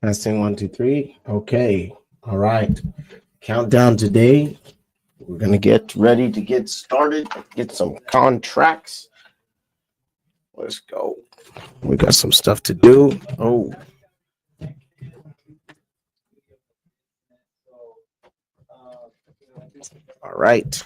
Testing 1, 2, 3. Okay. All right. Countdown today. We're gonna get ready to get started. Get some contracts. Let's go. We got some stuff to do. Oh, all right.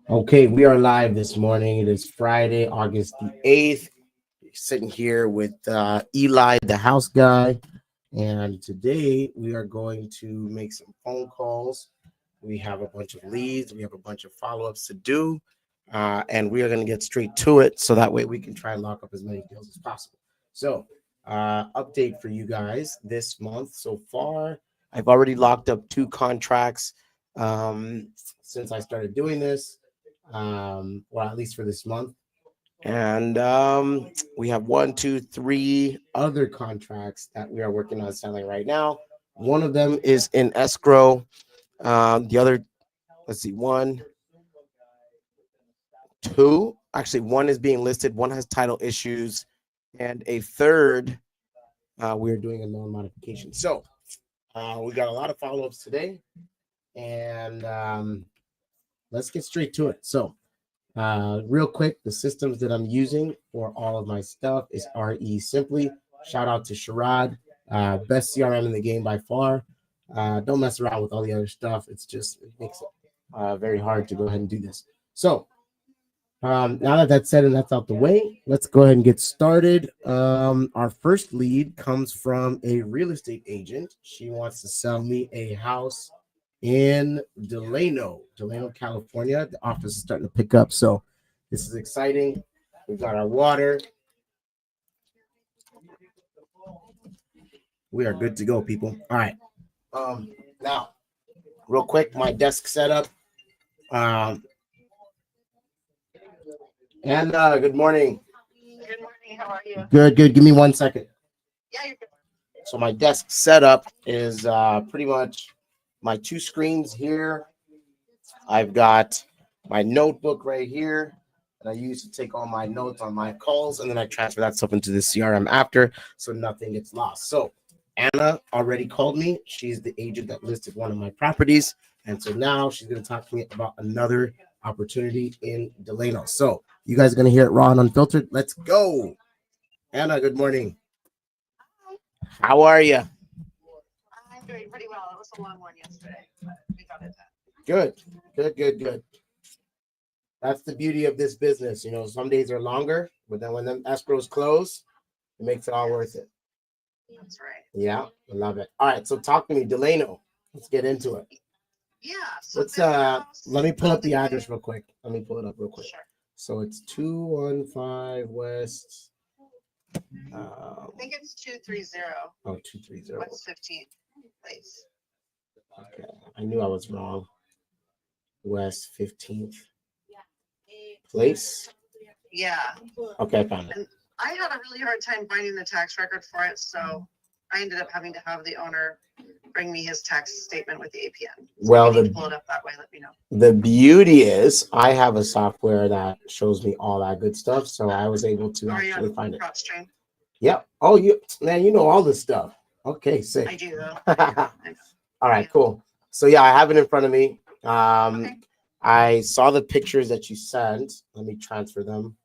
Okay, we are live this morning. It is Friday, August the 8th. Sitting here with Eli, the house guy. And today we are going to make some phone calls. We have a bunch of leads. We have a bunch of follow-ups to do. And we are going to get straight to it. So that way we can try and lock up as many deals as possible. So update for you guys this month so far. I've already locked up 2 contracts since I started doing this, or at least for this month. And we have 1, 2, 3 other contracts that we are working on selling right now. One of them is in escrow. The other, let's see, 1, 2. Actually, one is being listed. One has title issues, and a third, we're doing a loan modification. So we got a lot of follow-ups today, and let's get straight to it. So real quick, the systems that I'm using for all of my stuff is RE Simply. Shout out to Sherrod, best CRM in the game by far. Don't mess around with all the other stuff. It makes it very hard to go ahead and do this. So now that that's said and that's out the way, let's go ahead and get started. Our first lead comes from a real estate agent. She wants to sell me a house in Delano, California. The office is starting to pick up, so this is exciting. We've got our water. We are good to go, people. All right. Now, real quick, my desk setup. And good morning. Good morning. How are you? Good. Give me 1 second. Yeah, you're good. So my desk setup is pretty much my 2 screens here. I've got my notebook right here that I use to take all my notes on my calls, and then I transfer that stuff into the CRM after, so nothing gets lost. So Anna already called me. She's the agent that listed one of my properties, and so now she's going to talk to me about another opportunity in Delano. So you guys are going to hear it raw and unfiltered. Let's go. Anna, good morning. How are you? I'm doing pretty well. It was a long one yesterday, but we got it done. Good. That's the beauty of this business. You know, some days are longer, but then when them escrows close, it makes it all worth it. That's right. Yeah, I love it. All right, so talk to me, Delano. Let's get into it. Yeah. So Let's let me pull up the address real quick. Let me pull it up real quick. Sure. So it's 215 West. I think it's 230. Oh, 230. West 15th place. Okay, I knew I was wrong. West 15th place. Yeah. Okay, I found it. And I had a really hard time finding the tax record for it, so I ended up having to have the owner bring me his tax statement with the APN. So Well, if you need to pull it up that way, let me know. The beauty is I have a software that shows me all that good stuff, so I was able to actually find it. CrowdStream? Yep. Oh, you know all this stuff. Okay, sick. I do though. All right, cool. So yeah, I have it in front of me. Okay. I saw the pictures that you sent. Let me transfer them.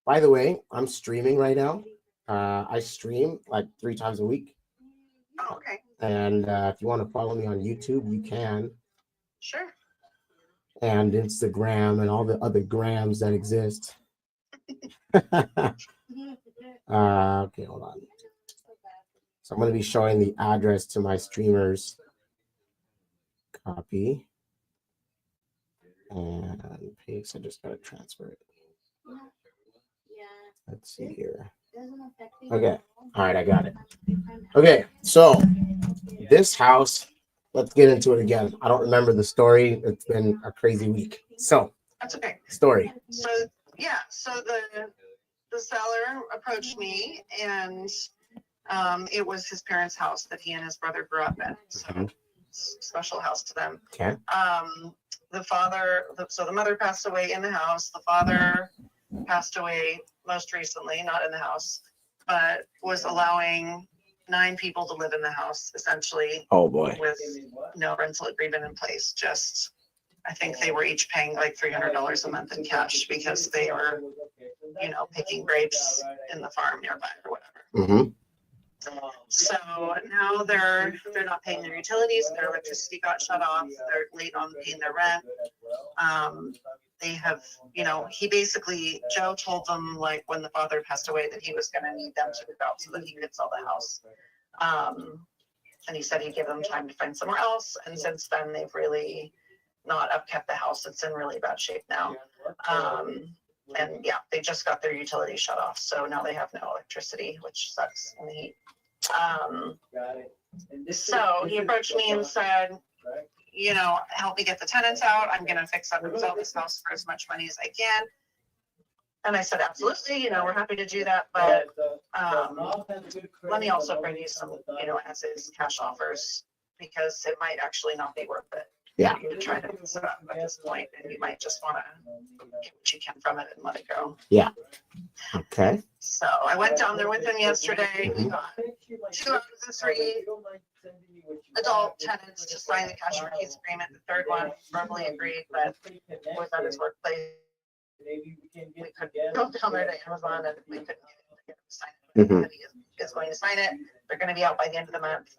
By the way, I'm streaming right now. I stream like 3 times a week. Oh, okay. And if you want to follow me on YouTube, you can. Sure. And Instagram and all the other grams that exist. Okay, hold on. So I'm going to be showing the address to my streamers. Copy. And paste. I just got to transfer it. Let's see here. Okay. All right, I got it. Okay, so this house, let's get into it again. I don't remember the story. It's been a crazy week. So that's okay. Story. So yeah, so the seller approached me, and it was his parents' house that he and his brother grew up in. So special house to them. Okay. the mother passed away in the house. The father passed away most recently, not in the house, but was allowing 9 people to live in the house, essentially. Oh boy. With no rental agreement in place. Just, I think they were each paying like $300 a month in cash because they were, picking grapes in the farm nearby or whatever. Mm-hmm. So now they're not paying their utilities. Their electricity got shut off. They're late on paying their rent. They have, he basically, Joe told them like when the father passed away that he was going to need them to move out so that he could sell the house. And he said he'd give them time to find somewhere else. And since then, they've really not upkept the house. It's in really bad shape now. And yeah, they just got their utilities shut off. So now they have no electricity, which sucks in the heat. So he approached me and said, help me get the tenants out. I'm going to fix up and sell this house for as much money as I can. And I said, absolutely, we're happy to do that. But let me also bring you some, as is cash offers, because it might actually not be worth it. Yeah. To try to fix it up at this point, and you might just want to get what you can from it and let it go. Yeah. Okay. So I went down there with him yesterday. We got 2 out of the 3 adult tenants to sign the cash release agreement. The third one verbally agreed, but was at his workplace. We couldn't go down there to Amazon and we couldn't get him to sign it. Mm-hmm. And he is going to sign it. They're going to be out by the end of the month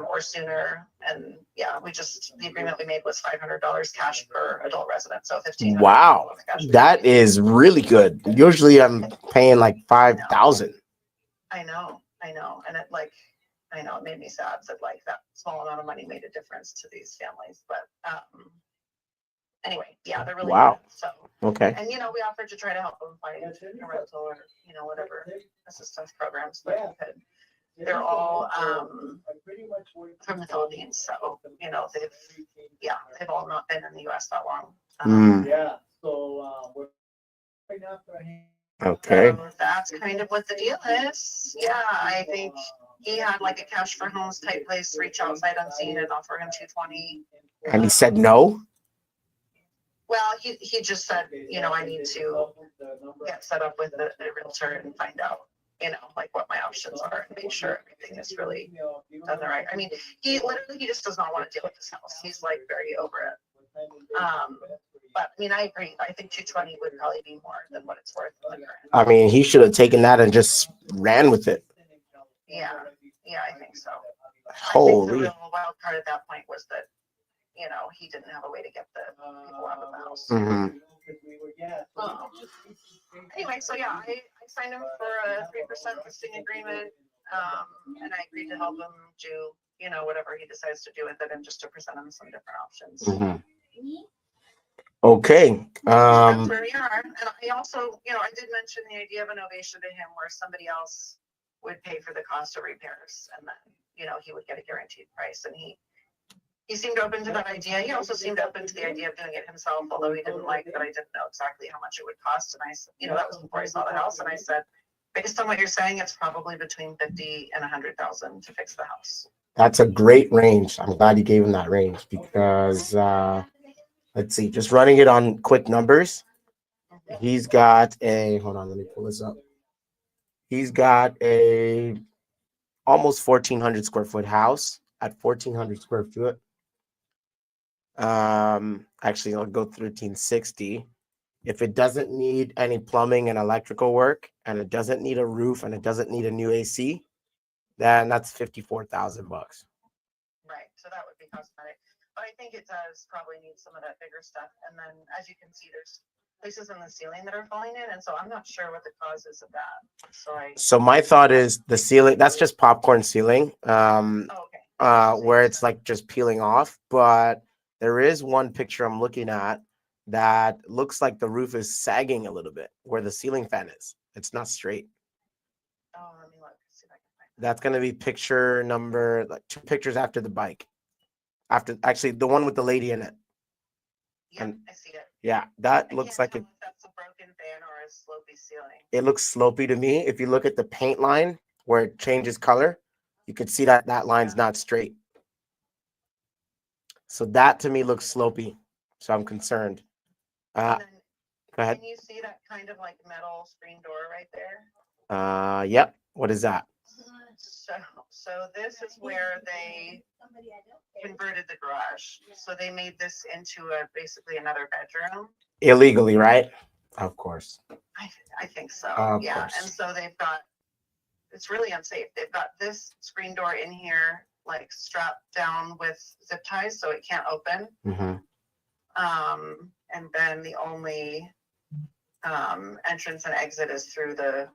or sooner. And yeah, the agreement we made was $500 cash per adult resident. So $1,500. Wow. That is really good. Usually I'm paying like $5,000. I know. And it it made me sad that like that small amount of money made a difference to these families. But anyway, yeah, they're really wow. good. So okay. And we offered to try to help them find a rental or whatever assistance programs that we could. They're all from the Philippines, so they've all not been in the U.S. that long. Okay. So that's kind of what the deal is. Yeah, I think he had like a cash for homes type place reach out sight unseen and offer him $220. And he said no. Well, he just said, I need to get set up with a realtor and find out, like what my options are and make sure everything is really done the right. I mean, he just does not want to deal with this house. He's like very over it. But I mean, I agree. I think 220 would probably be more than what it's worth. I mean, he should have taken that and just ran with it. Yeah, I think so. Holy. I think the real wild card at that point was that he didn't have a way to get the people out of the house. Mm-hmm. Anyway, so yeah, I signed him for a 3% listing agreement, and I agreed to help him do, whatever he decides to do with it, and just to present him some different options. Mm-hmm. Okay. That's where we are. And I also, I did mention the idea of an ovation to him where somebody else would pay for the cost of repairs, and then, he would get a guaranteed price, and he seemed open to that idea. He also seemed open to the idea of doing it himself, although he didn't like that I didn't know exactly how much it would cost. And I said, that was before I saw the house. And I said, based on what you're saying, it's probably between 50 and 100,000 to fix the house. That's a great range. I'm glad you gave him that range because let's see, just running it on quick numbers. He's got hold on, let me pull this up. He's got a almost 1,400 square foot house at 1,400 square foot. Actually, I'll go 1,360. If it doesn't need any plumbing and electrical work, and it doesn't need a roof, and it doesn't need a new AC, then that's $54,000. Right. So that would be cosmetic. But I think it does probably need some of that bigger stuff. And then, as you can see, there's places in the ceiling that are falling in, and so I'm not sure what the cause is of that. So my thought is the ceiling. That's just popcorn ceiling. Where it's like just peeling off, but there is one picture I'm looking at that looks like the roof is sagging a little bit where the ceiling fan is. It's not straight. Oh, let me look. See if I can find that. That's going to be picture number, like 2 pictures after the bike. After actually the one with the lady in it. Yeah, I see it. Yeah, that looks like it. That's a broken fan or a slopey ceiling. It looks slopey to me. If you look at the paint line where it changes color, you could see that line's not straight. So that to me looks slopey. So I'm concerned. And then, Go ahead. can you see that kind of like metal screen door right there? Yep. What is that? So this is where they converted the garage. So they made this into basically another bedroom. Illegally, right? Of course. I think so. Of yeah. course. And so it's really unsafe. They've got this screen door in here, like strapped down with zip ties so it can't open. Mm-hmm. And then the only entrance and exit is through the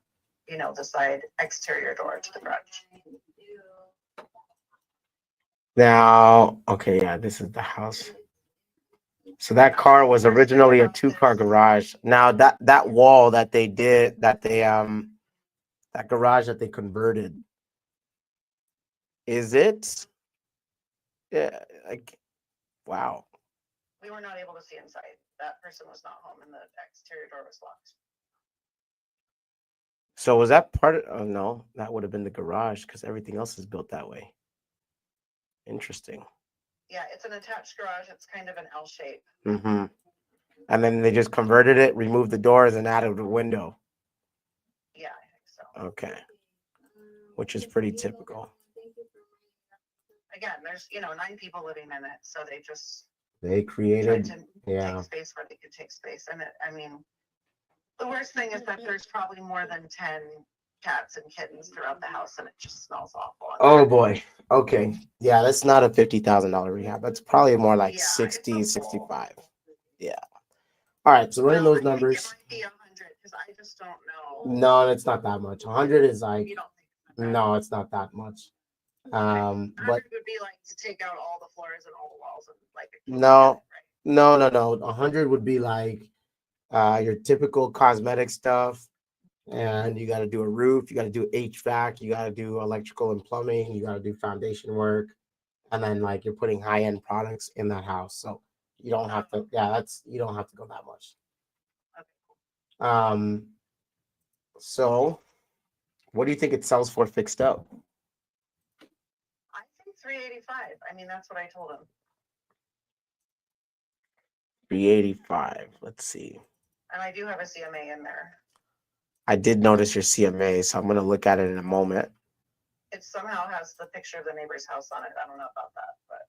side exterior door to the garage. Now, okay, yeah, this is the house. So that car was originally a 2-car garage. Now that wall that they did, that garage that they converted, is it? Yeah, like, wow. We were not able to see inside. That person was not home and the exterior door was locked. So was that part of, oh no, that would have been the garage because everything else is built that way. Interesting. Yeah, it's an attached garage. It's kind of an L shape. Mm-hmm. And then they just converted it, removed the doors, and added a window. Yeah, I think so. Okay. Which is pretty typical. Again, there's 9 people living in it, so they created tried to take space where they could take space. And the worst thing is that there's probably more than 10 cats and kittens throughout the house, and it just smells awful. Oh boy. Okay. Yeah, that's not a $50,000 rehab. That's probably more like 60, 65. Yeah. All right. So running those numbers. It might be 100 because I just don't know. No, it's not that much. 100 is like, You don't think no, it's not that much. But 100 would be like to take out all the floors and all the walls and like. No. 100 would be like your typical cosmetic stuff. And you got to do a roof, you got to do HVAC, you got to do electrical and plumbing, you got to do foundation work, and then like you're putting high-end products in that house. So you don't have to, you don't have to go that much. So what do you think it sells for fixed up? I think 385. I mean, that's what I told him. 385. Let's see. And I do have a CMA in there. I did notice your CMA, so I'm going to look at it in a moment. It somehow has the picture of the neighbor's house on it. I don't know about that, but.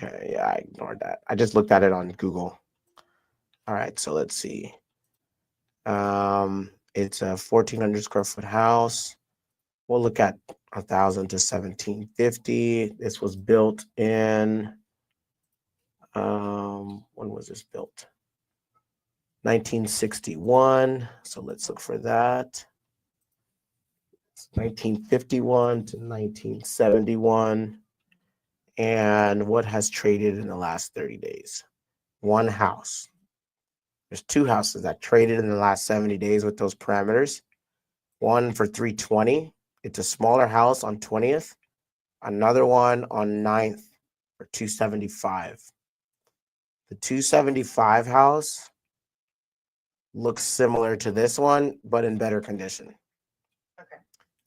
Okay, yeah, I ignored that. I just looked at it on Google. All right, so let's see. It's a 1,400 square foot house. We'll look at 1,000 to 1,750. This was built in, when was this built? 1961. So let's look for that. It's 1951 to 1971. And what has traded in the last 30 days? One house. There's 2 houses that traded in the last 70 days with those parameters. One for 320. It's a smaller house on 20th. Another one on 9th for 275. The 275 house looks similar to this one, but in better condition. Okay.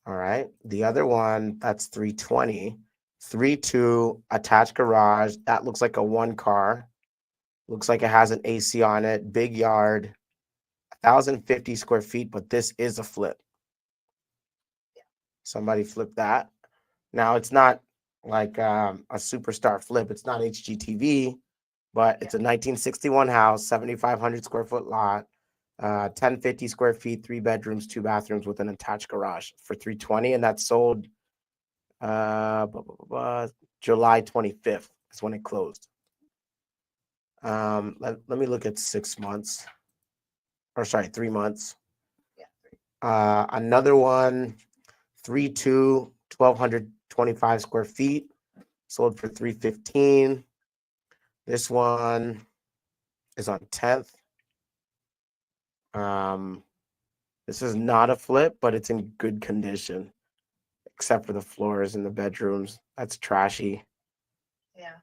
All right. The other one, that's 320. 3.2 attached garage. That looks like a 1-car. Looks like it has an AC on it. Big yard. 1,050 square feet, but this is a flip. Somebody flipped that. Now, it's not like a superstar flip. It's not HGTV, but it's a 1961 house, 7,500 square foot lot. 1,050 square feet, 3 bedrooms, 2 bathrooms with an attached garage for 320, and that's sold July 25th is when it closed. Let me look at 6 months, or sorry, 3 months. Another one, 3.2, 1,225 square feet, sold for 315. This one is on 10th. This is not a flip, but it's in good condition, except for the floors in the bedrooms. That's trashy. Yeah.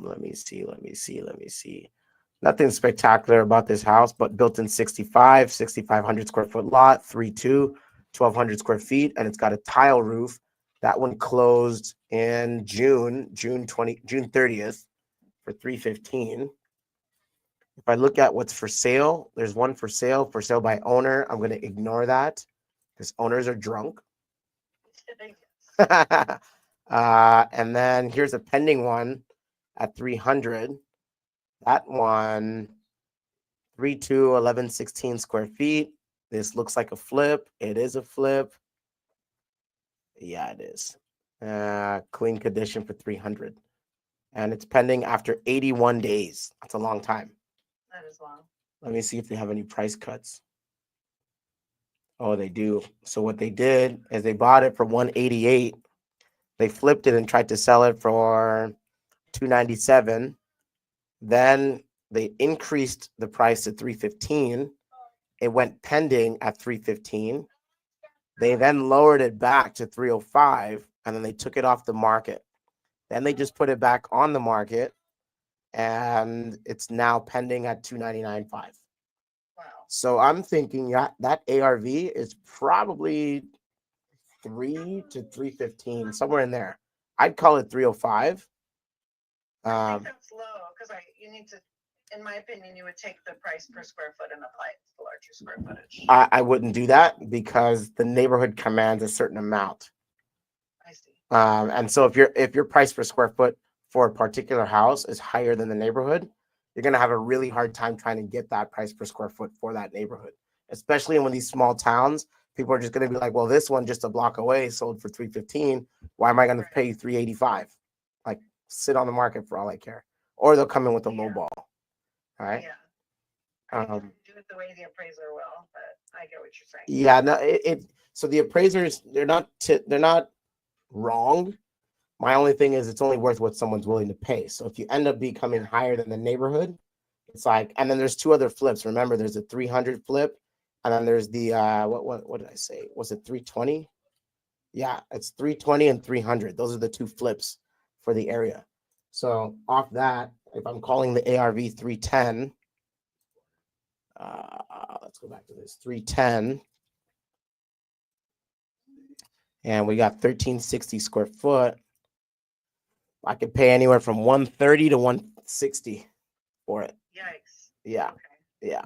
Let me see. Nothing spectacular about this house, but built in 6,500 square foot lot, 3.2, 1,200 square feet, and it's got a tile roof. That one closed in June 30th for 315. If I look at what's for sale, there's one for sale by owner. I'm going to ignore that because owners are drunk. And then here's a pending one at 300. That one, 32, 11, 16 square feet. This looks like a flip. It is a flip. Yeah, it is. Clean condition for 300. And it's pending after 81 days. That's a long time. That is long. Let me see if they have any price cuts. Oh, they do. So what they did is they bought it for 188. They flipped it and tried to sell it for 297. Then they increased the price to 315. It went pending at 315. They then lowered it back to 305, and then they took it off the market. Then they just put it back on the market, and it's now pending at 299.5. Wow. So I'm thinking that ARV is probably 3 to 315, somewhere in there. I'd call it 305. I think that's low because you need to, in my opinion, you would take the price per square foot and apply it to the larger square footage. I wouldn't do that because the neighborhood commands a certain amount. I see. And so if your price per square foot for a particular house is higher than the neighborhood, you're going to have a really hard time trying to get that price per square foot for that neighborhood, especially in one of these small towns. People are just going to be like, well, this one just a block away sold for 315. Why am I going to pay you 385? Like, sit on the market for all I care. Or they'll come in with a low ball. All right. Yeah. I do it the way the appraiser will, but I get what you're saying. Yeah. No. So the appraisers, they're not wrong. My only thing is it's only worth what someone's willing to pay. So if you end up becoming higher than the neighborhood, it's like, and then there's two other flips. Remember, there's a 300 flip, and then there's the what did I say? Was it 320? Yeah, it's 320 and 300. Those are the two flips for the area. So off that, if I'm calling the ARV 310, let's go back to this 310, and we got 1360 square foot. I could pay anywhere from 130 to 160 for it. Yikes. Yeah. Okay. Yeah.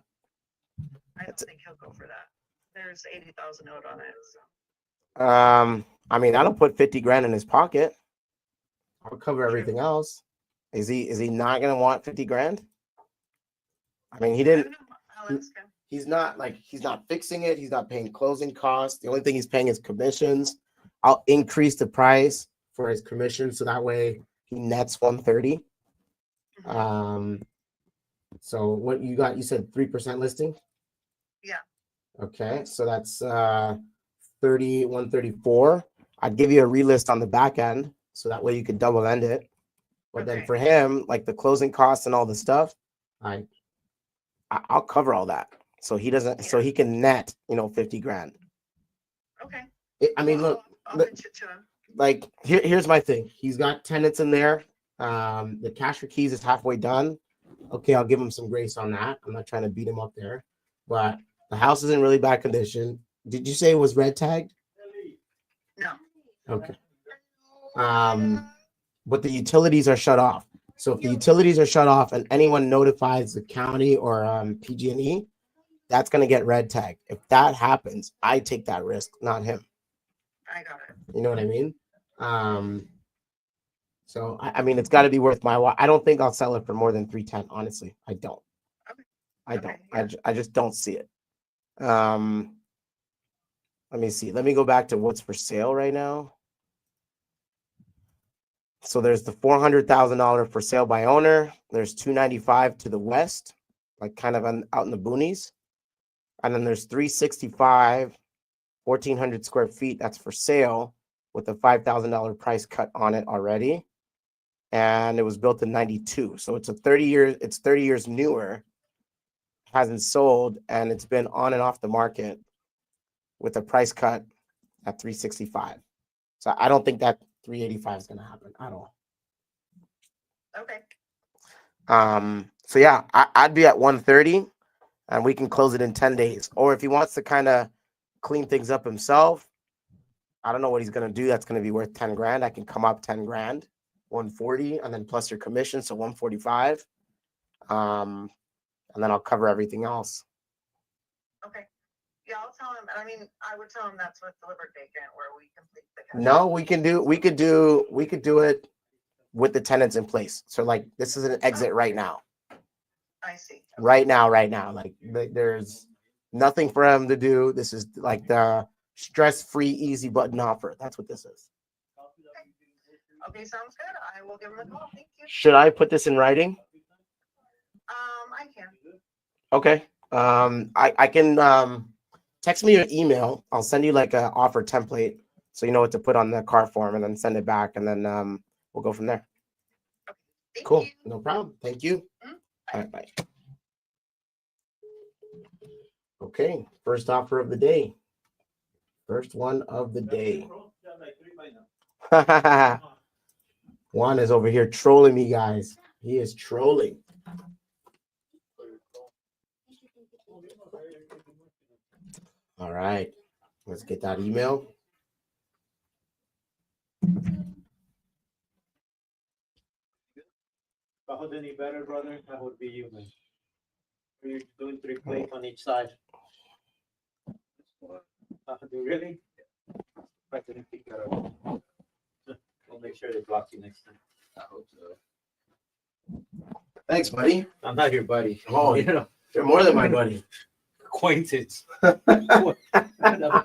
I don't think he'll go for that. There's 80,000 owed on it. So. I mean, that'll put 50 grand in his pocket. I'll cover everything else. Is he not gonna want 50 grand? I mean, he didn't. He's not fixing it. He's not paying closing costs. The only thing he's paying is commissions. I'll increase the price for his commission so that way he nets 130. So what you got? You said 3% listing? Yeah. Okay, so that's 134. I'd give you a relist on the back end so that way you could double end it. But then for him, like the closing costs and all the stuff, I'll cover all that. So he doesn't, so he can net, 50 grand. Okay. I mean, look, I'll pitch it to him. Like here's my thing. He's got tenants in there. The cash for keys is halfway done. Okay, I'll give him some grace on that. I'm not trying to beat him up there, but the house is in really bad condition. Did you say it was red tagged? No. Okay. But the utilities are shut off. So if the utilities are shut off and anyone notifies the county or PG&E, that's going to get red tagged. If that happens, I take that risk, not him. I got it. You know what I mean? So I mean, it's got to be worth my while. I don't think I'll sell it for more than 310. Honestly, I don't. Okay. I don't. Yeah. I just don't see it. Let me see. Let me go back to what's for sale right now. So there's the $400,000 for sale by owner. There's 295 to the west, like kind of out in the boonies. And then there's 365, 1,400 square feet. That's for sale with a $5,000 price cut on it already. And it was built in 92. So it's 30 years newer, hasn't sold, and it's been on and off the market with a price cut at 365. So I don't think that 385 is going to happen at all. Okay. So yeah, I'd be at 130 and we can close it in 10 days. Or if he wants to kind of clean things up himself, I don't know what he's going to do. That's going to be worth 10 grand. I can come up 10 grand 140, and then plus your commission, so 145. And then I'll cover everything else. Okay. Yeah, I'll tell him. I mean, I would tell him that's with delivered bacon where we complete the cash. No, we could do it with the tenants in place. So like this is an exit right now. I see. Right now. Like there's nothing for him to do. This is like the stress-free, easy button offer. That's what this is. Okay, sounds good. I will give him a call. Thank you. Should I put this in writing? I can. Okay. I can text me your email. I'll send you like an offer template so you know what to put on the car form, and then send it back, and then we'll go from there. Thank Cool. you. No problem. Thank you. Mhm. All right, bye. Okay, first offer of the day. First one of the day. Juan is over here trolling me, guys. He is trolling. All right, let's get that email. If I was any better, brother, that would be you, man. You're doing 3 plates on each side. Really? I didn't pick that up. We'll make sure they block you next time. I hope so. Thanks, buddy. I'm not your buddy. Oh, You know, you're more than my buddy. acquaintance. I'm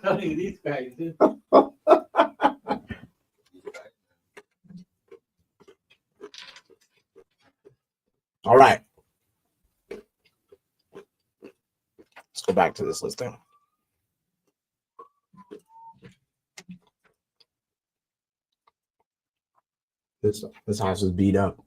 telling you, these guys. Dude. All right. Let's go back to this listing. This house is beat up.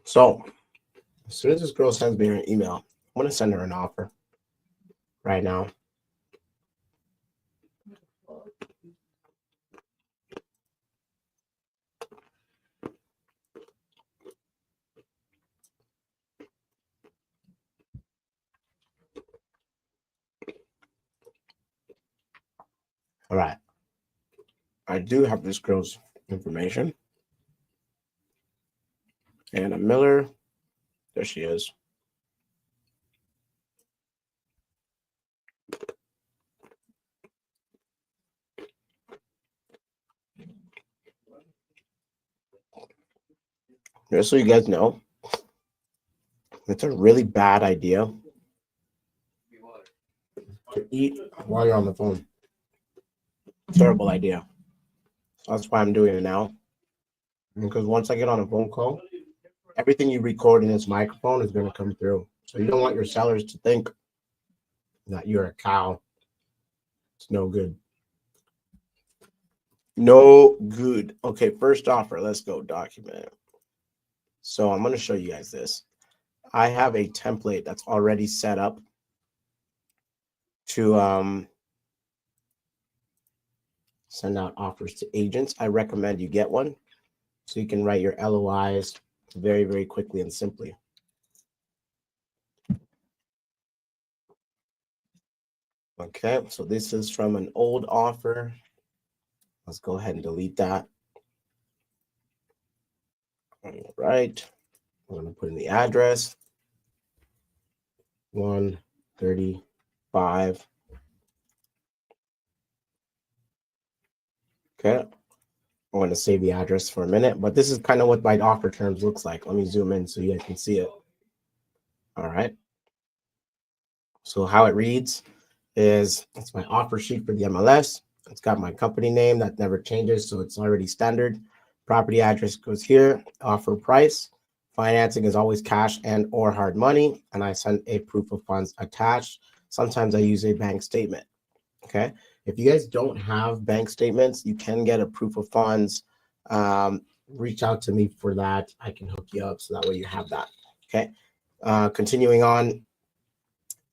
So as soon as this girl sends me an email, I'm going to send her an offer right now. All right. I do have this girl's information. Anna Miller. There she is. Just so you guys know, it's a really bad idea to eat while you're on the phone. Terrible idea. That's why I'm doing it now. Because once I get on a phone call, everything you record in this microphone is going to come through. So you don't want your sellers to think that you're a cow. It's no good. No good. Okay, first offer. Let's go document. So I'm going to show you guys this. I have a template that's already set up to send out offers to agents. I recommend you get one so you can write your LOIs very, very quickly and simply. Okay, so this is from an old offer. Let's go ahead and delete that. All right, I'm going to put in the address. 135. Okay, I'm going to save the address for a minute, but this is kind of what my offer terms looks like. Let me zoom in so you guys can see it. All right. So how it reads is it's my offer sheet for the MLS. It's got my company name that never changes, so it's already standard. Property address goes here. Offer price. Financing is always cash and or hard money, and I send a proof of funds attached. Sometimes I use a bank statement. Okay. If you guys don't have bank statements, you can get a proof of funds. Reach out to me for that. I can hook you up so that way you have that. Okay. Continuing on.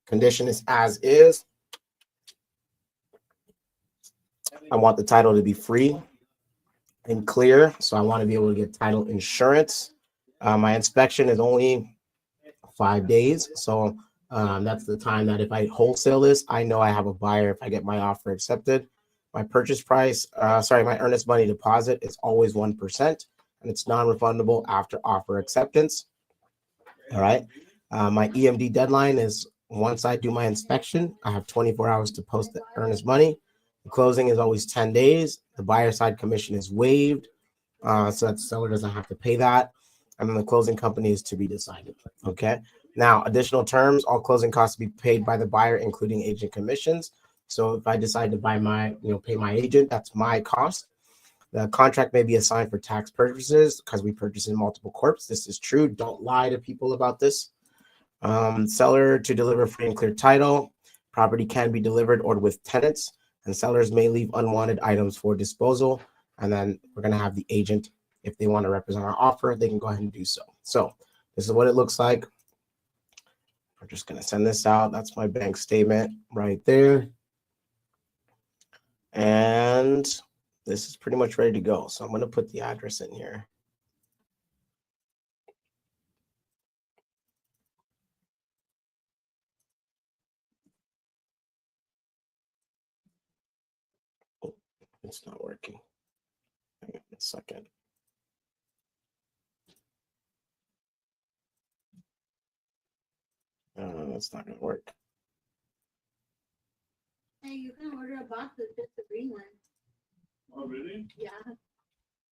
Condition is as is. I want the title to be free and clear. So I want to be able to get title insurance. My inspection is only 5 days. So that's the time that if I wholesale this, I know I have a buyer if I get my offer accepted. My purchase price, my earnest money deposit is always 1%, and it's non-refundable after offer acceptance. All right. My EMD deadline is once I do my inspection, I have 24 hours to post the earnest money. The closing is always 10 days. The buyer side commission is waived, so that the seller doesn't have to pay that. And then the closing company is to be decided. Okay. Now, additional terms, all closing costs to be paid by the buyer, including agent commissions. So if I decide to pay my agent, that's my cost. The contract may be assigned for tax purposes because we purchase in multiple corps. This is true. Don't lie to people about this. Seller to deliver free and clear title. Property can be delivered or with tenants, and sellers may leave unwanted items for disposal. And then we're going to have the agent, if they want to represent our offer, they can go ahead and do so. So this is what it looks like. We're just going to send this out. That's my bank statement right there. And this is pretty much ready to go. So I'm going to put the address in here. Oh, it's not working. Hang on a second. That's not going to work. Hey, you can order a box with just the green one. Oh, really? Yeah.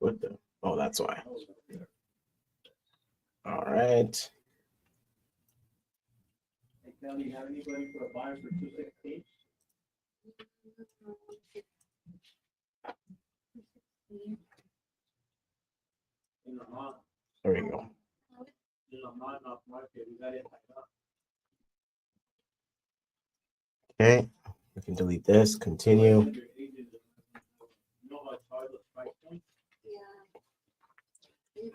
What the? Oh, that's why. All right. Hey, Kelly, you have anybody for a buyer for 216? In the hot, There we go. in the hot enough market, we got it like that. Okay. We can delete this. Continue. You know how Charlotte's price point? Yeah.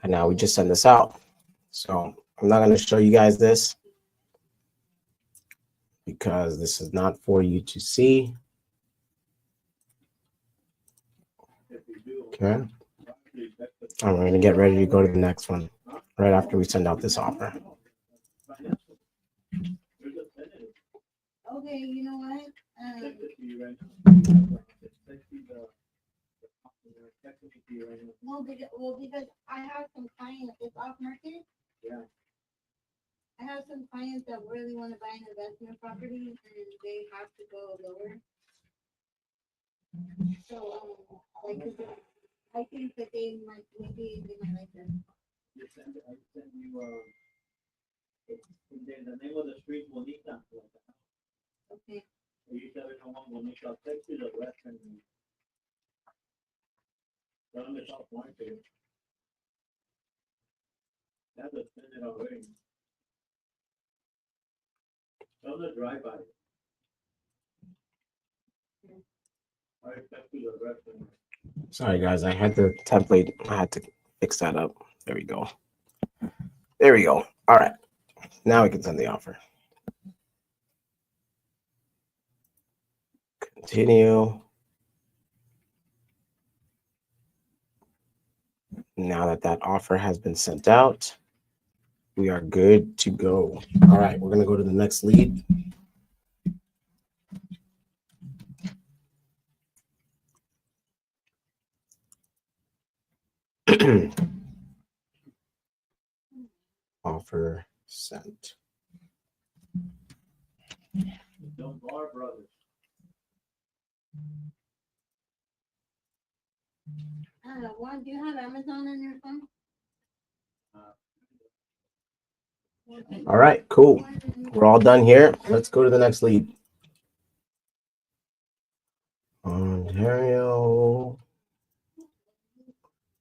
And now we just send this out. So I'm not going to show you guys this because this is not for you to see. Okay. And we're going to get ready to go to the next one right after we send out this offer. Okay, you know what? Because I have some clients, it's off market. Yeah. I have some clients that really want to buy an investment property and they have to go lower. So, I think that they might like this. I send you, the name of the street, Bonita. Okay. You tell me how Bonita, Texas, or Western. Tell them it's off market. That's a send it already. Tell them to drive by. I expect you to Western. Sorry, guys. I had the template. I had to fix that up. There we go. There we go. All right. Now we can send the offer. Continue. Now that that offer has been sent out, we are good to go. All right, we're going to go to the next lead. Offer sent. Don't bar brothers. Juan, do you have Amazon on your phone? All right, cool. We're all done here. Let's go to the next lead. Ontario.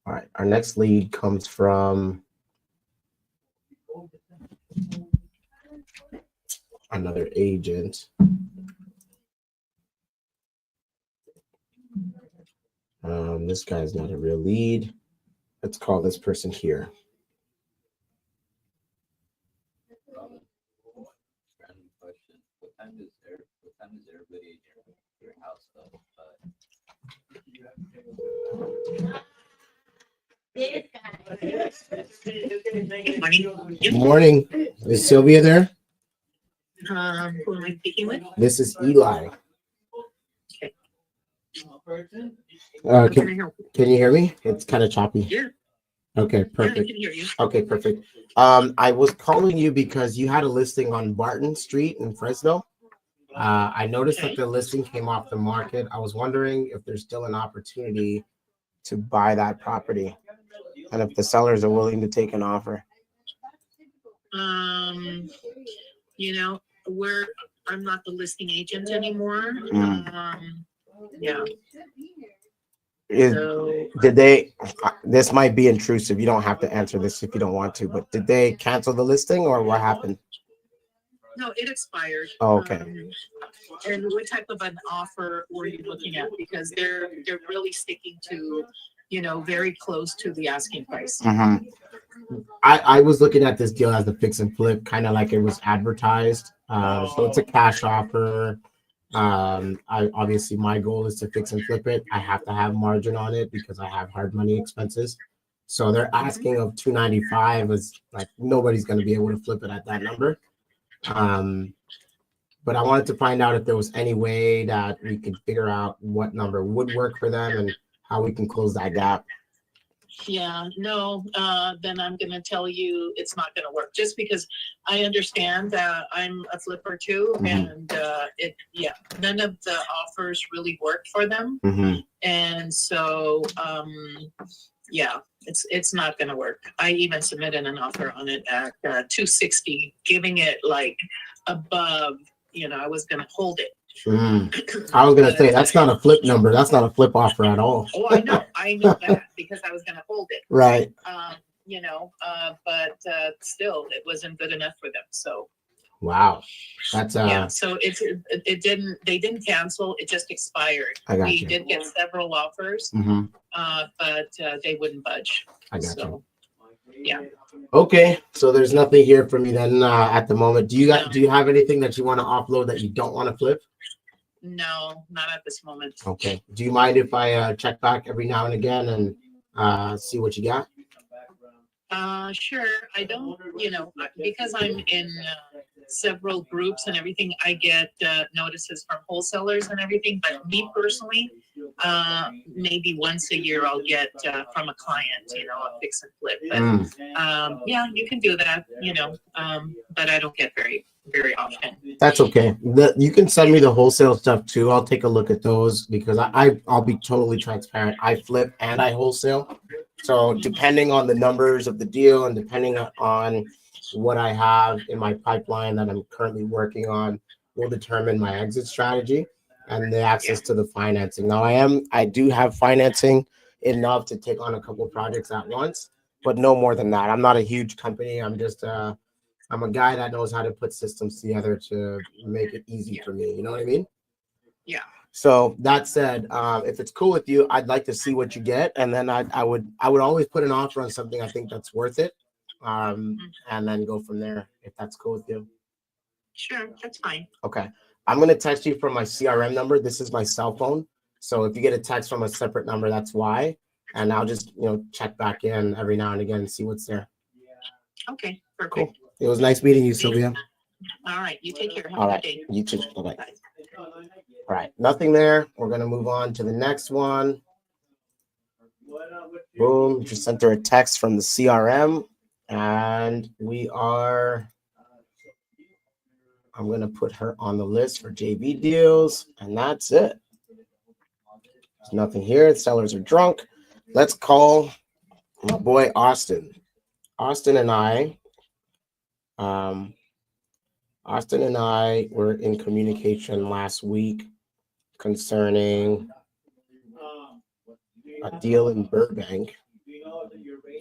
All right, our next lead comes from another agent. This guy's not a real lead. Let's call this person here. Random question. What time is everybody in your house though? Good morning. Is Sylvia there? Who am I speaking with? This is Eli. How Can I help? you hear me? It's kind of choppy. Yeah, Okay, yeah, I perfect. can hear you. Okay, perfect. I was calling you because you had a listing on Barton Street in Fresno. I noticed that the listing came off the market. I was wondering if there's still an opportunity to buy that property and if the sellers are willing to take an offer. You know, I'm not the listing agent anymore. Yeah. Is, So did they, this might be intrusive. You don't have to answer this if you don't want to, but did they cancel the listing or what happened? no, it expired. Oh, okay. And what type of an offer were you looking at? Because they're really sticking to, very close to the asking price. Mm-hmm. I was looking at this deal as the fix and flip, kind of like it was advertised. So it's a cash offer. Obviously my goal is to fix and flip it. I have to have margin on it because I have hard money expenses. So they're asking of 295 is like nobody's going to be able to flip it at that number. But I wanted to find out if there was any way that we could figure out what number would work for them and how we can close that gap. Yeah, no, then I'm going to tell you it's not going to work just because I understand that I'm a flipper too. And none of the offers really worked for them. And so, it's not going to work. I even submitted an offer on it at 260, giving it like above, I was going to hold it. I was gonna say that's not a flip number. That's not a flip offer at all. Oh, I know that because I was gonna hold it. Right. But still, it wasn't good enough for them. So. Wow, that's yeah. So they didn't cancel. It just expired. I got we you. did get several offers, but they wouldn't budge. I got you. Yeah. Okay, so there's nothing here for me then at the moment. Do you have anything that you want to offload that you don't want to flip? No, not at this moment. Okay. Do you mind if I check back every now and again and see what you got? Sure. I don't, because I'm in several groups and everything, I get notices from wholesalers and everything. But me personally, maybe once a year I'll get from a client, a fix and flip. But yeah, you can do that, but I don't get very often. That's okay. You can send me the wholesale stuff too. I'll take a look at those because I'll be totally transparent. I flip and I wholesale. So depending on the numbers of the deal and depending on what I have in my pipeline that I'm currently working on will determine my exit strategy and the access to the financing. Now I do have financing enough to take on a couple of projects at once, but no more than that. I'm not a huge company. I'm just I'm a guy that knows how to put systems together to make it easy for me. You know what I mean? Yeah. So that said, if it's cool with you, I'd like to see what you get, and then I would always put an offer on something I think that's worth it, and then go from there if that's cool with you. Sure, that's fine. Okay, I'm gonna text you from my CRM number. This is my cell phone, so if you get a text from a separate number, that's why. And I'll just check back in every now and again and see what's there. Okay, perfect. Cool. It was nice meeting you, Sylvia. All right, you take care. Have All a right, good day. you too. Bye-bye. All right, nothing there. We're gonna move on to the next one. Boom, just sent her a text from the CRM, and I'm gonna put her on the list for JV deals, and that's it. There's nothing here. The sellers are drunk. Let's call my boy Austin. Austin and I were in communication last week concerning a deal in Burbank.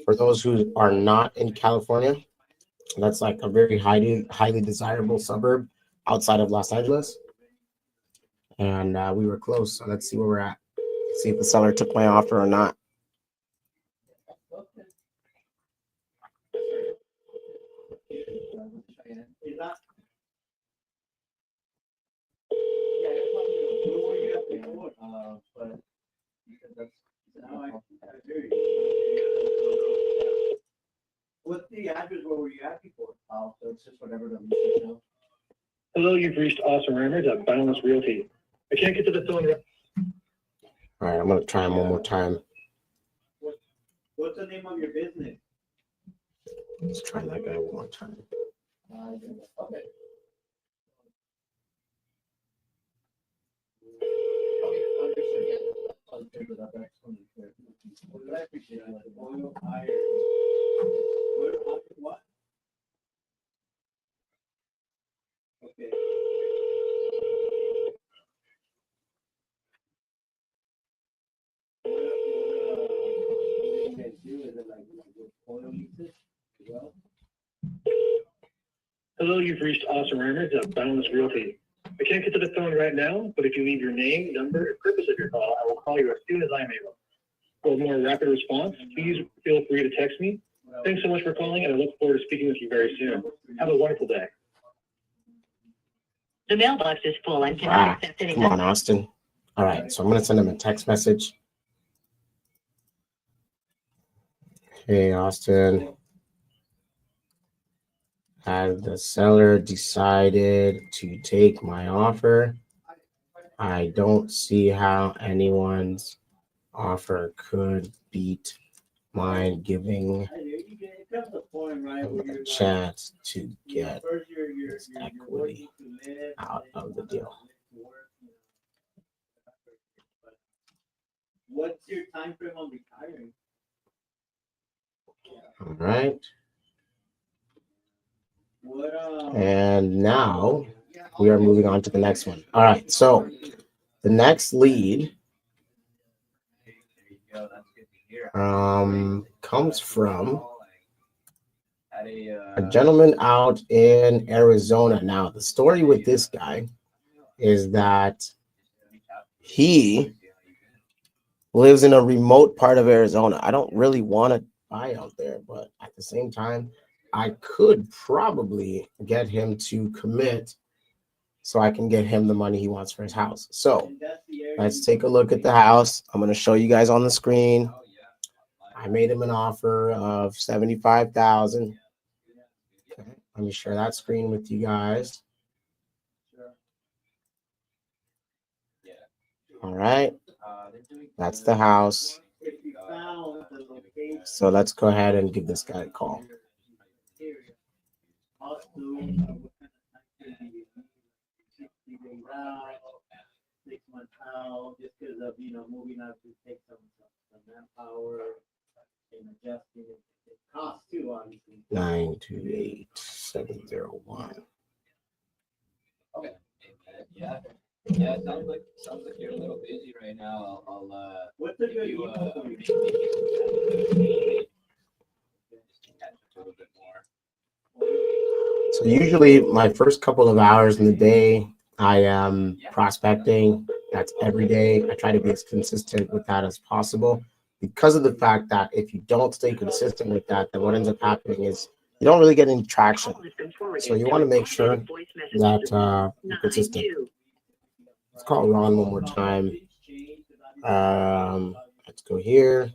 For those who are not in California, that's like a very highly desirable suburb outside of Los Angeles. And we were close, so let's see where we're at. See if the seller took my offer or not. the address where were you at before? Oh, so it's just whatever the lease is. Hello, you've reached Austin Rammers at Boundless Realty. I can't get to the phone. All right, I'm gonna try him one more time. What's the name of your business? Let's try that guy one more time. Okay. I'll pick it up actually. I appreciate it. Oil, iron. What? Okay. What you guys do? Is it like oil leases as well? Hello, you've reached Austin Rammers at Boundless Realty. I can't get to the phone right now, but if you leave your name, number, and purpose of your call, I will call you as soon as I'm able. For a more rapid response, please feel free to text me. Thanks so much for calling, and I look forward to speaking with you very soon. Have a wonderful day. The mailbox is full and Ah, cannot accept any. come on, Austin. All right, so I'm gonna send him a text message. Hey, Austin. Has the seller decided to take my offer? I don't see how anyone's offer could beat mine, giving It comes to a point, right, him where a you're like, chance to you know, get first his you're equity working to live, out and of then the you deal. live to work, you know. But what's your time frame on retiring? All right. What And now we are moving on to the next one. All right, so the next lead there you go, that's good to hear. comes from At a gentleman out in Arizona. Now, the story with this guy is that he lives in a remote part of Arizona. I don't really want to buy out there, but at the same time, I could probably get him to commit so I can get him the money he wants for his house. So let's take a look at the house. I'm going to show you guys on the screen. I made him an offer of $75,000. Okay, let me share that screen with you guys. All right, that's the house. So let's go ahead and give this guy a call. Six months out, just because of, you know, moving out to take some manpower and adjusting. It costs too, obviously. 928-701. Okay. Yeah. Yeah, sounds like you're a little busy right now. I'll what's a good email for you? Just catch up a little bit more. So usually my first couple of hours in the day, I am prospecting. That's every day. I try to be as consistent with that as possible because of the fact that if you don't stay consistent with that, then what ends up happening is you don't really get any traction. So you want to make sure that you're consistent. Let's call Ron one more time. Let's go here.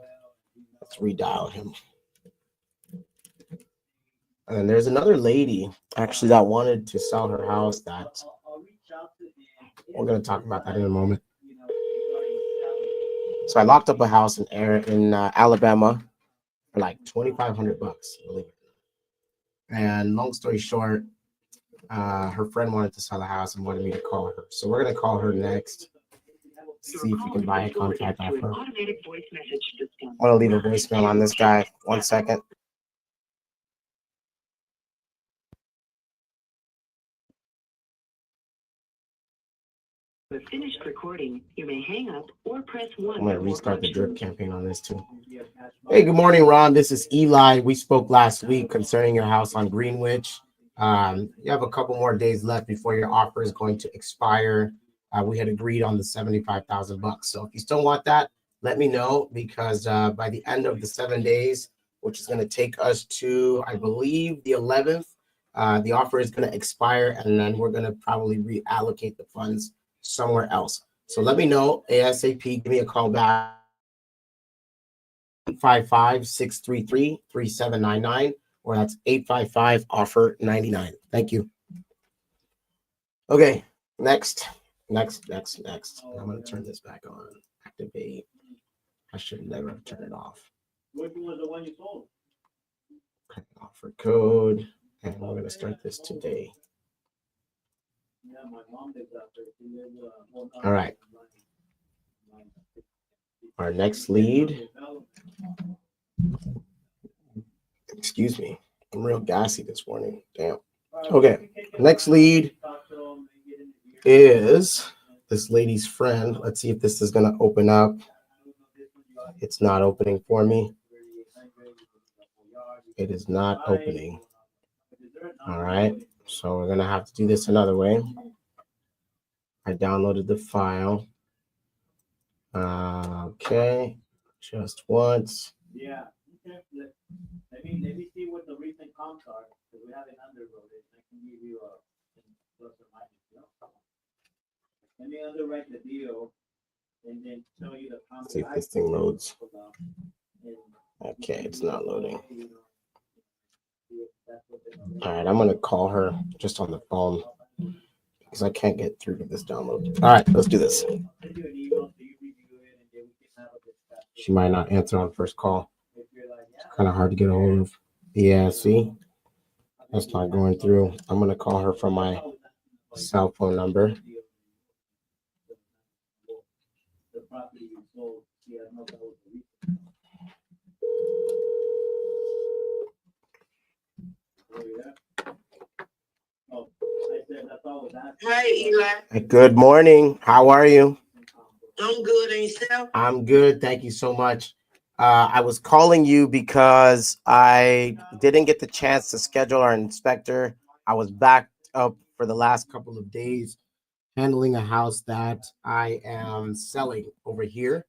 Let's redial him. And there's another lady actually that wanted to sell her house that we're going to talk about that in a moment. So I locked up a house in Alabama for like $2,500, believe it. And long story short, her friend wanted to sell the house and wanted me to call her. So we're going to call her next. See if we can buy a contract off her. I'm going to leave a voicemail on this guy. 1 second. Finished recording. You may hang up or press 1. I'm going to restart the drip campaign on this too. Hey, good morning, Ron. This is Eli. We spoke last week concerning your house on Greenwich. You have a couple more days left before your offer is going to expire. We had agreed on the $75,000. So if you still want that, let me know, because by the end of the 7 days, which is going to take us to, I believe, the 11th, the offer is going to expire, and then we're going to probably reallocate the funds somewhere else. So let me know ASAP. Give me a call back. 855-633-3799, or that's 855 offer 99. Thank you. Okay, next. I'm going to turn this back on. Activate. I should never have turned it off. Which was the one you sold? Offer code, and we're going to start this today. Yeah, my mom did that. All right. Our next lead. Excuse me. I'm real gassy this morning. Damn. Okay. Next lead is this lady's friend. Let's see if this is going to open up. It's not opening for me. It is not opening. All right. So we're going to have to do this another way. I downloaded the file. Okay. Just once. Yeah. Okay. Let me see what the recent comps are, because we haven't underwrote it. I can give you a plus or minus. You know? Let me underwrite the deal and then show you the comps. See if this thing loads. Okay, it's not loading. All right, I'm going to call her just on the phone because I can't get through to this download. All right, let's do this. She might not answer on first call. It's kind of hard to get a hold of. Yeah, see? That's not going through. I'm going to call her from my cell phone number. Hi, Eli. Good morning. How are you? I'm good, and yourself? I'm good. Thank you so much. I was calling you because I didn't get the chance to schedule our inspector. I was backed up for the last couple of days handling a house that I am selling over here.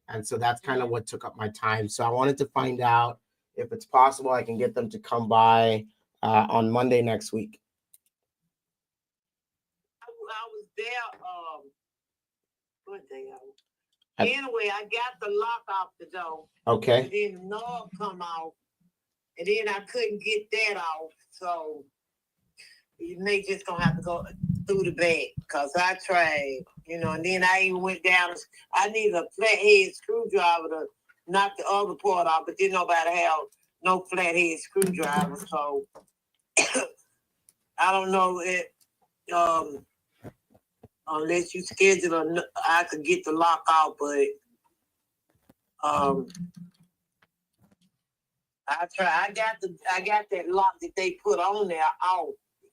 And so that's kind of what took up my time. So I wanted to find out if it's possible I can get them to come by on Monday next week. I was there, what day? Anyway, I got the lock off the door. Okay. And then the knob come off. And then I couldn't get that off. So you may just gonna have to go through the back. Cause I tried, you know, and then I even went down. I needed a flathead screwdriver to knock the other part off, but didn't nobody have no flathead screwdriver. So I don't know it. Unless you schedule, I could get the lock out, but I try. I got that lock that they put on there out,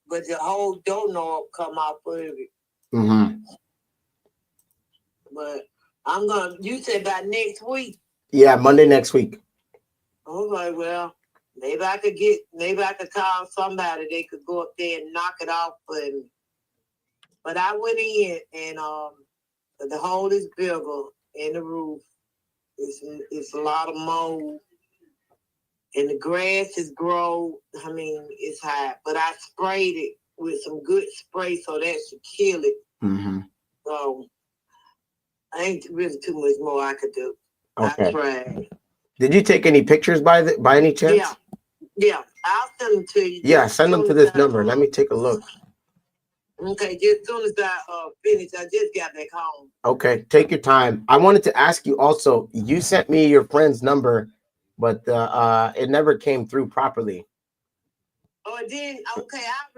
but the whole door knob come out of it. Mm-hmm. But I'm gonna. You said by next week. Yeah, Monday next week. Okay, well, maybe I could call somebody. They could go up there and knock it off for me. But I went in and the hole is bigger in the roof. It's a lot of mold. And the grass is grown. I mean, it's high. But I sprayed it with some good spray so that should kill it. Mm-hmm. So I ain't really too much more I could do. Okay. I tried. Did you take any pictures by any chance? Yeah. I'll send them to you. Yeah, send them to this number. Let me take a look. Okay, just as soon as I finish, I just got back home. Okay, take your time. I wanted to ask you also, you sent me your friend's number, but it never came through properly. Oh, it didn't? Okay, I'll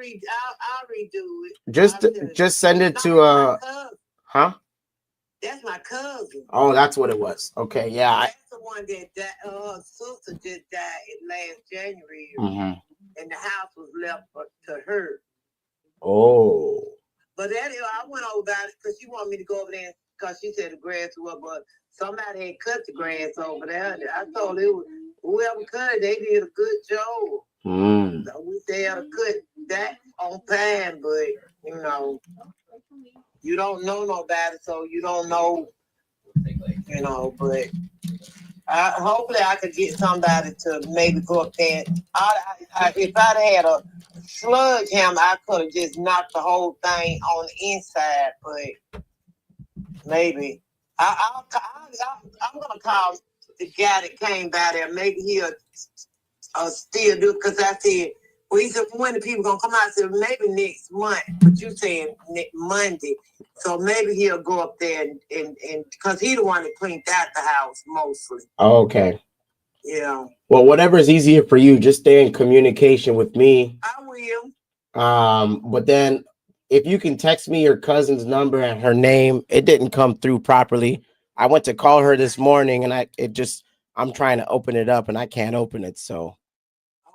redo it. Just send it to huh? That's my cousin. Oh, that's what it was. Okay, yeah. That's the one that her sister just died last January. Mm-hmm. And the house was left to her. Oh. But I went over there because she wanted me to go over there because she said the grass was up, but somebody had cut the grass over there. I told her whoever cut it, they did a good job. Mm. So we said to cut that on time, but you know, you don't know nobody, so you don't know, you know, but hopefully I could get somebody to maybe go up there. If I'd had a sludge hammer, I could have just knocked the whole thing on the inside, but maybe. I'm going to call the guy that came by there. Maybe he'll still do, because I said, well, he said, when the people gonna come out? I said, maybe next month, but you saying Monday. So maybe he'll go up there and because he the one that cleaned out the house mostly. Okay. Yeah. Well, whatever is easier for you, just stay in communication with me. I will. But then if you can text me your cousin's number and her name, it didn't come through properly. I went to call her this morning and I'm trying to open it up and I can't open it. So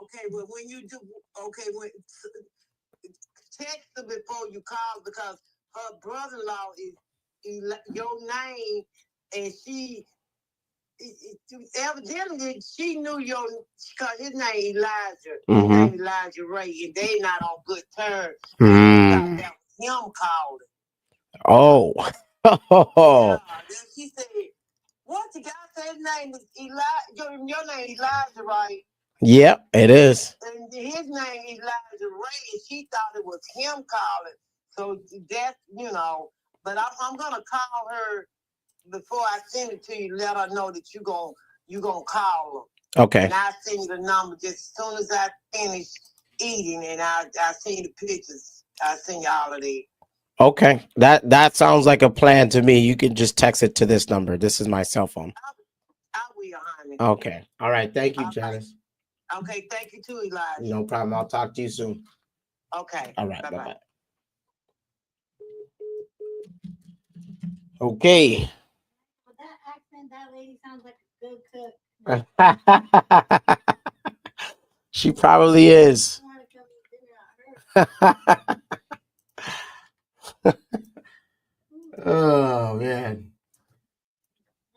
okay, well when you do when text her before you call because her brother-in-law is your name and she evidently she knew because his name Elijah. His name Elijah Ray, and they not on good terms. She thought that was him calling. Oh. Yeah. Then she said, what the guy said his name is Elijah. Your name is Elijah, right? Yep, it is. And his name is Elijah Ray, and she thought it was him calling. So that's, but I'm gonna call her before I send it to you, let her know that you gonna call her. Okay. And I'll send you the number just as soon as I finish eating, and I'll send you the pictures. I'll send you all of it. Okay. That sounds like a plan to me. You can just text it to this number. This is my cell phone. I will, honey. Okay. All right. Thank you, Janice. Okay. Thank you too, Elijah. No problem. I'll talk to you soon. Okay. All right. Bye-bye. Bye-bye. Okay. With that accent, that lady sounds like a good cook. She probably is. I want to come eat dinner at her. Oh man.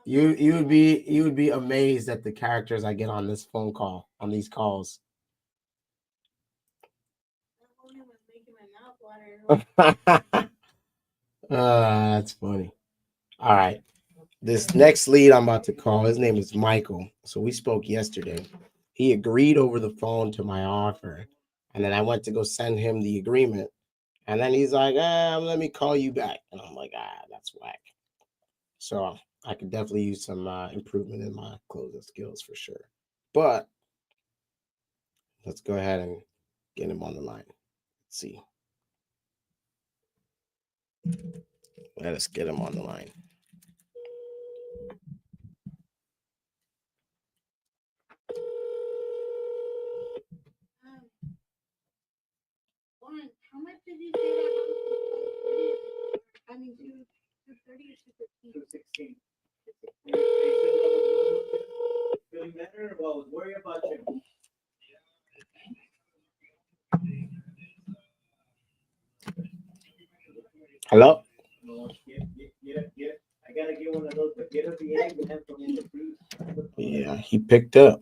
You would be amazed at the characters I get on this phone call, on these calls. That woman was making my mouth water. That's funny. All right. This next lead I'm about to call, his name is Michael. So we spoke yesterday. He agreed over the phone to my offer. And then I went to go send him the agreement. And then he's like, let me call you back. And I'm like, that's whack. So I could definitely use some improvement in my closing skills for sure. But let's go ahead and get him on the line. Let's see. Let us get him on the line. Lauren, how much did you say that house was? I mean, 230 or 215? 216. Feeling better? Well, worry about you. Hello? I gotta get one of those, but get a VA and have some in the freeze. Yeah, he picked up.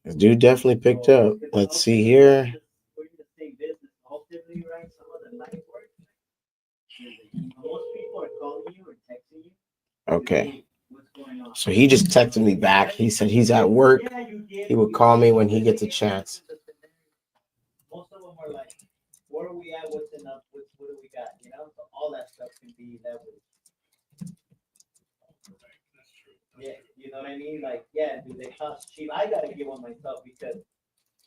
This dude definitely picked up. Let's see here. We're in the same business. Ultimately, right? Some of the night work. Most people are calling you or texting you. Okay. What's going on? So he just texted me back. He said he's at work. He would call me when he gets a chance. Most of them are like, where are we at? What's enough? What do we got? So all that stuff can be leveraged. Yeah, you know what I mean? Like, yeah, do they cost cheap? I gotta get one myself because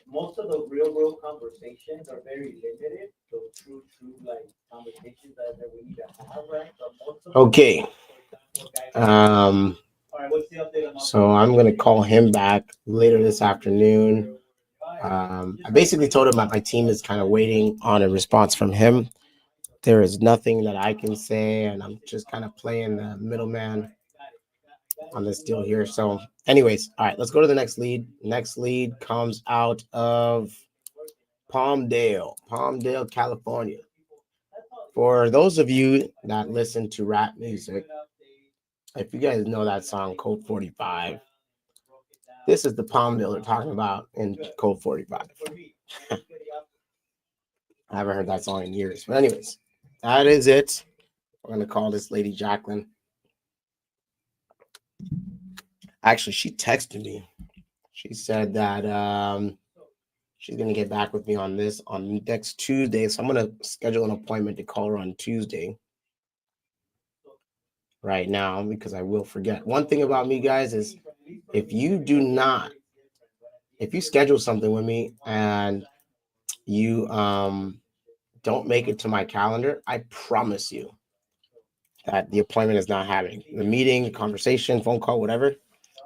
most of the real world conversations are very limited. Those true like conversations that we need to have, right? So most of Okay. all right, what's the update on So I'm gonna call him back later this afternoon. I basically told him that my team is kind of waiting on a response from him. There is nothing that I can say, and I'm just kind of playing the middleman on this deal here. So, anyways, all right, let's go to the next lead. Next lead comes out of Palmdale, California. For those of you that listen to rap music, if you guys know that song Code 45, this is the Palmdale they're talking about in Code 45. I haven't heard that song in years. But anyways, that is it. We're going to call this lady Jacqueline. Actually, she texted me. She said that she's going to get back with me on this on next Tuesday. So I'm going to schedule an appointment to call her on Tuesday right now because I will forget. One thing about me, guys, is if you do not if you schedule something with me and you don't make it to my calendar, I promise you that the appointment is not happening. The meeting, the conversation, phone call, whatever,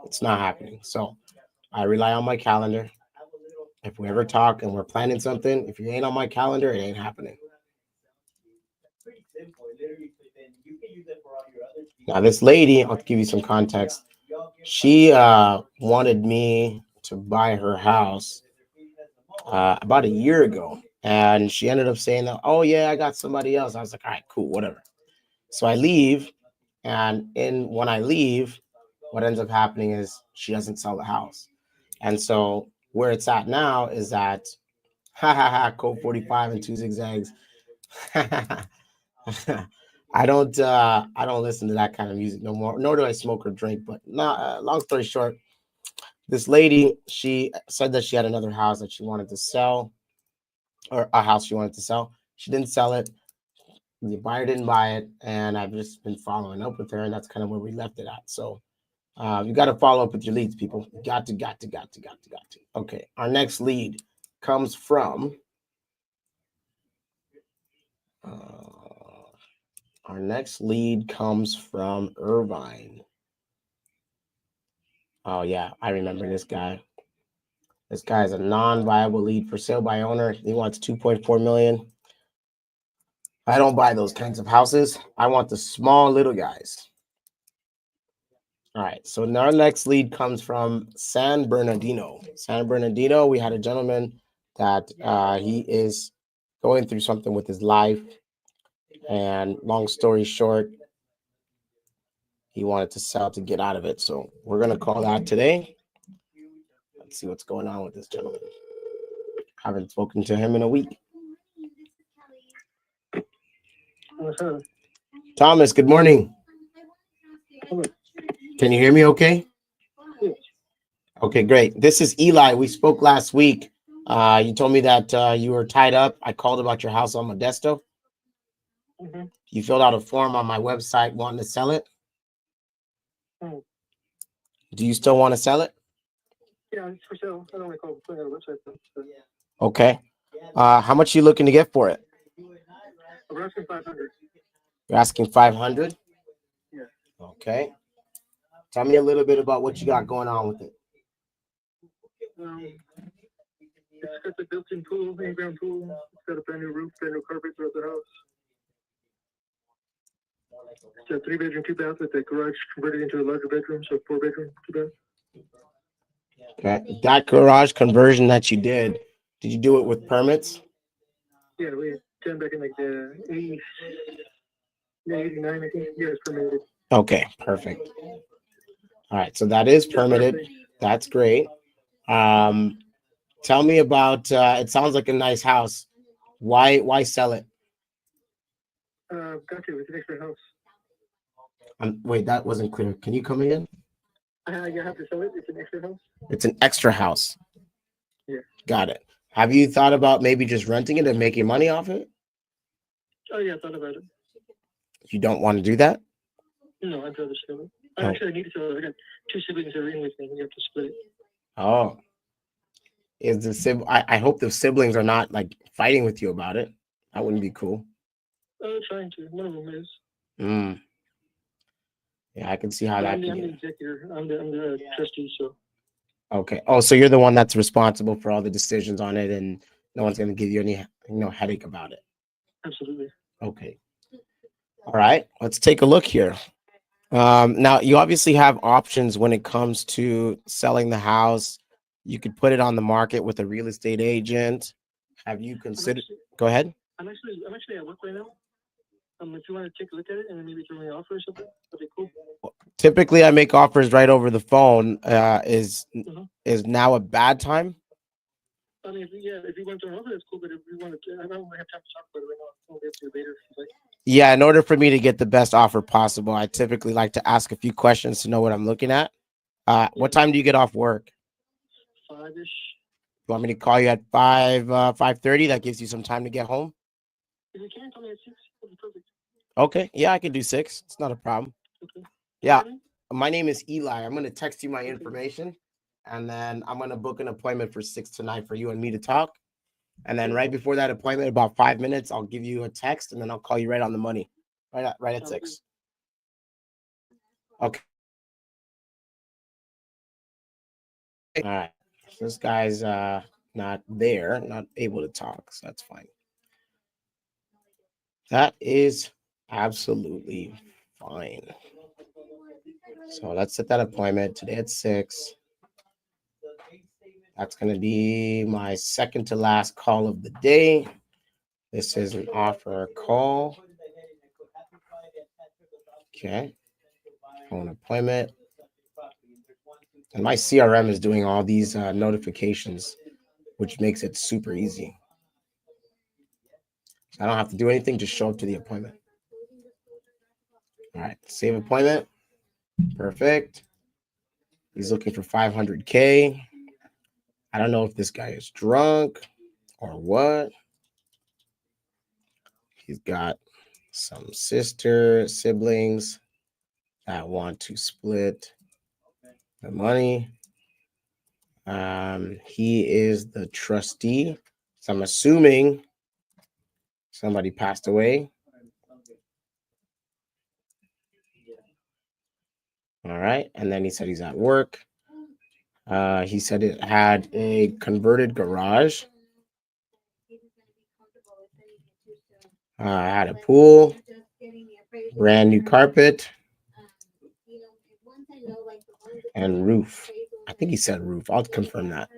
it's not happening. So I rely on my calendar. If we ever talk and we're planning something, if you ain't on my calendar, it ain't happening. Now, this lady, I'll give you some context. She wanted me to buy her house about a year ago. And she ended up saying that, oh, yeah, I got somebody else. I was like, all right, cool, whatever. So I leave. And when I leave, what ends up happening is she doesn't sell the house. And so where it's at now is that, code 45 and 2 zigzags. I don't listen to that kind of music no more, nor do I smoke or drink. But not long story short, this lady, she said that she had another house that she wanted to sell, or a house she wanted to sell. She didn't sell it. The buyer didn't buy it, and I've just been following up with her, and that's kind of where we left it at. So you got to follow up with your leads, people. Got to. Okay, our next lead comes from Irvine. Oh yeah, I remember this guy. This guy is a non-viable lead for sale by owner. He wants 2.4 million. I don't buy those kinds of houses. I want the small little guys. All right, so our next lead comes from San Bernardino. San Bernardino, we had a gentleman that he is going through something with his life. And long story short, he wanted to sell to get out of it. So we're going to call that today. Let's see what's going on with this gentleman. Haven't spoken to him in a week. Thomas, good morning. Can you hear me okay? Okay, great. This is Eli. We spoke last week. You told me that you were tied up. I called about your house on Modesto. Mm-hmm. You filled out a form on my website wanting to sell it. Mm. Do you still want to sell it? Yeah, it's for sale. I don't recall putting it on the website though. So. Okay. How much are you looking to get for it? I'm asking 500. You're asking 500? Yeah. Okay. Tell me a little bit about what you got going on with it. It's got the built-in pool, in-ground pool. It's got a brand new roof, brand new carpet throughout the house. It's a 3-bedroom, 2-bath with the garage converted into a larger bedroom, so 4-bedroom, 2-bath. Okay. That garage conversion that you did you do it with permits? Yeah, we done back in like the 80s, 89, I think. Yeah, it's permitted. Okay, perfect. All right, so that is permitted. That's great. Tell me about it sounds like a nice house. Why sell it? Got you. It's an extra house. Wait, that wasn't clear. Can you come again? You have to sell it. It's an extra house. It's an extra house. Yeah. Got it. Have you thought about maybe just renting it and making money off it? Oh yeah, I thought about it. You don't want to do that? No, I'd rather sell it. Oh. Actually, I need to sell it. I got 2 siblings that are in with me. We have to split it. Oh. I hope the siblings are not like fighting with you about it. That wouldn't be cool. Trying to. One of them is. Yeah, I can see how that. I'm the executor. I'm the trustee. So. Okay. Oh, so you're the one that's responsible for all the decisions on it, and no one's going to give you any headache about it. Absolutely. Okay. All right. Let's take a look here. Now you obviously have options when it comes to selling the house. You could put it on the market with a real estate agent. Have you considered? Go ahead. I'm actually at work right now. If you want to take a look at it and then maybe throw me an offer or something, that'd be cool. Typically, I make offers right over the phone. Is now a bad time? I mean, if you want to throw an offer, that's cool. But if you want to, I don't have time to talk about it right now. I'll get to it later. Yeah, in order for me to get the best offer possible, I typically like to ask a few questions to know what I'm looking at. What time do you get off work? 5-ish. You want me to call you at 5:30? That gives you some time to get home. If you can, call me at 6. That'd be perfect. Okay, yeah, I can do 6. It's not a problem. Okay. Yeah, my name is Eli. I'm gonna text you my information, and then I'm gonna book an appointment for 6 to 9 for you and me to talk. And then right before that appointment, about 5 minutes, I'll give you a text, and then I'll call you right on the money, right at 6. Okay. All right. This guy's not there, not able to talk, so that's fine. That is absolutely fine. So let's set that appointment today at 6. That's going to be my second to last call of the day. This is an offer call. Okay. Phone appointment. And my CRM is doing all these notifications, which makes it super easy. So I don't have to do anything, just show up to the appointment. All right, save appointment. Perfect. He's looking for 500K. I don't know if this guy is drunk or what. He's got some siblings that want to split the money. He is the trustee. So I'm assuming somebody passed away. All right. And then he said he's at work. He said it had a converted garage. Had a pool, brand new carpet, and roof. I think he said roof. I'll confirm that.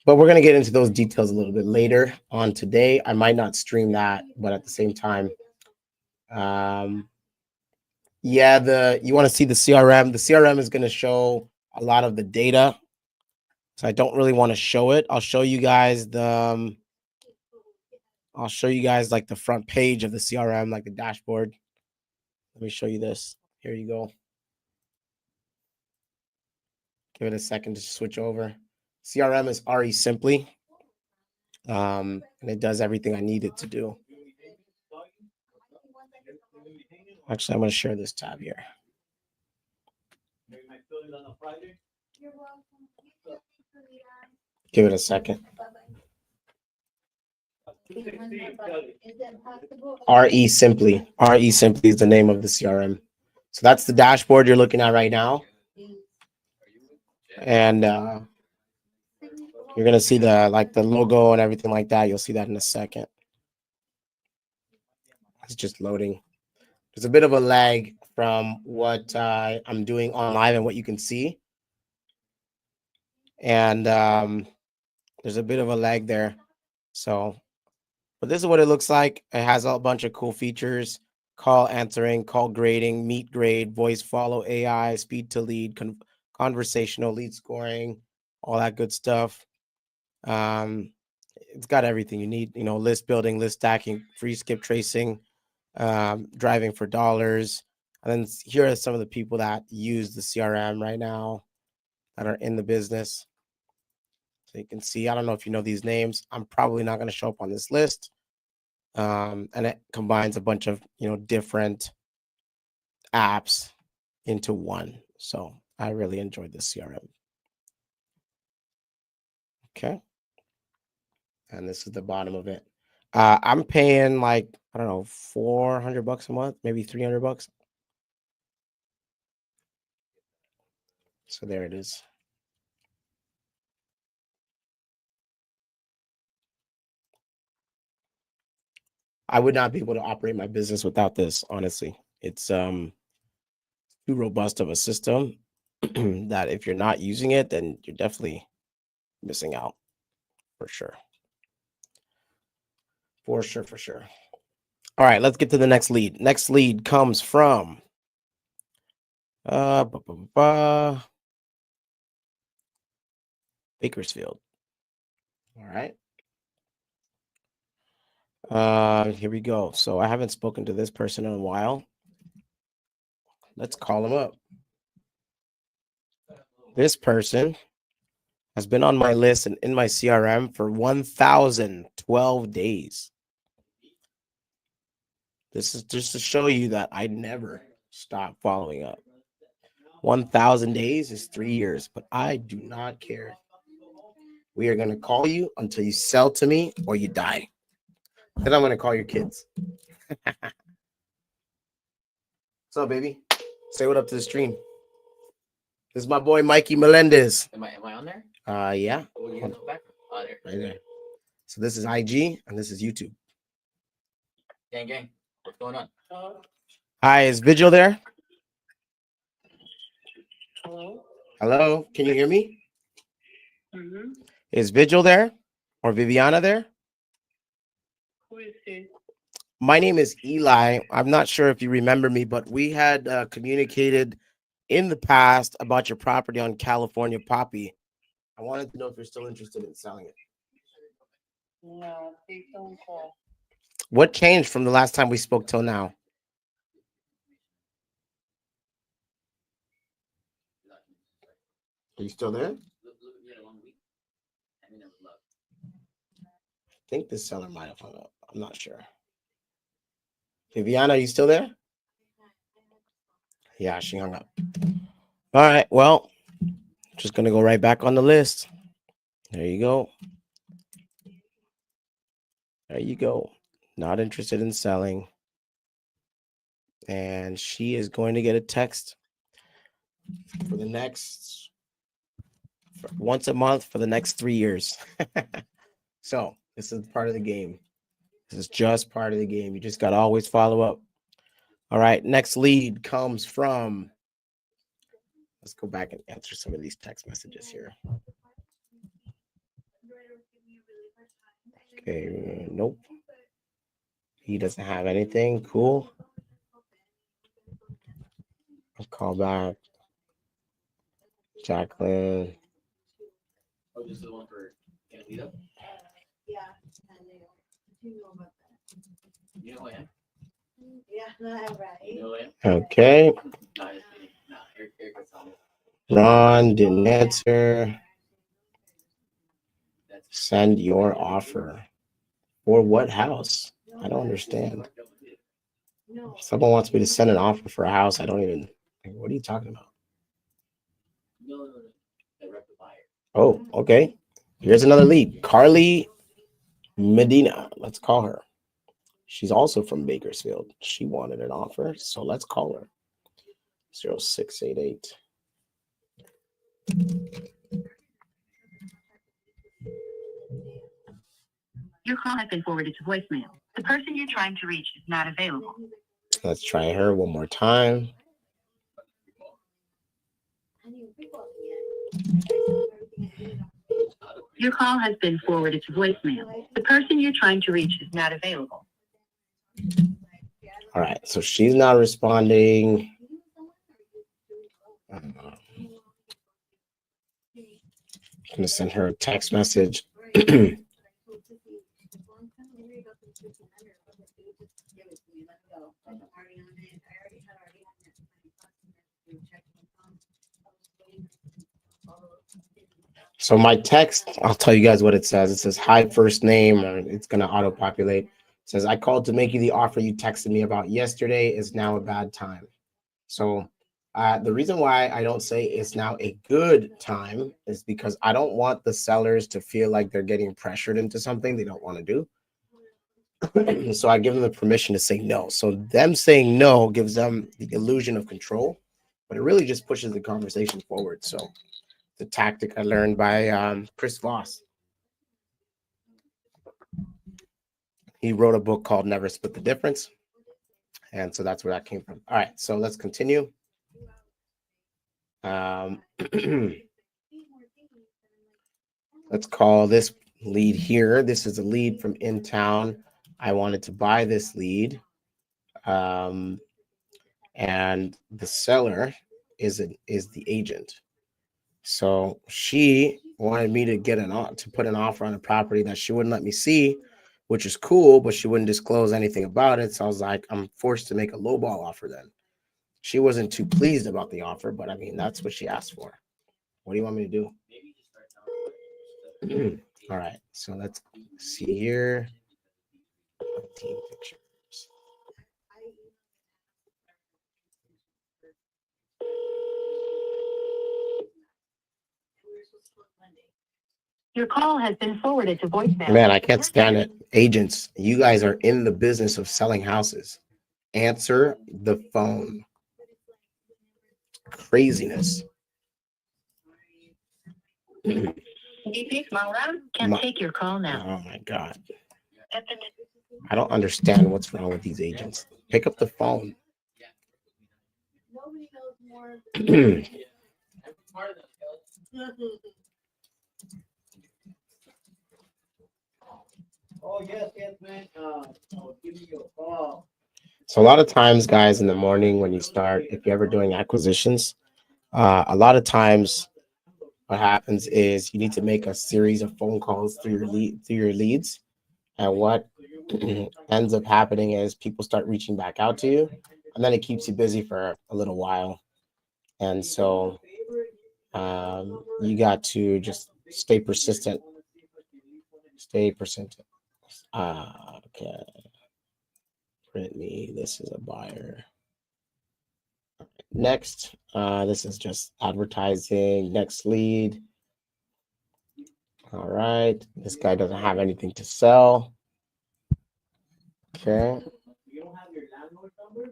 But we're going to get into those details a little bit later on today. I might not stream that, but at the same time, you want to see the CRM. The CRM is going to show a lot of the data. So I don't really want to show it. I'll show you guys like the front page of the CRM, like the dashboard. Let me show you this. Here you go. Give it a second to switch over. CRM is RE Simply. And it does everything I need it to do. Actually, I'm going to share this tab here. Give it a second. RE Simply. RE Simply is the name of the CRM. So that's the dashboard you're looking at right now. And you're going to see the logo and everything like that. You'll see that in a second. It's just loading. There's a bit of a lag from what I'm doing on live and what you can see. And there's a bit of a lag there. So, but this is what it looks like. It has a bunch of cool features: call answering, call grading, meet grade, voice follow AI, speed to lead, conversational lead scoring, all that good stuff. It's got everything you need, list building, list stacking, free skip tracing, driving for dollars. And then here are some of the people that use the CRM right now that are in the business. So you can see, I don't know if you know these names. I'm probably not going to show up on this list. And it combines a bunch of, different apps into one. So I really enjoyed this CRM. Okay. And this is the bottom of it. I'm paying like, I don't know, $400 a month, maybe $300. So there it is. I would not be able to operate my business without this, honestly. It's too robust of a system that if you're not using it, then you're definitely missing out for sure. For sure. All right, let's get to the next lead. Next lead comes from Bakersfield. All right. Here we go. So I haven't spoken to this person in a while. Let's call him up. This person has been on my list and in my CRM for 1,012 days. This is just to show you that I never stop following up. 1,000 days is 3 years, but I do not care. We are going to call you until you sell to me or you die. Then I'm going to call your kids. What's up, baby? Say what up to the stream. This is my boy Mikey Melendez. Am I on there? Yeah. What are you gonna come back? Oh, there. Right there. So this is IG and this is YouTube. Gang. What's going on? Hi, is Vigil there? Hello? Hello, can you hear me? Mm-hmm. Is Vigil there or Viviana there? Who is this? My name is Eli. I'm not sure if you remember me, but we had communicated in the past about your property on California Poppy. I wanted to know if you're still interested in selling it. No, please don't call. What changed from the last time we spoke till now? Are you still there? I think the seller might have hung up. I'm not sure. Viviana, are you still there? Yeah, she hung up. All right, well, just going to go right back on the list. There you go. There you go. Not interested in selling. And she is going to get a text for the next, once a month for the next 3 years. So this is part of the game. This is just part of the game. You just got to always follow up. All right, next lead comes from, let's go back and answer some of these text messages here. Okay, nope. He doesn't have anything. Cool. I'll call back. Jacqueline. Oh, this is the one for Canalita? Yeah, I know. You know about that. You know who I am? Yeah, right. You know who I am? Okay. Nah, just kidding. Nah, Eric was on it. Ron didn't answer. Send your offer. For what house? I don't understand. Someone wants me to send an offer for a house. I don't even. What are you talking about? No. Direct the buyer. Oh, okay. Here's another lead. Carly Medina. Let's call her. She's also from Bakersfield. She wanted an offer, so let's call her. 0688. Your call has been forwarded to voicemail. The person you're trying to reach is not available. Let's try her one more time. Your call has been forwarded to voicemail. The person you're trying to reach is not available. All right, so she's not responding. I'm gonna send her a text message. So my text, I'll tell you guys what it says. It says hi first name, or it's gonna auto populate. It says I called to make you the offer you texted me about yesterday. Is now a bad time. So the reason why I don't say it's now a good time is because I don't want the sellers to feel like they're getting pressured into something they don't want to do. So I give them the permission to say no. So them saying no gives them the illusion of control, but it really just pushes the conversation forward. So the tactic I learned by Chris Voss. He wrote a book called Never Split the Difference. And so that's where that came from. All right, so let's continue. Let's call this lead here. This is a lead from in town. I wanted to buy this lead. And the seller is the agent. So she wanted me to put an offer on a property that she wouldn't let me see, which is cool, but she wouldn't disclose anything about it. So I was like, I'm forced to make a lowball offer then. She wasn't too pleased about the offer, but I mean, that's what she asked for. What do you want me to do? All right, so let's see here. Team pictures. Your call has been forwarded to voicemail. Man, I can't stand it. Agents, you guys are in the business of selling houses. Answer the phone. Craziness. DP Maura can't take your call now. Oh my God. I don't understand what's wrong with these agents. Pick up the phone. Nobody knows more. Oh, yes, man, I'll give you a call. So a lot of times, guys, in the morning when you start, if you're ever doing acquisitions, a lot of times what happens is you need to make a series of phone calls through your leads. And what ends up happening is people start reaching back out to you, and then it keeps you busy for a little while. And so you got to just stay persistent. Stay persistent. Okay. Print me. This is a buyer. Next, this is just advertising. Next lead. All right. This guy doesn't have anything to sell. Okay. You don't have your landlord number?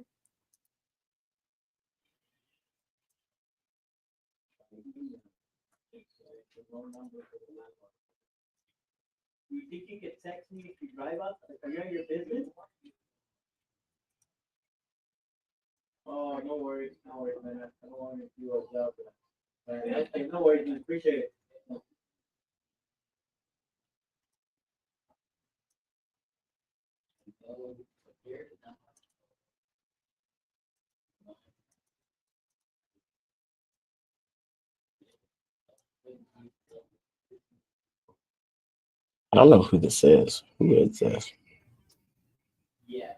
You think you can text me if you drive up? Are you at your business? Oh, no worries, man. I don't want to do a job. Okay, no worries, man. Appreciate it. I don't know who this is. Who is this? Yeah.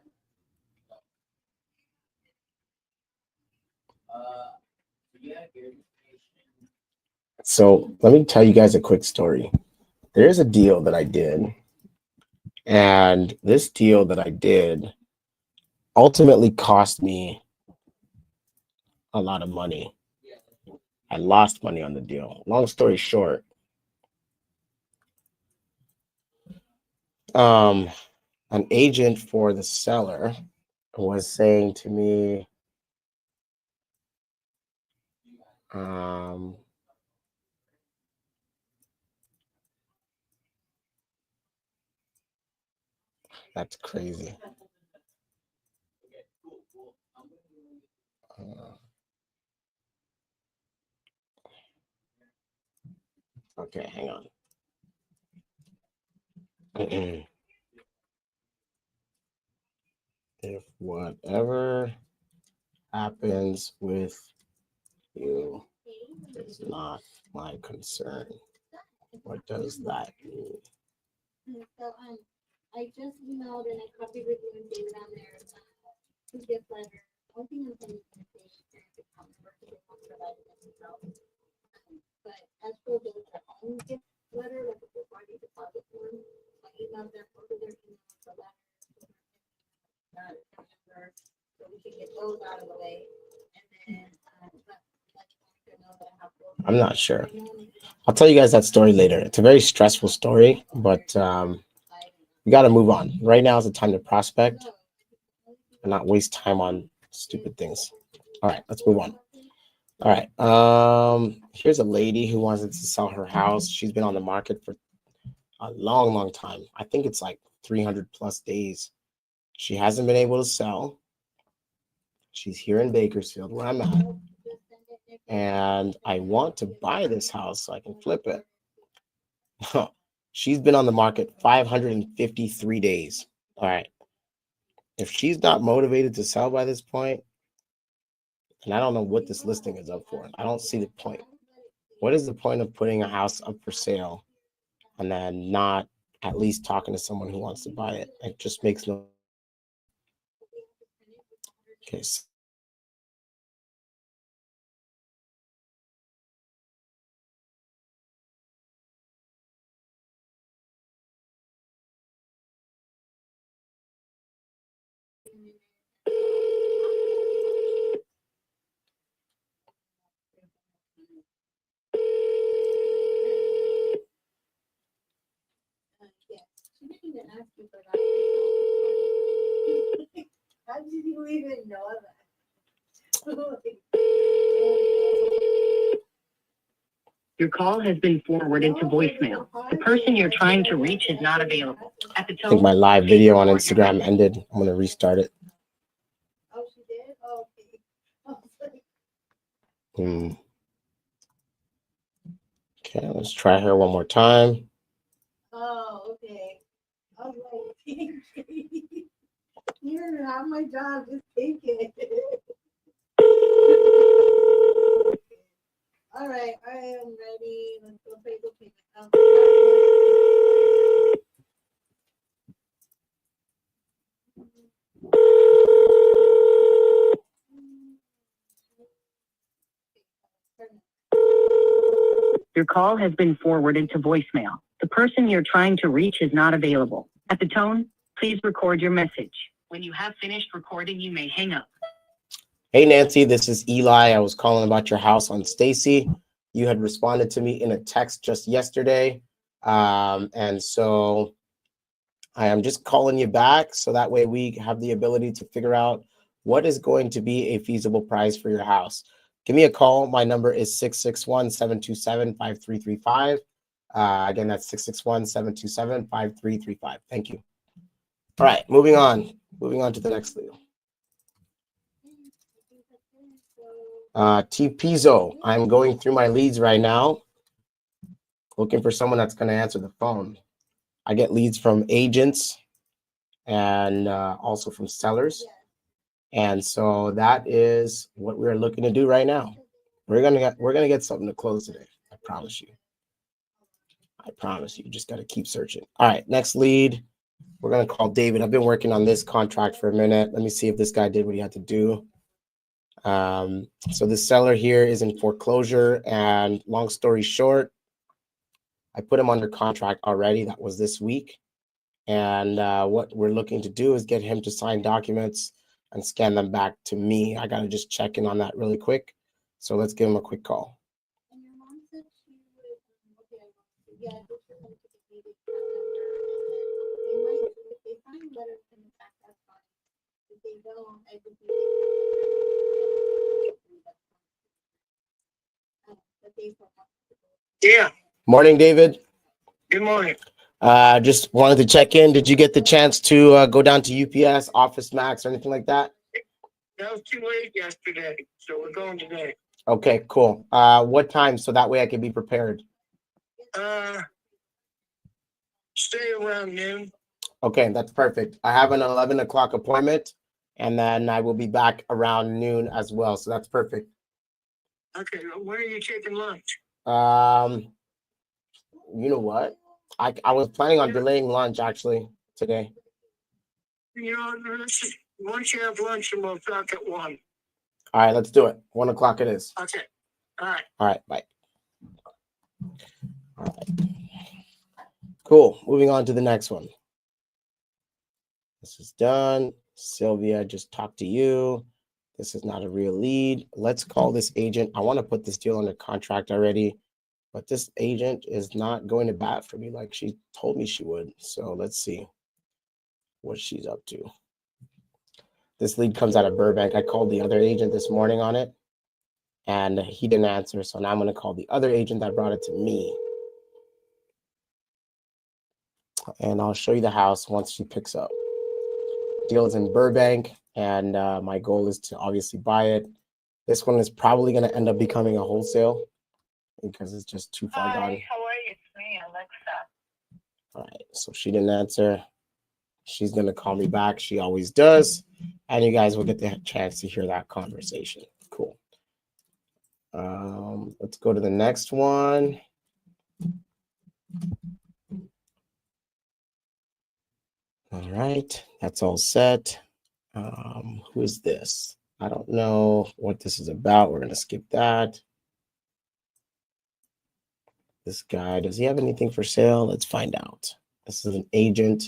So let me tell you guys a quick story. There's a deal that I did, and this deal that I did ultimately cost me a lot of money. I lost money on the deal. Long story short, an agent for the seller was saying to me, that's crazy. Okay, hang on. If whatever happens with you is not my concern, what does that mean? So I just emailed and I copied with you and David on there. To get letter. One thing I'm saying is but as for the home gift letter, like a body deposit form, I emailed them over their email the letter. So we can get those out of the way. And then I'm not sure. I'll tell you guys that story later. It's a very stressful story, but we got to move on. Right now is the time to prospect and not waste time on stupid things. All right, let's move on. All right. Here's a lady who wanted to sell her house. She's been on the market for a long, long time. I think it's like 300 plus days. She hasn't been able to sell. She's here in Bakersfield, where I'm at. And I want to buy this house so I can flip it. She's been on the market 553 days. All right. If she's not motivated to sell by this point, and I don't know what this listing is up for. I don't see the point. What is the point of putting a house up for sale and then not at least talking to someone who wants to buy it? It just makes no. Okay. to ask you for that. How did you even know that? Your call has been forwarded to voicemail. The person you're trying to reach is not available. At the I think tone, my live video on Instagram ended. I'm gonna restart it. Oh, she did? Oh, okay. I was like, Okay, let's try her one more time. oh, okay. I was like, you're not my job, just take it. All right, I am ready. Let's go pay the payment. your call has been forwarded to voicemail. The person you're trying to reach is not available. At the tone, please record your message. When you have finished recording, you may hang up. Hey, Nancy, this is Eli. I was calling about your house on Stacy. You had responded to me in a text just yesterday. And so I am just calling you back so that way we have the ability to figure out what is going to be a feasible price for your house. Give me a call. My number is 661-727-5335. Again, that's 661-727-5335. Thank you. All right, moving on. Moving on to the next lead. T Pizzo, I'm going through my leads right now, looking for someone that's going to answer the phone. I get leads from agents and also from sellers. And so that is what we're looking to do right now. We're gonna get something to close today. I promise you. I promise you. You just got to keep searching. All right, next lead. We're gonna call David. I've been working on this contract for a minute. Let me see if this guy did what he had to do. So the seller here is in foreclosure, and long story short, I put him under contract already. That was this week. And what we're looking to do is get him to sign documents and scan them back to me. I got to just check in on that really quick. So let's give him a quick call. And your mom said she would, okay, yeah, this is going to be the they might, if they find letters in the back, that's fine. If they don't, I would be. Yeah. Morning, David. Good morning. Just wanted to check in. Did you get the chance to go down to UPS, Office Max, or anything like that? That was too late yesterday, so we're going today. Okay, cool. What time? So that way I can be prepared. Stay around noon. Okay, that's perfect. I have an 11 o'clock appointment, and then I will be back around noon as well. So that's perfect. Okay, when are you taking lunch? You know what? I was planning on delaying lunch actually today. You know, once you have lunch, and we'll talk at 1. All right, let's do it. 1 o'clock it is. Okay. All right. All right, bye. All right. Cool. Moving on to the next one. This is done. Sylvia, just talked to you. This is not a real lead. Let's call this agent. I want to put this deal under contract already, but this agent is not going to bat for me like she told me she would. So let's see what she's up to. This lead comes out of Burbank. I called the other agent this morning on it, and he didn't answer. So now I'm going to call the other agent that brought it to me. And I'll show you the house once she picks up. Deal is in Burbank, and my goal is to obviously buy it. This one is probably going to end up becoming a wholesale because it's just too far gone. How are you? It's me, Alexa. All right, so she didn't answer. She's going to call me back. She always does. And you guys will get the chance to hear that conversation. Cool. Let's go to the next one. All right, that's all set. Who is this? I don't know what this is about. We're going to skip that. This guy, does he have anything for sale? Let's find out. This is an agent.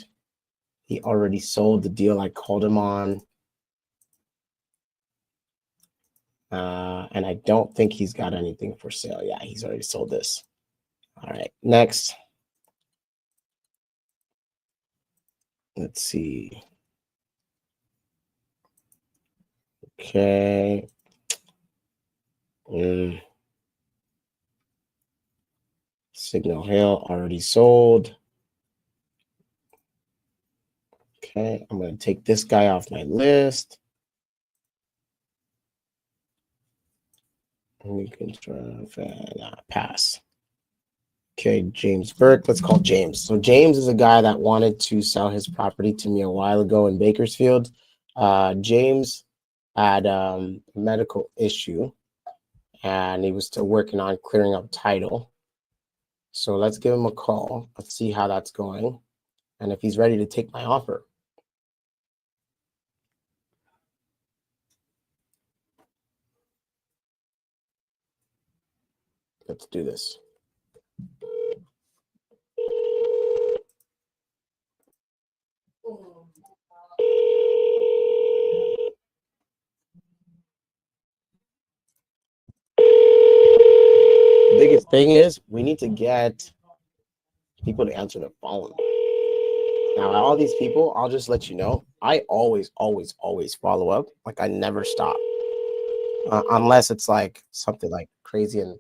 He already sold the deal I called him on. And I don't think he's got anything for sale. Yeah, he's already sold this. All right, next. Let's see. Okay. Signal Hill already sold. Okay, I'm going to take this guy off my list. We can try pass. Okay, James Burke. Let's call James. So James is a guy that wanted to sell his property to me a while ago in Bakersfield. James had a medical issue, and he was still working on clearing up title. So let's give him a call. Let's see how that's going, and if he's ready to take my offer. Let's do this. The biggest thing is we need to get people to answer the phone. Now, all these people, I'll just let you know, I always follow up. Like I never stop. Unless it's like something like crazy and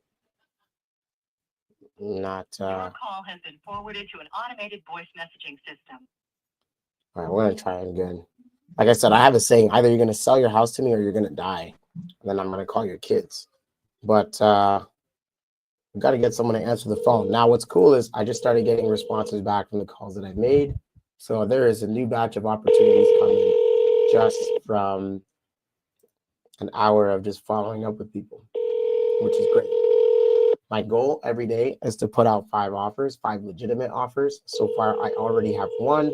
not. Your call has been forwarded to an automated voice messaging system. All right, we're going to try it again. Like I said, I have a saying, either you're going to sell your house to me or you're going to die. And then I'm going to call your kids. But we got to get someone to answer the phone. Now, what's cool is I just started getting responses back from the calls that I've made. So there is a new batch of opportunities coming just from an hour of just following up with people, which is great. My goal every day is to put out 5 offers, 5 legitimate offers. So far, I already have 1.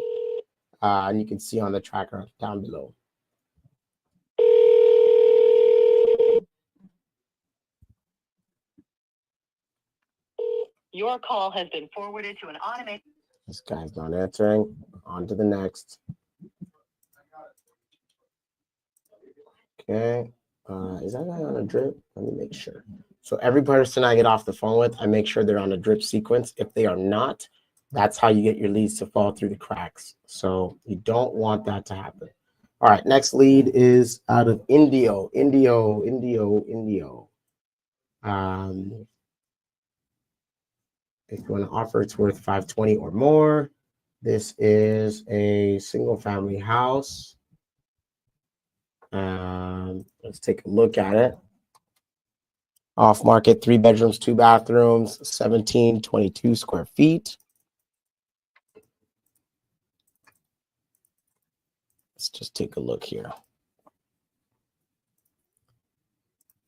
And you can see on the tracker down below. Your call has been forwarded to an automated. This guy's not answering. On to the next. Okay. Is that guy on a drip? Let me make sure. So every person I get off the phone with, I make sure they're on a drip sequence. If they are not, that's how you get your leads to fall through the cracks. So you don't want that to happen. All right, next lead is out of Indio. If you want to offer, it's worth $520 or more. This is a single family house. Let's take a look at it. Off market, 3 bedrooms, 2 bathrooms, 1722 square feet. Let's just take a look here.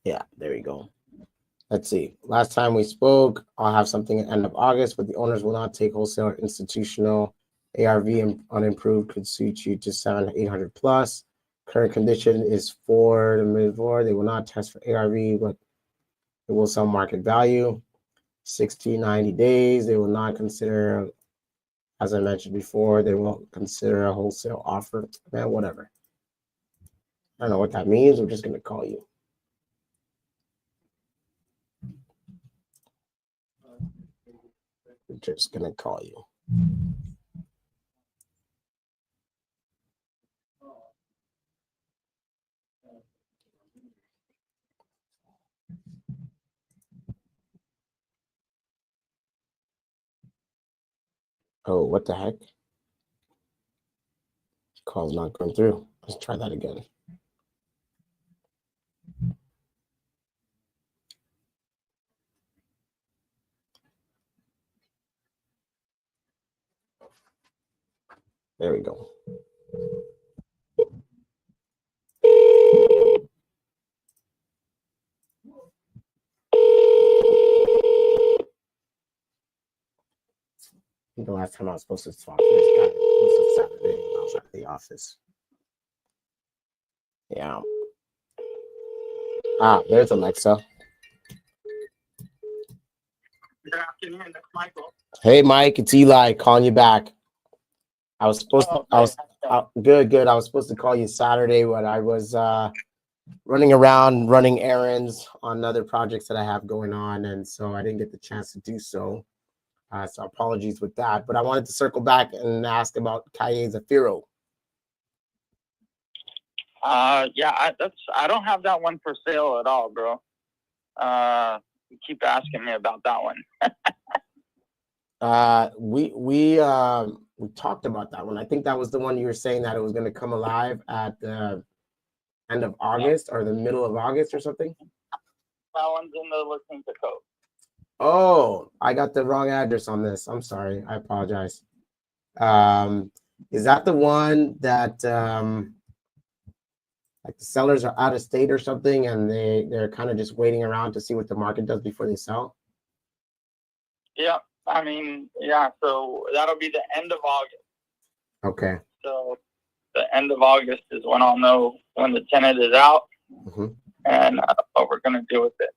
Yeah, there you go. Let's see. Last time we spoke, I'll have something at the end of August, but the owners will not take wholesale or institutional. ARV unimproved could suit you to 700 to 800 plus. Current condition is 4 to mid-4. They will not test for ARV, but it will sell market value. 60, 90 days. They will not consider, as I mentioned before, they won't consider a wholesale offer. Man, whatever. I don't know what that means. We're just going to call you. We're just going to call you. Oh, what the heck? Call's not going through. Let's try that again. There we go. The last time I was supposed to talk to this guy was Saturday when I was at the office. Yeah. There's Alexa. Good afternoon, it's Michael. Hey, Mike, it's Eli calling you back. I was supposed to. Good. I was supposed to call you Saturday, but I was running around, running errands on other projects that I have going on, and so I didn't get the chance to do so. So apologies with that. But I wanted to circle back and ask about Calle Zafiro. Yeah, I don't have that one for sale at all, bro. You keep asking me about that one. We talked about that one. I think that was the one you were saying that it was going to come alive at the end of August or the middle of August or something. That one's in the listing to code. Oh, I got the wrong address on this. I'm sorry. I apologize. Is that the one that like the sellers are out of state or something and they're kind of just waiting around to see what the market does before they sell? Yeah, I mean, yeah, so that'll be the end of August. Okay. So the end of August is when I'll know when the tenant is out and what we're going to do with it.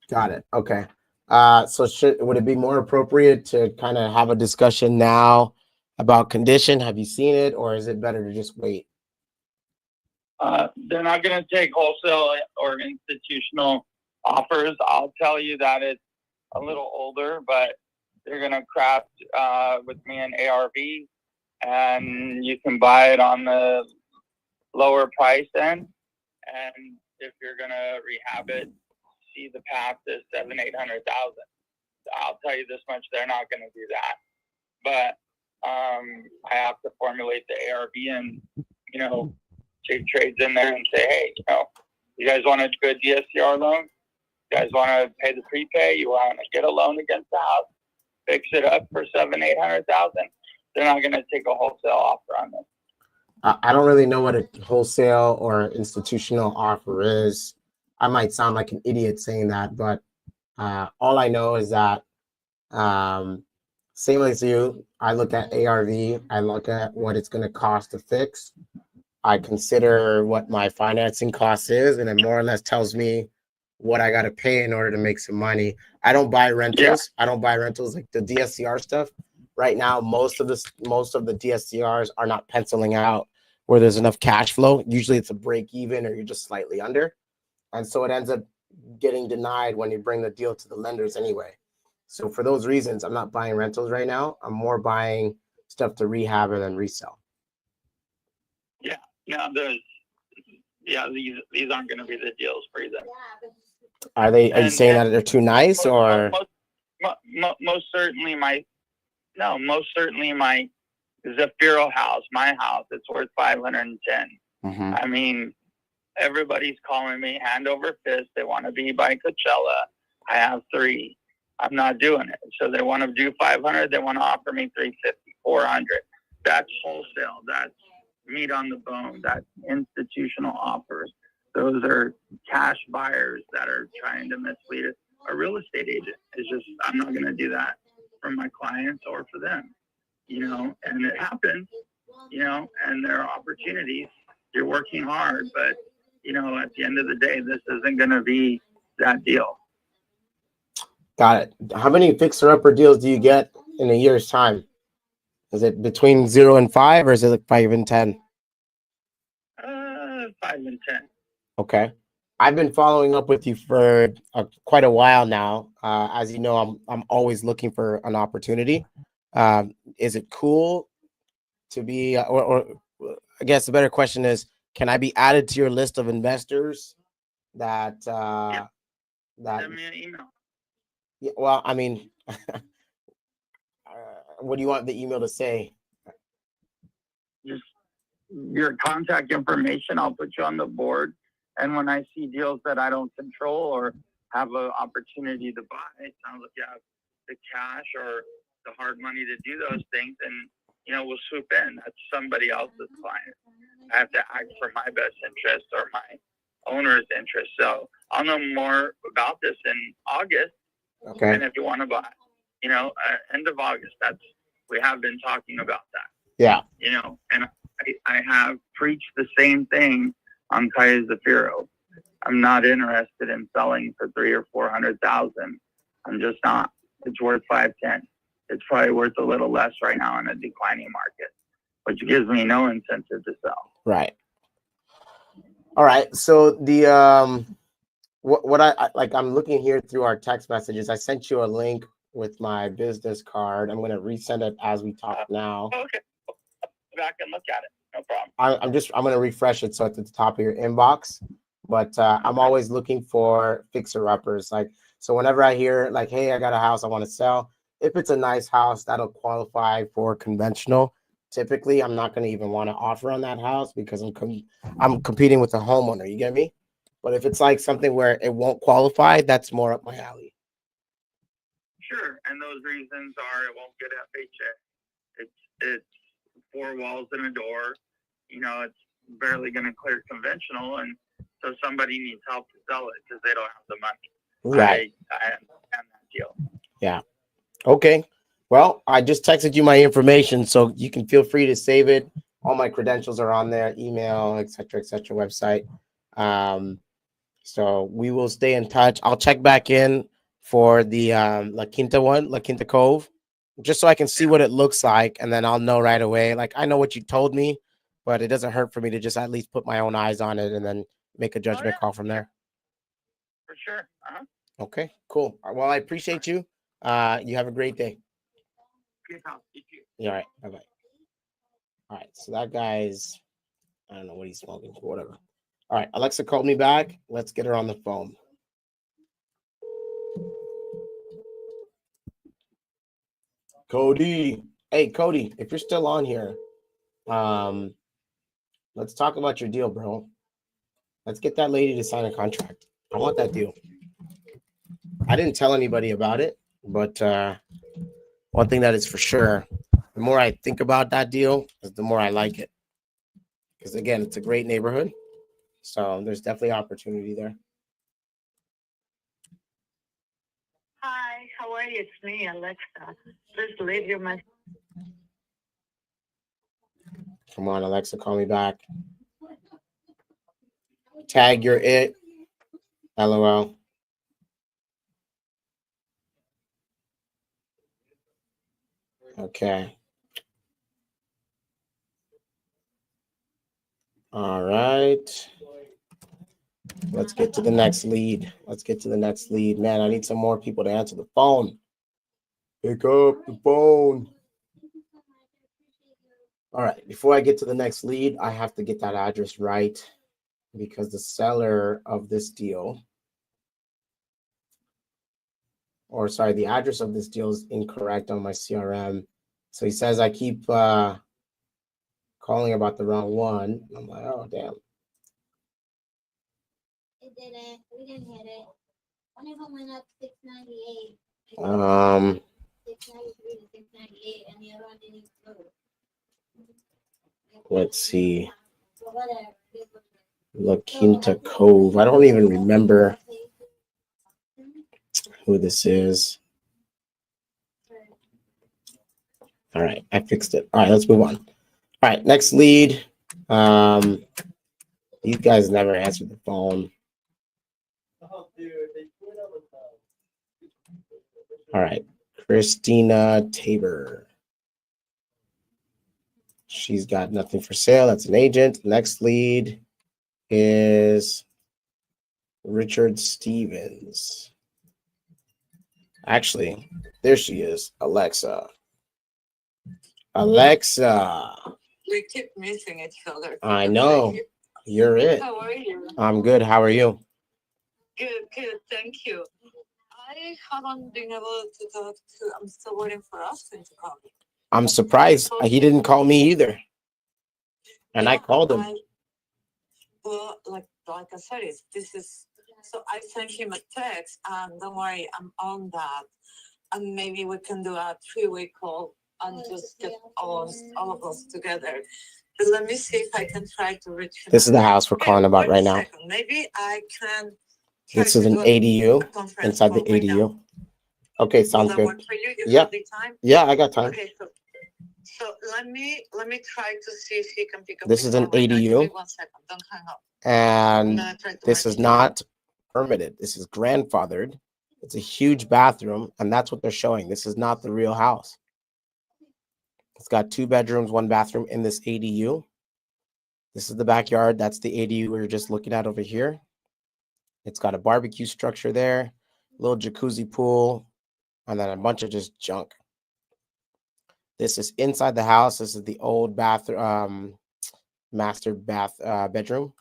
Got it. Okay. So would it be more appropriate to kind of have a discussion now about condition? Have you seen it, or is it better to just wait? They're not going to take wholesale or institutional offers. I'll tell you that it's a little older, but they're going to craft with me an ARV, and you can buy it on the lower price end. And if you're going to rehab it, see the path to 700,000-800,000. I'll tell you this much: they're not going to do that. But I have to formulate the ARV and, take trades in there and say, hey, you guys want a good DSCR loan? You guys want to pay the prepay? You want to get a loan against the house? Fix it up for 700,000-800,000. They're not going to take a wholesale offer on this. I don't really know what a wholesale or institutional offer is. I might sound like an idiot saying that, but all I know is that same as you, I look at ARV, I look at what it's going to cost to fix. I consider what my financing cost is, and it more or less tells me what I got to pay in order to make some money. I don't buy rentals. I don't buy rentals like the DSCR stuff. Right now, most of the DSCRs are not penciling out where there's enough cash flow. Usually it's a break even or you're just slightly under. And so it ends up getting denied when you bring the deal to the lenders anyway. So for those reasons, I'm not buying rentals right now. I'm more buying stuff to rehab and then resell. Yeah, these aren't going to be the deals for you then. Are you saying that they're too nice, or? Most certainly my Zafiro house, my house, it's worth 510. I mean, everybody's calling me hand over fist. They want to be by Coachella. I have 3. I'm not doing it. So they want to do 500. They want to offer me 350, 400. That's wholesale. That's meat on the bone. That's institutional offers. Those are cash buyers that are trying to mislead a real estate agent. It's just, I'm not going to do that for my clients or for them, and it happens, and there are opportunities. You're working hard, but, at the end of the day, this isn't going to be that deal. Got it. How many fixer-upper deals do you get in a year's time? Is it between 0 and 5, or is it like 5 and 10? 5 and 10. Okay. I've been following up with you for quite a while now. As you know, I'm always looking for an opportunity. Is it cool to be, or I guess the better question is, can I be added to your list of investors that Send me an email. Yeah, well, I mean, what do you want the email to say? Just your contact information. I'll put you on the board. And when I see deals that I don't control or have an opportunity to buy, it sounds like you have the cash or the hard money to do those things, and we'll swoop in. That's somebody else's client. I have to act for my best interest or my owner's interest. So I'll know more about this in August. Okay. And if you want to buy, end of August, we have been talking about that. Yeah. And I have preached the same thing on Calle Zafiro. I'm not interested in selling for 300,000 or 400,000. I'm just not. It's worth 510. It's probably worth a little less right now in a declining market, which gives me no incentive to sell. Right. All right. So the what I like, I'm looking here through our text messages. I sent you a link with my business card. I'm gonna resend it as we talk now. Okay. Go back and look at it. No problem. I'm gonna refresh it so it's at the top of your inbox. But I'm always looking for fixer uppers. Like, so whenever I hear like, hey, I got a house I want to sell, if it's a nice house that'll qualify for conventional, typically I'm not gonna even want to offer on that house because I'm competing with the homeowner. You get me? But if it's like something where it won't qualify, that's more up my alley. Sure. And those reasons are it won't get FHA. It's 4 walls and a door. You know, it's barely going to clear conventional, and so somebody needs help to sell it because they don't have the money. Right. I understand that deal. Yeah. Okay. Well, I just texted you my information, so you can feel free to save it. All my credentials are on there, email, etc., website. So we will stay in touch. I'll check back in for the La Quinta Cove, just so I can see what it looks like, and then I'll know right away. Like, I know what you told me, but it doesn't hurt for me to just at least put my own eyes on it and then make a judgment call from there. For sure. Okay, cool. Well, I appreciate you. You have a great day. Good house. You too. Yeah, all right. Bye-bye. All right, so that guy's, I don't know what he's smoking, but whatever. All right, Alexa called me back. Let's get her on the phone. Cody. Hey, Cody, if you're still on here, let's talk about your deal, bro. Let's get that lady to sign a contract. I want that deal. I didn't tell anybody about it, but one thing that is for sure, the more I think about that deal, the more I like it. Because again, it's a great neighborhood. So there's definitely opportunity there. Hi, how are you? It's me, Alexa. Please leave your message. Come on, Alexa, call me back. Tag your it. LOL. Okay. All right. Let's get to the next lead. Man, I need some more people to answer the phone. Pick up the phone. All right. Before I get to the next lead, I have to get that address right because the seller of this deal, or sorry, the address of this deal is incorrect on my CRM. So he says I keep calling about the wrong one. I'm like, oh, damn. It didn't. We didn't hit it. One of them went up 698. 693 to 698, and the other one didn't even move. Let's see. So whatever. La Quinta Cove. I don't even remember who this is. All right, I fixed it. All right, let's move on. All right, next lead. These guys never answered the phone. All right, Christina Tabor. She's got nothing for sale. That's an agent. Next lead is Richard Stevens. Actually, there she is, Alexa. Alexa. We keep missing each other. I know. You're it. How are you? I'm good. How are you? Good, thank you. I haven't been able to talk to, I'm still waiting for Austin to call me. I'm surprised. He didn't call me either. And I called him. Well, like I said, this is, so I sent him a text, and don't worry, I'm on that. And maybe we can do a 3-way call and just get all of us together. But let me see if I can try to reach him. This is the house we're calling about right now. Maybe I can. This is an ADU inside the ADU. Okay, sounds good. Yeah. Yeah, I got time. Okay, so let me try to see if he can pick up. This is an ADU. 1 second, don't hang up. And this is not permitted. This is grandfathered. It's a huge bathroom, and that's what they're showing. This is not the real house. It's got 2 bedrooms, 1 bathroom in this ADU. This is the backyard. That's the ADU we were just looking at over here. It's got a barbecue structure there, little jacuzzi pool, and then a bunch of just junk. This is inside the house. This is the old bathroom, master bedroom.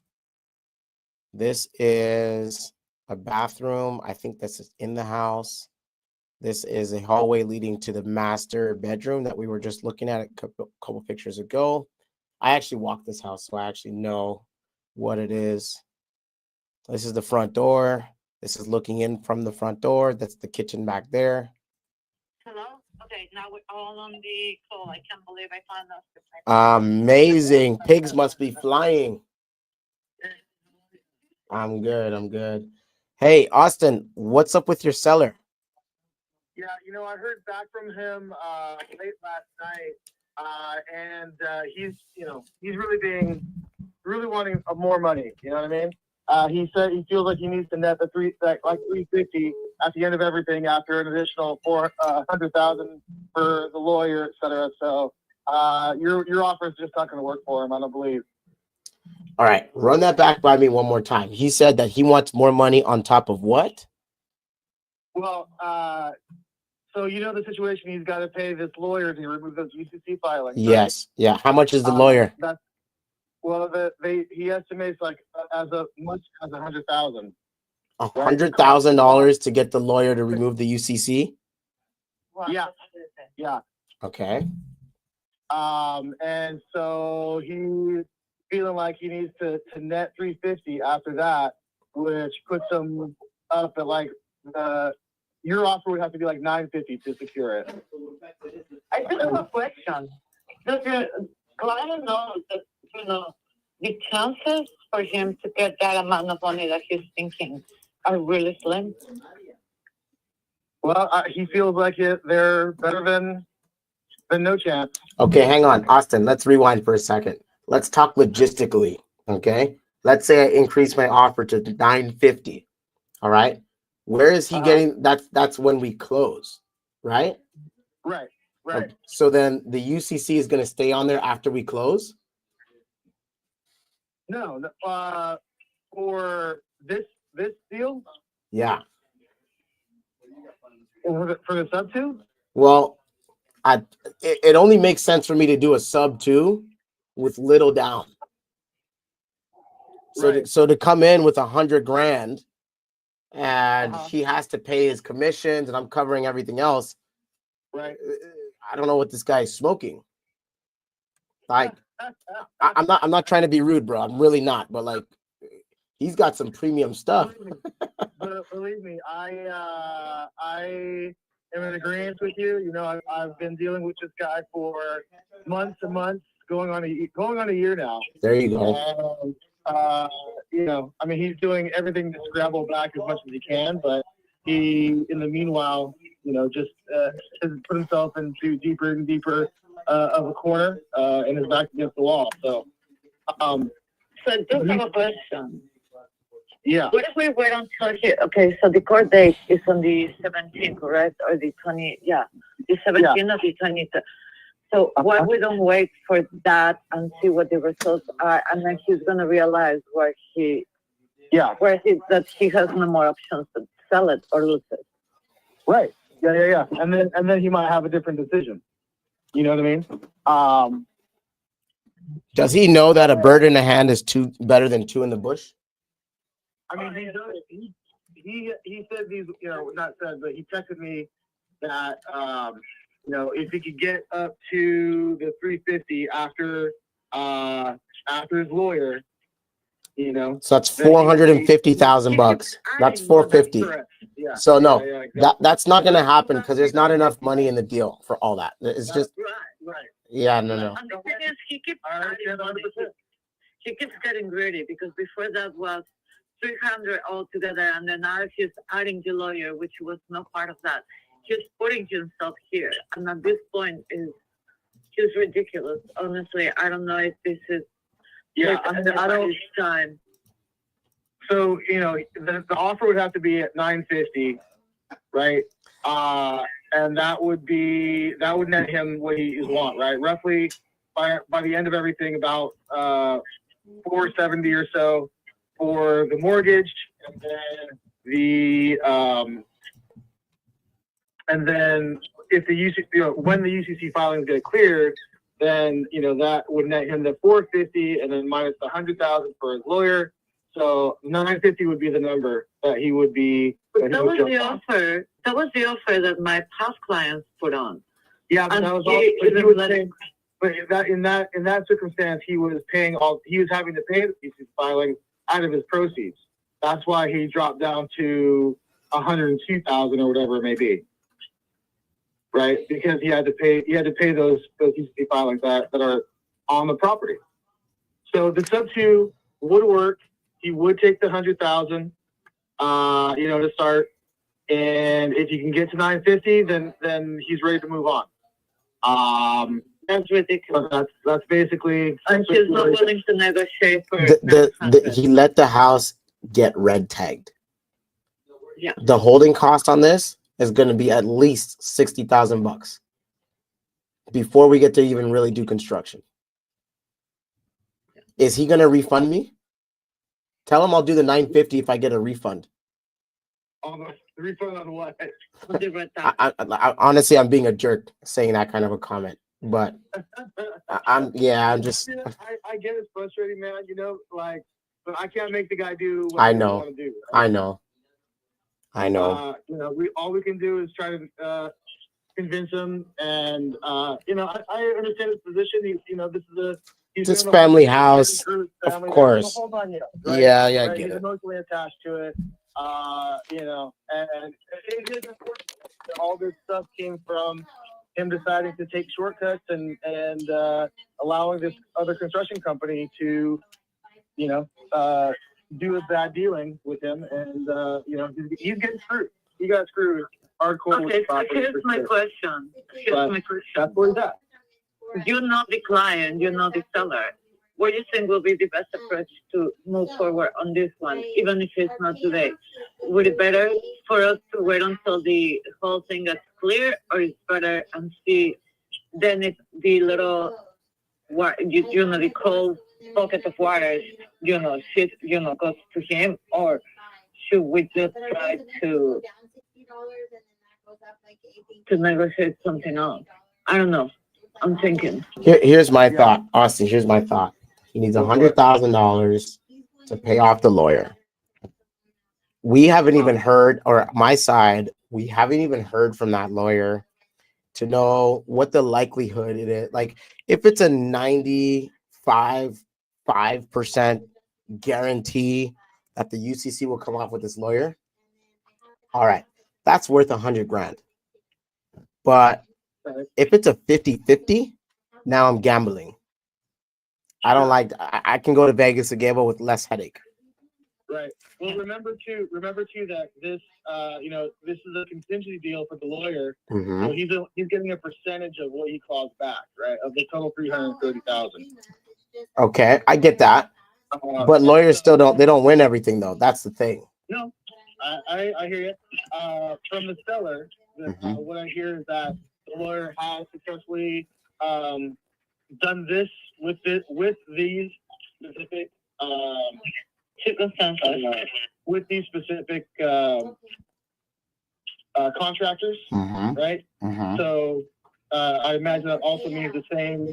This is a bathroom. I think this is in the house. This is a hallway leading to the master bedroom that we were just looking at a couple pictures ago. I actually walked this house, so I actually know what it is. This is the front door. This is looking in from the front door. That's the kitchen back there. Hello? Okay, now we're all on the call. I can't believe I found us. Amazing. Pigs must be flying. I'm good. I'm good. Hey, Austin, what's up with your seller? Yeah, I heard back from him late last night, and he's really wanting more money. You know what I mean? He said he feels like he needs to net the 350 at the end of everything after an additional $400,000 for the lawyer, et cetera. So your offer is just not going to work for him, I don't believe. All right, run that back by me one more time. He said that he wants more money on top of what? Well, so the situation, he's got to pay this lawyer to remove those UCC filings. Yes. Right? Yeah. How much is the lawyer? He estimates as much as $100,000. $100,000 to get the lawyer to remove the UCC? Yeah. Yeah. Okay. And so he's feeling like he needs to net 350 after that, which puts him up at your offer would have to be like 950 to secure it. I just have a question. Does your client know that, the chances for him to get that amount of money that he's thinking are really slim? Well, he feels like they're better than no chance. Okay, hang on. Austin, let's rewind for a second. Let's talk logistically, okay? Let's say I increase my offer to 950, all right? Where is he getting? That's when we close, right? Right. So then the UCC is going to stay on there after we close? No, for this deal? Yeah. For the sub two? Well, it only makes sense for me to do a sub two with little down. So to come in with $100,000 and he has to pay his commissions and I'm covering everything else. Right. I don't know what this guy is smoking. Like, I'm not trying to be rude, bro. I'm really not. But he's got some premium stuff. But believe me, I am in agreement with you. I've been dealing with this guy for months and months, going on a year now. There you go. He's doing everything to scramble back as much as he can, but he, in the meanwhile, just has put himself into deeper and deeper of a corner and is back against the wall. So I do have a question. Yeah. What if we wait until okay, so the court date is on the 17th, correct? Or the 20, the 17th or the 23rd. So why we don't wait for that and see what the results are, and then he's gonna realize that he has no more options to sell it or lose it. Right. Yeah. And then he might have a different decision. You know what I mean? Does he know that a bird in the hand is better than two in the bush? He said these, not said, but he texted me that, if he could get up to the 350 after his lawyer, So that's $450,000. That's $450. Yeah. So no, that's not going to happen because there's not enough money in the deal for all that. It's just right. Yeah, no. And the thing is, he keeps getting greedy because before that was 300 altogether, and then now he's adding the lawyer, which was not part of that. He's putting himself here, and at this point, he's ridiculous. Honestly, I don't know if this is I don't. Time. So the offer would have to be at 950, right? And that would net him what he want, right? Roughly by the end of everything, about 470 or so for the mortgage, and then And then if the UCC, when the UCC filings get cleared, then, that would net him the 450 and then minus the 100,000 for his lawyer. So 950 would be the number that he would be. That was the offer. That was the offer that my past clients put on. Yeah, but that was all. But in that circumstance, he was having to pay the UCC filing out of his proceeds. That's why he dropped down to 102,000 or whatever it may be. Right, because he had to pay those UCC filings that are on the property. So the sub 2 would work. He would take the 100,000, to start. And if you can get to 950, then he's ready to move on. That's ridiculous. That's basically. And she's not willing to negotiate for. He let the house get red tagged. Yeah. The holding cost on this is going to be at least $60,000 before we get to even really do construction. Is he going to refund me? Tell him I'll do the 950 if I get a refund. The refund on what? Honestly, I'm being a jerk saying that kind of a comment, but I'm just. I get it's frustrating, man. But I can't make the guy do what I know. want to do. Right? I know. All we can do is try to convince him, and I understand his position. He's his family house, of course. Hold on, right? Yeah, I get He's it. emotionally attached to it, and it is unfortunate that all this stuff came from him deciding to take shortcuts and allowing this other construction company to, do a bad dealing with him, and he's getting screwed. He got screwed hardcore. Okay, here's my question. That's where he's at. You're not the client, you're not the seller. What do you think will be the best approach to move forward on this one, even if it's not today? Would it better for us to wait until the whole thing gets clear, or it's better and see then if the little, the cold bucket of water, goes to him, or should we just try to negotiate something else? I don't know. I'm thinking. Here's my thought, Austin. Here's my thought. He needs $100,000 to pay off the lawyer. We haven't even heard, or my side, we haven't even heard from that lawyer to know what the likelihood it is. Like, if it's a 95.5% guarantee that the UCC will come off with this lawyer, all right, that's worth $100,000. But if it's a 50-50, now I'm gambling. I don't like. I can go to Vegas to gamble with less headache. Right. Well, remember too that this, this is a contingency deal for the lawyer. Mm-hmm. So he's getting a percentage of what he claws back, right? Of the total $330,000. Okay, I get that. But lawyers still don't win everything though. That's the thing. No, I hear you. From the seller, what I hear is that the lawyer has successfully done this with these specific circumstances, with these specific contractors, right? So I imagine that also means the same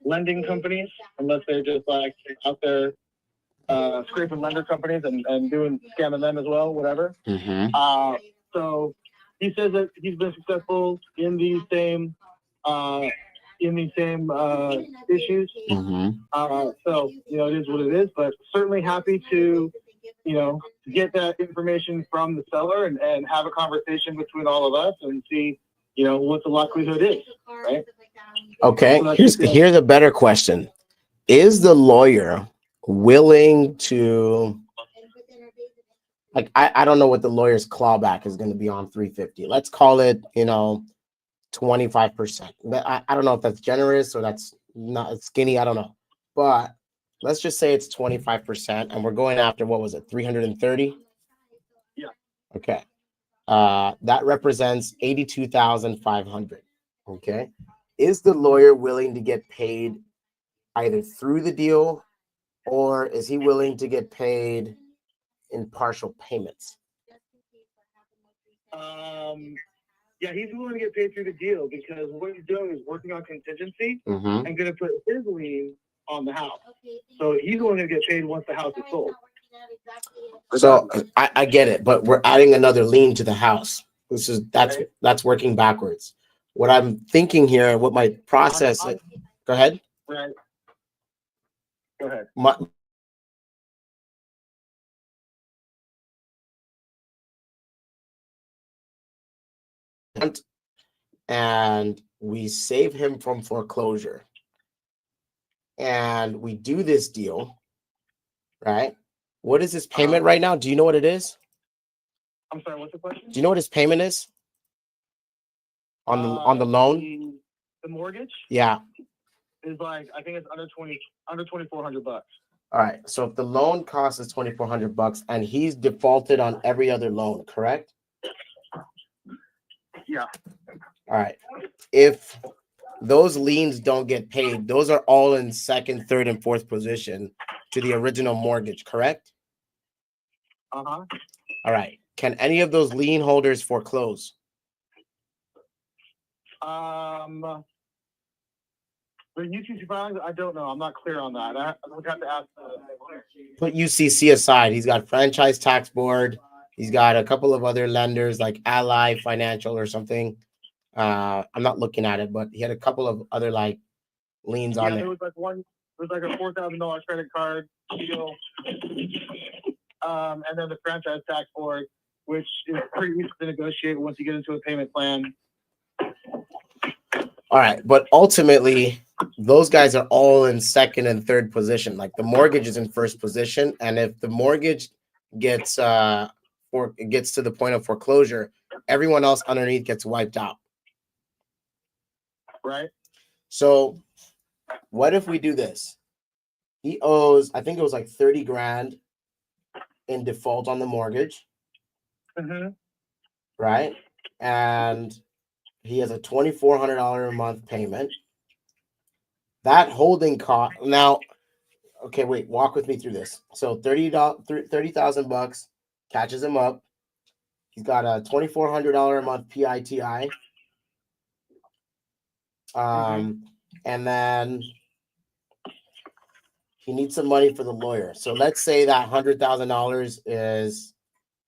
lending companies, unless they're just like out there scraping lender companies and scamming them as well, whatever. So he says that he's been successful in these same issues. So it is what it is, but certainly happy to get that information from the seller and have a conversation between all of us and see what the likelihood is, right? Okay, here's a better question. Is the lawyer willing to, like, I don't know what the lawyer's clawback is going to be on 350. Let's call it 25%. I don't know if that's generous or that's not skinny. I don't know, but let's just say it's 25%, and we're going after, what was it, 330? Yeah. Okay. That represents 82,500. Okay. Is the lawyer willing to get paid either through the deal, or is he willing to get paid in partial payments? Yeah, he's willing to get paid through the deal because what he's doing is working on contingency Mm-hmm. and going to put his lien on the house. Okay, thank So you. he's going to get paid once the house is Sorry, sold. not working out exactly. So I get it, but we're adding another lien to the house. That's working backwards. What I'm thinking here, what my process. Go ahead. Right. Go ahead. And we save him from foreclosure. And we do this deal, right? What is his payment right now? Do you know what it is? I'm sorry, what's the question? Do you know what his payment is on the loan? The mortgage Yeah. is like, I think it's under $2,400. All right. So if the loan cost is $2,400 and he's defaulted on every other loan, correct? Yeah. All right. If those liens don't get paid, those are all in second, third, and fourth position to the original mortgage, correct? Uh-huh. All right. Can any of those lien holders foreclose? The UCC filings, I don't know. I'm not clear on that. I would have to ask. Put UCC aside. He's got franchise tax board. He's got a couple of other lenders like Ally Financial or something. I'm not looking at it, but he had a couple of other like liens on there. There was like a $4,000 credit card deal. And then the franchise tax board, which is pretty easy to negotiate once you get into a payment plan. All right, but ultimately, those guys are all in second and third position. Like the mortgage is in first position, and if the mortgage gets to the point of foreclosure, everyone else underneath gets wiped out. Right. So, what if we do this? He owes, I think it was like 30 grand in default on the mortgage. Mm-hmm. Right, and he has a $2,400 a month payment. That holding cost now. Okay, wait. Walk with me through this. So $30,000 catches him up. He's got a $2,400 a month PITI. And then he needs some money for the lawyer. So let's say that $100,000 is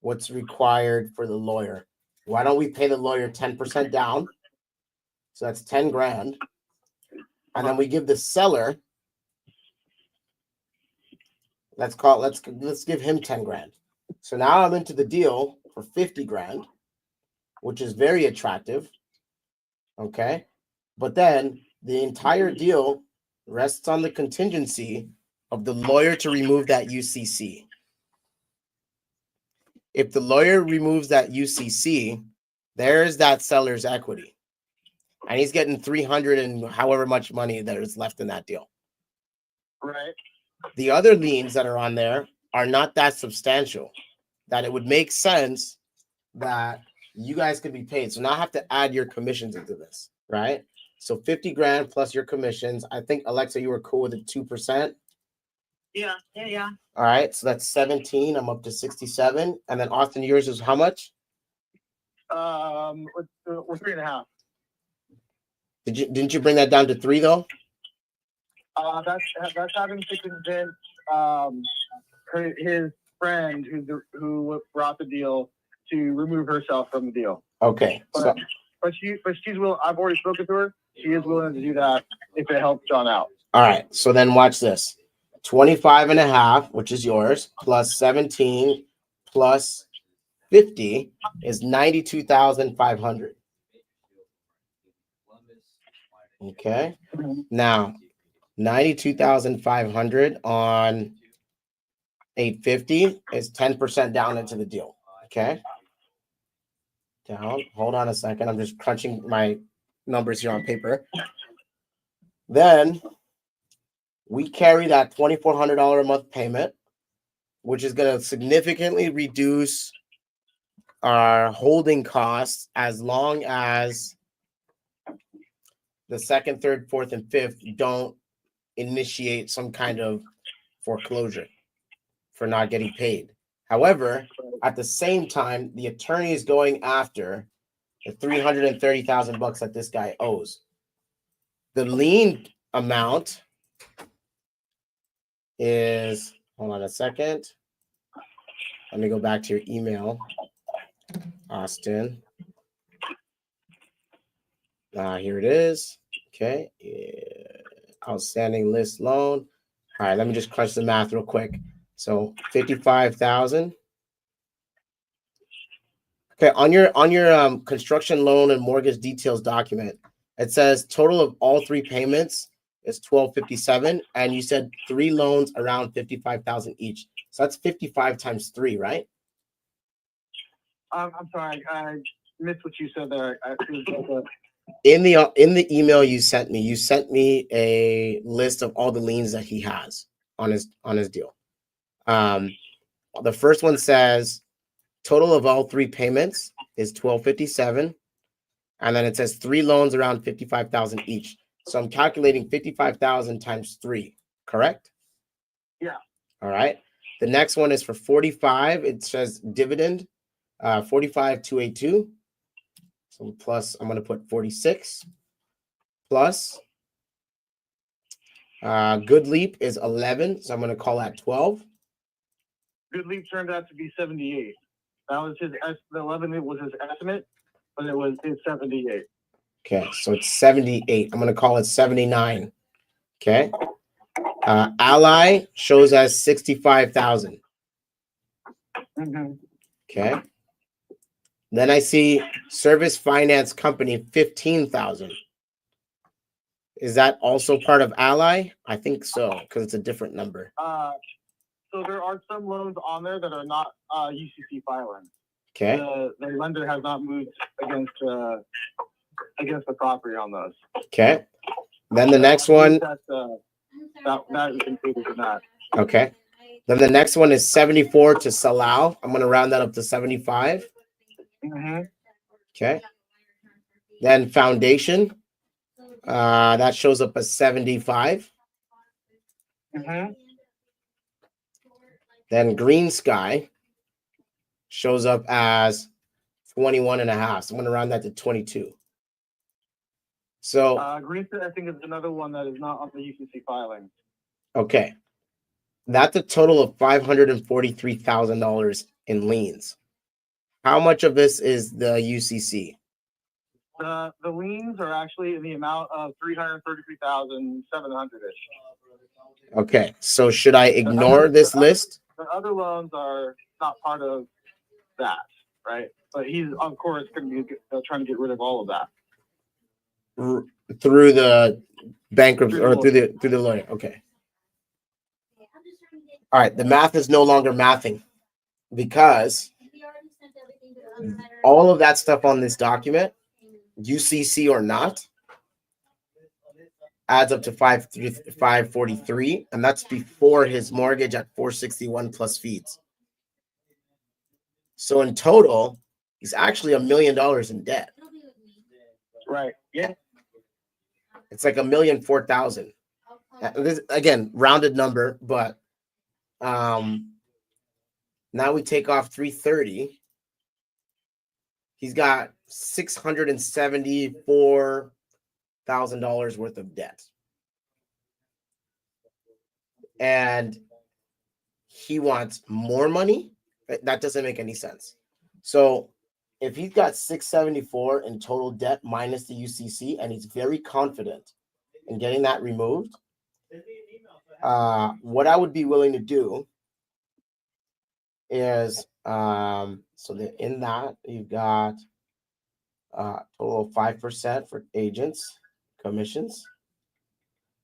what's required for the lawyer. Why don't we pay the lawyer 10% down? So that's 10 grand. And then we give the seller, let's give him 10 grand. So now I'm into the deal for 50 grand, which is very attractive. Okay. But then the entire deal rests on the contingency of the lawyer to remove that UCC. If the lawyer removes that UCC, there's that seller's equity. And he's getting 300 and however much money that is left in that deal. Right. The other liens that are on there are not that substantial that it would make sense that you guys could be paid. So now I have to add your commissions into this, right? So 50 grand plus your commissions. I think, Alexa, you were cool with the 2%. Yeah. All right. So that's 17. I'm up to 67. And then Austin, yours is how much? We're 3.5. Didn't you bring that down to 3 though? That's having to convince his friend who brought the deal to remove herself from the deal. Okay. But she's willing. I've already spoken to her. She is willing to do that if it helps John out. All right. So then watch this. 25.5, which is yours, plus 17 plus 50 is 92,500. Okay. Now 92,500 on 850 is 10% down into the deal. Okay. Down. Hold on a second. I'm just crunching my numbers here on paper. Then we carry that $2,400 a month payment, which is going to significantly reduce our holding costs as long as the second, third, fourth, and fifth don't initiate some kind of foreclosure for not getting paid. However, at the same time, the attorney is going after the $330,000 that this guy owes. The lien amount is, hold on a second. Let me go back to your email, Austin. Here it is. Okay. Outstanding list loan. All right, let me just crunch the math real quick. So 55,000. Okay, on your construction loan and mortgage details document, it says total of all three payments is 1257, and you said three loans around 55,000 each. So that's 55 times 3, right? I'm sorry, I missed what you said there. In the email you sent me a list of all the liens that he has on his deal. The first one says total of all three payments is 1257, and then it says three loans around 55,000 each. So I'm calculating 55,000 times 3, correct? Yeah. All right. The next one is for 45. It says dividend 45,282. So plus, I'm going to put 46 plus Good Leap is 11. So I'm going to call that 12. Good Leap turned out to be 78. That was the 11 was his estimate, but it's 78. Okay, so it's 78. I'm going to call it 79. Okay. Ally shows as 65,000. Mm-hmm. Okay. Then I see Service Finance Company 15,000. Is that also part of Ally? I think so, because it's a different number. So there are some loans on there that are not UCC filing. Okay. The lender has not moved against the property on those. Okay. Then the next one. That is included in that. Okay. Then the next one is 74 to Salau. I'm going to round that up to 75. Mm-hmm. Okay. Then Foundation. That shows up as 75. Mm-hmm. Then Green Sky shows up as 21 and a half. So I'm going to round that to 22. So Green Sky, I think, is another one that is not on the UCC filing. Okay. That's a total of $543,000 in liens. How much of this is the UCC? The liens are actually in the amount of $333,700. Okay. So should I ignore this list? The other loans are not part of that, right? But he's, of course, going to be trying to get rid of all of that through the bankruptcy or through the lawyer. Okay. All right. The math is no longer mathing because all of that stuff on this document, UCC or not, adds up to 543, and that's before his mortgage at 461 plus fees. So in total, he's actually $1 million in debt. Right. Yeah. It's like $1,004,000. This, again, rounded number, but now we take off 330. He's got $674,000 worth of debt. And he wants more money. That doesn't make any sense. So if he's got 674 in total debt minus the UCC, and he's very confident in getting that removed, what I would be willing to do is, so that in that you've got total of 5% for agents commissions,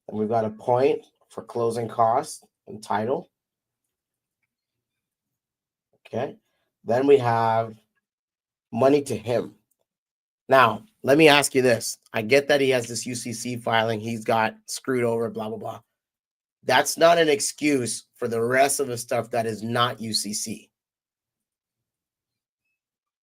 and we've got a point for closing costs and title. Okay, then we have money to him. Now, let me ask you this. I get that he has this UCC filing. He's got screwed over, blah, blah, blah. That's not an excuse for the rest of the stuff that is not UCC.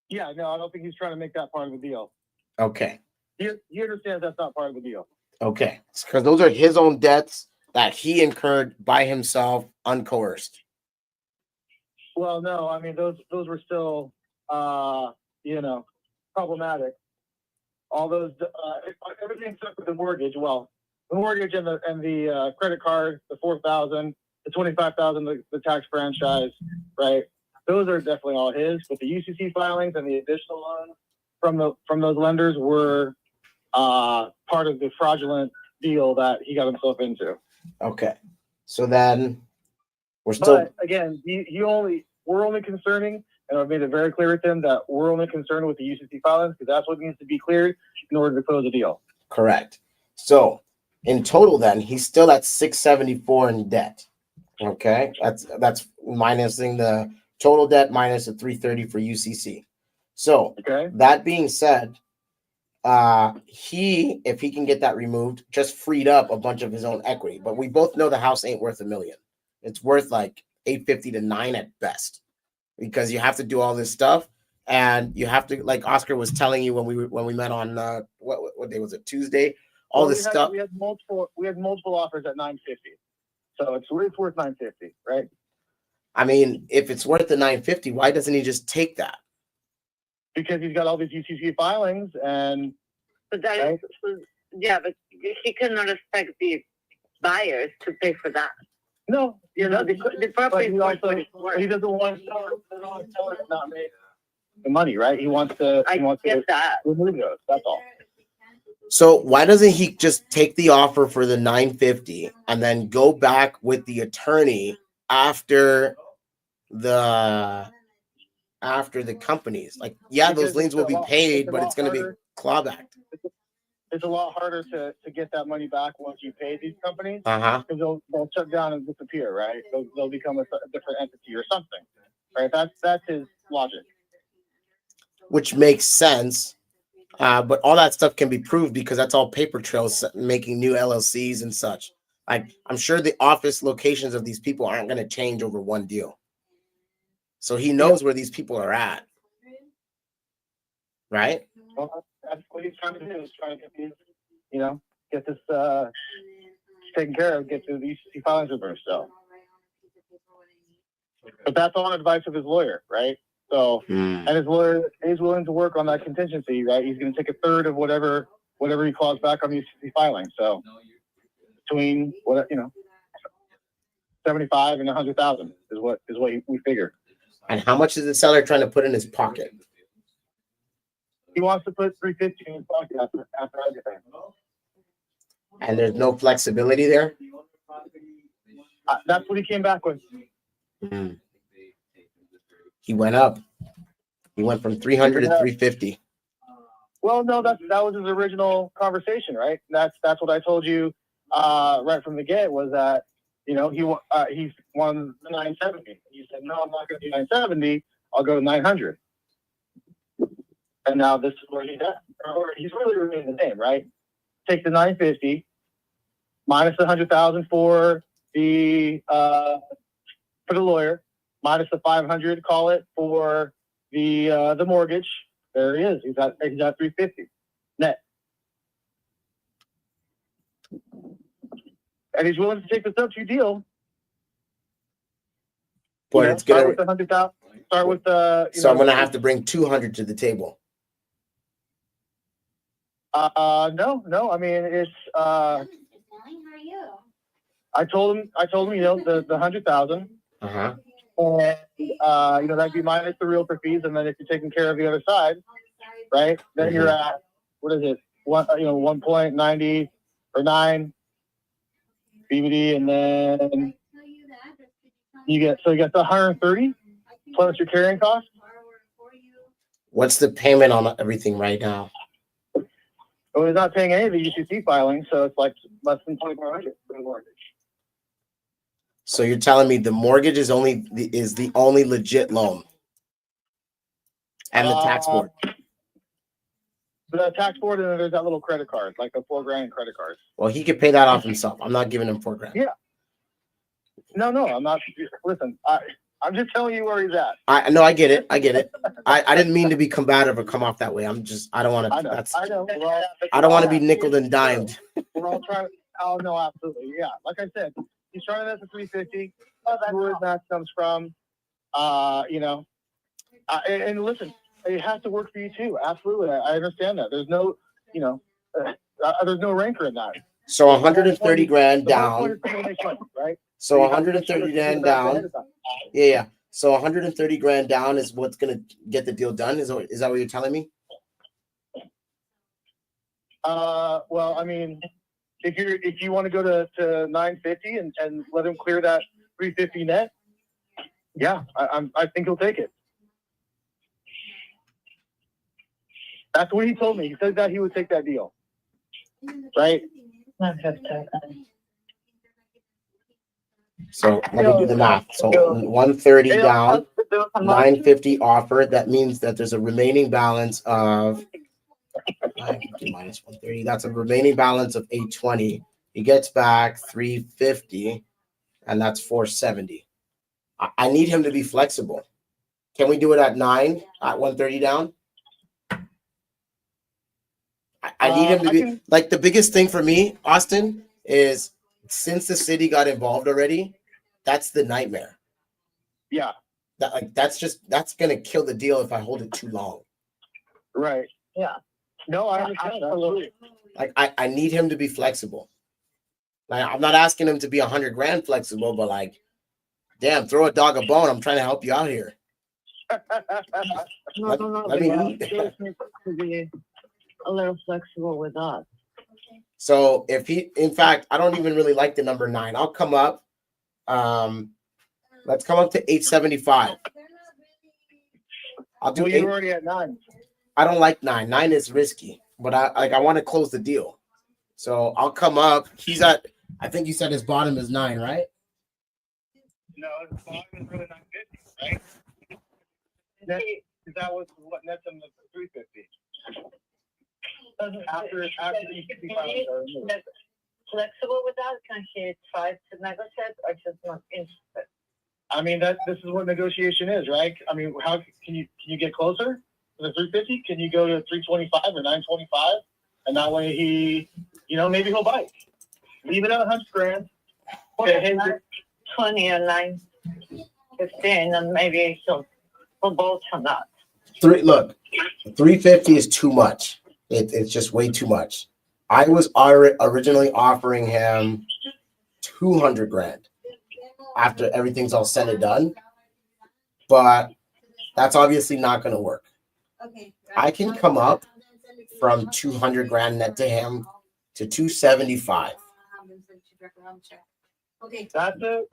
Yeah, no, I don't think he's trying to make that part of the deal. Okay. He understands that's not part of the deal. Okay. Because those are his own debts that he incurred by himself, uncoerced. Well, no, I mean, those were still, problematic. all those, everything except for the mortgage. Well, the mortgage and the credit card, the 4,000, the 25,000, the tax franchise, right? Those are definitely all his. But the UCC filings and the additional loans from those lenders were part of the fraudulent deal that he got himself into. Okay. So then we're still. But again, we're only concerning, and I've made it very clear with him that we're only concerned with the UCC filings because that's what needs to be cleared in order to close the deal. Correct. So in total, then he's still at 674 in debt. Okay, that's minusing the total debt minus the 330 for UCC. So that being said, if he can get that removed, just freed up a bunch of his own equity. But we both know the house ain't worth $1 million. It's worth like 850 to 9 at best, because you have to do all this stuff, and you have to, like Oscar was telling you when we met on what day was it? Tuesday. Stuff. We had multiple offers at 950, so it's worth 950, right? I mean, if it's worth the 950, why doesn't he just take that? Because he's got all these UCC filings, and but that right? Yeah, but he cannot expect the buyers to pay for that. No, the property is worth what it's worth. He doesn't want to sell it, not make the money, right? He wants to remove those. That's all. So why doesn't he just take the offer for the 950 and then go back with the attorney after the companies? Like, yeah, those liens will be paid, but it's going to be clawback. It's a lot harder to get that money back once you pay these companies, because they'll shut down and disappear, right? They'll become a different entity or something, right? That's his logic. Which makes sense, but all that stuff can be proved because that's all paper trails, making new LLCs and such. Like, I'm sure the office locations of these people aren't going to change over one deal. So he knows where these people are at, right? Well, that's what he's trying to do. He's trying to get these, get this taken care of, get the UCC filings reversed. So, but that's on advice of his lawyer, right? So, and his lawyer is willing to work on that contingency, right? He's going to take a third of whatever he calls back on the UCC filing. So, between 75 and 100,000 is what we figure. And how much is the seller trying to put in his pocket? He wants to put 350 in his pocket after everything. And there's no flexibility there? That's what he came back with. He went up. He went from 300 to 350. Well, no, that was his original conversation, right? That's what I told you right from the get, was that he won the 970. He said, no, I'm not going to do 970. I'll go to 900. And now this is where he's at. Or he's really remained the same, right? Take the 950 minus the 100,000 for the lawyer, minus the 500, call it, for the mortgage. There he is. He's at 350 net. And he's willing to take the sub-2 deal. But it's start with the 100,000. Start with the. So I'm gonna have to bring 200 to the table. No. I mean, it's. How are you? I told him, the 100,000. And that'd be minus the realtor fees, and then if you're taking care of the other side, right? Then you're at, what is it? 1.90 or 9 BBD, and then you get the 130 plus your carrying cost. What's the payment on everything right now? Well, he's not paying any of the UCC filings, so it's like less than 2,400 for the mortgage. So you're telling me the mortgage is the only legit loan, and the tax board. The tax board, and then there's that little credit card, like a $4,000 credit card. Well, he could pay that off himself. I'm not giving him $4,000. Yeah. No, I'm not. Listen, I'm just telling you where he's at. I know. I get it. I didn't mean to be combative or come off that way. I don't want to. I know. Well, I don't want to be nickeled and dimed. We're all trying. Oh no, absolutely. Yeah. Like I said, he's trying to at the 350. That's where that comes from. And listen, it has to work for you too. Absolutely. I understand that. there's no rancor in that. So 130 grand The whole point down. is to make money, right? So you have to 130 make sure grand that ahead down. of time. Yeah. So 130 grand down is what's gonna get the deal done. Is that what you're telling me? Well, I mean, if you want to go to 950 and let him clear that 350 net, yeah, I think he'll take it. That's what he told me. He said that he would take that deal, right? So let me do the math. So 130 down, 950 offer. That means that there's a remaining balance of 950 minus 130. That's a remaining balance of 820. He gets back 350, and that's 470. I need him to be flexible. Can we do it at 9 at 130 down? I need him to be like the biggest thing for me, Austin, is since the city got involved already, that's the nightmare. Yeah. That's gonna kill the deal if I hold it too long. Right. Yeah. No, I understand. Absolutely. Like I need him to be flexible. Like I'm not asking him to be 100 grand flexible, but like, damn, throw a dog a bone. I'm trying to help you out here. No. Let me To be a little flexible with us. So if he, in fact, I don't even really like the number 9. I'll come up. Let's come up to 875. I'll do well, 8. You're already at 9. I don't like 9. 9 is risky, but I want to close the deal. So I'll come up. He's at, I think you said his bottom is 9, right? No, his bottom is really 950, right? That was what nets him to 350. After the 65 are removed. Flexible with that? Can he try to negotiate or just not interested? I mean, this is what negotiation is, right? I mean, how can you get closer to the 350? Can you go to 325 or 925? And that way maybe he'll bite. Leave it at 100 grand. Okay, 20 or 915, and maybe we'll both on that. 350 is too much. It's just way too much. I was originally offering him 200 grand after everything's all said and done, but that's obviously not going to work. I can come up from 200 grand net to him to 275. That's a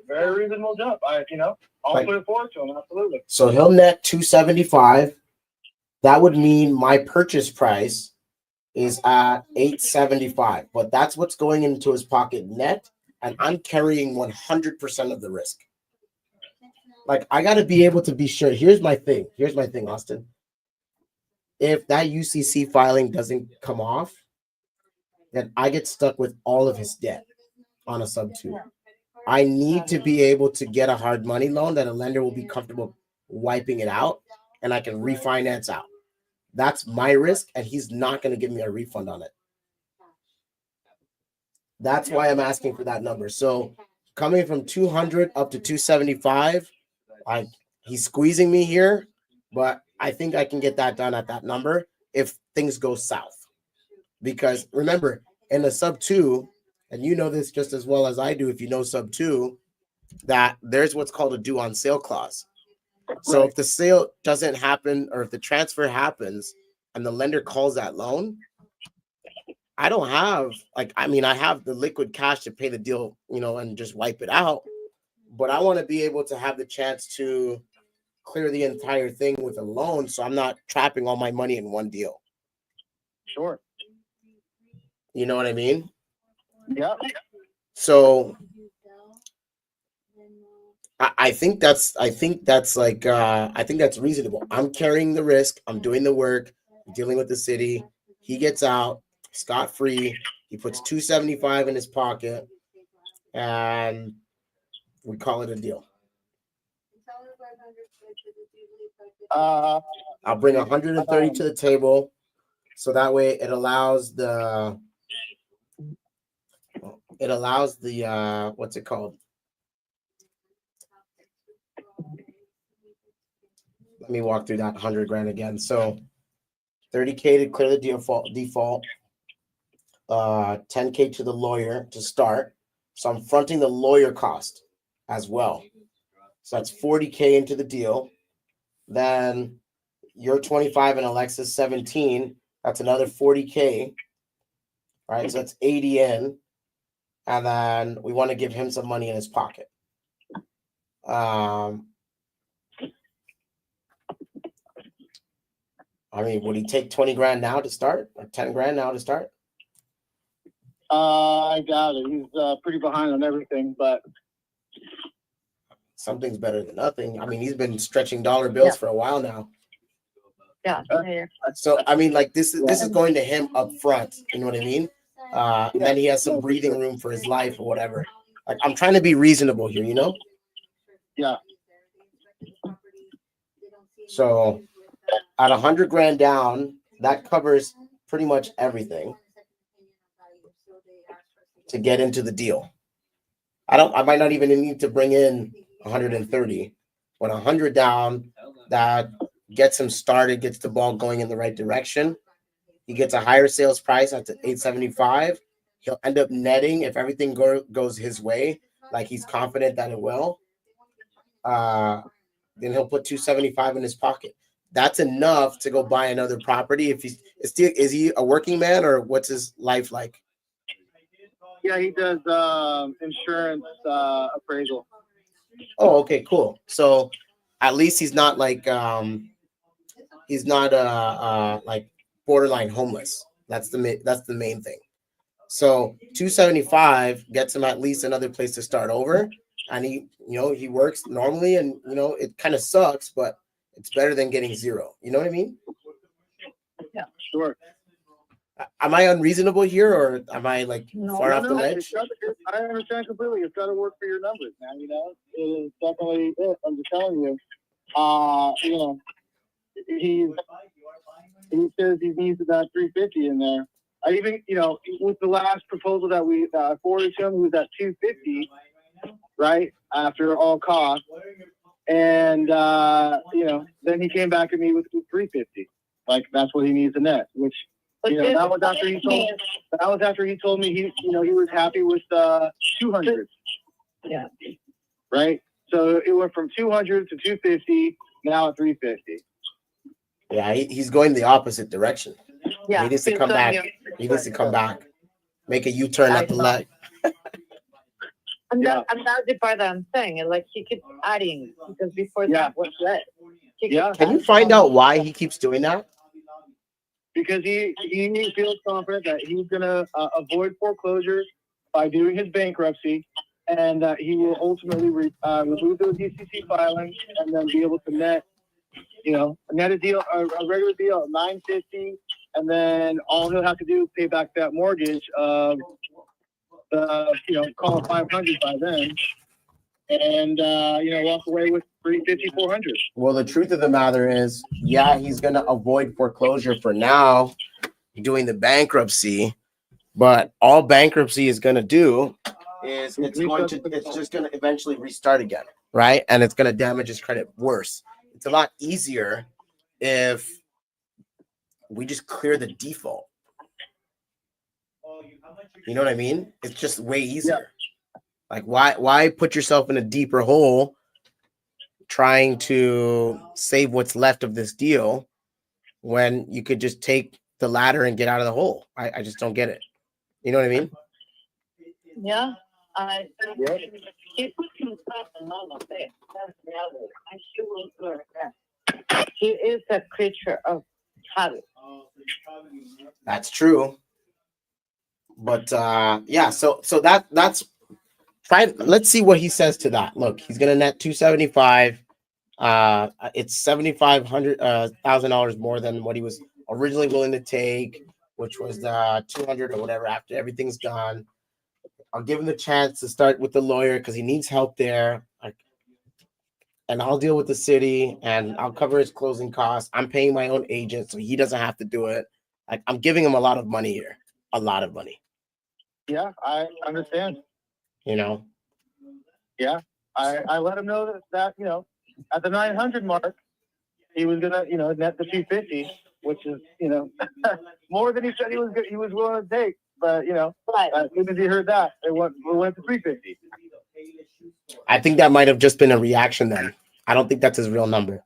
very reasonable jump. I'll put it forward to him, absolutely. So he'll net 275. That would mean my purchase price is at 875, but that's what's going into his pocket net, and I'm carrying 100% of the risk. Like I got to be able to be sure. Here's my thing, Austin. If that UCC filing doesn't come off, then I get stuck with all of his debt on a sub 2. I need to be able to get a hard money loan that a lender will be comfortable wiping it out, and I can refinance out. That's my risk, and he's not going to give me a refund on it. That's why I'm asking for that number. So coming from 200 up to 275, he's squeezing me here, but I think I can get that done at that number if things go south. Because remember, in a sub 2, and you know this just as well as I do if you know sub 2, that there's what's called a due on sale clause. So if the sale doesn't happen, or if the transfer happens and the lender calls that loan, I don't have I have the liquid cash to pay the deal, and just wipe it out. But I want to be able to have the chance to clear the entire thing with a loan, so I'm not trapping all my money in one deal. Sure. You know what I mean? Yeah. So I think that's reasonable. I'm carrying the risk. I'm doing the work. I'm dealing with the city. He gets out scot-free. He puts 275 in his pocket, and we call it a deal. I'll bring 130 to the table, so that way it allows the what's it called? Let me walk through that 100 grand again. So $30K to clear the default, 10K to the lawyer to start. So I'm fronting the lawyer cost as well. So that's 40K into the deal. Then you're 25 and Alexis 17. That's another 40K. Right. So that's 80 in. And then we want to give him some money in his pocket. I mean, would he take 20 grand now to start or 10 grand now to start? I doubt it. He's pretty behind on everything, but Something's better than nothing. I mean, he's been stretching dollar bills for a while now. Yeah. So I mean, like this is going to him up front. You know what I mean? And then he has some breathing room for his life or whatever. Like I'm trying to be reasonable here, you know? Yeah. So at 100 grand down, that covers pretty much everything to get into the deal. I might not even need to bring in 130. When 100 down, that gets him started, gets the ball going in the right direction. He gets a higher sales price at the 875. He'll end up netting if everything goes his way, like he's confident that it will. Then he'll put 275 in his pocket. That's enough to go buy another property. If is he a working man or what's his life like? Yeah, he does insurance appraisal. Oh, okay, cool. So at least he's not like like borderline homeless. That's the main thing. So 275 gets him at least another place to start over, and he works normally, and it kind of sucks, but it's better than getting zero. You know what I mean? Yeah, sure. Am I unreasonable here, or am I like far off the ledge? I understand completely. It's got to work for your numbers, man. It is definitely it. I'm just telling you. He says he needs about 350 in there. I even, with the last proposal that we forwarded to him, he was at 250, right, after all costs. And, then he came back at me with 350. Like, that's what he needs in net, which, that was after he told me he was happy with 200. Yeah. Right? So it went from 200 to 250, now at 350. Yeah, he's going the opposite direction. Yeah. He needs to come back. He needs to come back. Make a U-turn at the left. And that's the part that I'm saying. Like he keeps adding because before that was less. Can you find out why he keeps doing that? Because he feels confident that he's gonna avoid foreclosure by doing his bankruptcy, and he will ultimately remove those DCC filings and then be able to net a deal, a regular deal at 950, and then all he'll have to do is pay back that mortgage of call it 500 by then, and walk away with 350, 400. Well, the truth of the matter is, he's gonna avoid foreclosure for now, doing the bankruptcy, but all bankruptcy is gonna do is it's just gonna eventually restart again, right? And it's gonna damage his credit worse. It's a lot easier if we just clear the default. You know what I mean? It's just way easier. Like why put yourself in a deeper hole trying to save what's left of this deal when you could just take the ladder and get out of the hole? I just don't get it. You know what I mean? Yeah. He puts himself in all of it. That's reality. And he will learn that. He is a creature of habit. That's true. But so that's fine. Let's see what he says to that. Look, he's gonna net 275. It's $7,500 more than what he was originally willing to take, which was the 200 or whatever after everything's done. I'll give him the chance to start with the lawyer because he needs help there. And I'll deal with the city and I'll cover his closing costs. I'm paying my own agent, so he doesn't have to do it. I'm giving him a lot of money here. A lot of money. Yeah, I understand. Yeah, I let him know that at the 900 mark, he was gonna net the 250, which is, more than he said he was willing to take. But, as soon as he heard that, we went to 350. I think that might have just been a reaction then. I don't think that's his real number,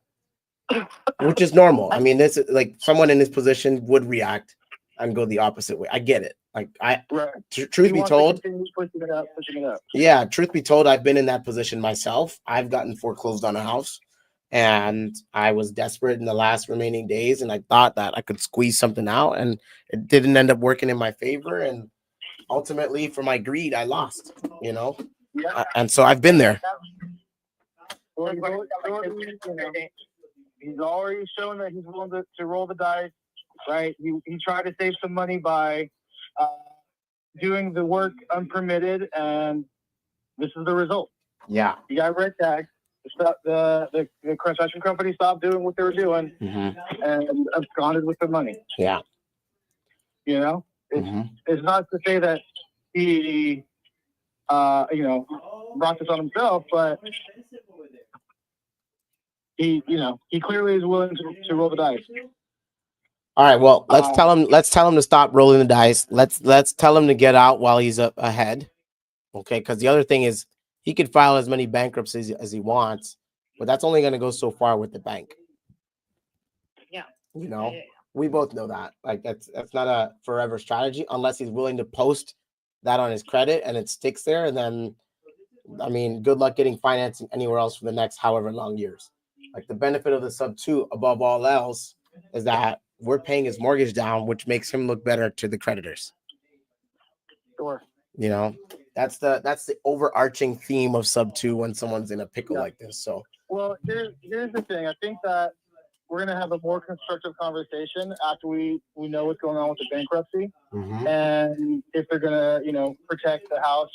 which is normal. I mean, this is like someone in his position would react and go the opposite way. I get it. Like truth be told, pushing it up. yeah, truth be told, I've been in that position myself. I've gotten foreclosed on a house, and I was desperate in the last remaining days, and I thought that I could squeeze something out, and it didn't end up working in my favor. And ultimately, for my greed, I lost. And so I've been there. Well, he's already shown that he's willing to roll the dice, right? He tried to save some money by doing the work unpermitted, and this is the result. Yeah. He got red tagged. The construction company stopped doing what they were doing and absconded with the money. Yeah. It's not to say that he, brought this on himself, but he clearly is willing to roll the dice. All right. Well, let's tell him to stop rolling the dice. Let's tell him to get out while he's up ahead. Okay. Because the other thing is he could file as many bankruptcies as he wants, but that's only going to go so far with the bank. Yeah. We both know that. Like that's not a forever strategy unless he's willing to post that on his credit and it sticks there. And then, I mean, good luck getting financing anywhere else for the next however long years. Like the benefit of the sub 2 above all else is that we're paying his mortgage down, which makes him look better to the creditors. Sure. That's the overarching theme of sub 2 when someone's in a pickle like this. So, well, here's the thing. I think that we're going to have a more constructive conversation after we know what's going on with the bankruptcy and if they're going to, protect the house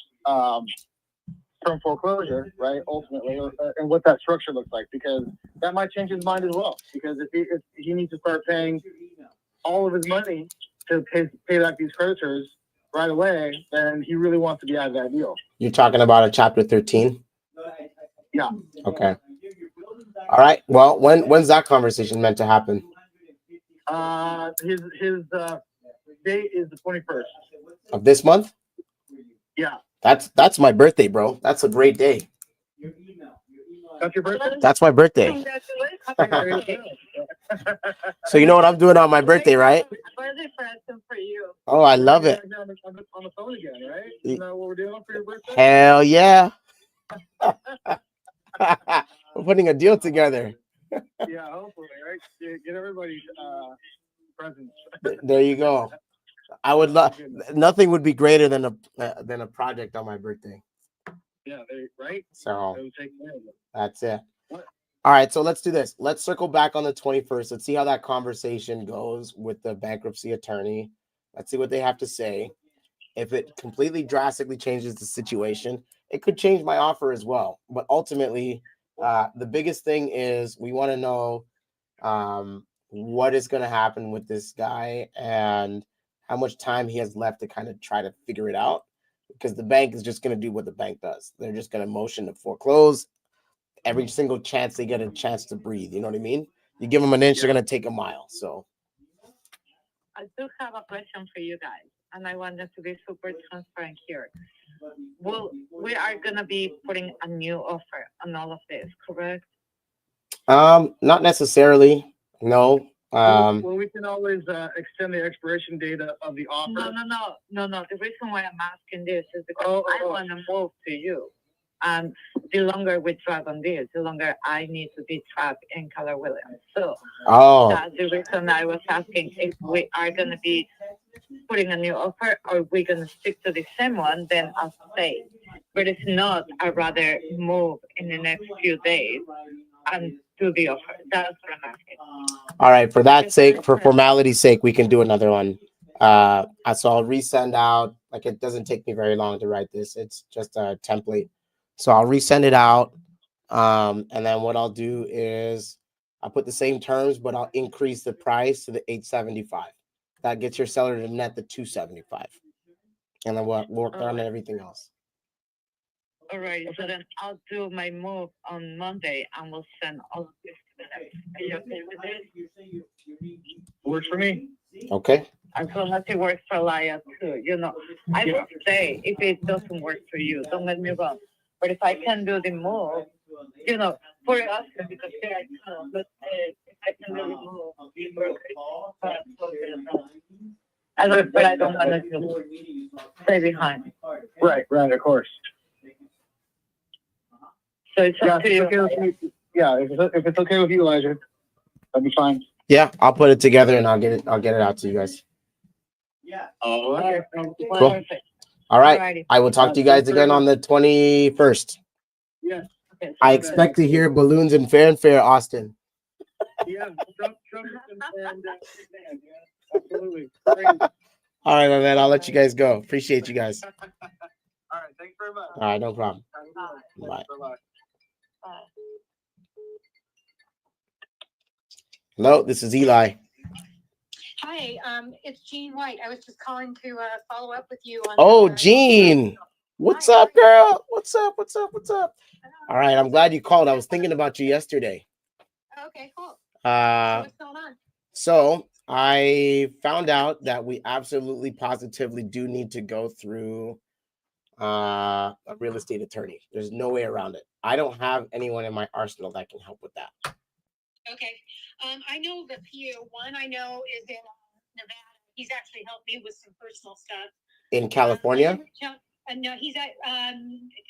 from foreclosure, right? Ultimately, and what that structure looks like, because that might change his mind as well. Because if he needs to start paying all of his money to pay back these creditors right away, then he really wants to be out of that deal. You're talking about a chapter 13? Yeah. Okay. All right. Well, when's that conversation meant to happen? His date is the 21st of this month. Yeah. That's my birthday, bro. That's a great day. That's your birthday? That's my birthday. So you know what I'm doing on my birthday, right? Birthday present for you. Oh, I love it. On the phone again, right? Isn't that what we're doing for your birthday? Hell yeah. We're putting a deal together. Yeah, hopefully, right? Get everybody presents. There you go. I would love. Nothing would be greater than a project on my birthday. Yeah, right. So that's it. All right, so let's do this. Let's circle back on the 21st. Let's see how that conversation goes with the bankruptcy attorney. Let's see what they have to say. If it completely drastically changes the situation, it could change my offer as well. But ultimately, the biggest thing is we want to know what is going to happen with this guy and how much time he has left to kind of try to figure it out, because the bank is just going to do what the bank does. They're just going to motion to foreclose every single chance they get a chance to breathe. You know what I mean? You give them an inch, they're going to take a mile. So I do have a question for you guys, and I wanted to be super transparent here. Well, we are going to be putting a new offer on all of this, correct? Not necessarily. No. Well, we can always extend the expiration date of the offer. No. The reason why I'm asking this is because I want to move to you. And the longer we drag on this, the longer I need to be trapped in Keller Williams. So that's the reason I was asking if we are going to be putting a new offer or we're going to stick to the same one, then I'll stay. But if not, I'd rather move in the next few days and do the offer. That's what I'm asking. All right. For that sake, for formality's sake, we can do another one. So I'll resend out. Like, it doesn't take me very long to write this. It's just a template. So I'll resend it out. And then what I'll do is I'll put the same terms, but I'll increase the price to the $875. That gets your seller to net the $275. And then we'll work on everything else. All right, so then I'll do my move on Monday and we'll send all of this to them. Are you okay with it? Works for me. Okay. As long as it works for Laya too, you know. I will say if it doesn't work for you, don't let me wrong. But if I can do the move, you know, for us because they are tough, but if I can do the move, but I don't want to stay behind. Right, of course. So it's up to you. If it's okay with you, Elijah, that'd be fine. Yeah, I'll put it together and I'll get it out to you guys. Yeah. All right. Cool. Perfect. All right. Alrighty. I will talk to you guys again on the 21st. Yeah. Okay. I expect to hear balloons and fanfare, Austin. Yeah. Trump and yeah, absolutely. All right, my man. I'll let you guys go. Appreciate you guys. All right. Thanks very much. All right, no problem. Bye. Bye-bye. Hello, this is Eli. Hi, it's Jean White. I was just calling to follow up with you on. Oh, Jean. What's up, girl? What's up? All right, I'm glad you called. I was thinking about you yesterday. Okay, cool. What's going on? So I found out that we absolutely positively do need to go through a real estate attorney. There's no way around it. I don't have anyone in my arsenal that can help with that. Okay. I know of a few. One I know is in Nevada. He's actually helped me with some personal stuff. In California? No, he's at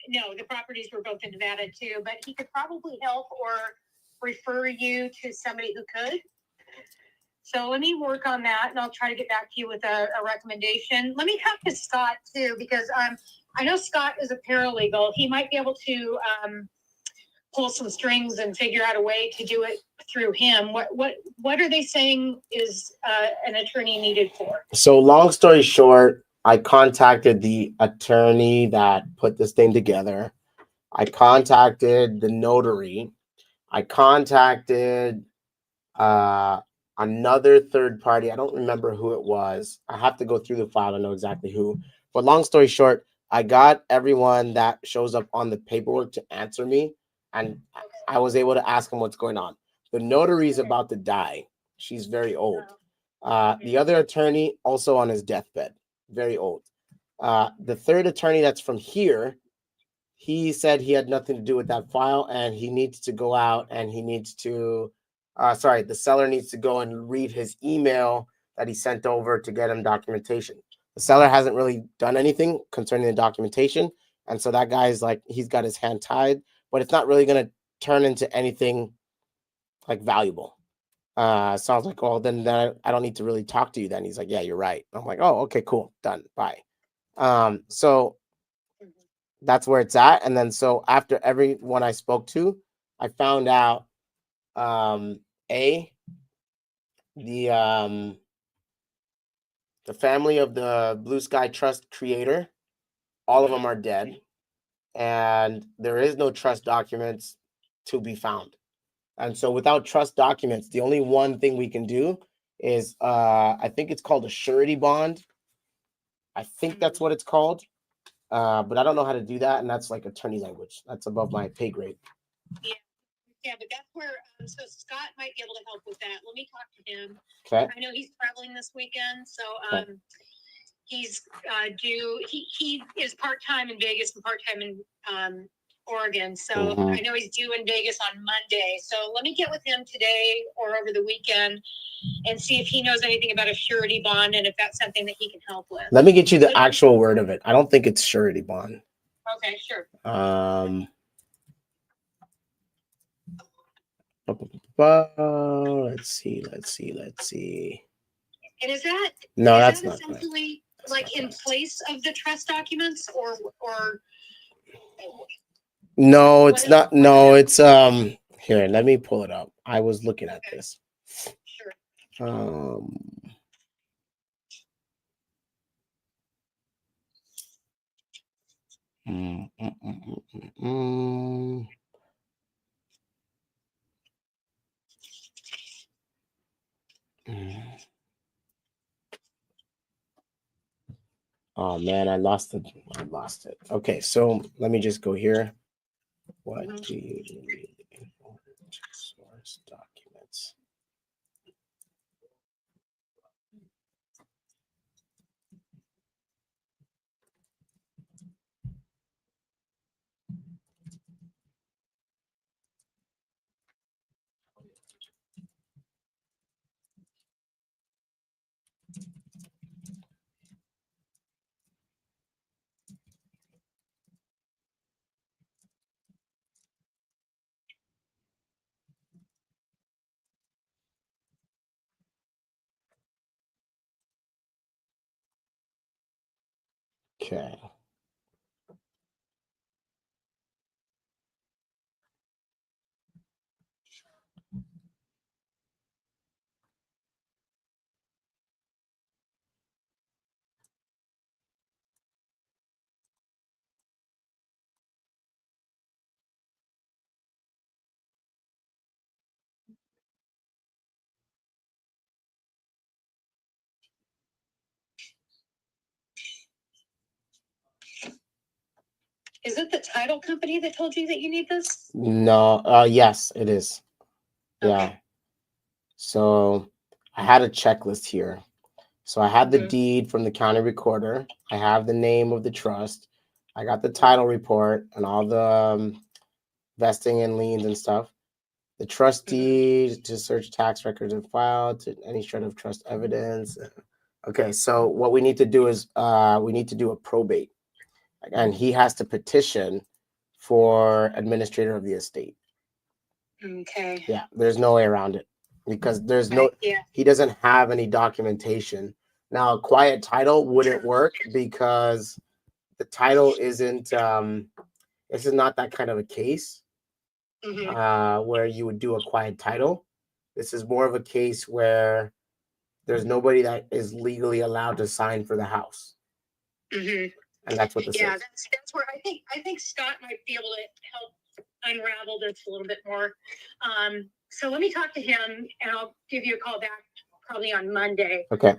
no, the properties were both in Nevada too, but he could probably help or refer you to somebody who could. So let me work on that and I'll try to get back to you with a recommendation. Let me talk to Scott too, because I know Scott is a paralegal. He might be able to pull some strings and figure out a way to do it through him. What are they saying is an attorney needed for? So long story short, I contacted the attorney that put this thing together. I contacted the notary. I contacted another third party. I don't remember who it was. I have to go through the file to know exactly who. But long story short, I got everyone that shows up on the paperwork to answer me, and I was able to ask them what's going on. The notary is about to die. She's very old. The other attorney also on his deathbed, very old. The third attorney that's from here, he said he had nothing to do with that file, and he needs to go out and he needs to the seller needs to go and read his email that he sent over to get him documentation. The seller hasn't really done anything concerning the documentation. And so that guy's like, he's got his hand tied, but it's not really going to turn into anything like valuable. So I was like, well, then I don't need to really talk to you then. He's like, yeah, you're right. I'm like, oh, okay, cool. Done. Bye. So that's where it's at. And then so after everyone I spoke to, I found out the family of the Blue Sky Trust creator, all of them are dead, and there is no trust documents to be found. And so without trust documents, the only one thing we can do is I think it's called a surety bond. I think that's what it's called. But I don't know how to do that, and that's like attorney language. That's above my pay grade. Yeah, but that's where so Scott might be able to help with that. Let me talk to him. Okay. I know he's traveling this weekend, so he's due. He is part-time in Vegas and part-time in Oregon. So I know he's due in Vegas on Monday. So let me get with him today or over the weekend and see if he knows anything about a surety bond and if that's something that he can help with. Let me get you the actual word of it. I don't think it's surety bond. Okay, sure. Let's see. And is that no? That's not essentially like in place of the trust documents, or no, it's not. No, it's here. Let me pull it up. I was looking at this. Sure. Oh man, I lost it. Okay, so let me just go here. What do you need? Source documents. Okay. Is it the title company that told you that you need this? No, yes, it is. Yeah. Okay. So I had a checklist here. So I had the Mhm. deed from the county recorder. I have the name of the trust. I got the title report and all the vesting and liens and stuff. The trust deed to search tax records and file to any shred of trust evidence. Okay, so what we need to do is we need to do a probate, and he has to petition for administrator of the estate. Okay. Yeah, there's no way around it because there's no. Yeah. He doesn't have any documentation. Now, a quiet title wouldn't work because the title isn't. This is not that kind of a case. Where you would do a quiet title. This is more of a case where there's nobody that is legally allowed to sign for the house. And that's what this Yeah, is. that's where I think Scott might be able to help unravel this a little bit more. So let me talk to him and I'll give you a call back probably on Monday. Okay.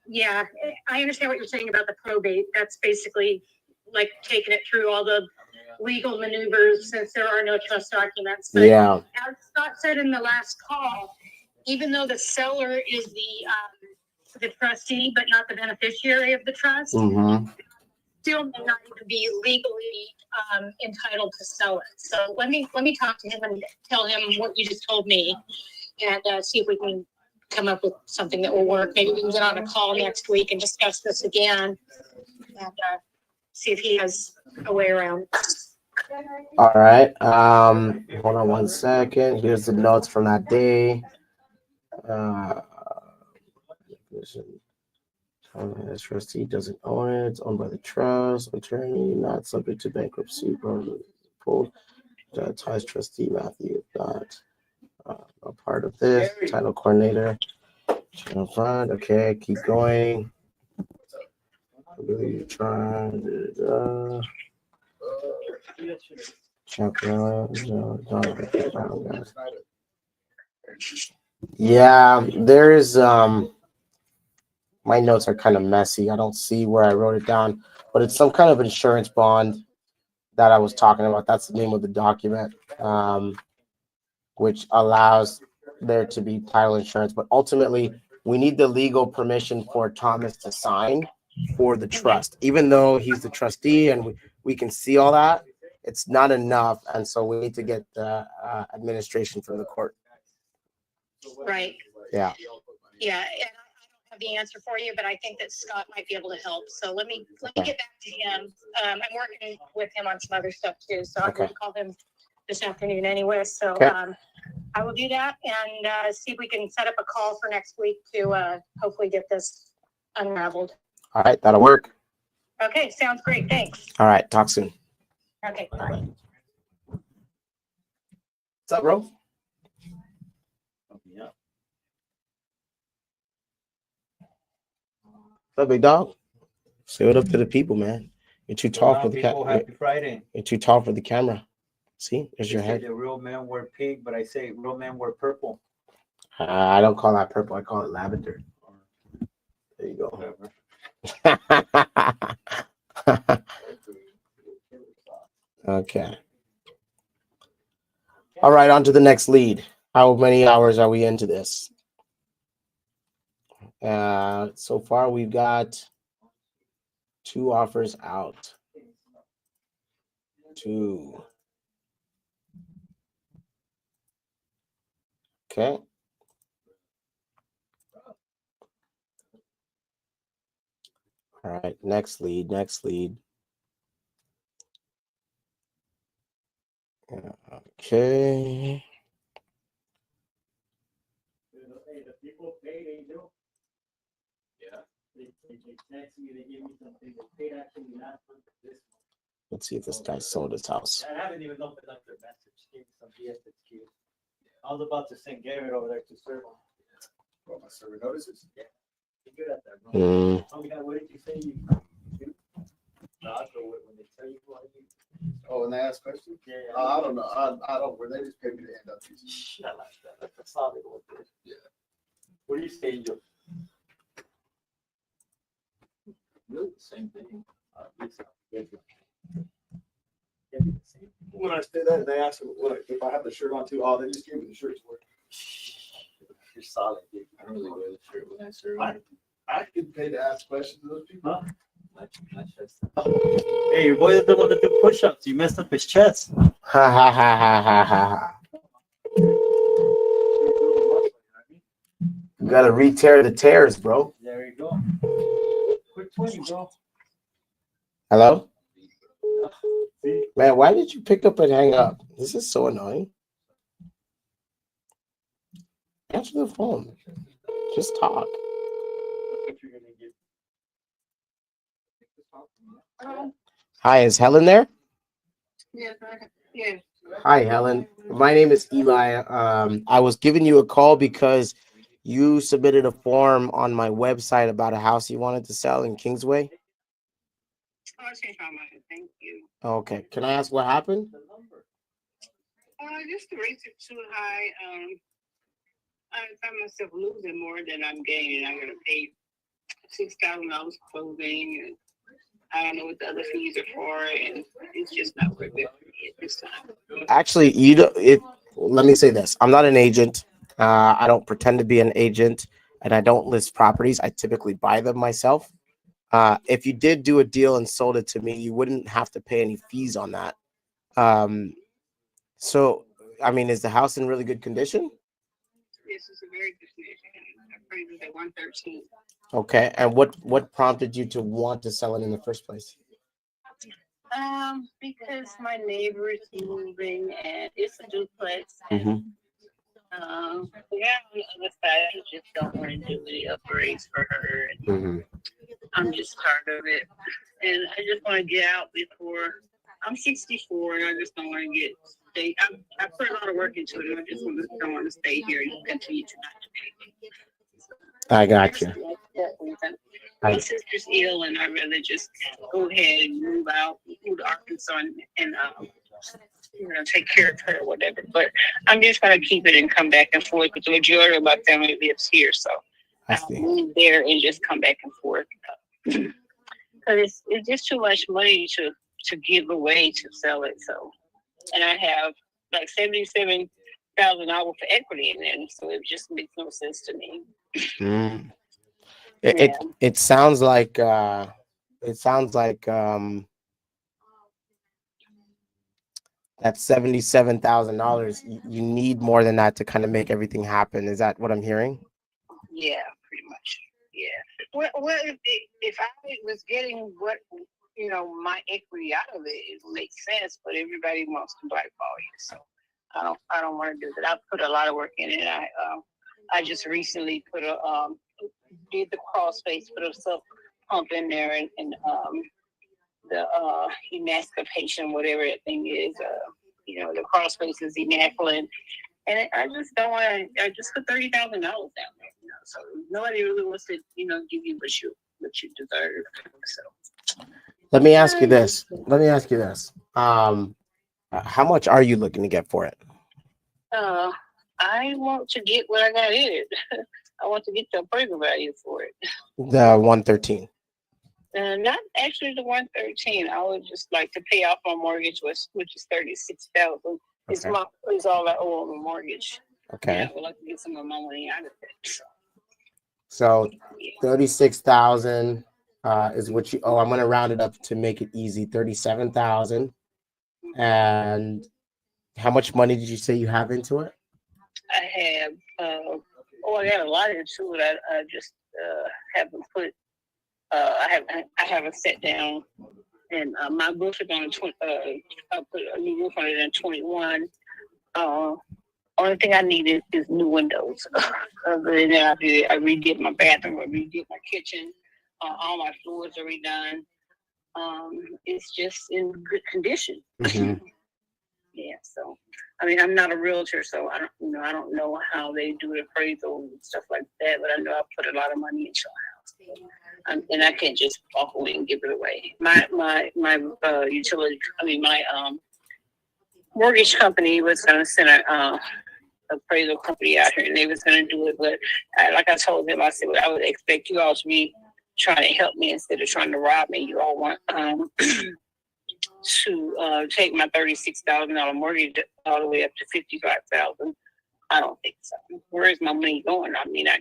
Yeah, I understand what you're saying about the probate. That's basically like taking it through all the legal maneuvers since there are no trust documents. But Yeah. as Scott said in the last call, even though the seller is the trustee but not the beneficiary of the trust, still may not even be legally entitled to sell it. So let me talk to him and tell him what you just told me, and see if we can come up with something that will work. Maybe we can get on a call next week and discuss this again, and see if he has a way around. All right. Hold on one second. Here's the notes from that day. The trustee doesn't own it. It's owned by the trust. Attorney not subject to bankruptcy. Ties trustee Matthew not a part of this. Title coordinator. Channel front. Okay, keep going. Really trying. Yeah, there's my notes are kind of messy. I don't see where I wrote it down, but it's some kind of insurance bond that I was talking about. That's the name of the document, which allows there to be title insurance. But ultimately, we need the legal permission for Thomas to sign for the trust. Even though he's the trustee and we can see all that, it's not enough. And so we need to get the administration from the court. Right. Yeah. Yeah, and I don't have the answer for you, but I think that Scott might be able to help. So let me get back to him. I'm working with him on some other stuff too, so I'm going to call him this afternoon anyway. So I will do that and see if we can set up a call for next week to hopefully get this unraveled. All right, that'll work. Okay, sounds great. Thanks. All right, talk soon. Okay, bye. What's up, bro? What's up, big dog? Say what up to the people, man. You're too tall for the camera. Happy Friday. You're too tall for the camera. See, there's your head. The real men wear pink, but I say real men wear purple. I don't call that purple. I call it lavender. There you go. Whatever. Okay. All right, on to the next lead. How many hours are we into this? So far we've got 2 offers out. 2. Okay. All right, next lead. Okay. Hey, the people paid Angel. Yeah. They text me, they gave me something, they paid actually last month, this month. Let's see if this guy sold his house. I haven't even opened up their message, gave me some BS excuse. I was about to send Garrett over there to serve him. What, my server notices? Yeah. You're good at that, bro. Oh, yeah, what did you say you? No, so when they tell you what you. Oh, and they ask questions? Yeah. I don't know. I don't. Where they just pay me to hand out these. Shit, I like that. That's a solid one, dude. Yeah. What do you say, Angel? Really the same thing. When I say that, they ask me if I have the shirt on too. Oh, they just gave me the shirt's worth. You're solid, dude. I don't really wear the shirt when I serve. I get paid to ask questions to those people. Huh? Hey, your boy doesn't want to do push-ups. You messed up his chest. Ha ha ha ha ha ha. You gotta re-tear the tears, bro. There you go. Quick 20, bro. Hello? Man, why did you pick up and hang up? This is so annoying. Answer the phone. Just talk. Hi, is Helen there? Yes, yes. Hi, Helen. My name is Eli. I was giving you a call because you submitted a form on my website about a house you wanted to sell in Kingsway. Oh, I changed my mind. Thank you. Okay. Can I ask what happened? Just the rates are too high. I find myself losing more than I'm gaining. I'm gonna pay $6,000 closing, and I don't know what the other fees are for, and it's just not worth it for me at this time. Actually, let me say this. I'm not an agent. I don't pretend to be an agent, and I don't list properties. I typically buy them myself. If you did do a deal and sold it to me, you wouldn't have to pay any fees on that. So, I mean, is the house in really good condition? This is a very good condition. I appraised it at 113. Okay, and what prompted you to want to sell it in the first place? Because my neighbor is moving and it's a duplex. Mm-hmm. Yeah, on the other side, I just don't want to do any upgrades for her. Mm-hmm. I'm just tired of it. And I just want to get out before I'm 64 and I just don't want to stay. I put a lot of work into it and I just don't want to stay here and continue to not pay. I got you. My sister's ill and I'd rather just go ahead and move out, move to Arkansas and take care of her or whatever. But I'm just going to keep it and come back and forth because the majority of my family lives here. So I'll move there and just come back and forth. Because it's just too much money to give away to sell it. So, and I have like $77,000 for equity in it. So it just makes no sense to me. Mm. It sounds like that $77,000. You need more than that to kind of make everything happen. Is that what I'm hearing? Yeah, pretty much. Yeah. Well, if I was getting what my equity out of it would make sense. But everybody wants to blackball you, so I don't want to do that. I put a lot of work in it. I just recently did the crawl space, put a sub pump in there, and the emasculation, whatever that thing is. The crawl space is immaculate. And I just don't want to. I just put $30,000 down there. So nobody really wants to, give you what you deserve. So let me ask you this. How much are you looking to get for it? I want to get what I got in it. I want to get the appraisal value for it. The 113. Not actually the 113. I would just like to pay off my mortgage, which is 36,000. It's Okay. is all I owe on the mortgage. Okay. Yeah, I would like to get some of my money out of it. So 36,000 is what you owe. I'm gonna round it up to make it easy. 37,000. And how much money did you say you have into it? I have I got a lot into it. I just haven't put I haven't sat down, and my roof is on I put a new roof on it in 21. Only thing I need is new windows. Other than that, I redid my bathroom, I redid my kitchen. All my floors are redone. It's just in good condition. Mm-hmm. Yeah, so I mean, I'm not a realtor, so I don't know how they do the appraisal and stuff like that. But I know I put a lot of money into a house, and I can't just walk away and give it away. My utility, my mortgage company was going to send a appraisal company out here, and they was going to do it. But like I told them, I said, well, I would expect you all to be trying to help me instead of trying to rob me. You all want to take my $36,000 mortgage all the way up to $55,000. I don't think so. Where is my money going? I mean, I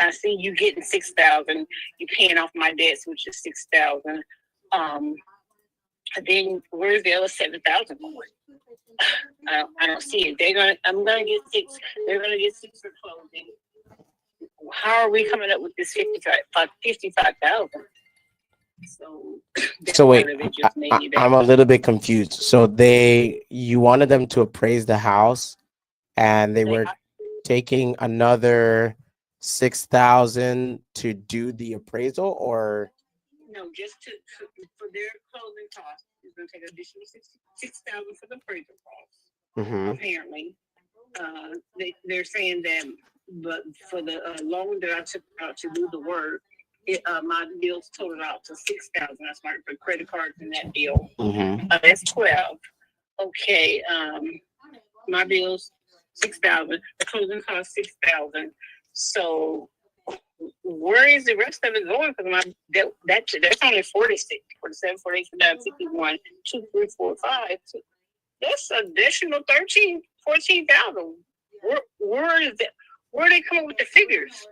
see you getting $6,000. You paying off my debts, which is $6,000. Then where's the other $7,000 going? I don't see it. I'm gonna get $6. They're gonna get $6 for closing. How are we coming up with this $55,000? So wait, I'm a little bit confused. So you wanted them to appraise the house, and they were taking another $6,000 to do the appraisal, or no, just for their closing costs. It's gonna take additional $6,000 for the appraisal costs. Mm-hmm. Apparently, they're saying that, but for the loan that I took out to do the work, my bills totaled out to $6,000. That's my credit cards in that bill. Mm-hmm. That's 12. Okay. My bills $6,000. The closing cost $6,000. So where is the rest of it going? Because that's only 46, 47, 48, 49, 51, 2, 3, 4, 5. That's additional 13, 14,000. Where is that? Where are they coming with the figures?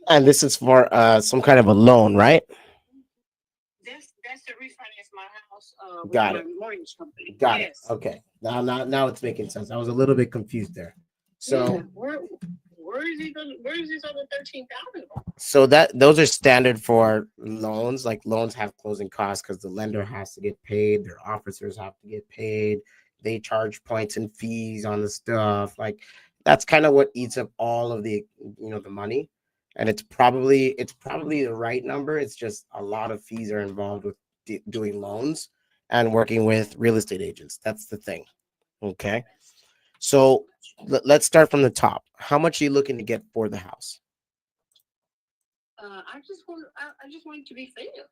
And this is for some kind of a loan, right? That's to refinance my house. Got with it. My mortgage company. Got Yes. it. Okay. Now it's making sense. I was a little bit confused there. So yeah, where is this other 13,000? So those are standard for loans. Like loans have closing costs because the lender has to get paid, their officers have to get paid, they charge points and fees on the stuff. Like that's kind of what eats up all of the the money. And it's probably the right number. It's just a lot of fees are involved with doing loans and working with real estate agents. That's the thing. Okay. So let's start from the top. How much are you looking to get for the house? I just want it to be fair.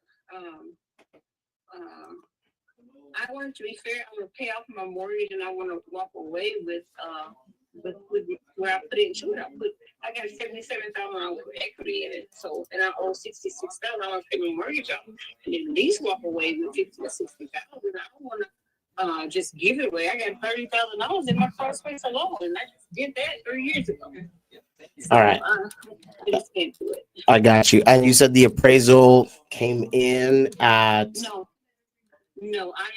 I want it to be fair. I want to pay off my mortgage, and I want to walk away with where I put it into it. I got $77,000 with equity in it, so and I owe $66,000. I want to pay my mortgage off, and at least walk away with $50,000 or $60,000. I don't want to just give it away. I got $30,000 in my car space alone, and I just did that 3 years ago. So, all right. I just can't do it. I got you. And you said the appraisal came in at No, I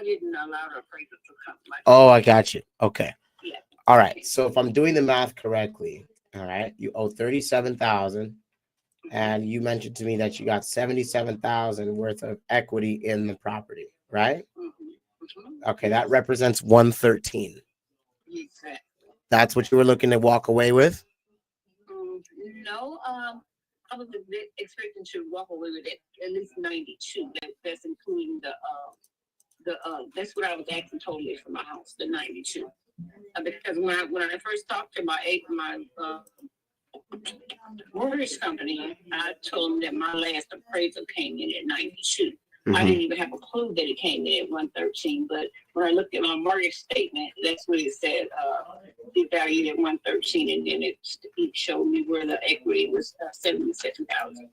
didn't allow the appraisal to come. Oh, I got you. Okay. Yeah. All right. So if I'm doing the math correctly, all right, you owe 37,000, and you mentioned to me that you got 77,000 worth of equity in the property, right? Mm-hmm. Okay, that represents 113. Exactly. That's what you were looking to walk away with? No, I was expecting to walk away with it at least 92. That's including the that's what I was asking totally for my house, the 92. Because when I first talked to my mortgage company, I told them that my last appraisal came in at 92. I didn't even have a clue that it came in at 113. But when I looked at my mortgage statement, that's what it said. It valued at 113, and then it showed me where the equity was 77,000.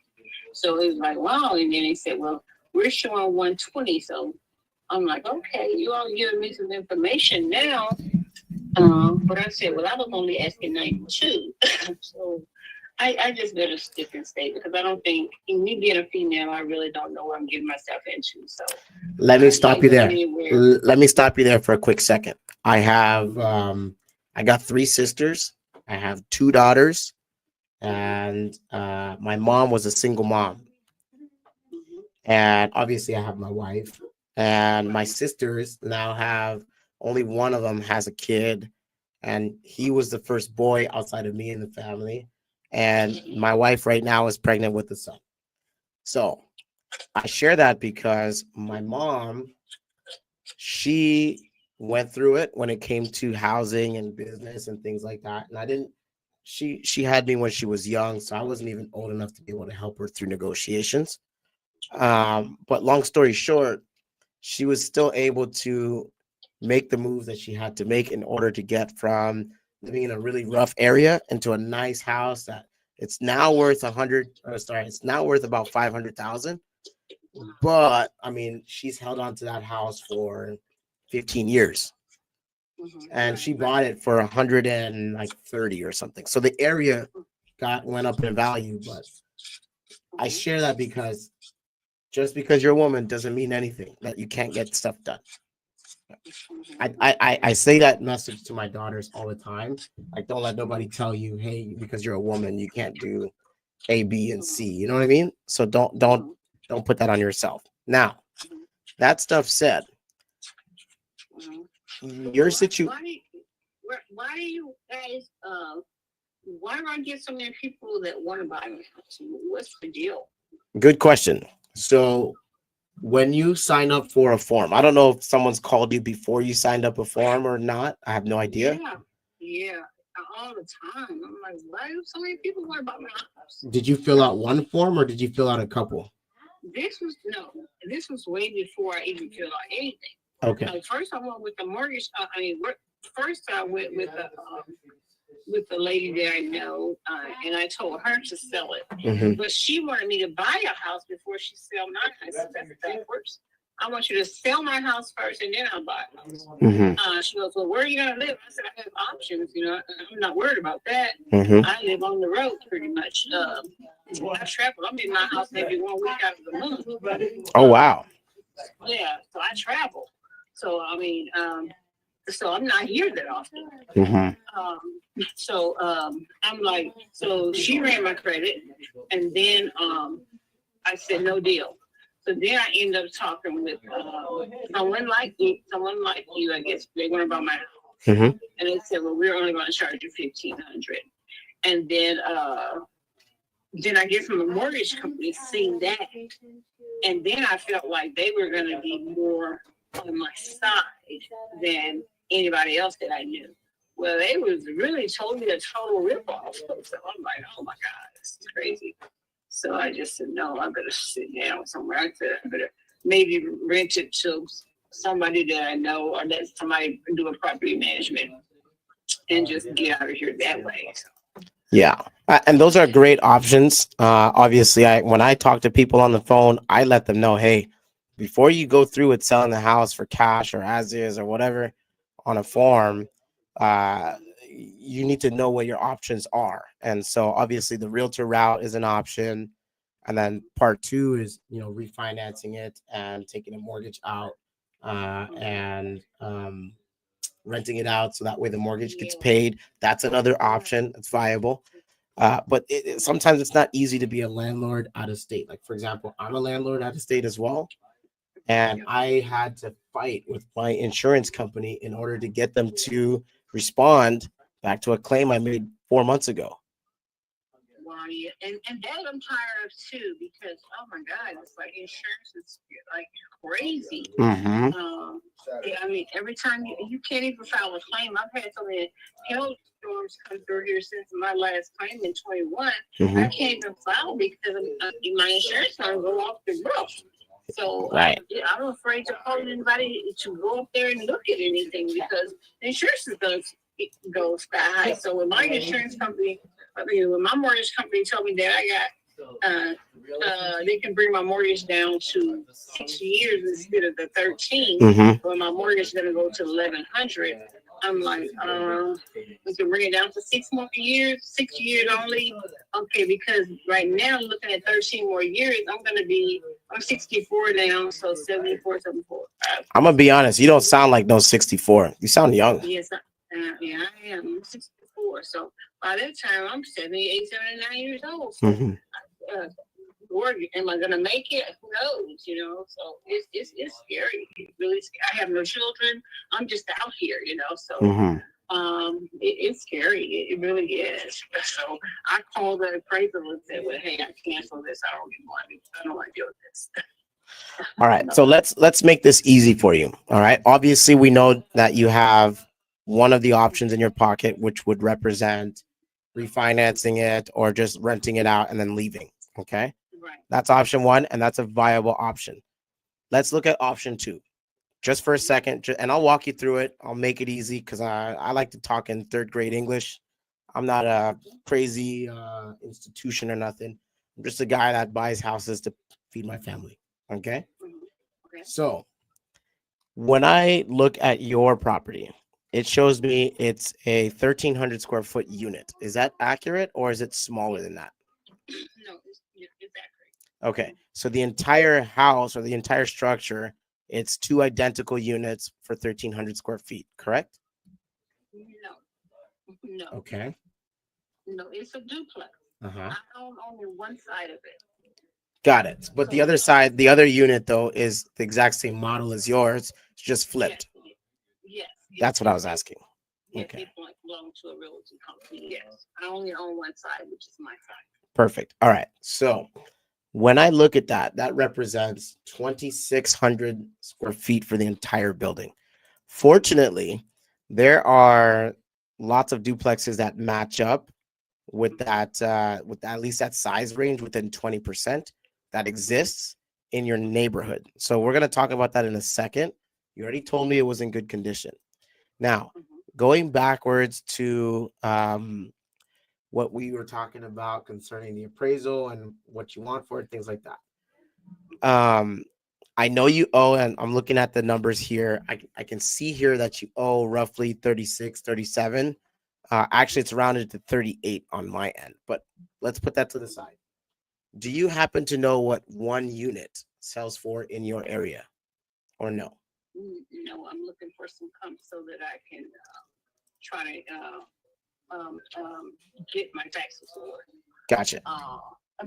So it was like, wow. And then they said, well, we're showing 120. So I'm like, okay, you all giving me some information now. But I said, well, I was only asking 92. So I just better stick and stay because I don't think, in me being a female, I really don't know what I'm getting myself into. So let me stop you there. anywhere. Let me stop you there for a quick second. I have I got 3 sisters. I have 2 daughters, and my mom was a single mom. And obviously I have my wife, and my sisters now have, only one of them has a kid, and he was the first boy outside of me in the family. And my wife right now is pregnant with a son. So I share that because my mom, she went through it when it came to housing and business and things like that. And I didn't, she had me when she was young, so I wasn't even old enough to be able to help her through negotiations. But long story short, she was still able to make the moves that she had to make in order to get from living in a really rough area into a nice house that it's now worth it's now worth about 500,000. But I mean, she's held on to that house for 15 years. And she bought it for 130 or something. So the area went up in value, but I share that because just because you're a woman doesn't mean anything that you can't get stuff done. I say that message to my daughters all the time. Like, don't let nobody tell you, hey, because you're a woman, you can't do A, B, and C. You know what I mean? So don't put that on yourself. Now, that stuff said, your situation. Why do you guys? Why do I get so many people that want to buy my house? What's the deal? Good question. So when you sign up for a form, I don't know if someone's called you before you signed up a form or not. I have no idea. Yeah, all the time. I'm like, why do so many people want to buy my house? Did you fill out one form or did you fill out a couple? This was way before I even filled out anything. Okay. First, I went with the mortgage. First I went with the lady that I know, and I told her to sell it. But she wanted me to buy a house before she sell mine. I said, that's backwards. I want you to sell my house first, and then I'll buy a house. She goes, well, where are you going to live? I said, I have options. I'm not worried about that. I live on the road pretty much. I travel. I'm in my house maybe 1 week out of the month. Oh, wow. Yeah, so I travel. So, I mean, so I'm not here that often. I'm like, so she ran my credit, and then I said no deal. So then I ended up talking with someone like you. I guess they want to buy my house, and they said, well, we're only going to charge you $1,500. And then I guess from the mortgage company seen that, and then I felt like they were going to be more on my side than anybody else that I knew. Well, they was really totally a total ripoff. So I'm like, oh my God, this is crazy. So I just said, no, I better sit down somewhere. I said, I better maybe rent it to somebody that I know, or let somebody do a property management and just get out of here that way. Yeah. And those are great options. Obviously, when I talk to people on the phone, I let them know, hey, before you go through with selling the house for cash or as is or whatever on a form, you need to know what your options are. And so obviously the realtor route is an option. And then part 2 is, refinancing it and taking a mortgage out and renting it out. So that way the mortgage gets paid. That's another option. It's viable. But sometimes it's not easy to be a landlord out of state. Like, for example, I'm a landlord out of state as well. And I had to fight with my insurance company in order to get them to respond back to a claim I made 4 months ago. Wow, yeah. And that I'm tired of too, because oh my God, it's like insurance is like crazy. Yeah, I mean, every time you can't even file a claim. I've had so many hailstorms come through here since my last claim in 21. I can't even file because my insurance gonna go off the roof. So right. I'm afraid to call anybody to go up there and look at anything because the insurance is going to go sky high. So when my insurance company, when my mortgage company told me that I got They can bring my mortgage down to 6 years instead of the 13. But my mortgage is gonna go to 1,100. I'm like, we can bring it down to 6 more years, 6 years only. Okay, because right now I'm looking at 13 more years. I'm 64 now, so 74, 74. I'm gonna be honest. You don't sound like no 64. You sound young. Yes, yeah, I am. I'm 64. So by that time, I'm 78, 79 years old. So, or am I gonna make it? Who knows? You know. So it's scary. It really, I have no children. I'm just out here. You know. So it's scary. It really is. So I called the appraiser and said, "Well, hey, I cancel this. I don't want to deal with this." All right, so let's make this easy for you. All right, obviously we know that you have one of the options in your pocket, which would represent refinancing it or just renting it out and then leaving. Okay, right. That's option one, and that's a viable option. Let's look at option two, just for a second, and I'll walk you through it. I'll make it easy because I like to talk in third grade English. I'm not a crazy institution or nothing. I'm just a guy that buys houses to feed my family. Okay. So when I look at your property, it shows me it's a 1,300 square foot unit. Is that accurate or is it smaller than that? No, it's accurate. Okay. So the entire house or the entire structure, it's 2 identical units for 1,300 square feet, correct? No. Okay. No, it's a duplex. I own only one side of it. Got it. But the other side, the other unit though, is the exact same model as yours. It's just flipped. Yes. That's what I was asking. Yes, Okay. it belongs to a realty company. Yes. I only own one side, which is my side. Perfect. All right. So when I look at that, that represents 2,600 square feet for the entire building. Fortunately, there are lots of duplexes that match up with that, with at least that size range within 20% that exists in your neighborhood. So we're going to talk about that in a second. You already told me it was in good condition. Now, going backwards to what we were talking about concerning the appraisal and what you want for it, things like that. I know you owe, and I'm looking at the numbers here. I can see here that you owe roughly 36, 37. Actually, it's rounded to 38 on my end, but let's put that to the side. Do you happen to know what one unit sells for in your area or no? No, I'm looking for some comps so that I can try to get my taxes forward. Gotcha.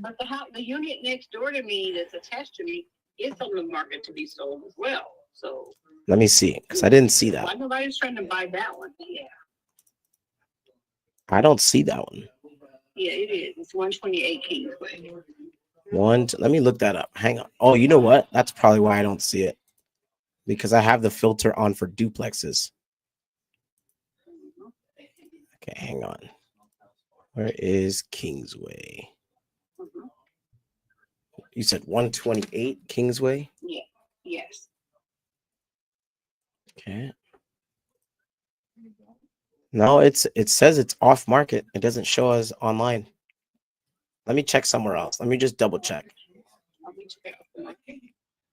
But the unit next door to me that's attached to me is on the market to be sold as well. So let me see, because I didn't see that. Why nobody's trying to buy that one? Yeah. I don't see that one. Yeah, it is. It's 128 Kingsway. Let me look that up. Hang on. Oh, you know what? That's probably why I don't see it. Because I have the filter on for duplexes. Okay, hang on. Where is Kingsway? You said 128 Kingsway? Yeah. Yes. Okay. No, it says it's off market. It doesn't show us online. Let me check somewhere else. Let me just double check.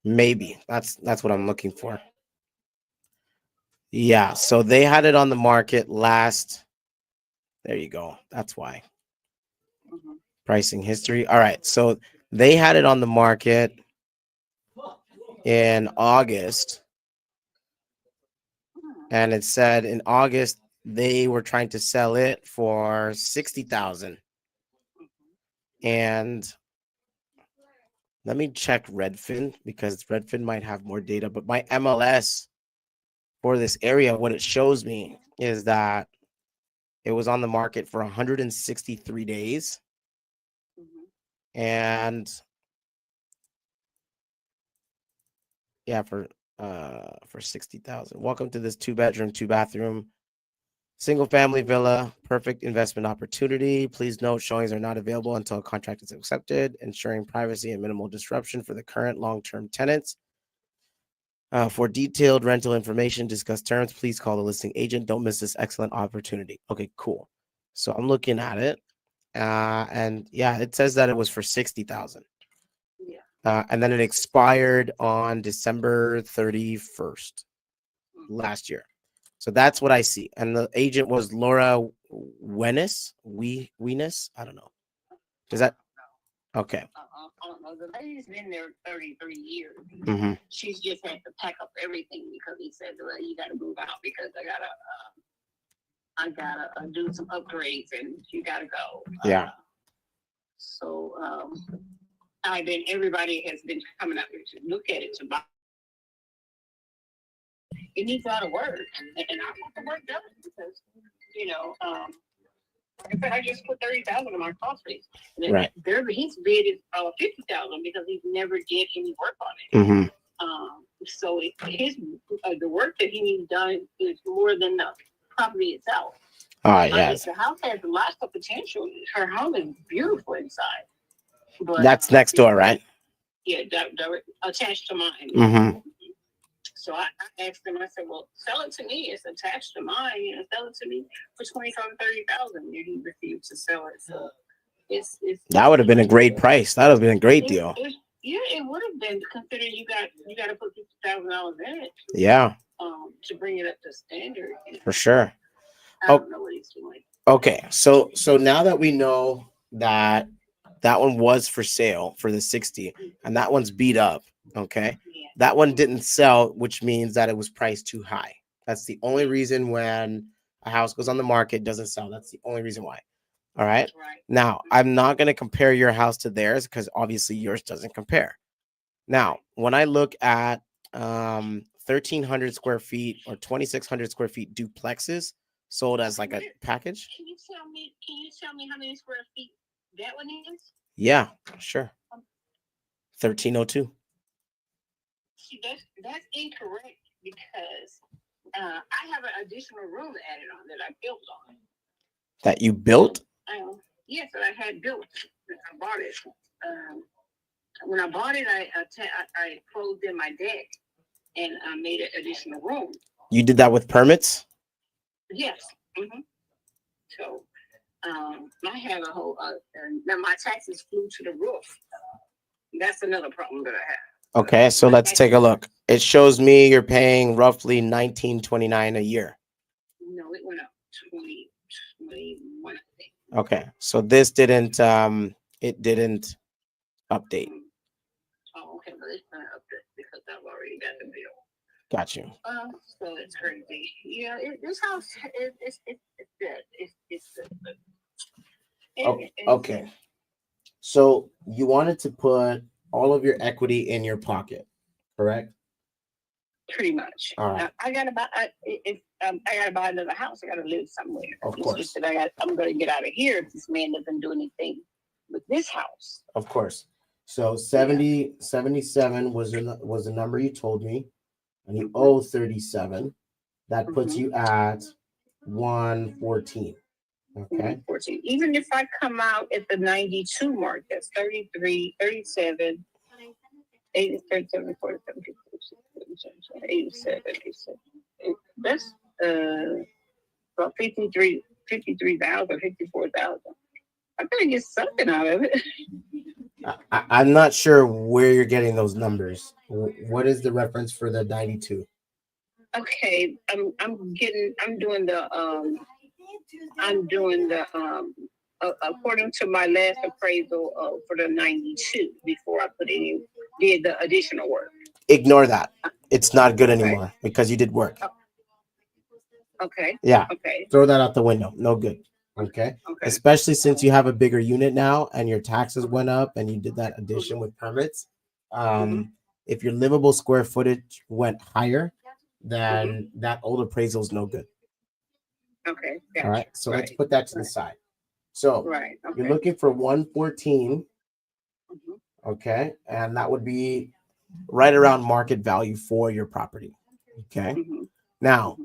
Maybe that's what I'm looking for. Yeah, so they had it on the market last. There you go. That's why. Pricing history. All right, so they had it on the market in August, and it said in August they were trying to sell it for 60,000. And let me check Redfin because Redfin might have more data, but my MLS for this area, what it shows me is that it was on the market for 163 days. And yeah, for 60,000. Welcome to this 2-bedroom, 2-bathroom, single family villa, perfect investment opportunity. Please note showings are not available until a contract is accepted, ensuring privacy and minimal disruption for the current long-term tenants. For detailed rental information, discuss terms, please call the listing agent. Don't miss this excellent opportunity. Okay, cool. So I'm looking at it. And yeah, it says that it was for 60,000. Yeah. And then it expired on December 31st last year. So that's what I see. And the agent was Laura Wenis. Weenis. I don't know. Is that okay? I don't know. The lady's been there 33 years. Mm-hmm. She's just had to pack up everything because he said, well, you got to move out because I gotta do some upgrades and you gotta go. Yeah. So everybody has been coming up here to look at it to buy. It needs a lot of work, and I want the work done because in fact, I just put 30,000 in my cost base. Right. He's bid is 50,000 because he never did any work on it. Mm-hmm. So the work that he needs done is more than the property itself. Yes. The house has lots of potential. Her home is beautiful inside. But that's next door, right? Yeah, attached to mine. Mm-hmm. So I asked him. I said, "Well, sell it to me. It's attached to mine. Sell it to me for 25,000 to 30,000." And he refused to sell it. So it's that would have been a great price. That would have been a great deal. Yeah, it would have been considering you got to put $50,000 in it. Yeah. To bring it up to standard. For sure. I don't know what he's doing. Okay, so now that we know that one was for sale for the 60, and that one's beat up. Okay, that one didn't sell, which means that it was priced too high. That's the only reason when a house goes on the market, it doesn't sell. That's the only reason why. All right. Now, I'm not going to compare your house to theirs because obviously yours doesn't compare. Now, when I look at 1,300 square feet or 2,600 square feet duplexes sold as like a package. Can you tell me how many square feet that one is? Yeah, sure. 1,302. See, that's incorrect because I have an additional room added on that I built on. That you built? Yes, that I had built. I bought it. When I bought it, I closed in my deck and I made an additional room. You did that with permits? Yes. Mm-hmm. So I have a whole. Now my taxes flew to the roof. That's another problem that I have. Okay, so let's take a look. It shows me you're paying roughly $1,929 a year. No, it went up 21, I think. Okay, so this didn't it didn't update. Oh, okay, but it's gonna update because I've already got the bill. Got you. So it's crazy. Yeah, this house it's good. It's good. Okay. So you wanted to put all of your equity in your pocket, correct? Pretty much. All right. I gotta buy. I gotta buy another house. I gotta live somewhere. Of It's course. just that I'm gonna get out of here if this man doesn't do anything with this house. Of course. So 77 was the number you told me, and you owe 37. That puts you at 114. Okay. 14. Even if I come out at the 92 mark, that's 33, 37, 80, 37, 47, 57, 87, 87. That's about 53,000, 54,000. I gotta get something out of it. I'm not sure where you're getting those numbers. What is the reference for the 92? Okay, I'm doing the according to my last appraisal for the 92 before I did the additional work. Ignore that. It's not good anymore because you did work. Okay. Yeah. Okay. Throw that out the window. No good. Okay. Okay. Especially since you have a bigger unit now and your taxes went up and you did that addition with permits. If your livable square footage went higher, then that old appraisal is no good. Okay. All right. So let's put that to the side. So you're looking for 114. Okay. And that would be right around market value for your property. Okay. Now,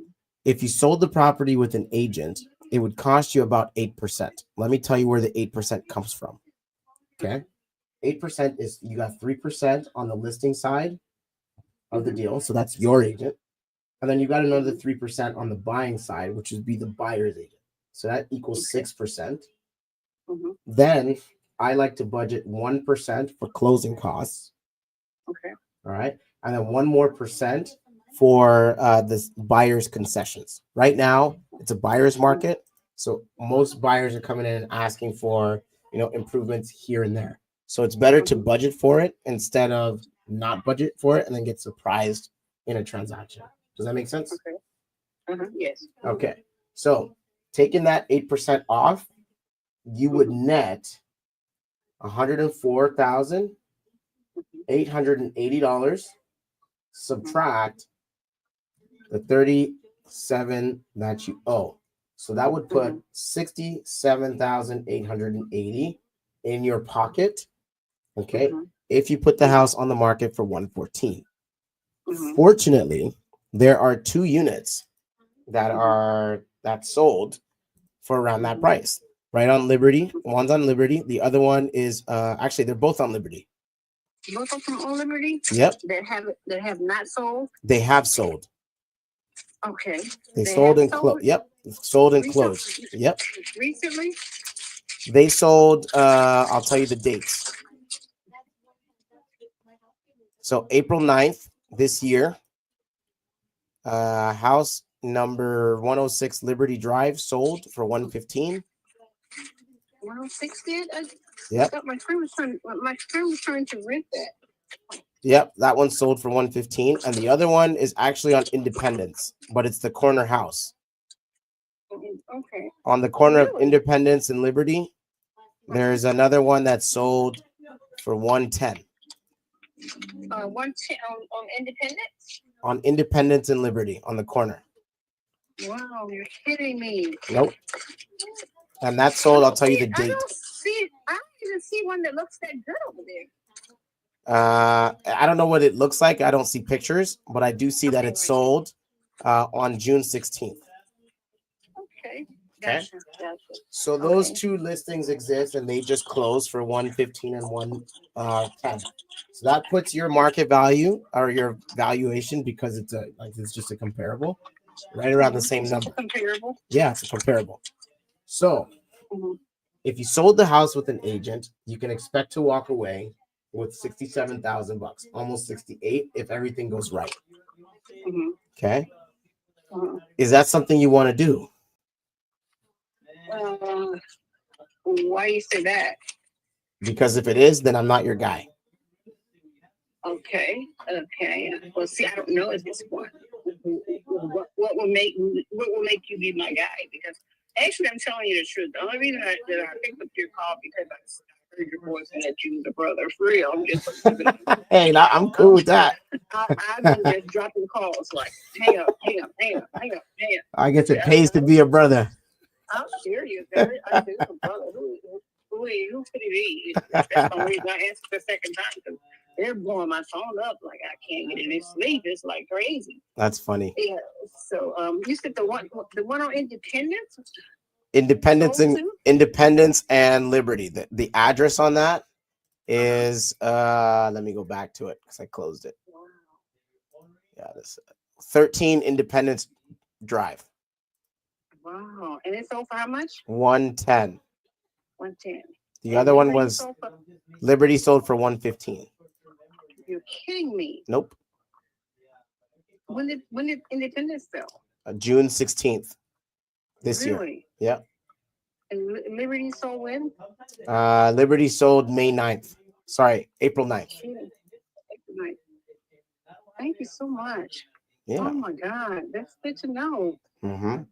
if you sold the property with an agent, it would cost you about 8%. Let me tell you where the 8% comes from. Okay. 8% is you got 3% on the listing side of the deal. So that's your agent. And then you got another 3% on the buying side, which would be the buyer's agent. So that equals 6%. Then I like to budget 1% for closing costs. Okay. All right. And then 1 more percent for this buyer's concessions. Right now, it's a buyer's market. So most buyers are coming in and asking for, improvements here and there. So it's better to budget for it instead of not budget for it and then get surprised in a transaction. Does that make sense? Okay. Yes. Okay. So taking that 8% off, you would net $104,880. Subtract the 37 that you owe. So that would put 67,880 in your pocket. Okay. If you put the house on the market for 114. Fortunately, there are 2 units that sold for around that price. Right on Liberty. One's on Liberty. The other one is actually they're both on Liberty. Both of them on Liberty? Yep. That have not sold? They have sold. Okay. They sold and closed. Yep. Sold and closed. Yep. Recently? They sold, I'll tell you the dates. So April 9th this year, house number 106 Liberty Drive sold for 115. 106 did? Yep. My friend was trying to rent that. Yep, that one sold for 115, and the other one is actually on Independence, but it's the corner house. Okay. On the corner of Independence and Liberty, there's another one that sold for 110. 110 on Independence? On Independence and Liberty, on the corner. Wow, you're kidding me. Nope. And that sold, I'll tell you the date. I don't even see one that looks that good over there. I don't know what it looks like. I don't see pictures, but I do see that it sold on June 16th. Okay. Okay. So those 2 listings exist, and they just closed for 115 and 110. So that puts your market value or your valuation, because it's just a comparable, right around the same number. Comparable. Yeah, it's a comparable. So if you sold the house with an agent, you can expect to walk away with $67,000, almost 68 if everything goes right. Okay. Is that something you want to do? Why you say that? Because if it is, then I'm not your guy. Okay. Well, see, I don't know at this point. What will make you be my guy? Because actually, I'm telling you the truth. The only reason that I picked up your call because I heard your voice and that you was a brother for real. I'm just hey, I'm cool with that. I've been just dropping calls like, hang up. I guess it pays to be a brother. I'm serious. I do a brother. Who could it be? That's the reason I answered the second time, because they're blowing my phone up like I can't get any sleep. It's like crazy. That's funny. Yeah. So you said the one on Independence? Independence and Liberty. The address on that is let me go back to it because I closed it. Yeah, this 13 Independence Drive. Wow. And it sold for how much? 110. 110. The other one was Liberty sold for 115. You're kidding me. Nope. When did Independence sell? June 16th this year. Really? Yeah. And Liberty sold when? Liberty sold May 9th. Sorry, April 9th. April 9th. Thank you so much. Yeah. Oh my God, that's good to know. Mm-hmm.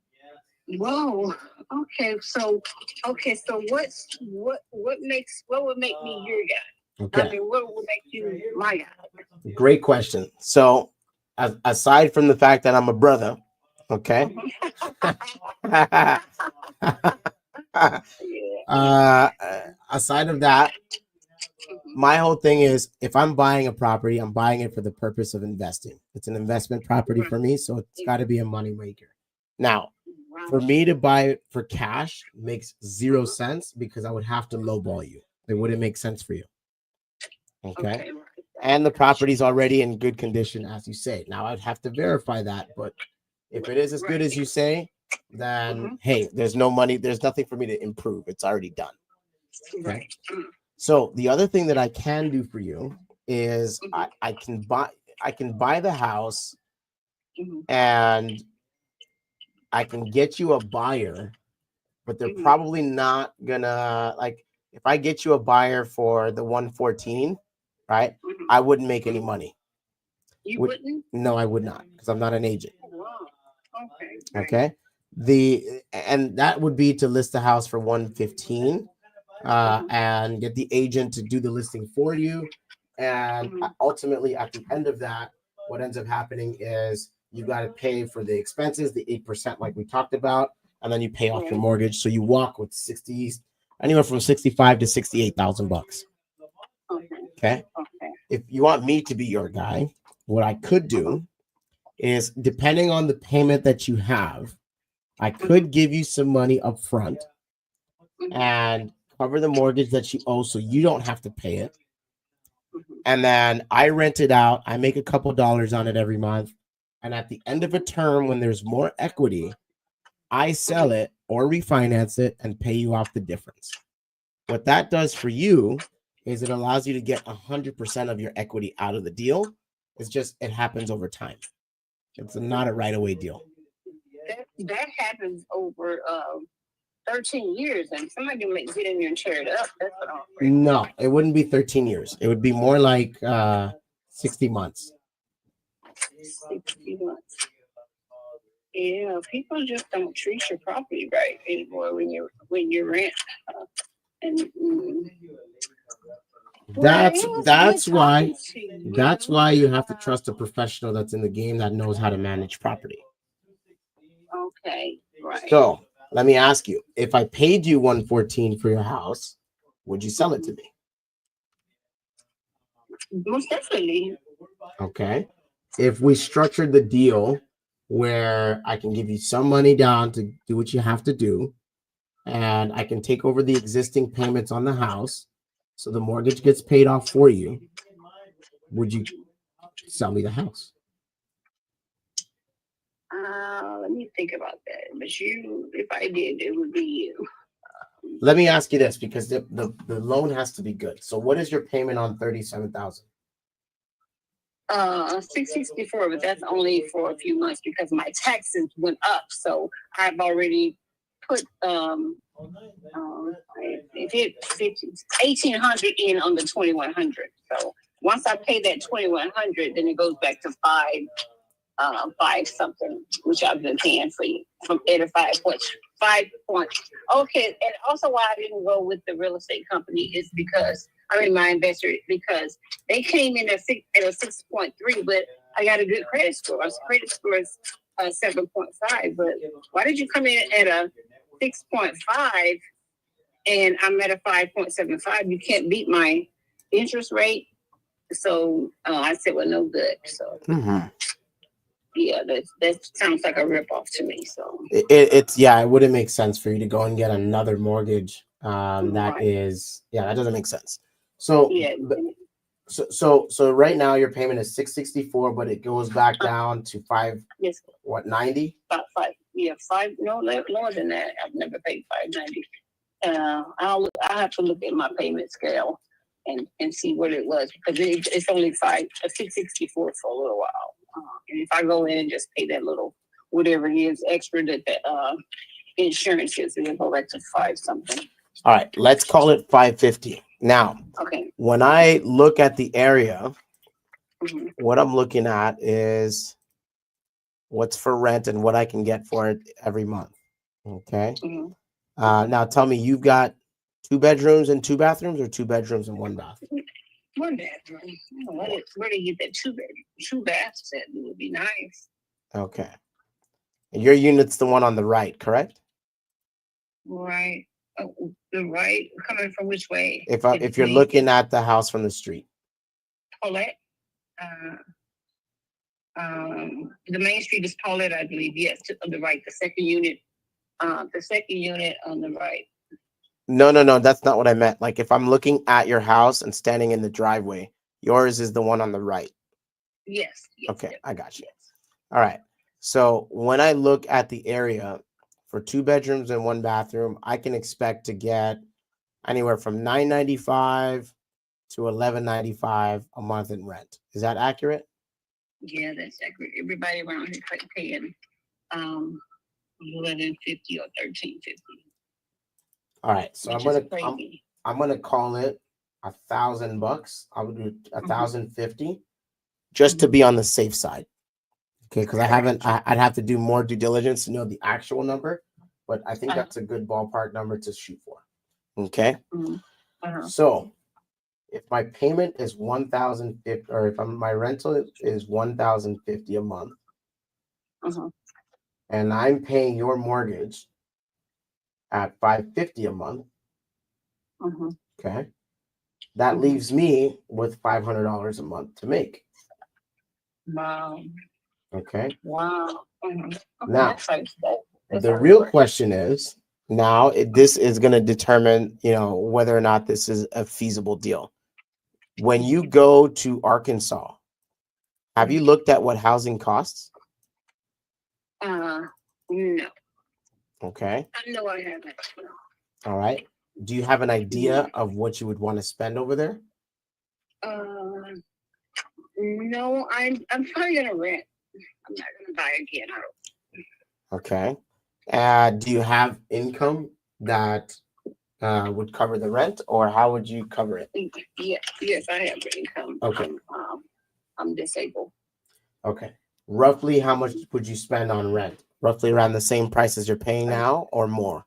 Whoa. Okay. So what would make me your guy? Okay. I mean, what would make you my guy? Great question. So aside from the fact that I'm a brother, okay. Aside of that, my whole thing is if I'm buying a property, I'm buying it for the purpose of investing. It's an investment property for me, so it's got to be a money maker. Now, for me to buy it for cash makes 0 sense because I would have to lowball you. It wouldn't make sense for you. Okay. And the property's already in good condition, as you say. Now I'd have to verify that, but if it is as good as you say, then hey, there's no money, there's nothing for me to improve. It's already done. Okay. So the other thing that I can do for you is I can buy the house and I can get you a buyer, but they're probably not gonna like if I get you a buyer for the 114, right? I wouldn't make any money. You wouldn't? No, I would not because I'm not an agent. Wow. Okay. And that would be to list the house for 115 and get the agent to do the listing for you. And ultimately, at the end of that, what ends up happening is you got to pay for the expenses, the 8%, like we talked about, and then you pay off your mortgage. So you walk with anywhere from 65 to 68,000 bucks. Okay. If you want me to be your guy, what I could do is, depending on the payment that you have, I could give you some money up front and cover the mortgage that you owe so you don't have to pay it. And then I rent it out. I make a couple dollars on it every month. And at the end of a term, when there's more equity, I sell it or refinance it and pay you off the difference. What that does for you is it allows you to get 100% of your equity out of the deal. It's just, it happens over time. It's not a right away deal. That happens over 13 years, and somebody might get in there and tear it up. That's what I'm afraid. No, it wouldn't be 13 years. It would be more like 60 months. 60 months. Yeah, people just don't treat your property right anymore when you rent. That's why you have to trust a professional that's in the game that knows how to manage property. Okay, right. So let me ask you, if I paid you 114 for your house, would you sell it to me? Most definitely. Okay. If we structured the deal where I can give you some money down to do what you have to do, and I can take over the existing payments on the house, so the mortgage gets paid off for you, would you sell me the house? Let me think about that. But if I did, it would be you. Let me ask you this, because the loan has to be good. So what is your payment on 37,000? 664, but that's only for a few months because my taxes went up. So I've already put 1,800 in on the 2,100. So once I pay that 2,100, then it goes back to five something, which I've been paying for you from 85 points. 5 points. Okay, and also why I didn't go with the real estate company is because my investor, because they came in at a 6.3, but I got a good credit score. My credit score is 7.5. But why did you come in at a 6.5 and I'm at a 5.75? You can't beat my interest rate. So I said, well, no good. So. Yeah, that sounds like a ripoff to me. So it wouldn't make sense for you to go and get another mortgage. That doesn't make sense. So so right now your payment is 664, but it goes back down to 90? About 5. Yeah, 5. No, lower than that. I've never paid 590. I'll have to look at my payment scale and see what it was, because it's only 664 for a little while. And if I go in and just pay that little, whatever it is extra that the insurance is, it'll go back to 5 something. All right, let's call it 550. Now, when I look at the area, what I'm looking at is what's for rent and what I can get for it every month. Okay. Now tell me, you've got 2 bedrooms and 2 bathrooms, or 2 bedrooms and 1 bath? 1 bathroom. Where do you get that 2 bedroom, 2 baths? That would be nice. Okay. And your unit's the one on the right, correct? Right. Oh, the right, coming from which way? If you're looking at the house from the street. Paulette. The main street is Paulette, I believe. Yes, on the right. The second unit on the right. No, that's not what I meant. Like, if I'm looking at your house and standing in the driveway, yours is the one on the right. Yes. Okay, yes. I got you. Yes. All right. So when I look at the area for 2 bedrooms and 1 bathroom, I can expect to get anywhere from $9.95 to $11.95 a month in rent. Is that accurate? Yeah, that's accurate. Everybody around here paying $11.50 or $13.50. All right, so Which is crazy. I'm gonna call it $1,000. I would do Mm-hmm. $1,050 just to be on the safe side. Okay, because I'd have to do more due diligence to know the actual number, but I think that's a good ballpark number to shoot for. Okay. So if my payment is $1,050, or if my rental is $1,050 a month, and I'm paying your mortgage at $550 a month, okay, that leaves me with $500 a month to make. Wow. Okay. Wow. Now, the real question is, now this is going to determine, whether or not this is a feasible deal. When you go to Arkansas, have you looked at what housing costs? No. Okay. I know I haven't. No. All right. Do you have an idea of what you would want to spend over there? No, I'm probably gonna rent. I'm not gonna buy again. Okay. Do you have income that would cover the rent, or how would you cover it? Yes, I have income. Okay. I'm disabled. Okay. Roughly, how much would you spend on rent? Roughly around the same price as you're paying now, or more?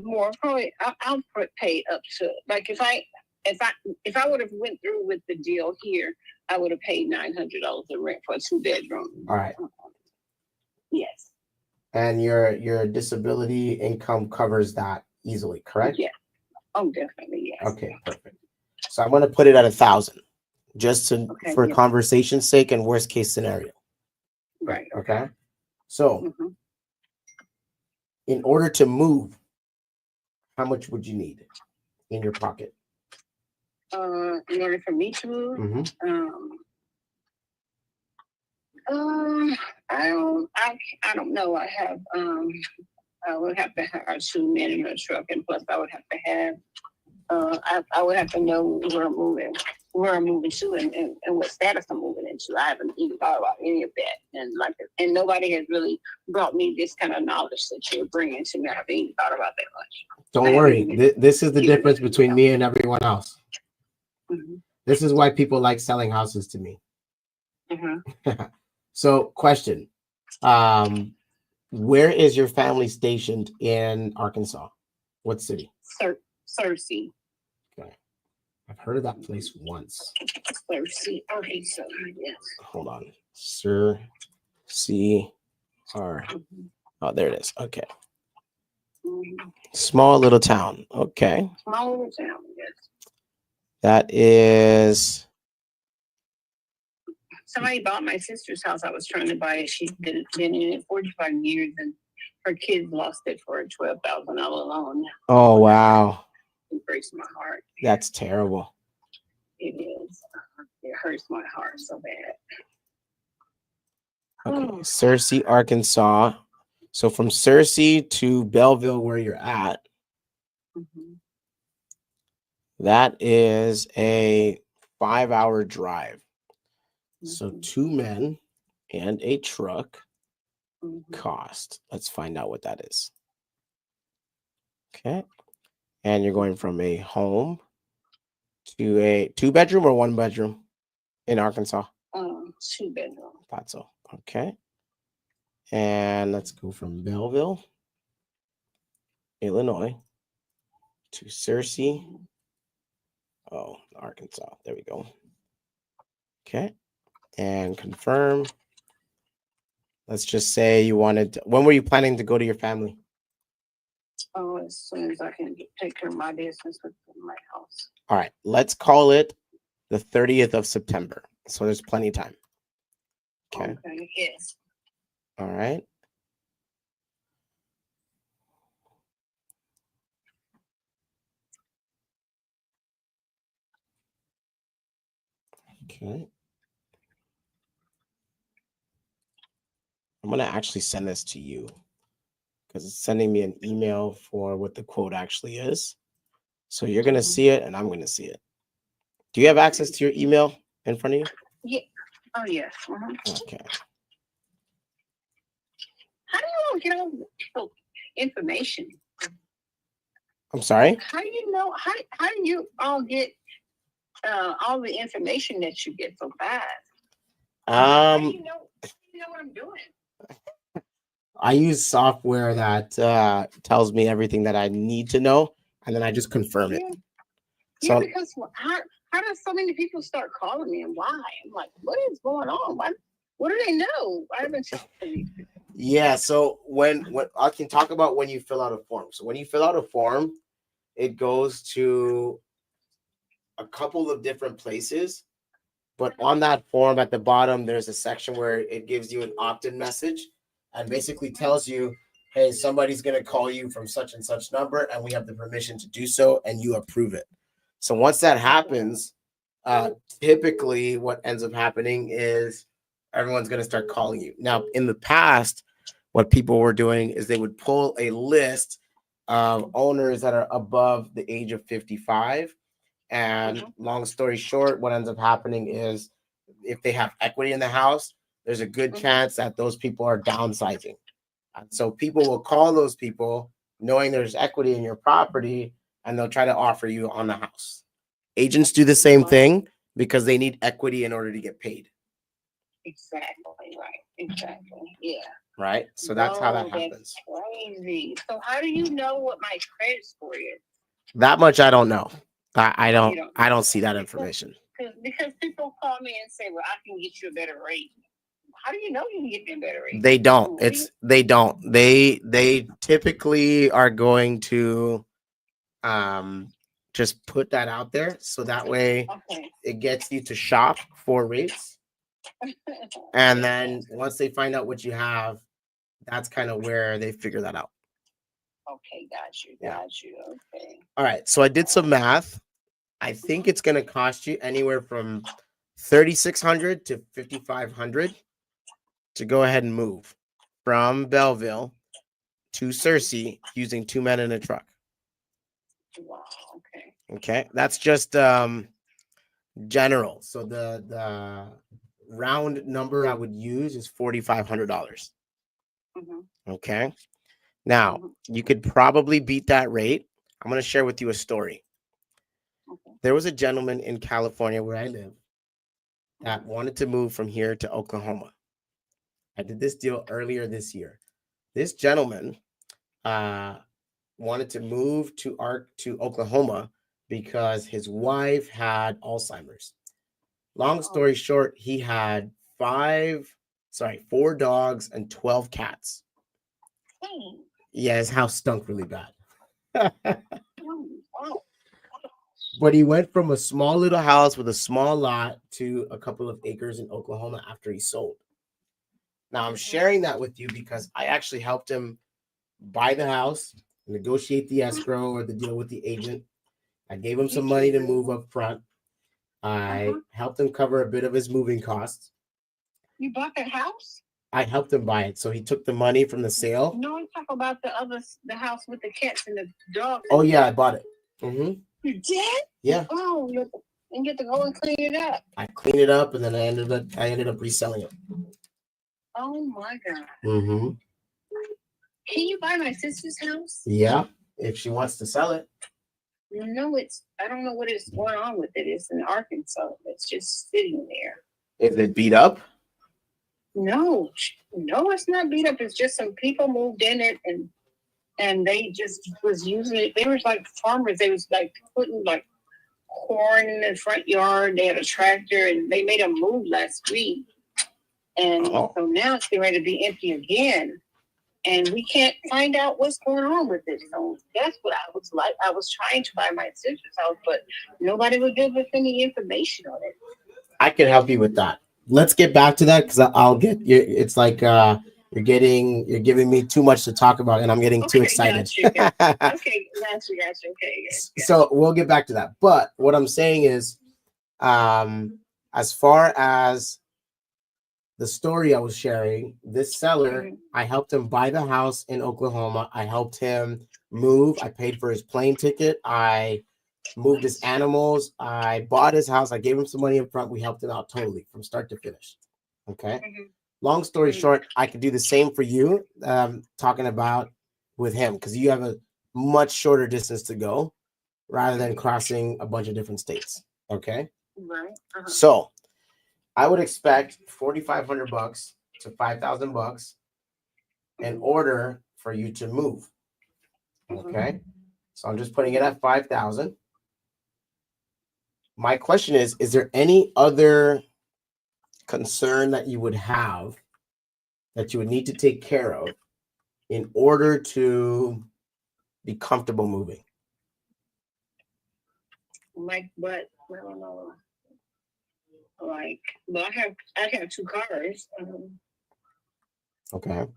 More, probably. I'll pay up to, like, if I would have went through with the deal here, I would have paid $900 in rent for a 2-bedroom. All right. Yes. And your disability income covers that easily, correct? Yeah. Oh, definitely, yes. Okay, perfect. So I'm going to put it at 1,000, just for conversation's sake and worst case scenario. Right. Okay. So, in order to move, how much would you need in your pocket? In order for me to move, I don't know. I would have to hire 2 men in a truck, and plus I would have to have I would have to know where I'm moving to, and what status I'm moving into. I haven't even thought about any of that, and nobody has really brought me this kind of knowledge that you're bringing to me. I haven't even thought about that much. Don't worry. This is the difference between me and everyone else. This is why people like selling houses to me. So, question. Where is your family stationed in Arkansas? What city? Searcy. Okay. I've heard of that place once. Searcy, Arkansas, yes. Hold on. Searcy. Oh, there it is. Okay. Small little town. Okay. Small little town, yes. That is. Somebody bought my sister's house. I was trying to buy it. She's been in it 45 years, and her kids lost it for a $12,000 loan. Oh, wow. It breaks my heart. That's terrible. It is. It hurts my heart so bad. Okay. Searcy, Arkansas. So from Searcy to Belleville, where you're at, that is a 5-hour drive. So 2 men and a truck cost. Let's find out what that is. Okay. And you're going from a home to a 2-bedroom or 1-bedroom in Arkansas? 2-bedroom. Thought so. Okay. And let's go from Belleville, Illinois, to Searcy. Oh, Arkansas. There we go. Okay. And confirm. Let's just say you wanted to, when were you planning to go to your family? Oh, as soon as I can take care of my business with my house. All right. Let's call it the 30th of September. So there's plenty of time. Okay. Yes. All right. Okay. I'm going to actually send this to you because it's sending me an email for what the quote actually is. So you're going to see it and I'm going to see it. Do you have access to your email in front of you? Yeah. Oh, yes. Okay. How do you all get all the information? I'm sorry? How do you know? How do you all get all the information that you get so fast? How do you know what I'm doing? I use software that tells me everything that I need to know, and then I just confirm it. Yeah, because how does so many people start calling me and why? I'm like, what is going on? What do they know? I haven't talked to these people. Yeah, so when I can talk about when you fill out a form. So when you fill out a form, it goes to a couple of different places, but on that form at the bottom, there's a section where it gives you an opt-in message and basically tells you, hey, somebody's going to call you from such and such number, and we have the permission to do so, and you approve it. So once that happens, typically what ends up happening is everyone's going to start calling you. Now, in the past, what people were doing is they would pull a list of owners that are above the age of 55. And long story short, what ends up happening is if they have equity in the house, there's a good chance that those people are downsizing. And so people will call those people knowing there's equity in your property, and they'll try to offer you on the house. Agents do the same thing because they need equity in order to get paid. Exactly, right. Exactly. Yeah. Right? So that's how that happens. That's crazy. So how do you know what my credit score is? That much I don't know. I don't see that information. Because people call me and say, well, I can get you a better rate. How do you know you can get me a better rate? They don't. They don't. They typically are going to just put that out there so that way it gets you to shop for rates. And then once they find out what you have, that's kind of where they figure that out. Okay, got you. Okay. All right. So I did some math. I think it's going to cost you anywhere from $3,600 to $5,500 to go ahead and move from Belleville to Searcy using 2 men in a truck. Wow. Okay. Okay. That's just general. So the round number I would use is $4,500. Okay. Now, you could probably beat that rate. I'm going to share with you a story. There was a gentleman in California where I live that wanted to move from here to Oklahoma. I did this deal earlier this year. This gentleman wanted to move to Oklahoma because his wife had Alzheimer's. Long story short, he had 4 dogs and 12 cats. Yeah, his house stunk really bad. But he went from a small little house with a small lot to a couple of acres in Oklahoma after he sold. Now, I'm sharing that with you because I actually helped him buy the house, negotiate the escrow or the deal with the agent. I gave him some money to move up front. I helped him cover a bit of his moving costs. You bought that house? I helped him buy it. So he took the money from the sale. No, I'm talking about the house with the cats and the dogs. Oh, yeah, I bought it. You did? Yeah. Oh, and get to go and clean it up. I cleaned it up, and then I ended up reselling it. Oh my God. Can you buy my sister's house? Yeah, if she wants to sell it. No, I don't know what is going on with it. It's in Arkansas. It's just sitting there. Is it beat up? No, it's not beat up. It's just some people moved in it and they just was using it. They were like farmers. They was like putting like corn in the front yard. They had a tractor and they made a move last week. And so now it's getting ready to be empty again. And we can't find out what's going on with it. So that's what I was like. I was trying to buy my sister's house, but nobody would give us any information on it. I can help you with that. Let's get back to that because I'll get you. It's like you're giving me too much to talk about, and I'm getting too excited. Gotcha. Okay, gotcha. Okay. So we'll get back to that. But what I'm saying is, as far as the story I was sharing, this seller, I helped him buy the house in Oklahoma. I helped him move. I paid for his plane ticket. I moved his animals. I bought his house. I gave him some money up front. We helped him out totally from start to finish. Okay. Long story short, I could do the same for you. Talking about with him because you have a much shorter distance to go rather than crossing a bunch of different states. Okay. Right. So I would expect $4,500 to $5,000 in order for you to move. Okay. So I'm just putting it at 5,000. My question is there any other concern that you would have that you would need to take care of in order to be comfortable moving? Like what? I don't know. Like, well, I have 2 cars. Okay.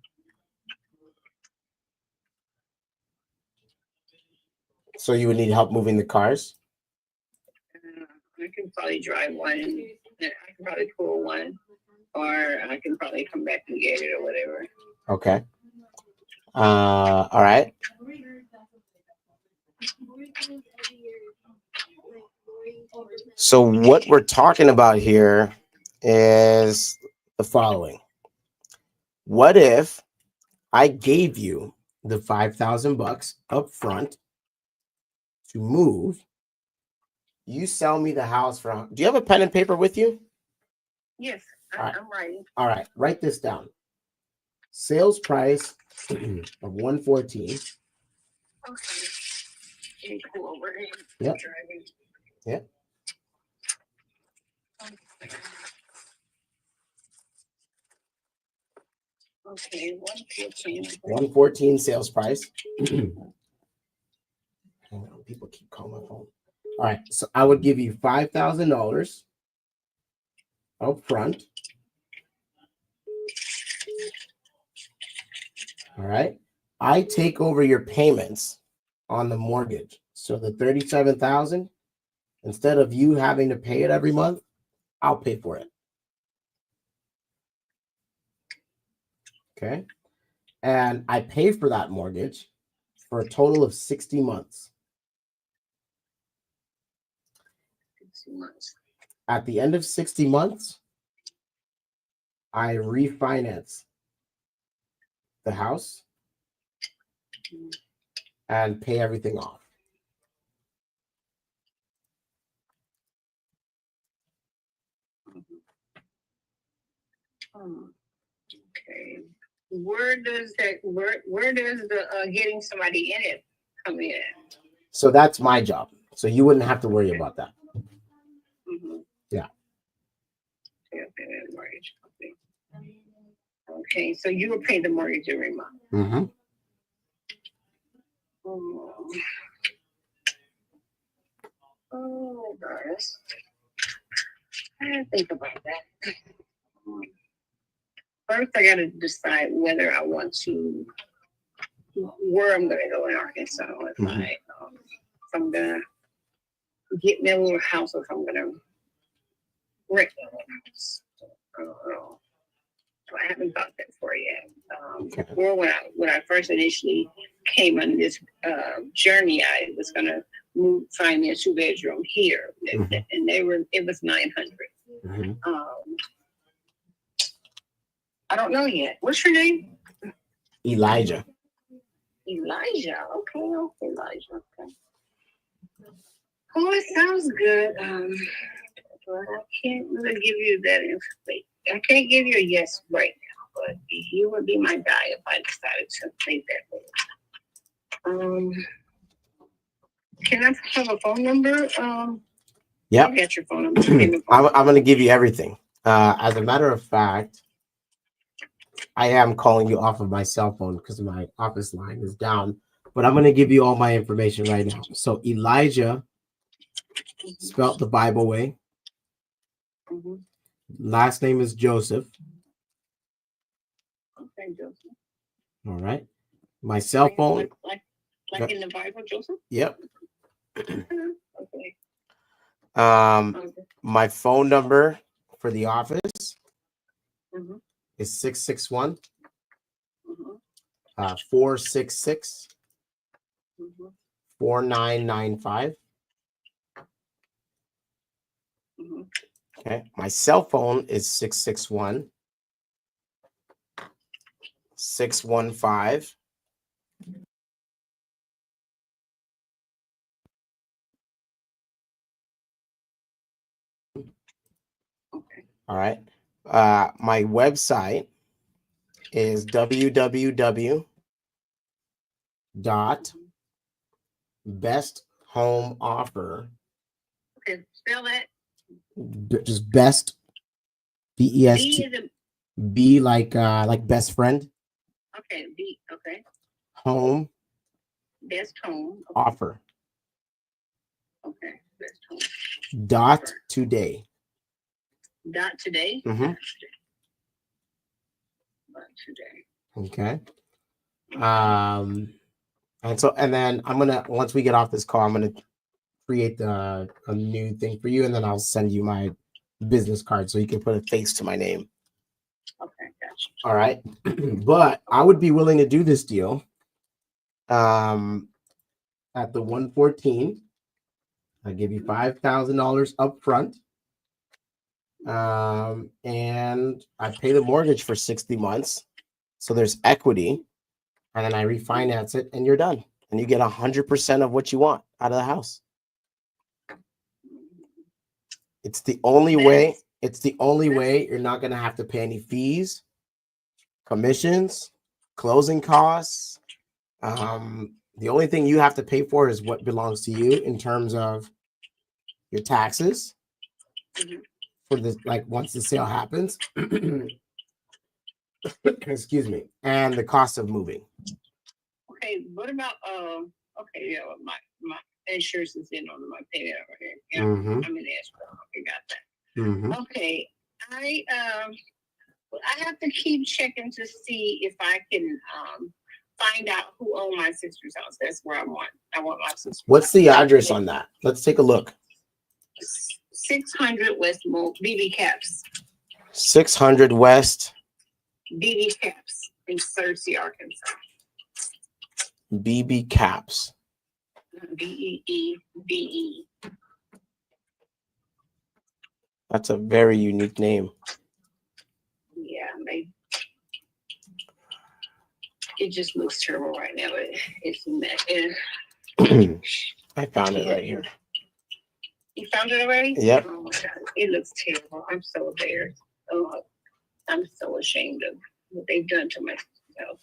So you would need help moving the cars? I can probably drive one. And I can probably pull one, or I can probably come back and get it or whatever. Okay. All right. So what we're talking about here is the following. What if I gave you the $5,000 up front to move? You sell me the house for. Do you have a pen and paper with you? Yes, right. I'm writing. All right, write this down. Sales price of 114. Okay. Can you pull over here? Yep. Driving. Yep. Okay, 114. 114 sales price. People keep calling my phone. All right, so I would give you $5,000 up front. All right. I take over your payments on the mortgage. So the $37,000, instead of you having to pay it every month, I'll pay for it. Okay. And I pay for that mortgage for a total of 60 months. 60 months. At the end of 60 months, I refinance the house and pay everything off. Okay. Where does the getting somebody in it come in? So that's my job. So you wouldn't have to worry about that. Mm-hmm. Yeah. Mortgage. Okay, so you will pay the mortgage every month. Mm-hmm. Oh, gosh. I didn't think about that. First, I got to decide whether I want to, where I'm going to go in Arkansas. If I'm going to get me a little house, or if I'm going to rent a little house. I don't know. So I haven't thought that for yet. Or when I first initially came on this journey, I was going to find me a 2-bedroom here, and it was $900. I don't know yet. What's your name? Elijah. Elijah. Okay, Elijah. Okay. Oh, it sounds good. But I can't really give you that information. I can't give you a yes right now, but you would be my guy if I decided to think that way. Can I have a phone number? Yeah. I'll get your phone number. I'm going to give you everything. As a matter of fact, I am calling you off of my cell phone because my office line is down, but I'm going to give you all my information right now. So Elijah, spelt the Bible way. Last name is Joseph. Okay, Joseph. All right. My cell phone. Like in the Bible, Joseph? Yep. Okay. My phone number for the office is 661 466 4995. Mhm. Okay. My cell phone is 661 615 Okay. All right. My website is www.besthomeoffer. Okay, spell that. Just best BEST B is a, B like best friend okay, B, okay. home Best home. Okay. offer Okay. Best home. dot today. Dot today. Mm-hmm. Dot today. Okay. And then I'm gonna, once we get off this call, I'm gonna create a new thing for you, and then I'll send you my business card so you can put a face to my name. Okay, gotcha. All right. But I would be willing to do this deal at the 114. I give you $5,000 up front. And I pay the mortgage for 60 months. So there's equity. And then I refinance it and you're done. And you get 100% of what you want out of the house. It's the only way. It's the only way you're not going to have to pay any fees, commissions, closing costs. The only thing you have to pay for is what belongs to you in terms of your taxes for the, like, once the sale happens. Excuse me, and the cost of moving. Okay, what about okay, yeah, well, my insurance is in on my payment over here. Yeah, Mm-hmm. I'm in escrow. Okay, got that. Mm-hmm. Okay, I have to keep checking to see if I can find out who owned my sister's house. That's where I want my sister's What's house. the address on that? Let's take a look. 600 West BB Caps. 600 West BB Caps in Searcy, Arkansas. BB Caps. BEEBE. That's a very unique name. Yeah, it just looks terrible right now. It's I found it right here. You found it already? Yep. Oh my God, it looks terrible. I'm so embarrassed. Oh, I'm so ashamed of what they've done to myself.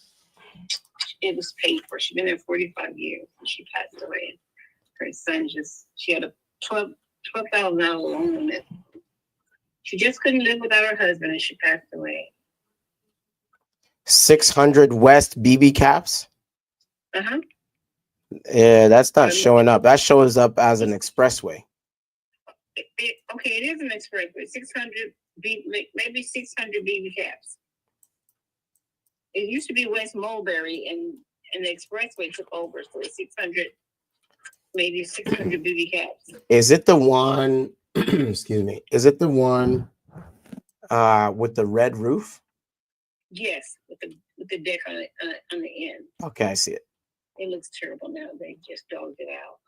It was paid for. She's been there 45 years and she passed away. Her son she had a $12,000 loan on it. She just couldn't live without her husband and she passed away. 600 West BB Caps. Uh-huh. Yeah, that's not showing up. That shows up as an expressway. Okay, it is an expressway. 600 maybe 600 BB Caps. It used to be West Mulberry, and the expressway took over, so it's 600, maybe 600 BB Caps. Is it the one? Excuse me. Is it the one with the red roof? Yes, with the deck on the end. Okay, I see it. It looks terrible now. They just dogged it out.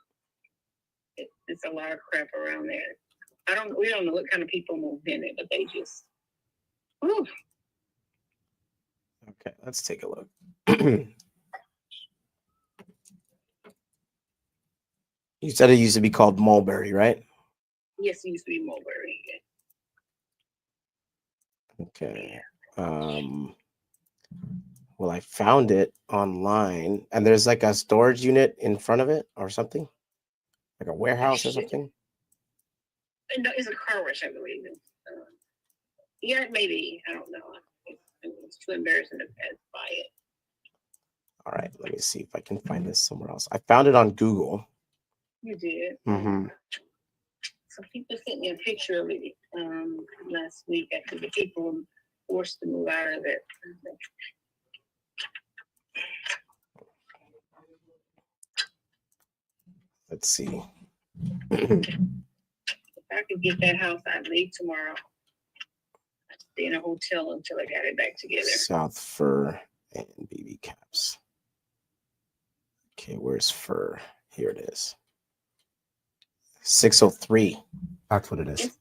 It's a lot of crap around there. We don't know what kind of people moved in it, but they just. Whew. Okay, let's take a look. You said it used to be called Mulberry, right? Yes, it used to be Mulberry. Okay. Well, I found it online, and there's like a storage unit in front of it or something, like a warehouse or something. No, it's a car wash, I believe. Yeah, maybe. I don't know. It's too embarrassing to pass by it. All right, let me see if I can find this somewhere else. I found it on Google. You did. Mm-hmm. Some people sent me a picture of it last week after the people were forced to move out of it. Let's see. If I could get that house, I'd leave tomorrow. I'd stay in a hotel until I got it back together. South Fur and BB Caps. Okay, where's Fur? Here it is. 603. That's what it is.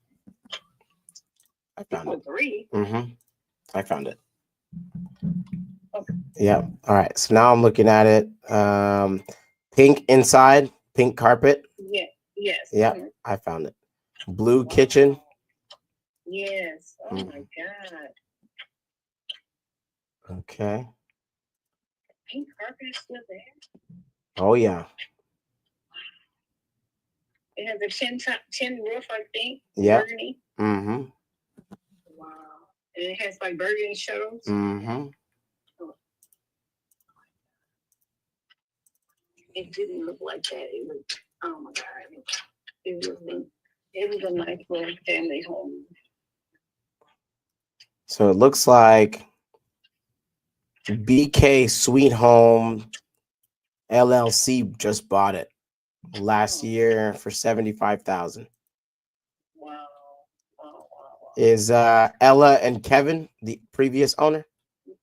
I found it. 3. I found it. Okay. Yeah. All right. So now I'm looking at it. Pink inside, pink carpet. Yeah. Yes. Yeah, I found it. Blue kitchen. Yes. Oh my God. Okay. Pink carpet is still there. Oh yeah. It has a tin roof, I think. Yeah. Burgundy. Mm-hmm. Wow. And it has like burgundy shutters. Mm-hmm. It didn't look like that. It was, oh my God. It was a nice little family home. So it looks like BK Sweet Home LLC just bought it last year for $75,000. Wow. Wow. Is Ella and Kevin the previous owner?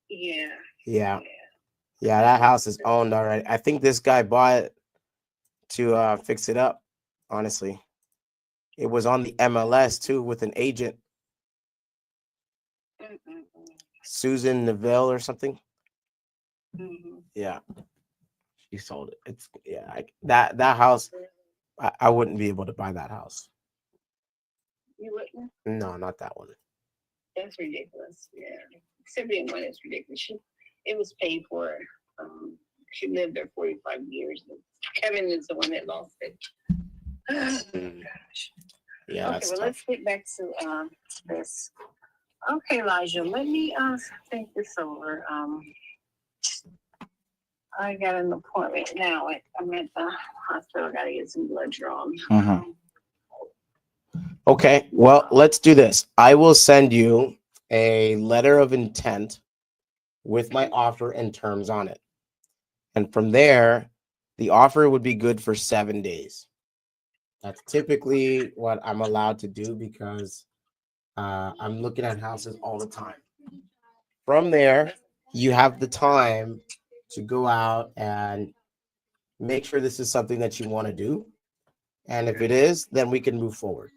Yeah. Yeah. Yeah, that house is owned already. I think this guy bought it to fix it up, honestly. It was on the MLS too with an agent. Susan Neville or something. Yeah. She sold it. It's that house. I wouldn't be able to buy that house. You wouldn't? No, not that one. That's ridiculous. Yeah. 71 is ridiculous. It was paid for. She lived there 45 years. Kevin is the one that lost it. Oh, gosh. Yeah. Okay, well, let's get back to this. Okay, Elijah, let me think this over. I got an appointment now. I'm at the hospital. I got to get some blood drawn. Okay, well, let's do this. I will send you a letter of intent with my offer and terms on it. And from there, the offer would be good for 7 days. That's typically what I'm allowed to do because I'm looking at houses all the time. From there, you have the time to go out and make sure this is something that you want to do. And if it is, then we can move forward.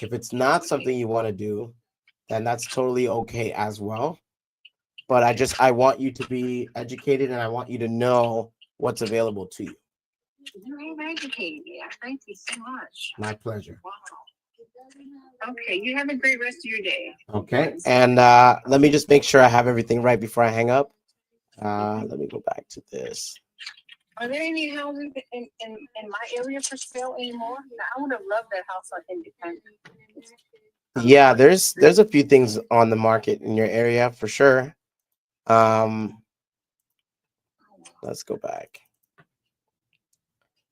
If it's not something you want to do, then that's totally okay as well. But I want you to be educated and I want you to know what's available to you. You have educated me. Thank you so much. My pleasure. Wow. Okay, you have a great rest of your day. Okay, and let me just make sure I have everything right before I hang up. Let me go back to this. Are there any houses in my area for sale anymore? I would have loved that house on Independence. Yeah, there's a few things on the market in your area for sure. Let's go back.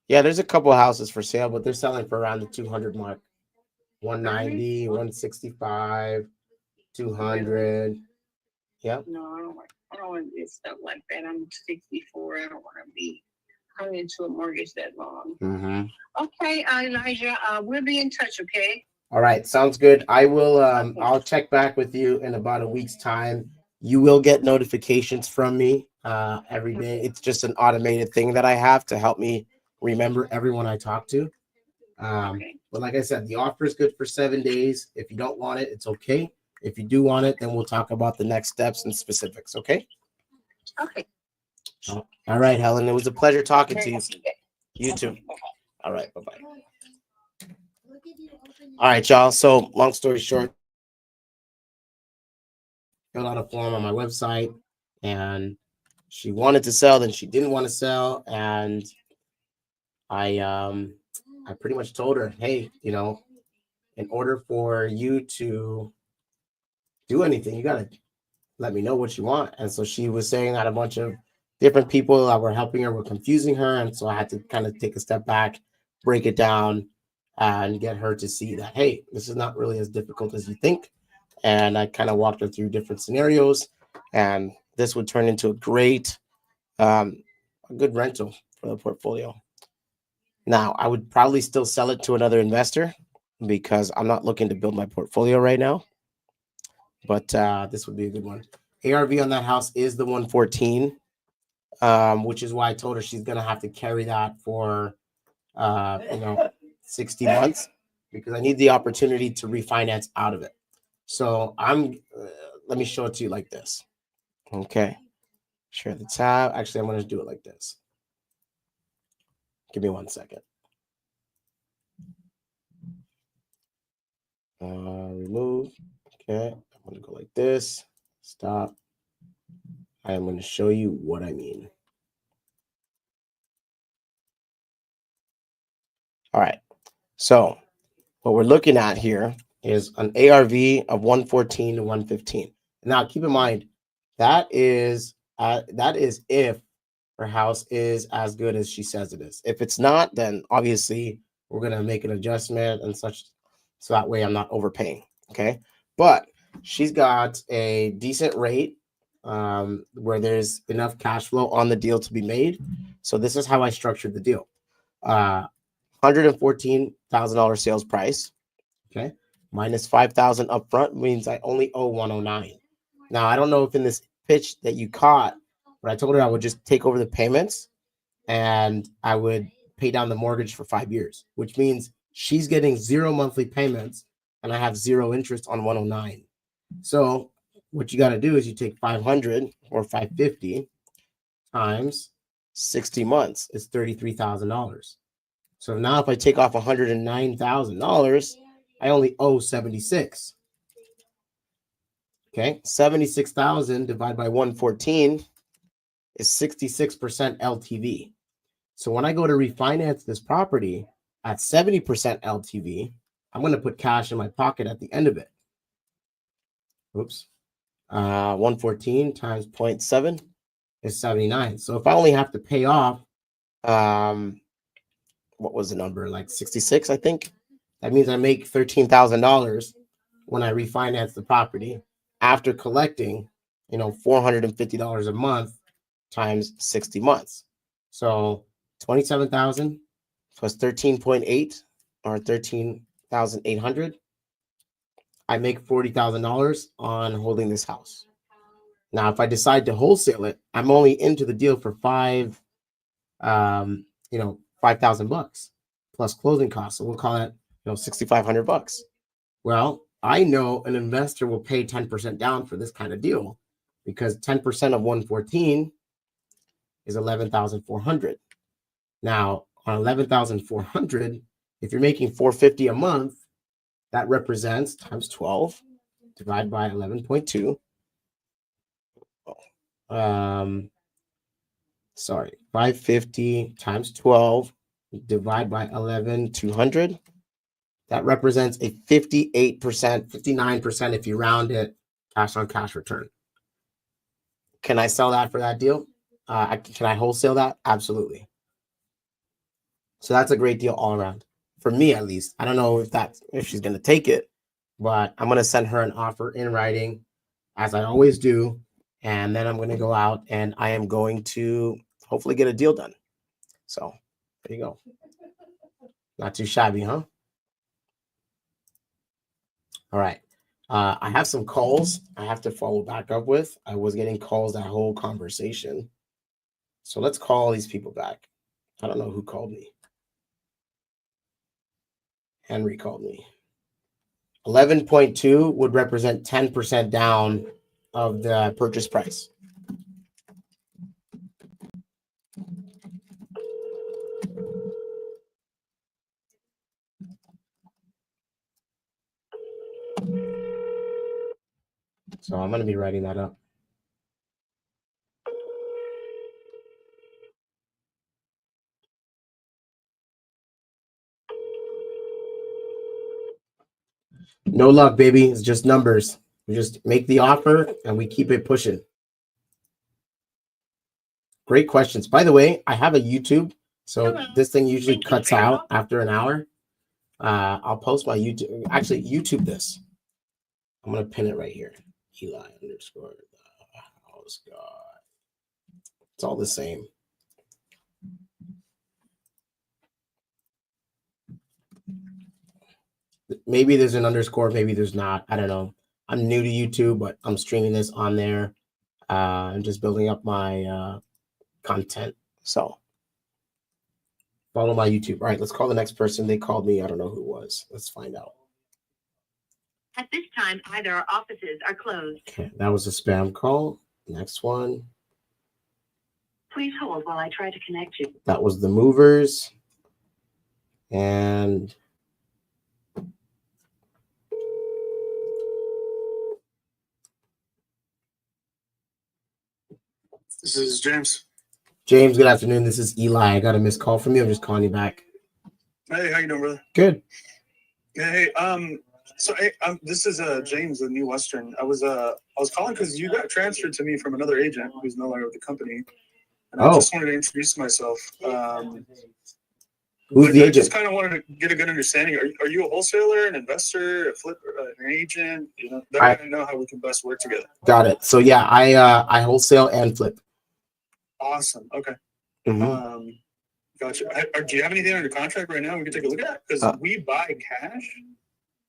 Yeah, there's a couple of houses for sale, but they're selling for around the 200 mark. 190, 165, 200. Yep. No, I don't want to do stuff like that. I'm 64. I don't want to be hung into a mortgage that long. Okay, Elijah, we'll be in touch, okay? All right, sounds good. I will I'll check back with you in about a week's time. You will get notifications from me every day. It's just an automated thing that I have to help me remember everyone I talk to. But like I said, the offer is good for 7 days. If you don't want it, it's okay. If you do want it, then we'll talk about the next steps and specifics, okay? Okay. All right, Helen, it was a pleasure talking to you. You too. All right, bye-bye. All right, y'all. So long story short, filled out a form on my website and she wanted to sell, then she didn't want to sell. And I pretty much told her, hey, in order for you to do anything, you got to let me know what you want. And so she was saying that a bunch of different people that were helping her were confusing her. And so I had to kind of take a step back, break it down, and get her to see that, hey, this is not really as difficult as you think. And I kind of walked her through different scenarios. And this would turn into a great, a good rental for the portfolio. Now, I would probably still sell it to another investor because I'm not looking to build my portfolio right now. But this would be a good one. ARV on that house is the 114, which is why I told her she's going to have to carry that for, 60 months because I need the opportunity to refinance out of it. So let me show it to you like this. Okay. Share the tab. Actually, I'm going to do it like this. Give me 1 second. Remove. Okay. I'm going to go like this. Stop. I am going to show you what I mean. All right. So what we're looking at here is an ARV of 114 to 115. Now, keep in mind, that is if her house is as good as she says it is. If it's not, then obviously we're going to make an adjustment and such, so that way I'm not overpaying, okay? But she's got a decent rate where there's enough cash flow on the deal to be made. So this is how I structured the deal. $114,000 sales price, okay? Minus $5,000 upfront means I only owe $109. Now, I don't know if in this pitch that you caught, but I told her I would just take over the payments and I would pay down the mortgage for 5 years, which means she's getting 0 monthly payments and I have 0 interest on 109. So what you got to do is you take 500 or 550 times 60 months. It's $33,000. So now if I take off $109,000, I only owe 76. Okay, 76,000 divided by 114 is 66% LTV. So when I go to refinance this property at 70% LTV, I'm going to put cash in my pocket at the end of it. Oops. 114 times 0.7 is 79. So if I only have to pay off, what was the number? Like 66, I think. That means I make $13,000 when I refinance the property after collecting, $450 a month times 60 months. So 27,000 plus 13.8 or 13,800. I make $40,000 on holding this house. Now, if I decide to wholesale it, I'm only into the deal for $5,000 plus closing costs. So we'll call it, $6,500. Well, I know an investor will pay 10% down for this kind of deal because 10% of 114 is 11,400. Now, on 11,400, if you're making $450 a month, that represents times 12 divided by 11.2. 550 times 12 divided by 11,200. That represents a 58%, 59% if you round it, cash on cash return. Can I sell that for that deal? Can I wholesale that? Absolutely. So that's a great deal all around. For me, at least. I don't know if she's going to take it, but I'm going to send her an offer in writing, as I always do. And then I'm going to go out and I am going to hopefully get a deal done. So there you go. Not too shabby, huh? All right. I have some calls I have to follow back up with. I was getting calls that whole conversation. So let's call these people back. I don't know who called me. Henry called me. 11.2 would represent 10% down of the purchase price. So I'm going to be writing that up. No luck, baby. It's just numbers. We just make the offer and we keep it pushing. Great questions. By the way, I have a YouTube. So this thing usually cuts out after an hour. I'll post my YouTube. Actually, YouTube this. I'm going to pin it right here. Eli _ house God. It's all the same. Maybe there's an underscore. Maybe there's not. I don't know. I'm new to YouTube, but I'm streaming this on there. I'm just building up my content. So follow my YouTube. All right, let's call the next person. They called me. I don't know who it was. Let's find out. At this time, either our offices are closed. Okay, that was a spam call. Next one. Please hold while I try to connect you. That was the movers. And this is James. James, good afternoon. This is Eli. I got a missed call from you. I'm just calling you back. Hey, how you doing, brother? Good. Hey, this is James of New Western. I was calling because you got transferred to me from another agent who's no longer with the company, and I just wanted to introduce myself. Who's the agent? I just kind of wanted to get a good understanding. Are you a wholesaler, an investor, a flipper, an agent? You know, that way I know how we can best work together. Got it. So yeah, I wholesale and flip. Awesome. Okay. Mm-hmm. Gotcha. Do you have anything under contract right now we can take a look at? Because we buy cash.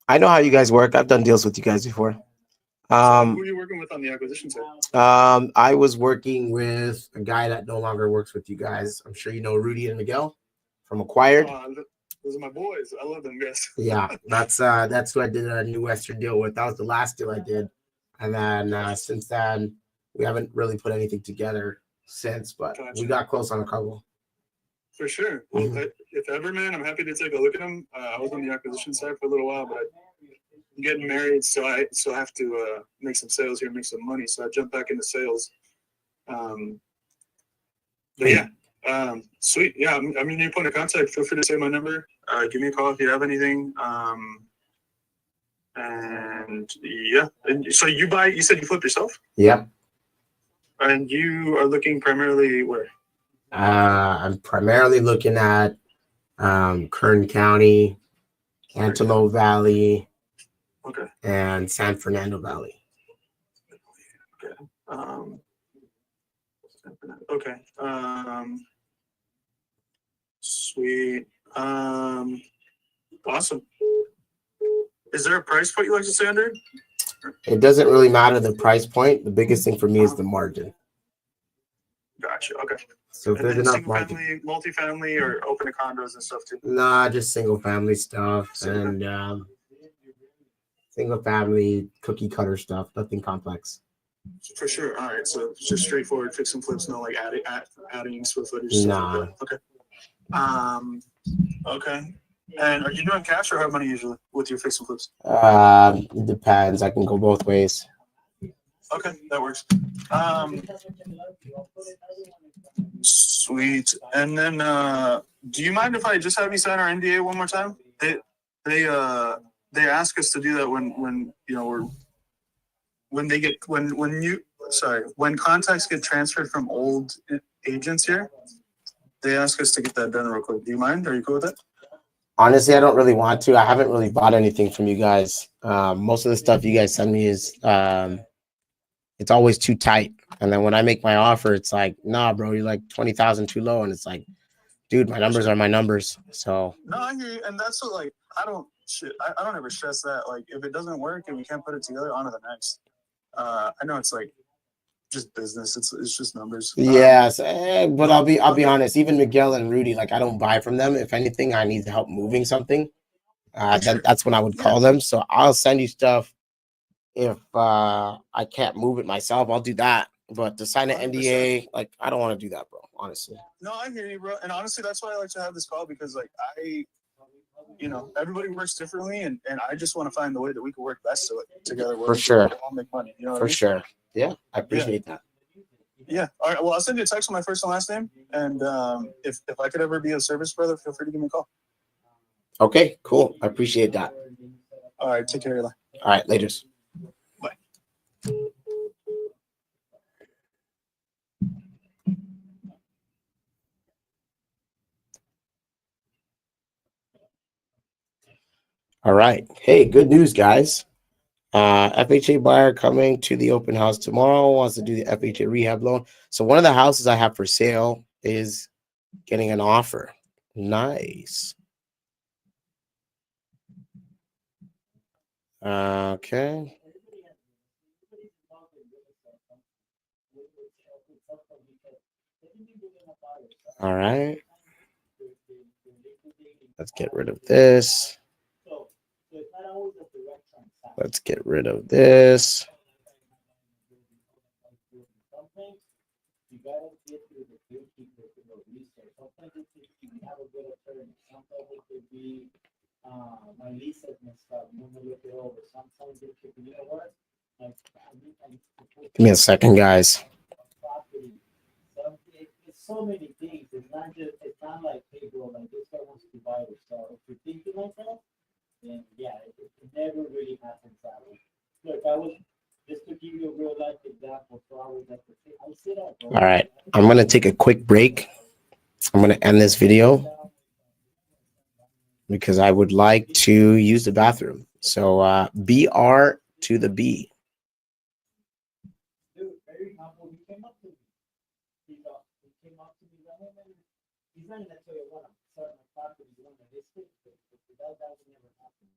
I know how you guys work. I've done deals with you guys before. Who are you working with on the acquisition side? I was working with a guy that no longer works with you guys. I'm sure you know Rudy and Miguel from Acquired. Those are my boys. I love them guys. Yeah, that's who I did a New Western deal with. That was the last deal I did, and then since then we haven't really put anything together since. But we got close on a couple. For sure. Well, if ever, man, I'm happy to take a look at them. I was on the acquisition side for a little while, but I'm getting married, so I have to make some sales here, make some money. So I jumped back into sales. But yeah, sweet. Yeah, I'm your new point of contact. Feel free to save my number. Give me a call if you have anything. And yeah, and so you said you flip yourself? Yeah. And you are looking primarily where? I'm primarily looking at Kern County, Antelope Valley, and San Fernando Valley. Okay. Sweet. Awesome. Is there a price point you like to say under? It doesn't really matter the price point. The biggest thing for me is the margin. Gotcha. Okay. So if there's enough single family, multifamily, or open to condos and stuff too? Nah, just single family stuff and single family cookie cutter stuff. Nothing complex. For sure. All right. So just straightforward fix and flips, no like adding square footage. Nah. Stuff like that. Okay. Okay. And are you doing cash or hard money usually with your fix and flips? It depends. I can go both ways. Okay, that works. Sweet. And then do you mind if I just have you sign our NDA one more time? They ask us to do that when you know when contacts get transferred from old agents here, they ask us to get that done real quick. Do you mind? Are you cool with that? Honestly, I don't really want to. I haven't really bought anything from you guys. Most of the stuff you guys send me is it's always too tight. And then when I make my offer, it's like, nah, bro, you're like 20,000 too low. And it's like, dude, my numbers are my numbers. So no, I hear you. And that's what, like, I don't ever stress that. Like, if it doesn't work and we can't put it together, on to the next. I know it's like just business. It's just numbers. Yes, but I'll be honest. Even Miguel and Rudy, like I don't buy from them. If anything, I need help moving something. That's when I would call them. So I'll send you stuff. If I can't move it myself, I'll do that. But to sign an 100%. NDA, like I don't want to do that, bro. Honestly. No, I hear you, bro. And honestly, that's why I like to have this call because, like, everybody works differently, and I just want to find the way that we can work best together. For sure. All make money. You know. For sure. Yeah, I appreciate that. Yeah. All right. Well, I'll send you a text with my first and last name, and if I could ever be of service, brother, feel free to give me a call. Okay. Cool. I appreciate that. All right. Take care, Eli. All right. Laters. Bye. All right. Hey, good news, guys. FHA buyer coming to the open house tomorrow, wants to do the FHA rehab loan. So one of the houses I have for sale is getting an offer. Nice. Okay. All right. Let's get rid of this. Let's get rid of this. You gotta get through the gatekeeper to the research. Sometimes it could be have a good attorney. Sometimes it could be my lease has messed up. I'm gonna look it over. Sometimes it could be, you know what? Like, Give me a second, guys. property. It's so many things. It's not like, hey, bro, like this guy wants to buy or sell. If you're thinking like that, then yeah, it never really happens that way. Look, I was just to give you a real life example. So I was at the I sit up, bro. All right, I'm gonna take a quick break. I'm gonna end this video because I would like to use the bathroom. So BR to the B. Dude, very humble. He came up to me. He came up to me. He's not even tell you what I'm selling my property. You want to list it? That would never happen.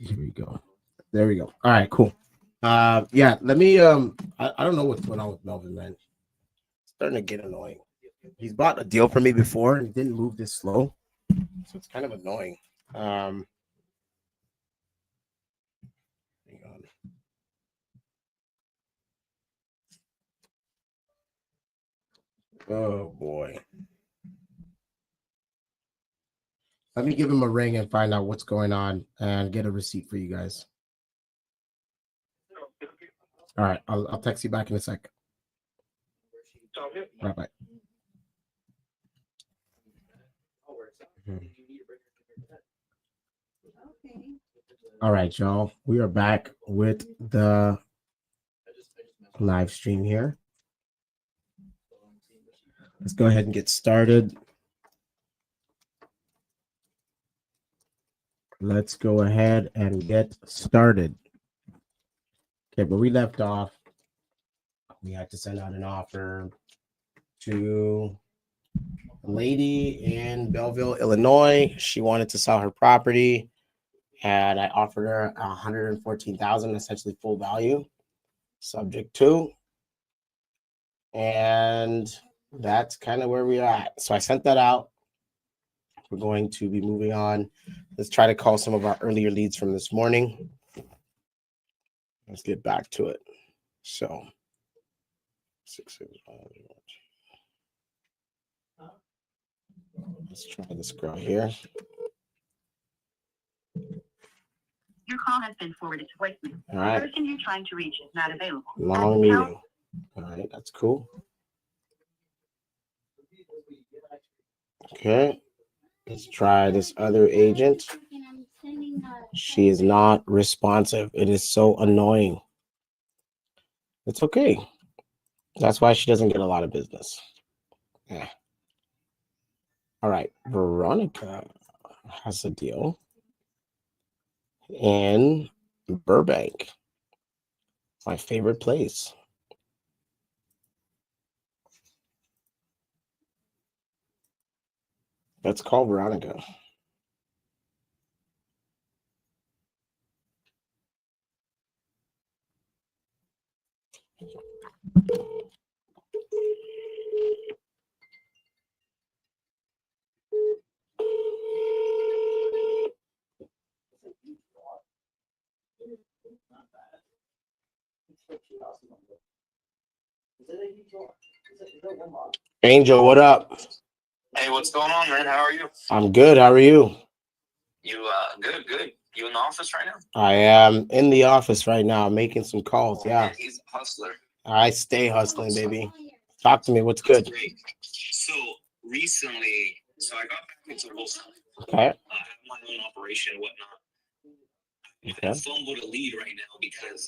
Here we go. There we go. All right, cool. Yeah, let me I don't know what's going on with Melvin, man. It's starting to get annoying. He's bought a deal for me before and it didn't move this slow. So it's kind of annoying. Hang on. Oh boy. Let me give him a ring and find out what's going on and get a receipt for you guys. All right, I'll text you back in a sec. Bye. All right, y'all. We are back with the live stream here. Let's go ahead and get started. Let's go ahead and get started. Okay, but we left off. We had to send out an offer to a lady in Belleville, Illinois. She wanted to sell her property, and I offered her $114,000, essentially full value, subject to. And that's kind of where we are at. So I sent that out. We're going to be moving on. Let's try to call some of our earlier leads from this morning. Let's get back to it. So 665. Let's try this girl here. Your call has been forwarded to voicemail. All right. The person you're trying to reach is not available. Long meeting. All right, that's cool. Okay. Let's try this other agent. She is not responsive. It is so annoying. It's okay. That's why she doesn't get a lot of business. Yeah. All right. Veronica has a deal in Burbank, my favorite place. Let's call Veronica. Angel, what up? Hey, what's going on, man? How are you? I'm good. How are you? You good. You in the office right now? I am in the office right now making some calls. Yeah. Man, he's a hustler. I stay hustling, baby. Talk to me. What's good? Great. So recently, I got back into wholesale. Okay. I have my own operation and whatnot. Okay. I'm fumbled a lead right now because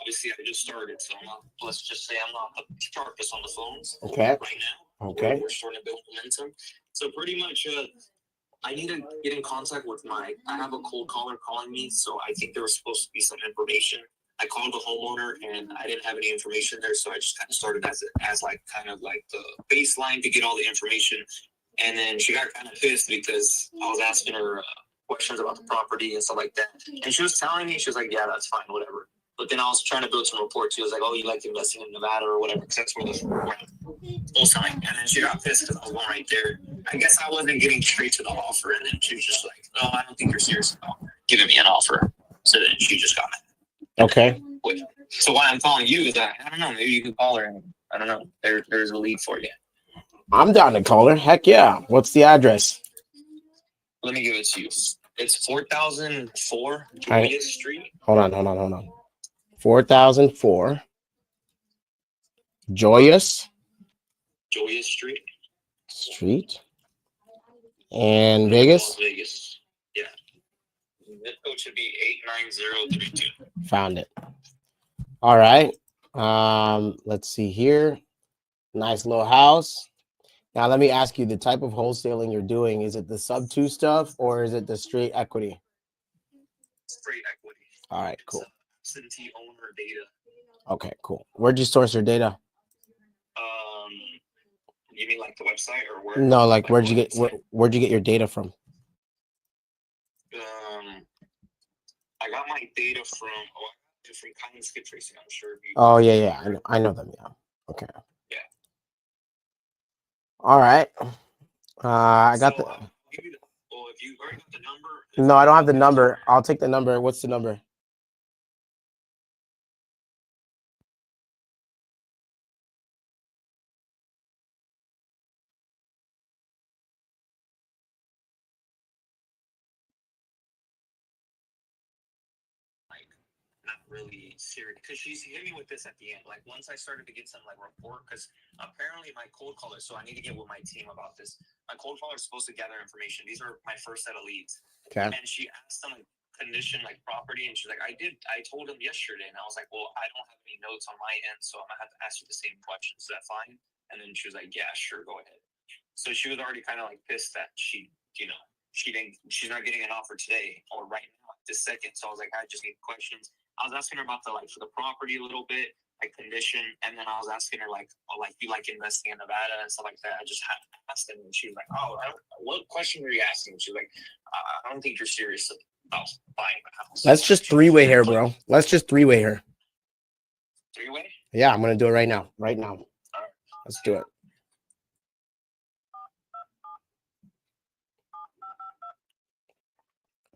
obviously I just started, so let's just say I'm not the sharpest on the phones. Okay. Right now. Okay. We're starting to build momentum. So pretty much, I need to get in contact with I have a cold caller calling me, so I think there was supposed to be some information. I called the homeowner and I didn't have any information there, so I just kind of started as like kind of like the baseline to get all the information. And then she got kind of pissed because I was asking her questions about the property and stuff like that. And she was telling me, she was like, yeah, that's fine, whatever. But then I was trying to build some reports. She was like, oh, you like investing in Nevada or whatever, because that's where the wholesaling. And then she got pissed because I was going right there. I guess I wasn't getting straight to the offer. And then she was just like, no, I don't think you're serious about giving me an offer. So then she just got mad. Okay. So why I'm calling you is that, I don't know, maybe you can call her. And I don't know. There's a lead for you. I'm down to call her. Heck yeah. What's the address? Let me give it to you. It's 4004 Julia Street. Hold on. 4004 Joyous Street in Vegas. Vegas. Yeah. Zip code should be 89032. Found it. All right. Let's see here. Nice little house. Now let me ask you, the type of wholesaling you're doing, is it the sub 2 stuff or is it the straight equity? Straight equity. All right, cool. Absentee owner data. Okay, cool. Where'd you source your data? You mean like the website or where? No, like where'd you get your data from? I got my data from different kind of skip tracing. I'm sure. Oh yeah. I know them. Yeah. Okay. Yeah. All right. I got the. Well, if you already got the number. No, I don't have the number. I'll take the number. What's the number? Not really serious because she's hit me with this at the end. Like once I started to get some like report, because apparently my cold caller. So I need to get with my team about this. My cold caller is supposed to gather information. These are my first set of leads. Okay. And she asked them like condition like property, and she's like, I told him yesterday, and I was like, well, I don't have any notes on my end, so I'm gonna have to ask you the same questions. Is that fine? And then she was like, yeah, sure, go ahead. So she was already kind of like pissed that she's not getting an offer today or right now at this second. So I was like, I just need questions. I was asking her about the property a little bit, like condition, and then I was asking her like, oh, like you like investing in Nevada and stuff like that. I just asked her, and she was like, oh, what question were you asking? She was like, I don't think you're serious about buying a house. Let's just three-way here, bro. Let's just three-way here. Three-way? Yeah, I'm gonna do it right now. Right now. Let's do it.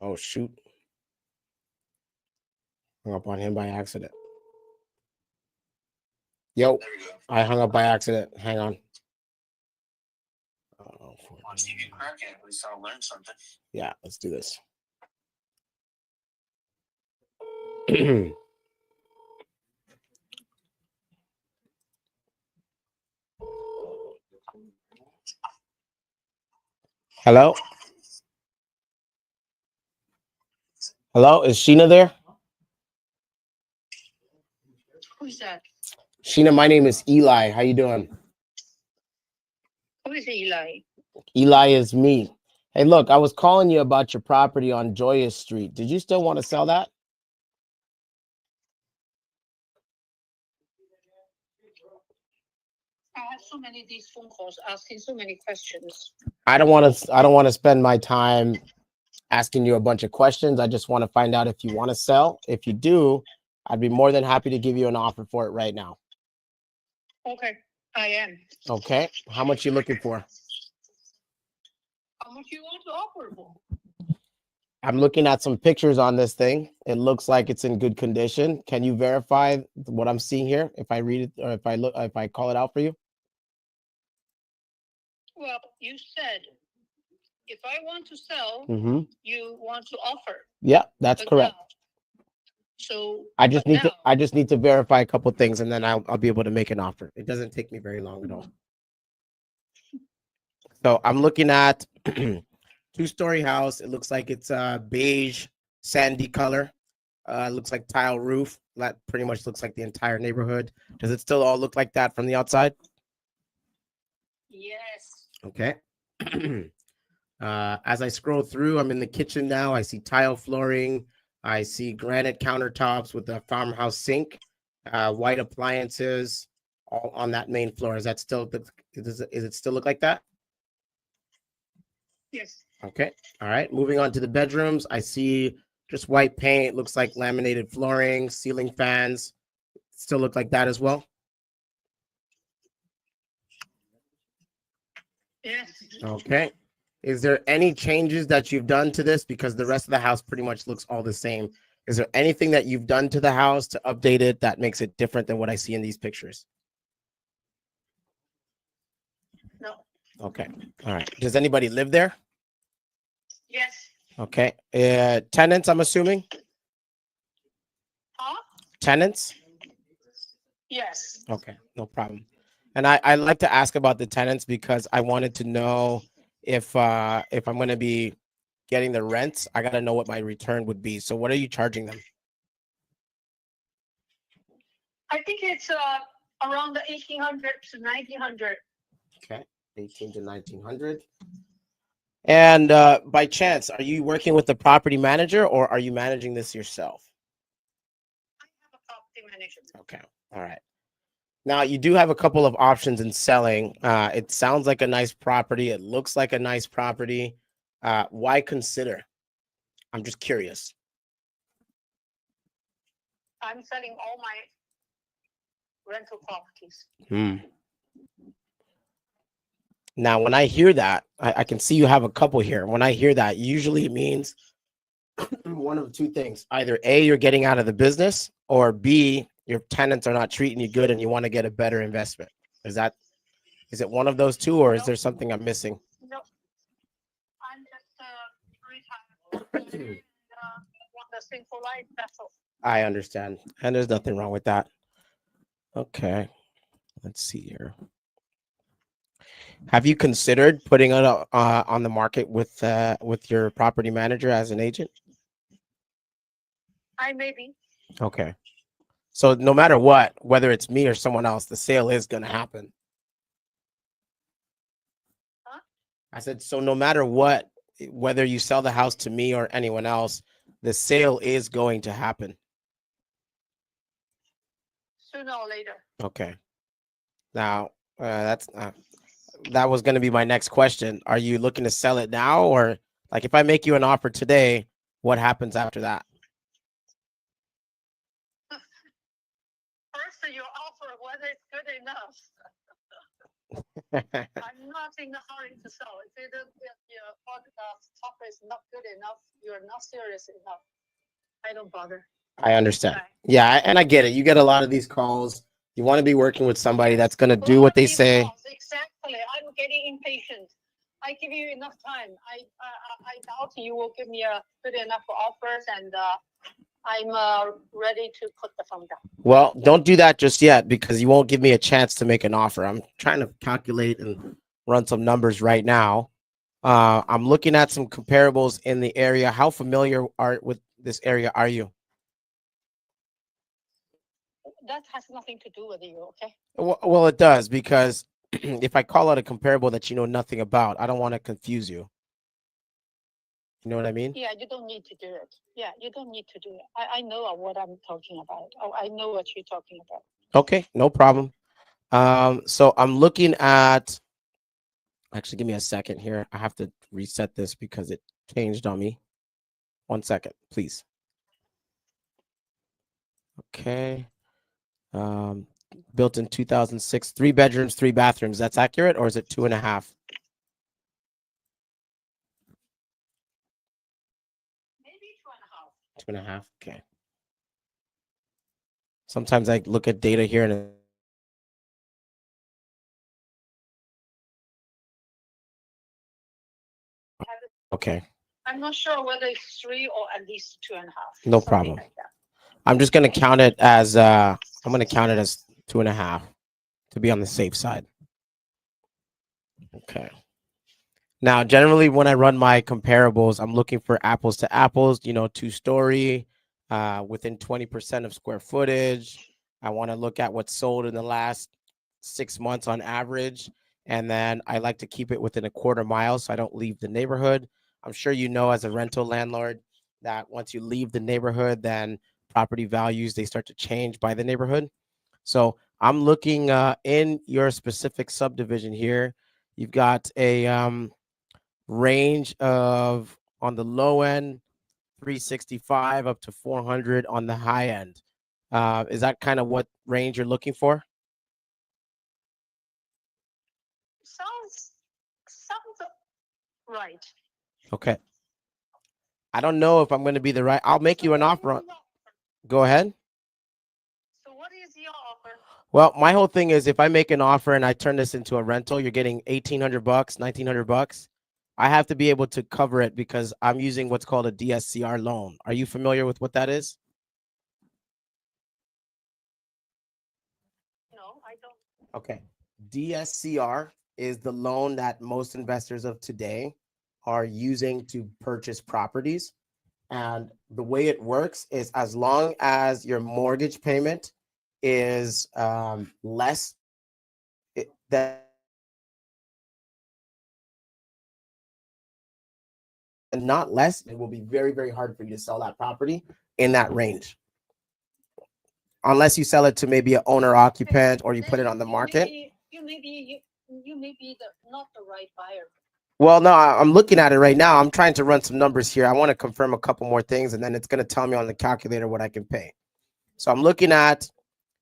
Oh shoot. Hung up on him by accident. Yo, I hung up by accident. Hang on. Once you get cracking, at least I'll learn something. Yeah, let's do this. Hello? Hello, is Sheena there? Who's that? Sheena, my name is Eli. How you doing? Who is Eli? Eli is me. Hey, look, I was calling you about your property on Joyous Street. Did you still want to sell that? I have so many of these phone calls asking so many questions. I don't want to spend my time asking you a bunch of questions. I just want to find out if you want to sell. If you do, I'd be more than happy to give you an offer for it right now. Okay, I am. Okay. How much you looking for? How much you want to offer for? I'm looking at some pictures on this thing. It looks like it's in good condition. Can you verify what I'm seeing here? If I read it or if I call it out for you? Well, you said if I want to sell, you want to offer. Yeah, that's correct. So I just need to verify a couple things, and then I'll be able to make an offer. It doesn't take me very long at all. So I'm looking at two-story house. It looks like it's beige, sandy color. It looks like tile roof. That pretty much looks like the entire neighborhood. Does it still all look like that from the outside? Yes. Okay. As I scroll through, I'm in the kitchen now. I see tile flooring. I see granite countertops with a farmhouse sink, white appliances, all on that main floor. Is that still? Is it still look like that? Yes. Okay. All right. Moving on to the bedrooms. I see just white paint. Looks like laminated flooring, ceiling fans. Still look like that as well. Yes. Okay. Is there any changes that you've done to this? Because the rest of the house pretty much looks all the same. Is there anything that you've done to the house to update it that makes it different than what I see in these pictures? No. Okay. All right. Does anybody live there? Yes. Okay. Tenants, I'm assuming? Huh? Tenants? Yes. Okay. No problem. And I like to ask about the tenants because I wanted to know if I'm going to be getting the rents, I got to know what my return would be. So what are you charging them? I think it's around the 1,800 to 1,900. Okay, 18 to 1,900. And by chance, are you working with the property manager or are you managing this yourself? I have a property manager. Okay, all right. Now, you do have a couple of options in selling. It sounds like a nice property. It looks like a nice property. Why consider? I'm just curious. I'm selling all my rental properties. Now, when I hear that, I can see you have a couple here. When I hear that, usually it means one of two things. Either A, you're getting out of the business, or B, your tenants are not treating you good and you want to get a better investment. Is it one of those two, or is there something I'm missing? No, I'm just retired. Want this thing for life, that's all. I understand. And there's nothing wrong with that. Okay. Let's see here. Have you considered putting it on the market with your property manager as an agent? I may be. Okay. So no matter what, whether it's me or someone else, the sale is going to happen. Huh? I said, so no matter what, whether you sell the house to me or anyone else, the sale is going to happen. Sooner or later. Okay. Now, that was going to be my next question. Are you looking to sell it now, or like if I make you an offer today, what happens after that? First, your offer, whether it's good enough. I'm not in a hurry to sell. If your offer is not good enough, you're not serious enough, I don't bother. I understand. Yeah, and I get it. You get a lot of these calls. You want to be working with somebody that's going to do what they say. Exactly. I'm getting impatient. I give you enough time. I doubt you will give me a good enough offers, and I'm ready to put the phone down. Well, don't do that just yet, because you won't give me a chance to make an offer. I'm trying to calculate and run some numbers right now. I'm looking at some comparables in the area. How familiar with this area are you? That has nothing to do with you, okay? Well, it does, because if I call out a comparable that you know nothing about, I don't want to confuse you. You know what I mean? Yeah, you don't need to do it. Yeah, you don't need to do it. I know what I'm talking about. Oh, I know what you're talking about. Okay, no problem. So I'm looking at, actually, give me a second here. I have to reset this because it changed on me. 1 second, please. Okay. Built in 2006, 3 bedrooms, 3 bathrooms. That's accurate, or is it 2.5? Maybe 2.5. 2.5. Okay. Sometimes I look at data here and okay. I'm not sure whether it's 3 or at least 2.5. No problem. Like I'm just gonna count it as 2.5 to be on the safe side. Okay. Now, generally, when I run my comparables, I'm looking for apples to apples. 2-story, within 20% of square footage. I want to look at what's sold in the last 6 months on average, and then I like to keep it within a quarter mile so I don't leave the neighborhood. I'm sure you know, as a rental landlord, that once you leave the neighborhood, then property values, they start to change by the neighborhood. So I'm looking in your specific subdivision here. You've got a range of, on the low end, 365 up to 400 on the high end. Is that kind of what range you're looking for? Sounds right. Okay. I don't know if I'm going to be the right. I'll make you an offer on. Go ahead. So what is your offer? Well, my whole thing is, if I make an offer and I turn this into a rental, you're getting $1,800, $1,900. I have to be able to cover it because I'm using what's called a DSCR loan. Are you familiar with what that is? No, I don't. Okay. DSCR is the loan that most investors of today are using to purchase properties. And the way it works is, as long as your mortgage payment is less than not less, it will be very, very hard for you to sell that property in that range. Unless you sell it to maybe an owner occupant, or you put it on the market. You may be not the right buyer. Well, no, I'm looking at it right now. I'm trying to run some numbers here. I want to confirm a couple more things, and then it's going to tell me on the calculator what I can pay. So I'm looking at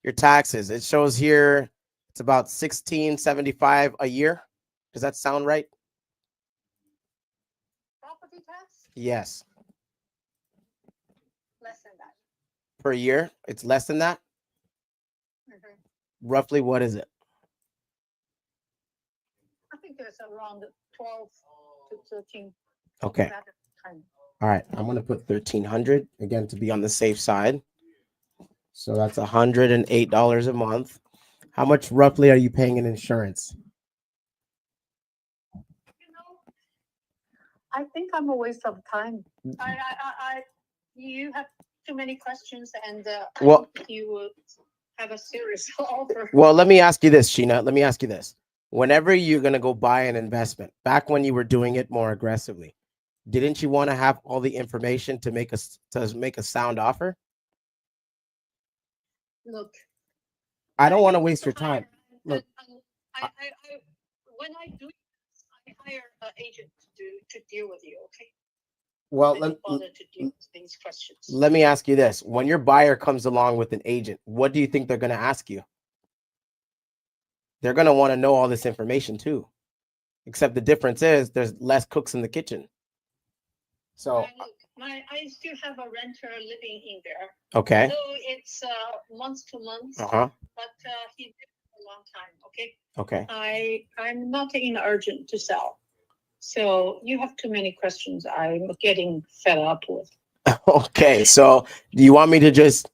your taxes. It shows here it's about $16.75 a year. Does that sound right? Property tax, Yes. less than that. Per year? It's less than that? Mhm. Roughly, what is it? I think it's around 12 to 13. Okay. That time. All right. I'm going to put 1,300 again to be on the safe side. So that's $108 a month. How much roughly are you paying in insurance? You know, I think I'm a waste of time. You have too many questions, and Well- I think you would have a serious offer. Well, let me ask you this, Sheena. Let me ask you this. Whenever you're going to go buy an investment, back when you were doing it more aggressively, didn't you want to have all the information to make a sound offer? Look, I don't want to waste your time. Look, when I do this, I hire an agent to deal with you. Okay. well, I don't bother to deal with these questions. let me ask you this. When your buyer comes along with an agent, what do you think they're going to ask you? They're going to want to know all this information too. Except the difference is there's less cooks in the kitchen. So, Look, I still have a renter living in there. okay. So it's month to month. Uh-huh. But he did it a long time. Okay. Okay. I'm not in urgent to sell. So you have too many questions. I'm getting fed up with. Okay. So, do you want me to just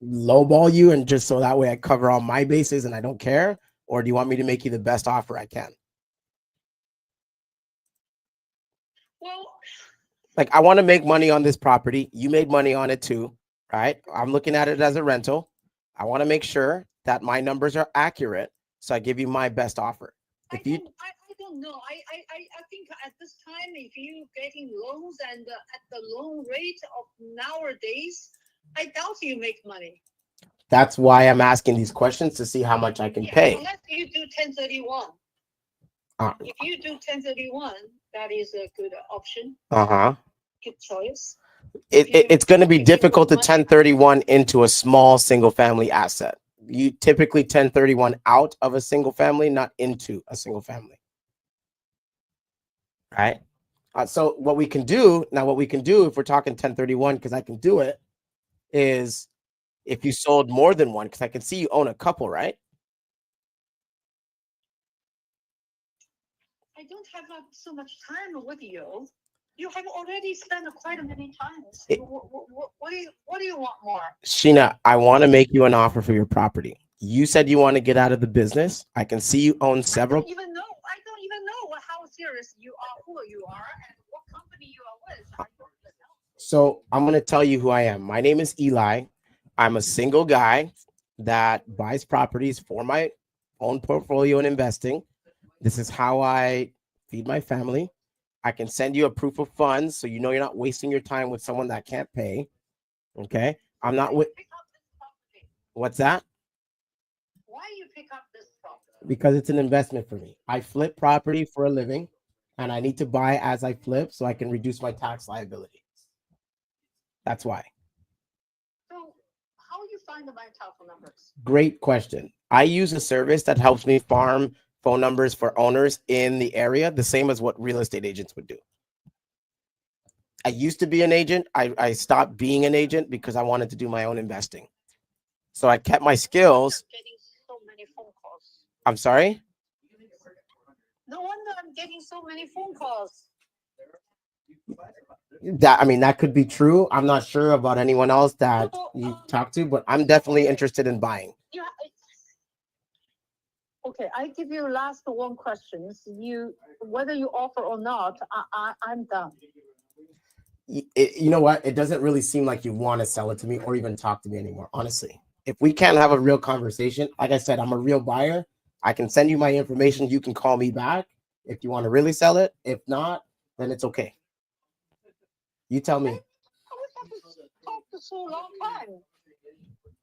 lowball you and just so that way I cover all my bases and I don't care? Or do you want me to make you the best offer I can? Well, Like, I want to make money on this property. You made money on it too, right? I'm looking at it as a rental. I want to make sure that my numbers are accurate. So I give you my best offer. I don't know. I think at this time, if you getting loans and at the loan rate of nowadays, I doubt you make money. That's why I'm asking these questions to see how much I can pay. Unless you do 1031. If you do 1031, that is a good option. Uh-huh. Good choice. It's going to be difficult to 1031 into a small single family asset. You typically 1031 out of a single family, not into a single family. Right? So what we can do if we're talking 1031, because I can do it, is if you sold more than one, because I can see you own a couple, right? I don't have so much time with you. You have already spent quite a many times. What do you want more? Sheena, I want to make you an offer for your property. You said you want to get out of the business. I can see you own several. I don't even know how serious you are, who you are, and what company you are with. I don't know. So I'm going to tell you who I am. My name is Eli. I'm a single guy that buys properties for my own portfolio and investing. This is how I feed my family. I can send you a proof of funds so you know you're not wasting your time with someone that can't pay. Okay? I'm not with. What's that? Why you pick up this property? Because it's an investment for me. I flip property for a living and I need to buy as I flip so I can reduce my tax liability. That's why. So how you find my telephone numbers? Great question. I use a service that helps me farm phone numbers for owners in the area, the same as what real estate agents would do. I used to be an agent. I stopped being an agent because I wanted to do my own investing. So I kept my skills. Getting so many phone calls. I'm sorry? No wonder I'm getting so many phone calls. That could be true. I'm not sure about anyone else that you talk to, but I'm definitely interested in buying. Yeah. Okay, I give you last one question. Whether you offer or not, I'm done. You know what? It doesn't really seem like you want to sell it to me or even talk to me anymore, honestly. If we can't have a real conversation, like I said, I'm a real buyer. I can send you my information. You can call me back if you want to really sell it. If not, then it's okay. You tell me. I talked for so long time.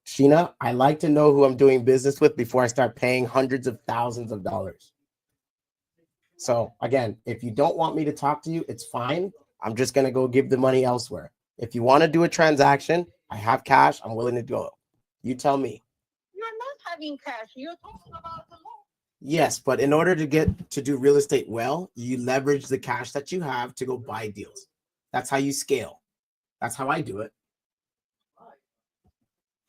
Sheena, I like to know who I'm doing business with before I start paying hundreds of thousands of dollars. So again, if you don't want me to talk to you, it's fine. I'm just going to go give the money elsewhere. If you want to do a transaction, I have cash. I'm willing to go. You tell me. You're not having cash. You're talking about the loan. Yes, but in order to get to do real estate well, you leverage the cash that you have to go buy deals. That's how you scale. That's how I do it.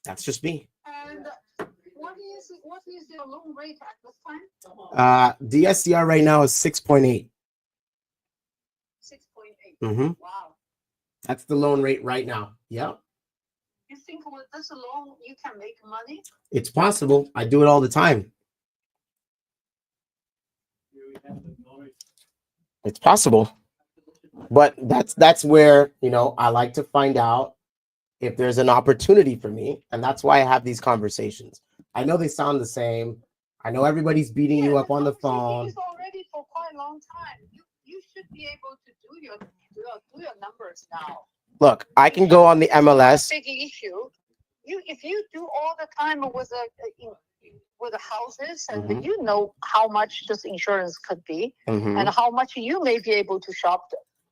That's just me. And what is your loan rate at this time? DSCR right now is 6.8. 6.8. Mm-hmm. Wow. That's the loan rate right now. Yep. You think with this loan you can make money? It's possible. I do it all the time. It's possible. But that's where, I like to find out if there's an opportunity for me. And that's why I have these conversations. I know they sound the same. I know everybody's beating you up on the phone. It's already for quite a long time. You should be able to do your numbers now. Look, I can go on the MLS. Big issue. If you do all the time with the houses, and you know how much this insurance could be, and how much you may be able to shop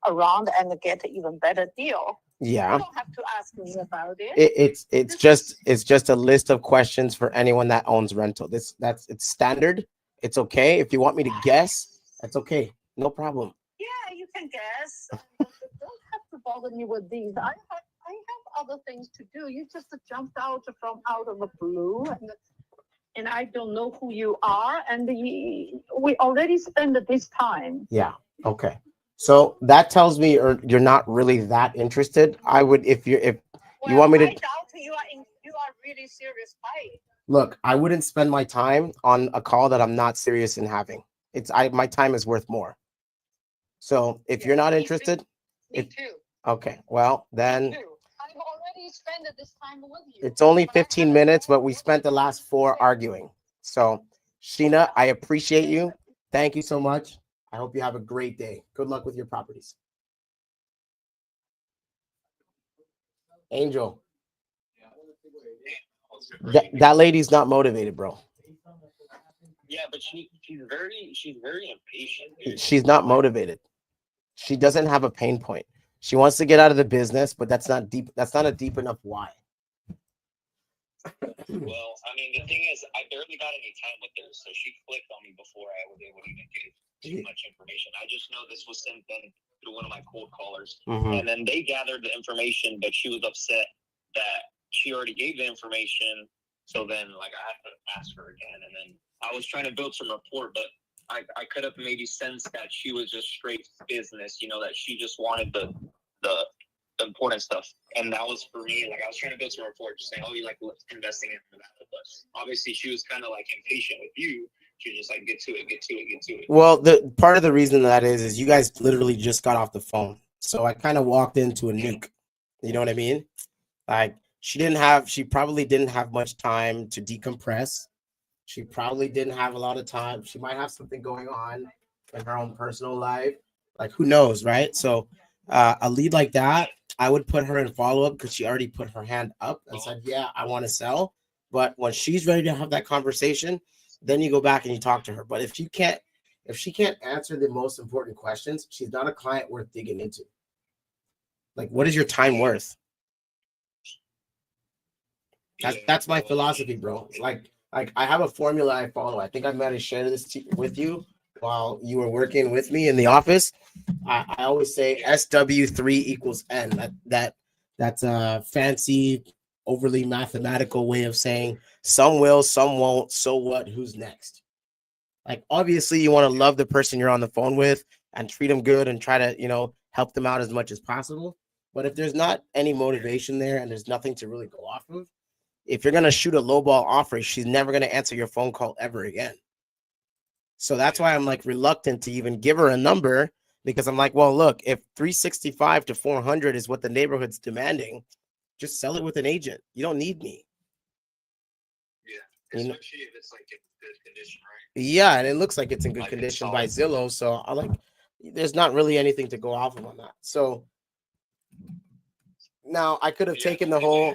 around and get an even better deal. Yeah. You don't have to ask me about it. It's just a list of questions for anyone that owns rental. It's standard. It's okay. If you want me to guess, that's okay. No problem. Yeah, you can guess. Don't have to bother me with these. I have other things to do. You just jumped out of the blue, and I don't know who you are, and we already spent this time. Yeah. Okay. So that tells me you're not really that interested. I would, if you want me to. I doubt you are really serious buying. Look, I wouldn't spend my time on a call that I'm not serious in having. My time is worth more. So if you're not interested, me too. Okay, well then. I've already spent this time with you. It's only 15 minutes, but we spent the last 4 arguing. So, Sheena, I appreciate you. Thank you so much. I hope you have a great day. Good luck with your properties. Angel. That lady's not motivated, bro. Yeah, but she's very impatient. Dude. She's not motivated. She doesn't have a pain point. She wants to get out of the business, but that's not deep. That's not a deep enough why. Well, I mean, the thing is, I barely got any time with her, so she clicked on me before I was able to even get too much information. I just know this was sent then through one of my cold callers, and then they gathered the information, but she was upset that she already gave the information. So then, I had to ask her again, and then I was trying to build some rapport, but I could have maybe sensed that she was just straight business, that she just wanted the important stuff. And that was for me, I was trying to build some rapport, just saying, oh, you like investing in Nevada. But obviously she was kind of impatient with you. She was just get to it. Well, the part of the reason that is you guys literally just got off the phone. So I kind of walked into a nuke. You know what I mean? She probably didn't have much time to decompress. She probably didn't have a lot of time. She might have something going on in her own personal life. Who knows, right? So a lead like that, I would put her in follow-up because she already put her hand up and said, yeah, I want to sell. But when she's ready to have that conversation, then you go back and you talk to her. But if she can't answer the most important questions, she's not a client worth digging into. What is your time worth? That's my philosophy, bro. I have a formula I follow. I think I might have shared this with you while you were working with me in the office. I always say SW3 equals N. That's a fancy, overly mathematical way of saying some will, some won't. So what? Who's next? Obviously, you want to love the person you're on the phone with and treat them good and try to, help them out as much as possible. But if there's not any motivation there and there's nothing to really go off of, if you're going to shoot a lowball offer, she's never going to answer your phone call ever again. So that's why I'm reluctant to even give her a number, because I'm well, look, if 365 to 400 is what the neighborhood's demanding, just sell it with an agent. You don't need me. Yeah, especially if it's in good condition, right? Yeah, and it looks like it's in good condition by Zillow. So there's not really anything to go off of on that. So now I could have taken the whole.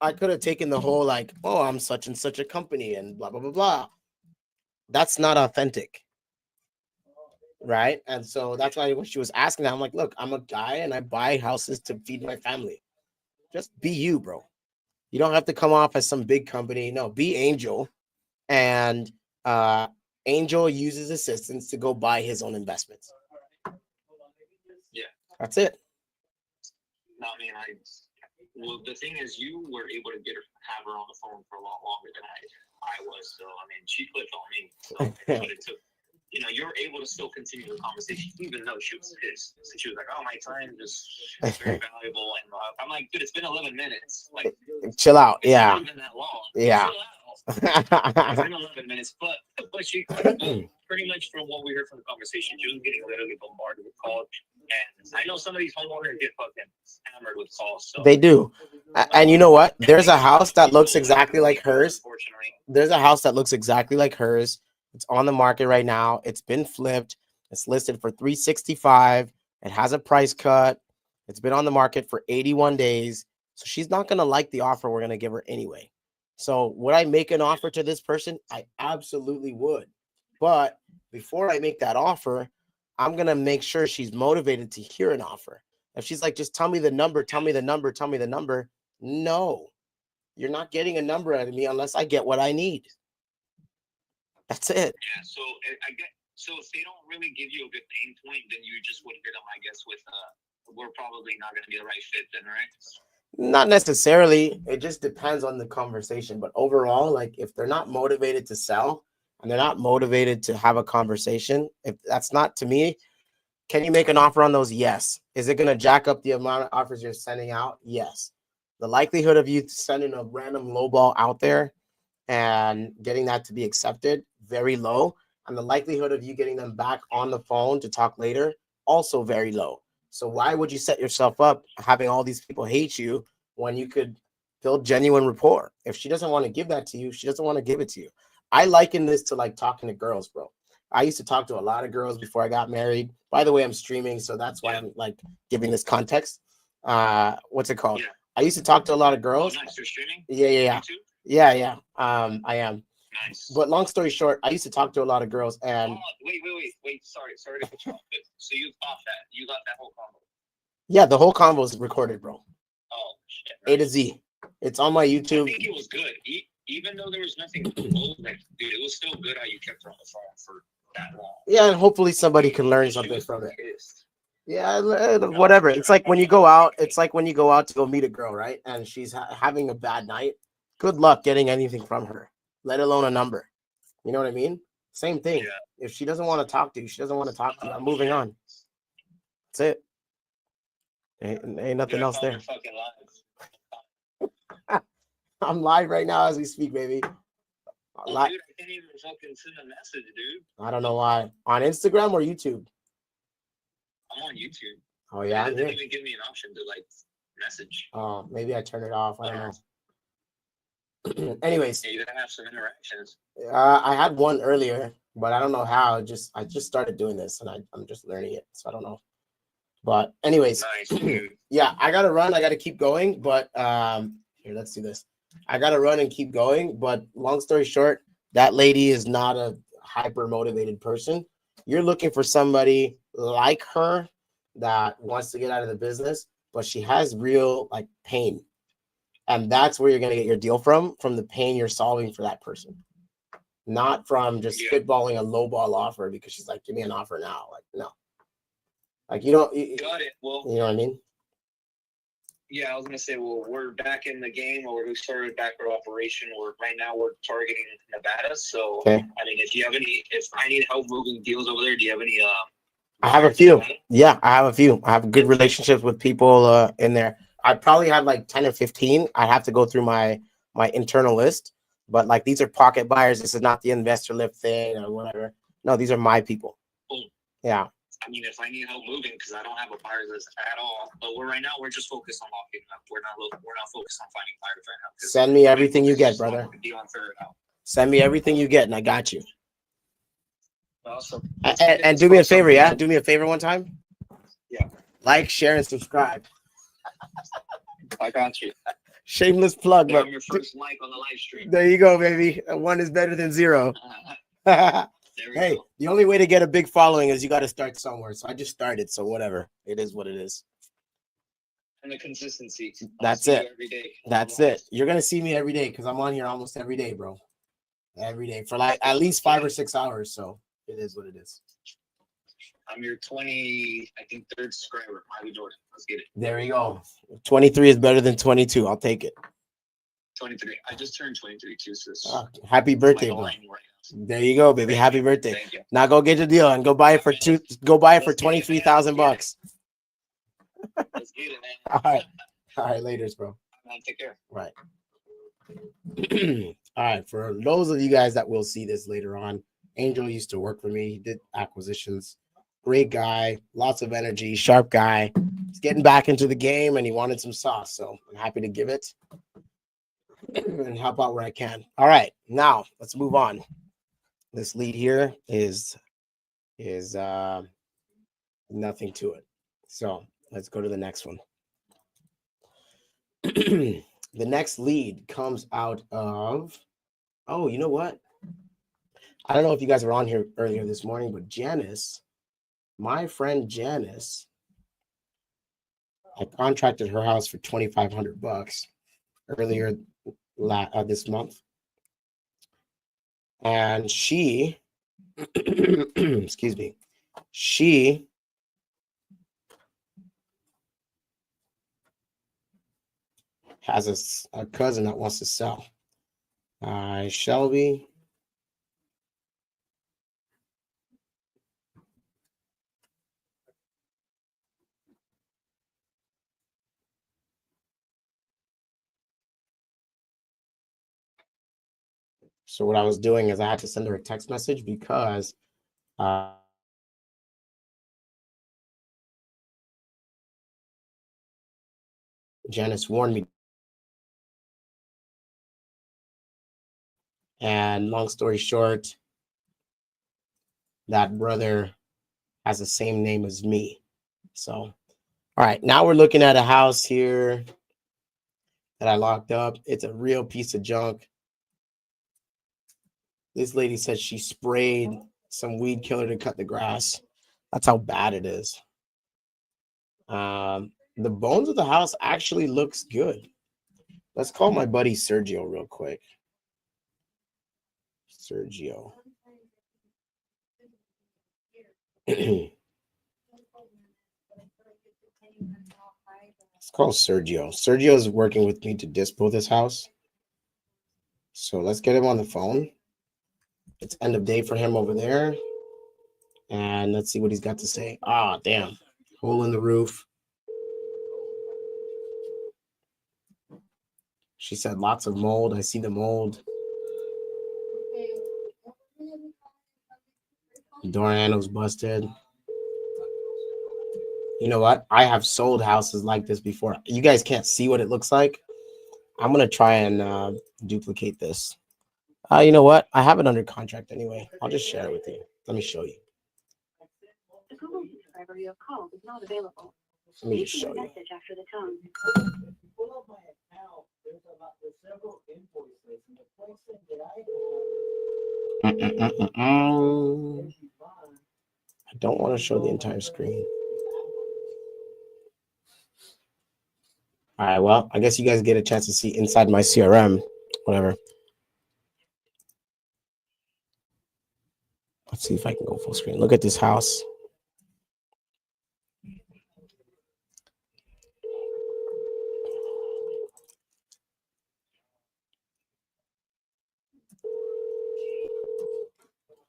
I could have taken the whole oh, I'm such and such a company and blah, blah, blah, blah. That's not authentic. Right. And so that's why when she was asking that, I'm look, I'm a guy and I buy houses to feed my family. Just be you, bro. You don't have to come off as some big company. No, be Angel. And Angel uses assistants to go buy his own investments. Yeah. That's it. No, I mean, well, the thing is, you were able to have her on the phone for a lot longer than I was. So, I mean, she clicked on me. So, but it took, you're able to still continue the conversation, even though she was pissed. So she was like, "Oh, my time is very valuable." And I'm like, "Dude, it's been 11 minutes. Like, chill out." It's Yeah. not even that long. Yeah. It's been 11 minutes, but she pretty much from what we heard from the conversation, she was getting literally bombarded with calls. And I know some of these homeowners get fucking hammered with calls. So They do. And you know what? There's a house that looks exactly like hers. There's a house that looks exactly like hers. It's on the market right now. It's been flipped. It's listed for $365. It has a price cut. It's been on the market for 81 days. So she's not going to like the offer we're going to give her anyway. So would I make an offer to this person? I absolutely would. But before I make that offer, I'm going to make sure she's motivated to hear an offer. If she's like, just tell me the number, tell me the number, tell me the number. No, you're not getting a number out of me unless I get what I need. That's it. Yeah. So so if they don't really give you a good pain point, then you just would hit them, I guess, with we're probably not going to be the right fit then, right? Not necessarily. It just depends on the conversation. But overall, like if they're not motivated to sell and they're not motivated to have a conversation, if that's not to me, can you make an offer on those? Yes. Is it going to jack up the amount of offers you're sending out? Yes. The likelihood of you sending a random lowball out there and getting that to be accepted, very low. And the likelihood of you getting them back on the phone to talk later, also very low. So why would you set yourself up having all these people hate you when you could build genuine rapport? If she doesn't want to give that to you, she doesn't want to give it to you. I liken this to like talking to girls, bro. I used to talk to a lot of girls before I got married. By the way, I'm streaming, so that's why I'm like giving this context. What's it called? Yeah. I used to talk to a lot of girls. Oh, nice. You're streaming? Yeah. YouTube? Yeah. I am. Nice. But long story short, I used to talk to a lot of girls, and wait. Sorry to cut you off. So you got that whole combo? yeah, the whole convo is recorded, bro. Oh shit! Right? A to Z. It's on my YouTube. I think it was good, even though there was nothing close. Like, dude, it was still good how you kept her on the phone for that long. Yeah, and hopefully somebody can learn something from it. Yeah, whatever. It's like when you go out. It's like when you go out to go meet a girl, right? And she's having a bad night. Good luck getting anything from her, let alone a number. You know what I mean? Same thing. Yeah. If she doesn't want to talk to you, she doesn't want to talk to you. I'm moving on. That's it. Ain't nothing else there. I'm live right now as we speak, baby. Dude, I can't even fucking send a message, dude. I don't know why. On Instagram or YouTube? I'm on YouTube. Oh yeah. It didn't even give me an option to like message. Oh, maybe I turned it off. I don't know. Anyways. Yeah, you gotta have some interactions. I had one earlier, but I don't know how. I just started doing this and I'm just learning it, so I don't know. But anyways, nice, dude. Yeah, I gotta run. I gotta keep going. But here, let's do this. I gotta run and keep going. But long story short, that lady is not a hyper motivated person. You're looking for somebody like her that wants to get out of the business, but she has real like pain. And that's where you're gonna get your deal from the pain you're solving for that person. Not from just spitballing a lowball offer because she's like, give me an offer now. Like, no. Like you don't got it. Well, you know what I mean? Yeah, I was gonna say, well, we're back in the game, or we started back our operation. Right now we're targeting Nevada. So okay. I mean, if I need help moving deals over there, do you have any? I have a few. Yeah, I have a few. I have good relationships with people in there. I probably have like 10 or 15. I have to go through my internal list, but like these are pocket buyers. This is not the investor lift thing or whatever. No, these are my people. Boom. Yeah. I mean, if I need help moving, because I don't have a buyer's list at all, but right now we're just focused on locking up. We're not focused on finding buyers right now. Send me everything you get, brother. Send me everything you get, and I got you. Awesome. And do me a favor, yeah. Do me a favor one time. Yeah. Like, share, and subscribe. I got you. Shameless plug, but your first like on the live stream. There you go, baby. One is better than zero. Hey, the only way to get a big following is you got to start somewhere. So I just started. So whatever. It is what it is. And the consistency. That's See you it. every day. That's it. You're gonna see me every day because I'm on here almost every day, bro. Every day for like at least 5 or 6 hours. So it is what it is. I'm your 23rd subscriber. Miley Jordan. Let's get it. There you go. 23 is better than 22. I'll take it. 23. I just turned 23 too. So Happy birthday, bro. There you go, baby. Happy birthday. Now go get your deal and go buy it for $23,000. Let's get it, man. All right. All right, laters, bro. Man, take care. Right. All right. For those of you guys that will see this later on, Angel used to work for me. He did acquisitions. Great guy, lots of energy, sharp guy. He's getting back into the game and he wanted some sauce. So I'm happy to give it and help out where I can. All right. Now let's move on. This lead here is nothing to it. So let's go to the next one. The next lead comes out of, oh, you know what? I don't know if you guys were on here earlier this morning, but Janice, my friend Janice, I contracted her house for $2,500 earlier this month. And she, excuse me, she has a cousin that wants to sell. Shelby. So what I was doing is I had to send her a text message because Janice warned me. And long story short, that brother has the same name as me. So, all right, now we're looking at a house here that I locked up. It's a real piece of junk. This lady said she sprayed some weed killer to cut the grass. That's how bad it is. The bones of the house actually looks good. Let's call my buddy Sergio real quick. Sergio. Let's call Sergio. Sergio is working with me to dispo this house. So let's get him on the phone. It's end of day for him over there. And let's see what he's got to say. Ah, damn. Hole in the roof. She said lots of mold. I see the mold. Door handle's busted. You know what? I have sold houses like this before. You guys can't see what it looks like. I'm going to try and duplicate this. You know what? I have it under contract anyway. I'll just share it with you. Let me show you. The Google subscriber you have called is not available. Let me just show you. Message after the tone. I don't want to show the entire screen. All right, well, I guess you guys get a chance to see inside my CRM, whatever. Let's see if I can go full screen. Look at this house.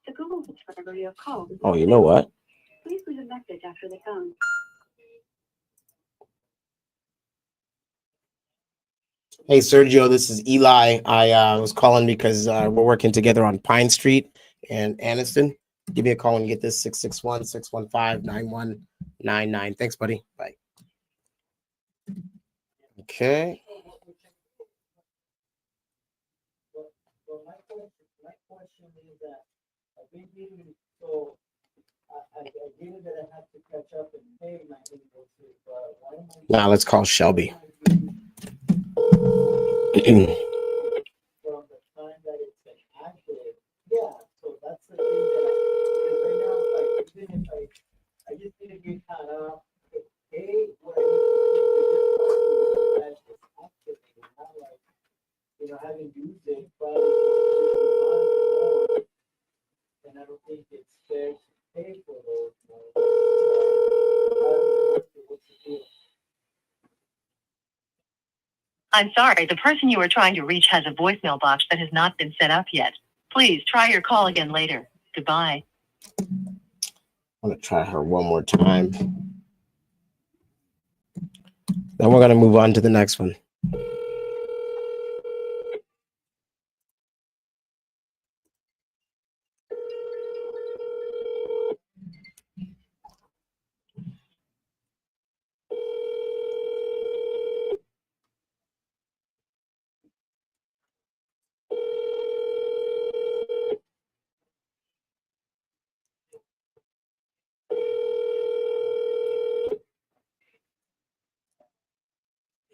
The Google subscriber you have called is Oh, you know what? Please leave a message after the tone. Hey, Sergio, this is Eli. I was calling because we're working together on Pine Street and Anniston. Give me a call and get this 661-615-9199. Thanks, buddy. Bye. Okay. My question is that I've been getting so I get it that I have to catch up and pay my invoices, but why am I? Now let's call Shelby. From the time that it's been active, yeah. So that's the thing that right now, like even if I just need to get caught up, pay what I need to because I haven't used it, but and I don't think it's fair to pay for those. What's the deal? I'm sorry, the person you are trying to reach has a voicemail box that has not been set up yet. Please try your call again later. Goodbye. I'm gonna try her one more time. Then we're gonna move on to the next one.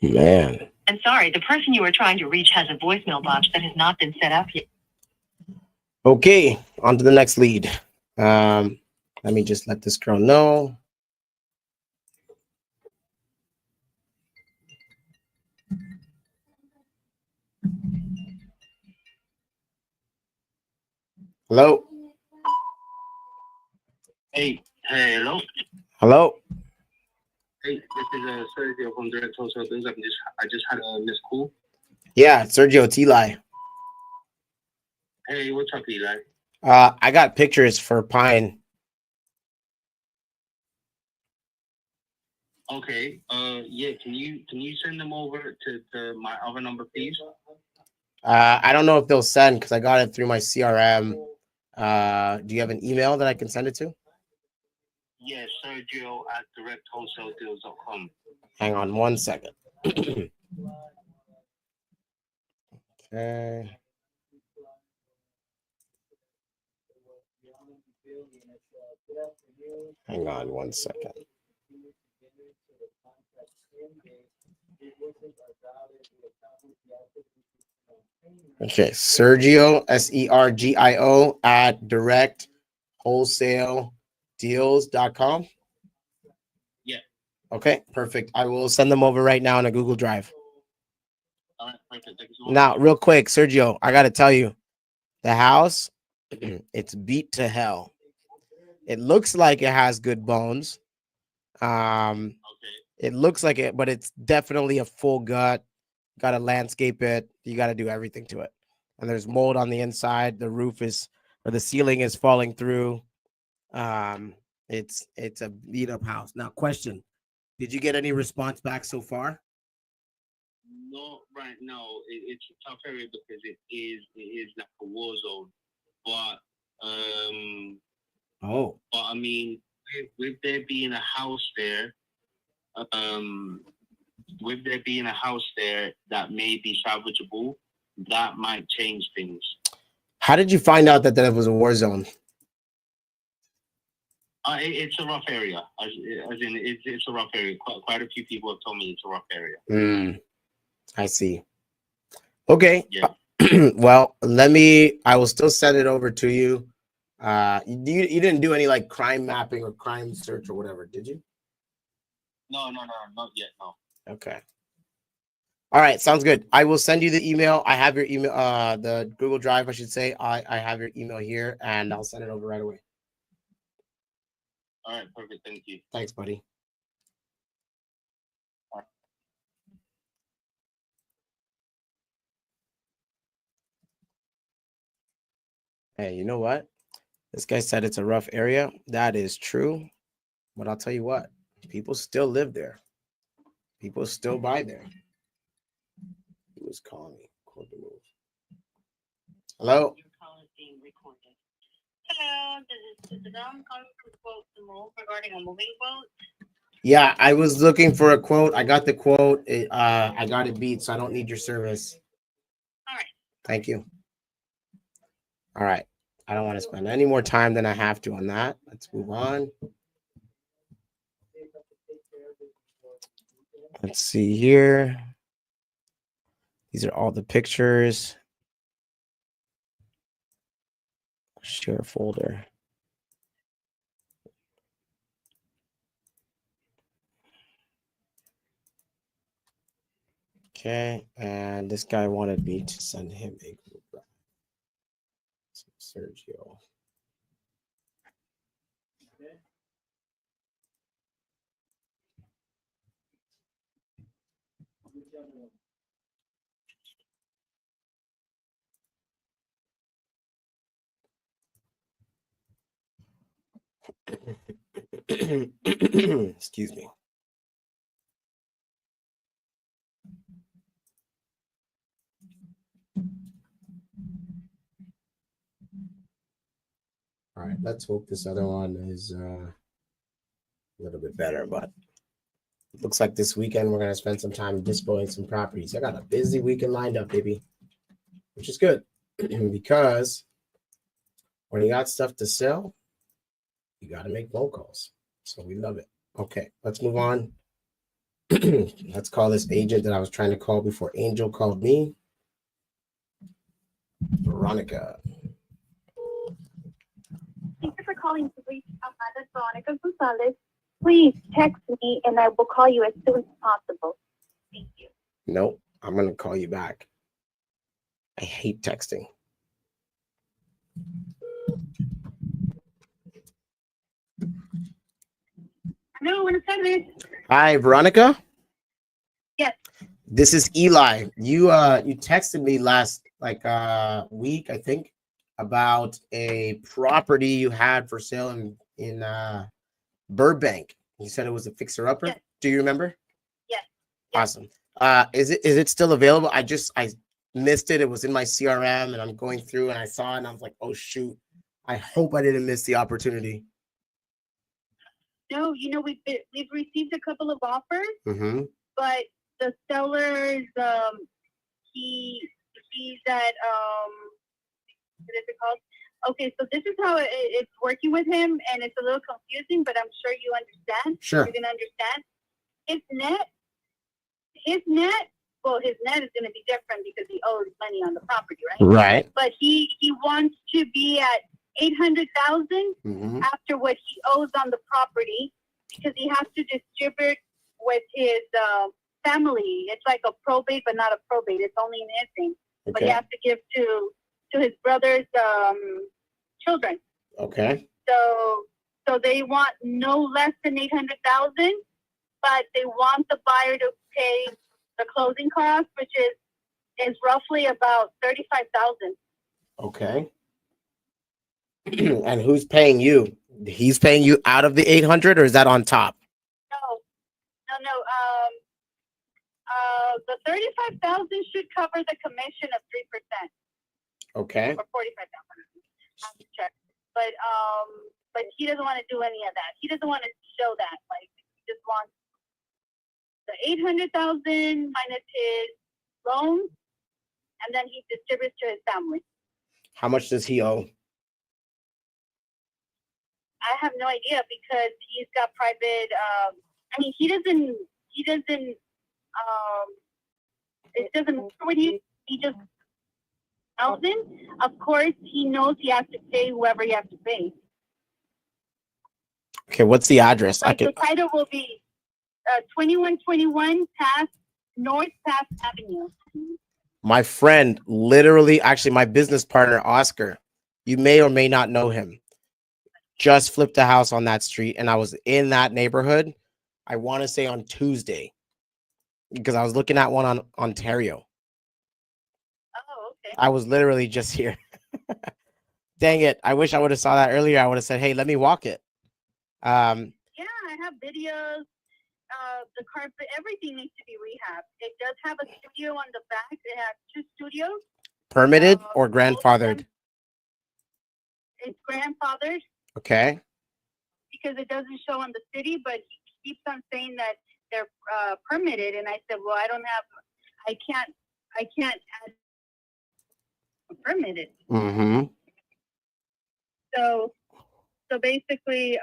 Man. I'm sorry, the person you are trying to reach has a voicemail box that has not been set up yet. Okay, on to the next lead. Let me just let this girl know. Hello? Hey, hello. Hello? Hey, this is Sergio from Direct Wholesale Deals. I just had a missed call. Yeah, Sergio, it's Eli. Hey, what's up, Eli? I got pictures for Pine. Okay. Yeah. Can you send them over to my other number, please? I don't know if they'll send because I got it through my CRM. Do you have an email that I can send it to? Yes, Sergio at directwholesaledeals.com. Hang on one second. Okay. Hang on one second. Okay, Sergio, Sergio at directwholesaledeals.com. Yeah. Okay, perfect. I will send them over right now in a Google Drive. All right, perfect. Thank you so much. Now, real quick, Sergio, I got to tell you, the house, it's beat to hell. It looks like it has good bones. Okay. It looks like it, but it's definitely a full gut. Got to landscape it. You got to do everything to it. And there's mold on the inside. The roof is, or the ceiling is falling through. It's a beat up house. Now, question: did you get any response back so far? Not right now. It's a tough area because it is like a war zone. But But I mean, with there being a house there, that may be salvageable, that might change things. How did you find out that was a war zone? It's a rough area. As in, it's a rough area. Quite a few people have told me it's a rough area. I see. Okay. Yeah. Well, I will still send it over to you. You didn't do any like crime mapping or crime search or whatever, did you? No, not yet. No. Okay. All right, sounds good. I will send you the email. I have your email, the Google Drive, I should say. I have your email here, and I'll send it over right away. All right, perfect. Thank you. Thanks, buddy. Hey, you know what? This guy said it's a rough area. That is true. But I'll tell you what, people still live there. People still buy there. He was calling me. Hello? Your call is being recorded. Hello, this is calling for quote to move regarding a moving quote. Yeah, I was looking for a quote. I got the quote. I got it beat, so I don't need your service. All right. Thank you. All right. I don't want to spend any more time than I have to on that. Let's move on. Let's see here. These are all the pictures. Share folder. Okay, and this guy wanted me to send him a group ride. Sergio. Excuse me. All right, let's hope this other one is a little bit better, but it looks like this weekend we're going to spend some time disposing some properties. I got a busy weekend lined up, baby, which is good because when you got stuff to sell, you got to make phone calls. So we love it. Okay, let's move on. Let's call this agent that I was trying to call before Angel called me. Veronica. Thank you for calling to reach Amanda Veronica Gonzalez. Please text me and I will call you as soon as possible. Thank you. Nope, I'm going to call you back. I hate texting. No, buenas tardes. Hi, Veronica. Yes. This is Eli. You texted me last week, I think, about a property you had for sale in Burbank. You said it was a fixer-upper. Yes. Do you remember? Yes. Awesome. Is it still available? I missed it. It was in my CRM, and I'm going through, and I saw it, and I was like, oh shoot! I hope I didn't miss the opportunity. No, we've received a couple of offers, Mm-hmm. but the sellers, he's at what is it called? Okay, so this is how it's working with him, and it's a little confusing, but I'm sure you understand. Sure. You're gonna understand. His net is going to be different because he owes money on the property, right? Right. But he wants to be at 800,000 Mm-hmm. after what he owes on the property because he has to distribute with his family. It's like a probate, but not a probate. It's only in his name. Okay. But he has to give to his brother's children. Okay. So they want no less than 800,000, but they want the buyer to pay the closing cost, which is roughly about 35,000. Okay. And who's paying you? He's paying you out of the 800, or is that on top? No. The 35,000 should cover the commission of 3%. Okay. Or 45,000. I have to check. But he doesn't want to do any of that. He doesn't want to show that. Like, he just wants the 800,000 minus his loan, and then he distributes to his family. How much does he owe? I have no idea because he's got private. He doesn't. It doesn't matter what he just. Of course, he knows he has to pay whoever he has to pay. Okay, what's the address? Like the title will be 2121 North Pass Avenue. My friend, actually, my business partner, Oscar, you may or may not know him, just flipped a house on that street, and I was in that neighborhood, I want to say on Tuesday, because I was looking at one on Ontario. Oh, okay. I was literally just here. Dang it. I wish I would have saw that earlier. I would have said, hey, let me walk it. Yeah, I have videos. The carpet, everything needs to be rehabbed. It does have a studio on the back. It has 2 studios. Permitted or grandfathered? It's grandfathered Okay. because it doesn't show on the city, but he keeps on saying that they're permitted. And I said, well, I can't add permitted. Mm-hmm. So basically,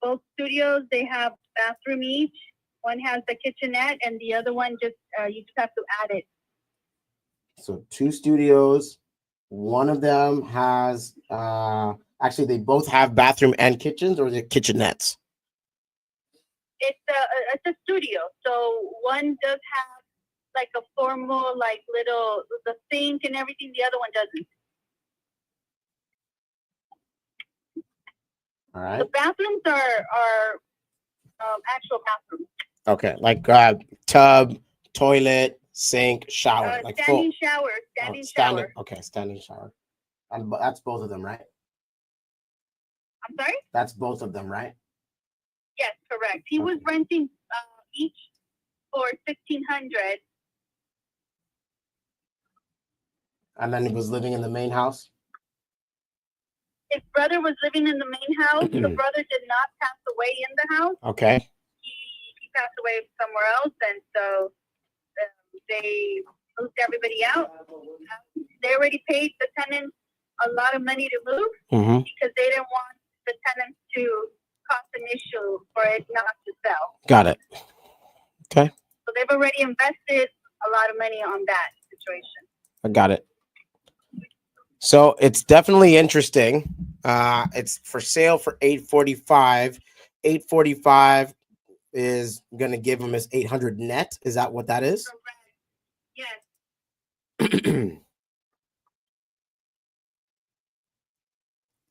both studios, they have bathroom each. One has the kitchenette, and the other one you just have to add it. So 2 studios. One of them has actually they both have bathroom and kitchens, or is it kitchenettes? It's a studio. So one does have like a formal, like little, the sink and everything. The other one doesn't. All right. The bathrooms are actual bathrooms. Okay, like tub, toilet, sink, shower, like Standing full. shower, Standing. Okay, standing shower. And that's both of them, right? I'm sorry? That's both of them, right? Yes, correct. He was renting each for $1,500. And then he was living in the main house. His brother was living in the main house. The brother did not pass away in the house. Okay. He passed away somewhere else, and so they moved everybody out. They already paid the tenants a lot of money to move because they didn't want the tenants to cause an issue for it not to sell. Got it. Okay. So they've already invested a lot of money on that situation. I got it. So it's definitely interesting. It's for sale for $845. $845 is gonna give him his 800 net. Is that what that is? Yes.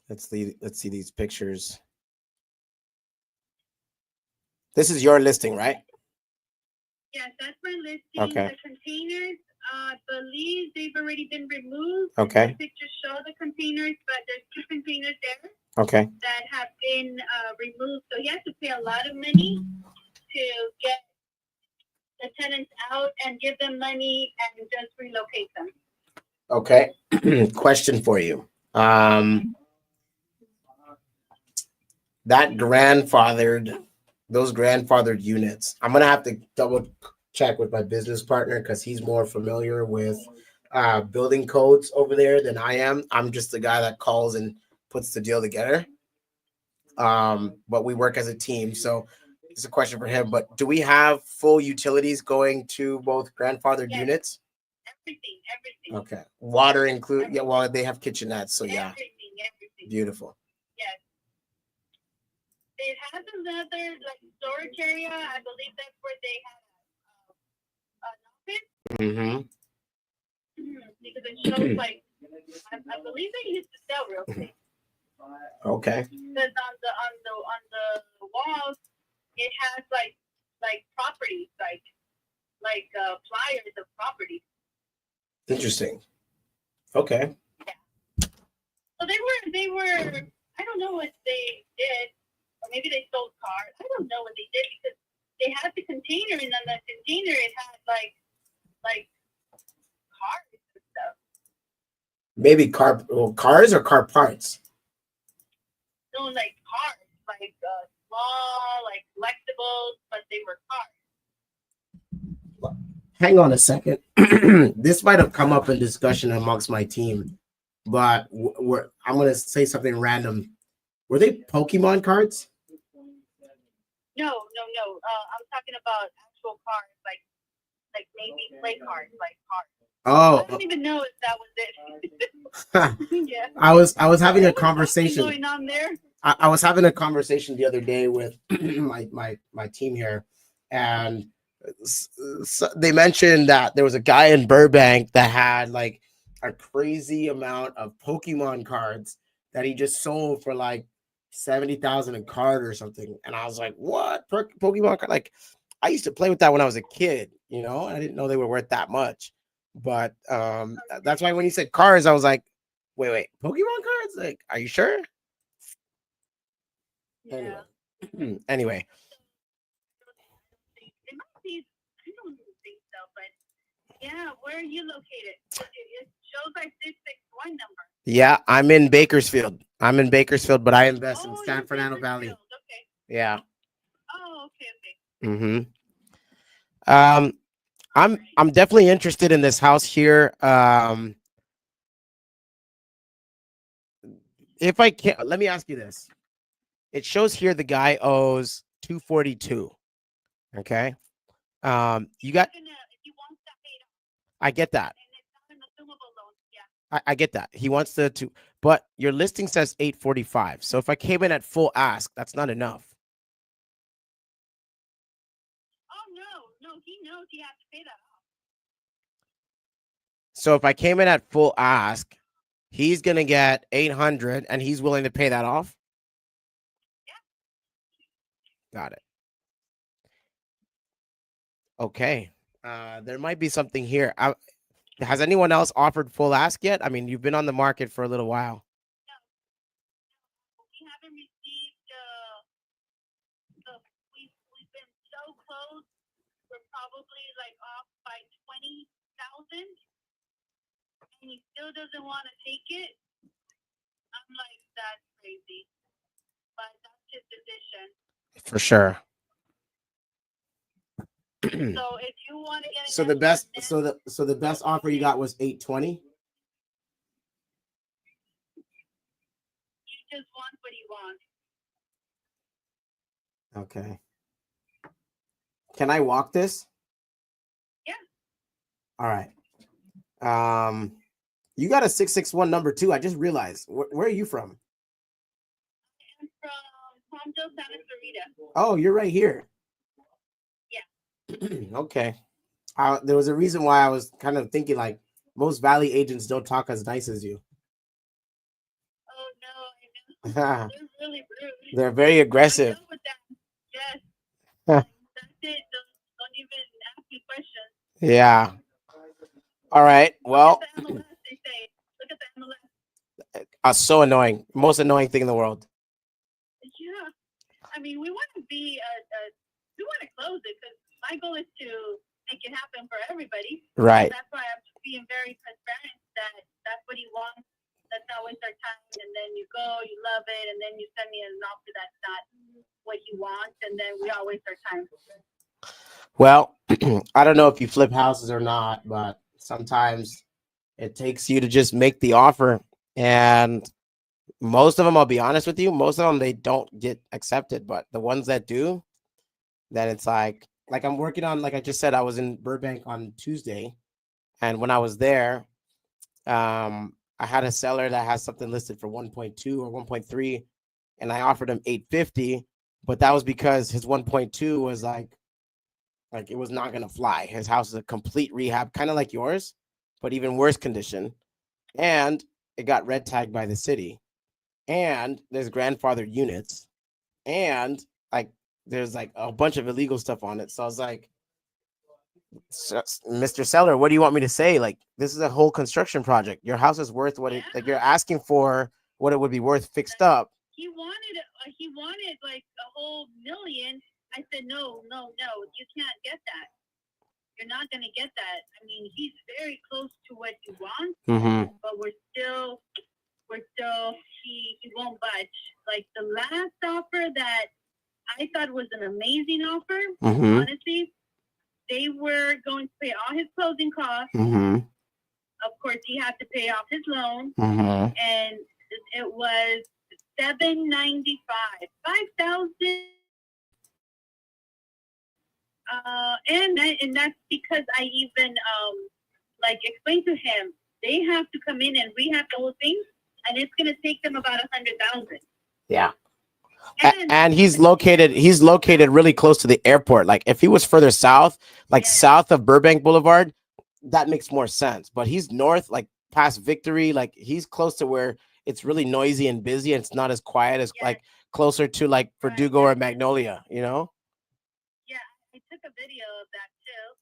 Let's see these pictures. This is your listing, right? Yes, that's my listing. Okay. The containers, I believe they've already been removed. Okay. The pictures show the containers, but there's 2 containers there. Okay. That have been removed. So he has to pay a lot of money to get the tenants out and give them money and just relocate them. Okay. Question for you. Those grandfathered units, I'm gonna have to double check with my business partner because he's more familiar with building codes over there than I am. I'm just the guy that calls and puts the deal together. But we work as a team, so it's a question for him. But do we have full utilities going to both grandfathered units? Everything. Okay. Water include? Yeah. Well, they have kitchenettes, so yeah. Everything. Beautiful. Yes. It has another storage area. I believe that's where they had an office. Because it shows I believe they used to sell real estate. Okay. Because on the walls, it has like properties, like flyers of properties. Interesting. Okay. Yeah. So they were. I don't know what they did, or maybe they sold cars. I don't know what they did because they had the container, and on the container it had like cars and stuff. Maybe cars or car parts. No, like cars, like small, like collectibles, but they were cars. Hang on a second. This might have come up in discussion amongst my team, but I'm going to say something random. Were they Pokemon cards? No. I'm talking about actual cars, like maybe play cards, like cars. Oh. I don't even know if that was it. Yeah. I was having a conversation. Going on there? I was having a conversation the other day with my team here, and they mentioned that there was a guy in Burbank that had like a crazy amount of Pokemon cards that he just sold for like 70,000 a card or something. And I was like, what? Pokemon card? Like, I used to play with that when I was a kid, I didn't know they were worth that much. But that's why when you said cars, I was like, wait, Pokemon cards? Like, are you sure? Yeah. Anyway. It might be, I don't think so, but yeah, where are you located? It shows like 661 number. Yeah, I'm in Bakersfield. But I invest in San Fernando Valley. Okay. Yeah. Oh, okay. I'm definitely interested in this house here. If I can, let me ask you this. It shows here the guy owes $242. Okay. You got. I get that. I get that. He wants to, but your listing says $845. So if I came in at full ask, that's not enough. Oh no, he knows he has to pay that off. So if I came in at full ask, he's gonna get 800, and he's willing to pay that off. Got it. Okay. There might be something here. Has anyone else offered full ask yet? I mean, you've been on the market for a little while. We haven't received, we've been so close. We're probably like off by 20,000, and he still doesn't want to take it. I'm like, that's crazy, but that's his decision. For sure. So if you want to get So the best, so the best offer you got was 820. he just wants what he wants. Okay. Can I walk this? Yeah. All right. You got a 661 number too. I just realized. Where are you from? I'm from Palmdale, Santa Clarita. Oh, you're right here. Yeah. Okay. There was a reason why I was kind of thinking like most Valley agents don't talk as nice as you. Oh no, I know. They're really rude. They're very aggressive. I know with that. Yes. That's it. Don't even ask me questions. Yeah. All right. Well, Look at the MLS, they say. Look at the MLS. So annoying. Most annoying thing in the world. Yeah. I mean, we want to be we want to close it because my goal is to make it happen for everybody. Right. And that's why I'm being very transparent that that's what he wants. Let's not waste our time. And then you go, you love it, and then you send me an offer that's not what he wants, and then we all waste our time. Well, I don't know if you flip houses or not, but sometimes it takes you to just make the offer. And most of them, I'll be honest with you, most of them, they don't get accepted. But the ones that do, then it's like I'm working on, like I just said, I was in Burbank on Tuesday. And when I was there, I had a seller that has something listed for 1.2 or 1.3, and I offered him 850, but that was because his 1.2 was like it was not going to fly. His house is a complete rehab, kind of like yours, but even worse condition. And it got red tagged by the city. And there's grandfathered units. And like there's like a bunch of illegal stuff on it. So I was like, Mr. Seller, what do you want me to say? Like, this is a whole construction project. Your house is worth what it, like you're asking for what it would be worth fixed up. He wanted like a whole million. I said, no, you can't get that. You're not going to get that. I mean, he's very close to what you want, but we're still, he won't budge. Like the last offer that I thought was an amazing offer, honestly, they were going to pay all his closing costs. Of course, he had to pay off his loan, and it was $795, $5,000. And that's because I even like explained to him they have to come in and rehab the whole thing, and it's gonna take them about 100,000. Yeah. And he's located really close to the airport. Like if he was further south, like south of Burbank Boulevard, that makes more sense. But he's north, like past Victory, like he's close to where it's really noisy and busy, and it's not as quiet as like closer to like Verdugo or Magnolia, you know? Yeah, I took a video of that too.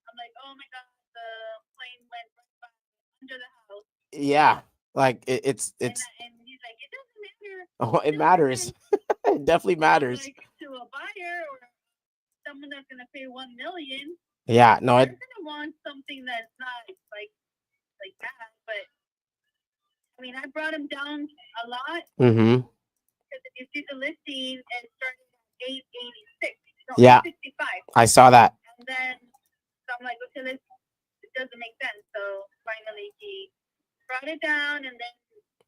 I'm like, oh my god, the plane went right by under the house. Yeah, like it's. And he's like, it doesn't matter. Oh, it matters. It definitely matters. Like to a buyer or someone that's gonna pay $1 million. Yeah, no, they're gonna want something that's not like that. But I mean, I brought him down a lot. Because if you see the listing, it started at 886. No, yeah, 865. I saw that. And then so I'm like, okay, it doesn't make sense. So finally he brought it down, and then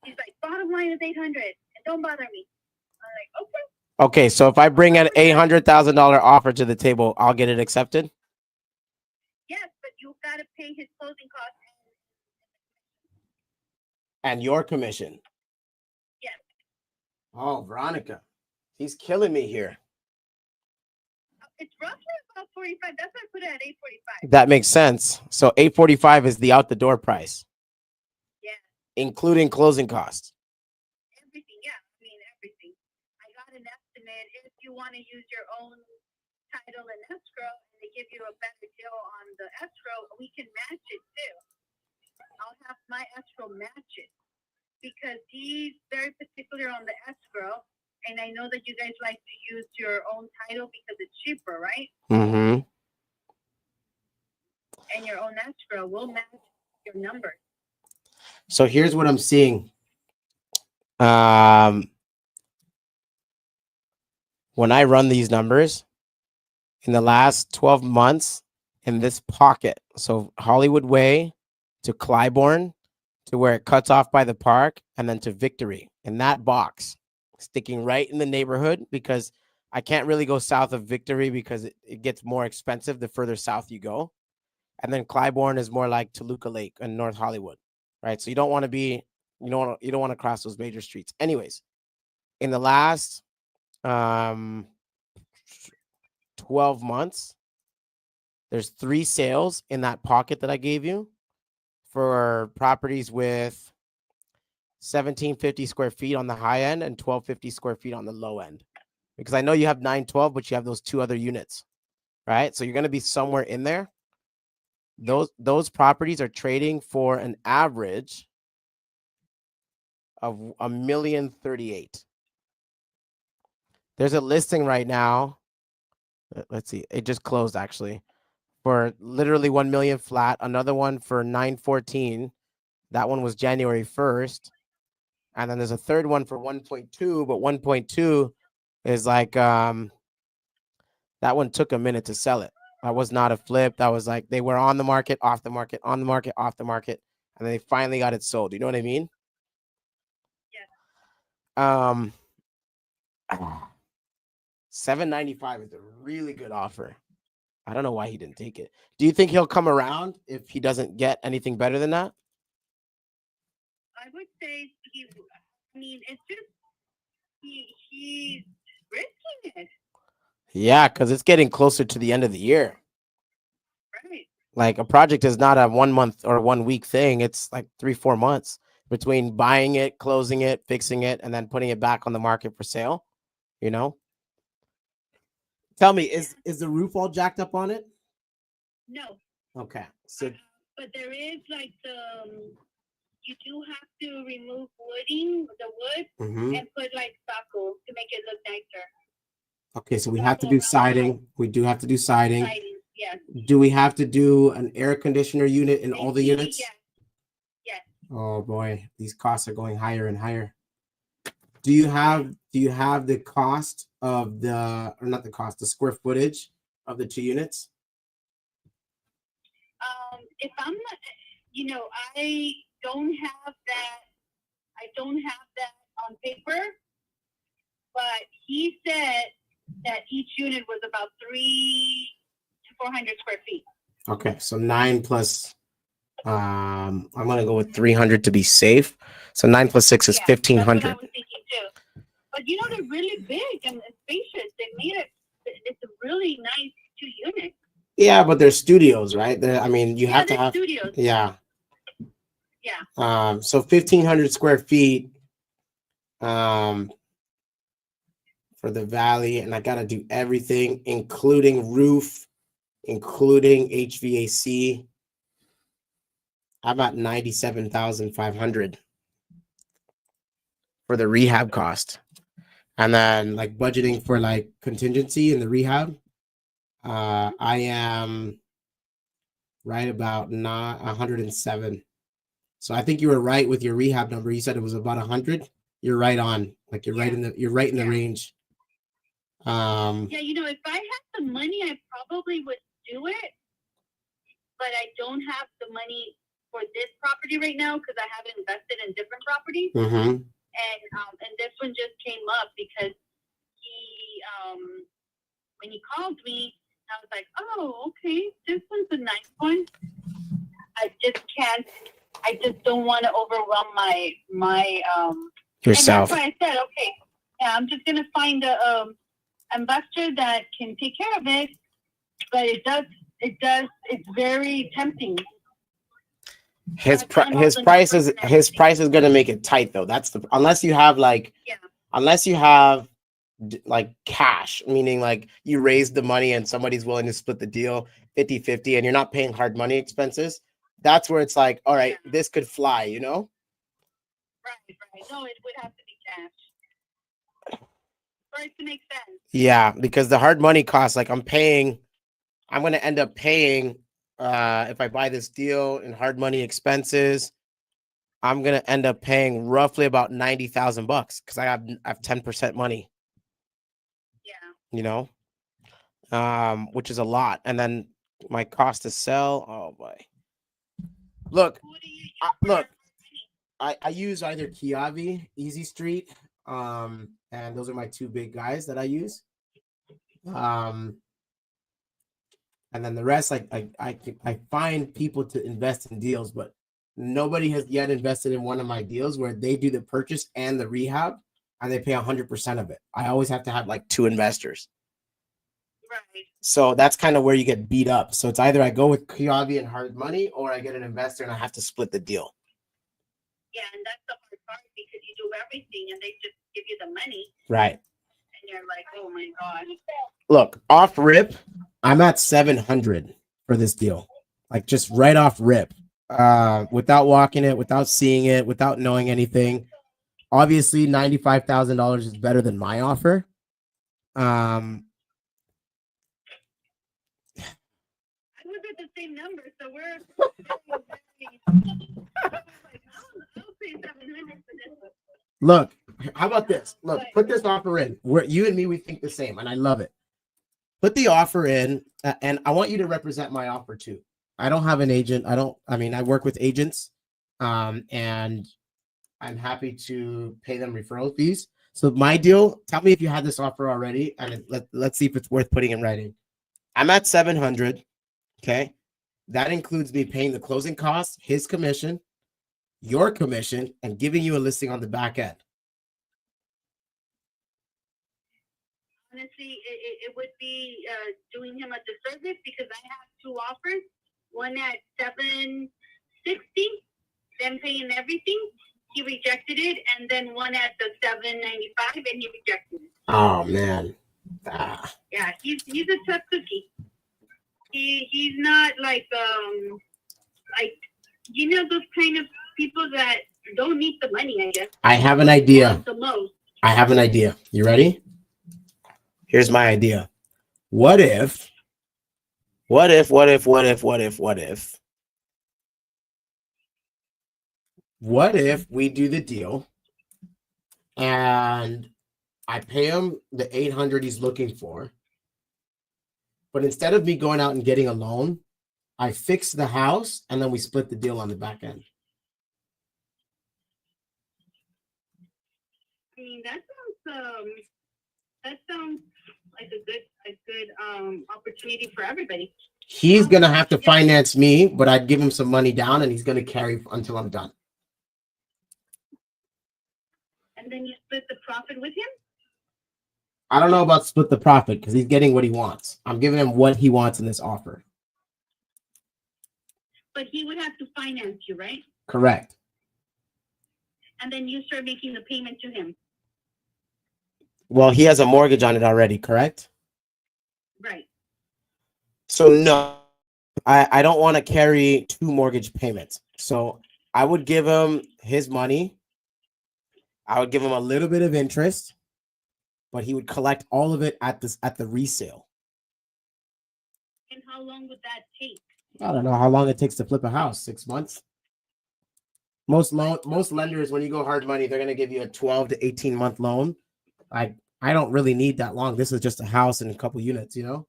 he's like, bottom line is 800, and don't bother me. I'm like, okay. Okay, so if I bring an $800,000 offer to the table, I'll get it accepted? Yes, but you got to pay his closing costs. And your commission? Yes. Oh, Veronica, he's killing me here. It's roughly about 45. That's why I put it at 845. That makes sense. So 845 is the out the door price. Yeah. Including closing costs. Everything, yeah. I mean, everything. I got an estimate. If you want to use your own title and escrow, and they give you a better deal on the escrow, we can match it too. I'll have my escrow match it because he's very particular on the escrow, and I know that you guys like to use your own title because it's cheaper, right? Mm-hmm. And your own escrow will match your numbers. So here's what I'm seeing. When I run these numbers in the last 12 months in this pocket, so Hollywood Way to Clybourne to where it cuts off by the park and then to Victory in that box, sticking right in the neighborhood because I can't really go south of Victory because it gets more expensive the further south you go. And then Clybourne is more like Toluca Lake and North Hollywood, right? So you don't want to be, you don't want to cross those major streets. Anyways, in the last 12 months, there's 3 sales in that pocket that I gave you for properties with 1,750 square feet on the high end and 1,250 square feet on the low end. Because I know you have 912, but you have those 2 other units, right? So you're going to be somewhere in there. Those properties are trading for an average of $1,038,000. There's a listing right now. Let's see. It just closed actually for literally 1 million flat. Another one for 914. That one was January 1st. And then there's a third one for 1.2, but 1.2 is like that one took a minute to sell it. That was not a flip. That was like they were on the market, off the market, on the market, off the market, and then they finally got it sold. You know what I mean? Yeah. 795 is a really good offer. I don't know why he didn't take it. Do you think he'll come around if he doesn't get anything better than that? I would say it's just he's risking it. Yeah, because it's getting closer to the end of the year. Right. Like a project is not a 1 month or 1 week thing. It's like 3-4 months between buying it, closing it, fixing it, and then putting it back on the market for sale. You know? Tell me, is the roof all jacked up on it? No. Okay. So but there is like you do have to remove the wood, and put like stucco to make it look nicer. okay, so we have to do siding. We do have to do siding. Yes. Do we have to do an air conditioner unit in all the units? Yes. Yes. Oh boy, these costs are going higher and higher. Do you have the cost of the square footage of the 2 units? If I'm not, I don't have that. I don't have that on paper, but he said that each unit was about 300 to 400 square feet. Okay, so 9 plus. I'm gonna go with 300 to be safe. So 9 plus 6 is 1,500. That's what I was thinking too. But they're really big and spacious. They made it. It's a really nice 2 units. Yeah, but they're studios, right? You have to have studios. Yeah. Yeah. So 1,500 square feet for the valley, and I gotta do everything, including roof, including HVAC. How about 97,500 for the rehab cost? And then like budgeting for like contingency in the rehab. I am right about 107. So I think you were right with your rehab number. You said it was about 100. You're right on. Like you're right in the range. If I had the money, I probably would do it. But I don't have the money for this property right now because I haven't invested in different properties. Mm-hmm. And this one just came up because he when he called me, I was like, oh, okay, this one's a nice one. I just don't want to overwhelm my yourself. And that's why I said, okay, yeah, I'm just gonna find a investor that can take care of it, but it's very tempting. His price is gonna make it tight though. That's the unless you have like unless you have like cash, meaning like you raise the money and somebody's willing to split the deal 50-50 and you're not paying hard money expenses. That's where it's like, all right, this could fly, you know? Right. No, it would have to be cash for it to make sense. Yeah, because the hard money costs, like I'm going to end up paying, if I buy this deal in hard money expenses, I'm going to end up paying roughly about $90,000 because I have 10% money. Yeah. You know, which is a lot. And then my cost to sell. Oh boy. Look, I use either Kiavi, Easy Street, and those are my two big guys that I use. And then the rest, I find people to invest in deals, but nobody has yet invested in one of my deals where they do the purchase and the rehab, and they pay 100% of it. I always have to have like two investors. Right. So that's kind of where you get beat up. So it's either I go with Kiavi and hard money, or I get an investor and I have to split the deal. Yeah, and that's the hard part because you do everything and they just give you the money. Right. And you're like, oh my God. Look, off rip, I'm at 700 for this deal. Like just right off rip. Without walking it, without seeing it, without knowing anything. Obviously, $95,000 is better than my offer. I was at the same number, so we're Look, how about this? Look, put this offer in. You and me, we think the same, and I love it. Put the offer in, and I want you to represent my offer too. I don't have an agent. I work with agents, and I'm happy to pay them referral fees. So my deal, tell me if you had this offer already, and let's see if it's worth putting in writing. I'm at 700. Okay. That includes me paying the closing costs, his commission, your commission, and giving you a listing on the back end. Honestly, it would be doing him a disservice because I have two offers. One at $760, then paying everything. He rejected it, and then one at the $795, and he rejected it. Oh man. Yeah, he's a tough cookie. He's not like those kind of people that don't need the money, I guess. I have an idea. The most. I have an idea. You ready? Here's my idea. What if we do the deal and I pay him the 800 he's looking for, but instead of me going out and getting a loan, I fix the house and then we split the deal on the back end. I mean, that sounds like a good opportunity for everybody. He's gonna have to finance me, but I'd give him some money down and he's gonna carry until I'm done. And then you split the profit with him? I don't know about split the profit because he's getting what he wants. I'm giving him what he wants in this offer. But he would have to finance you, right? Correct. And then you start making the payment to him. Well, he has a mortgage on it already, correct? Right. So no, I don't want to carry two mortgage payments. So I would give him his money. I would give him a little bit of interest, but he would collect all of it at the resale. And how long would that take? I don't know how long it takes to flip a house. 6 months. Most lenders, when you go hard money, they're going to give you a 12 to 18-month loan. I don't really need that long. This is just a house and a couple units, you know?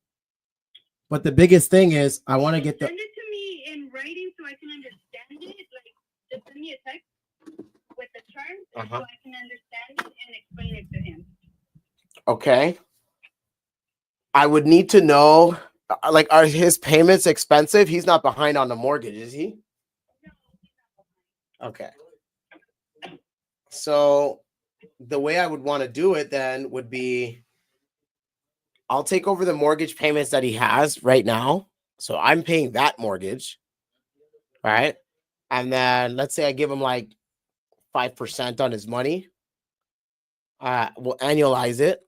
But the biggest thing is I want to get the... Send it to me in writing so I can understand it. Like, just send me a text with the terms so I can understand it and explain it to him. Okay. I would need to know, like, are his payments expensive? He's not behind on the mortgage, is he? Okay. So the way I would want to do it then would be I'll take over the mortgage payments that he has right now. So I'm paying that mortgage, right? And then let's say I give him like 5% on his money. We'll annualize it.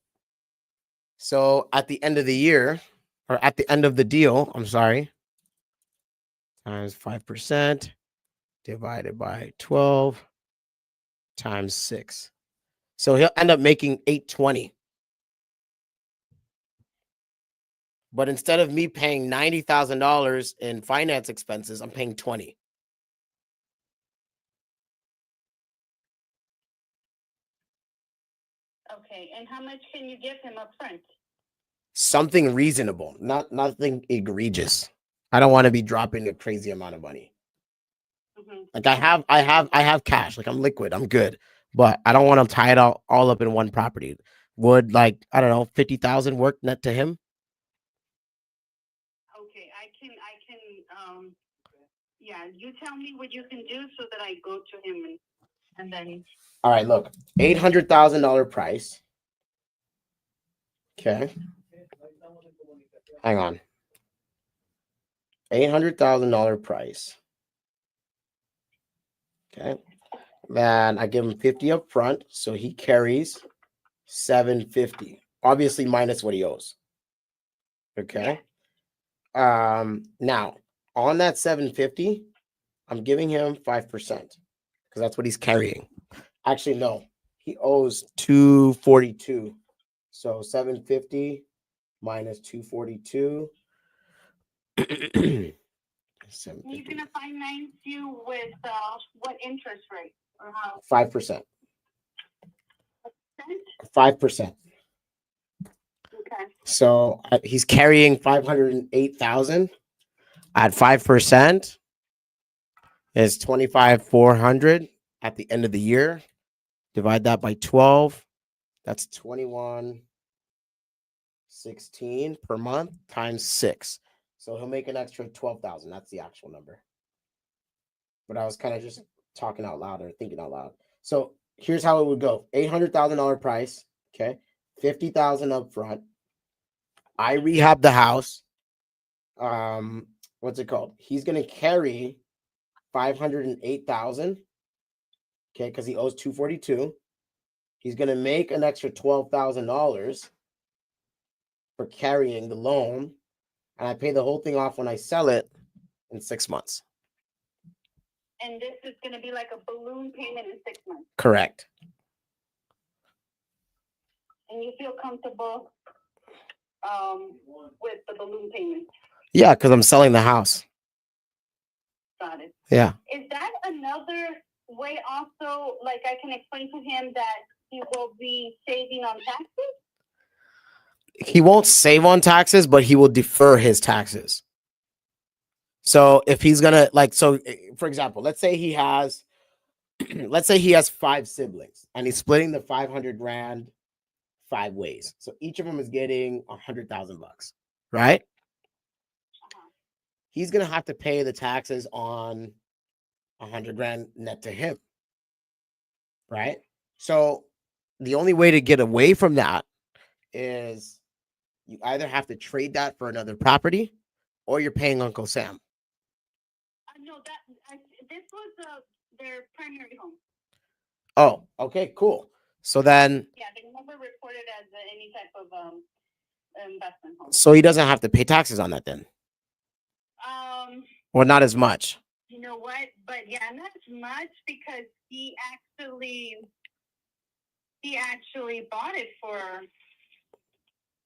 So at the end of the year, or at the end of the deal, I'm sorry, times 5% divided by 12 times 6. So he'll end up making $820. But instead of me paying $90,000 in finance expenses, I'm paying 20. Okay, and how much can you give him up front? Something reasonable, nothing egregious. I don't want to be dropping a crazy amount of money. Like I have cash. Like I'm liquid. I'm good. But I don't want to tie it all up in one property. Would like, I don't know, 50,000 work net to him? Okay, yeah, you tell me what you can do so that I go to him and then. All right, look, $800,000 price. Okay. Hang on. $800,000 price. Okay. Then I give him 50 up front, so he carries 750. Obviously minus what he owes. Okay. Now on that 750, I'm giving him 5% because that's what he's carrying. Actually, no, he owes 242. So 750 minus 242. He's gonna finance you with what interest rate or how? 5%. 5%. Okay. So he's carrying 508,000 at 5% is 25,400 at the end of the year. Divide that by 12. That's 21,16 per month times 6. So he'll make an extra 12,000. That's the actual number. But I was kind of just talking out loud or thinking out loud. So here's how it would go: $800,000 price. Okay, 50,000 up front. I rehab the house. What's it called? He's gonna carry 508,000. Okay, because he owes 242. He's gonna make an extra $12,000 for carrying the loan, and I pay the whole thing off when I sell it in 6 months. And this is gonna be like a balloon payment in 6 months. Correct. And you feel comfortable with the balloon payment? Yeah, because I'm selling the house. Got it. Yeah. Is that another way also, like I can explain to him that he will be saving on taxes? He won't save on taxes, but he will defer his taxes. So if he's gonna for example, let's say he has 5 siblings and he's splitting the 500 grand 5 ways. So each of them is getting $100,000, right? He's gonna have to pay the taxes on 100 grand net to him, right? So the only way to get away from that is you either have to trade that for another property or you're paying Uncle Sam. No, this was their primary home. Oh, okay, cool. So then, yeah, they never reported as any type of investment home. So he doesn't have to pay taxes on that then, or not as much. You know what? But yeah, not as much because he actually bought it for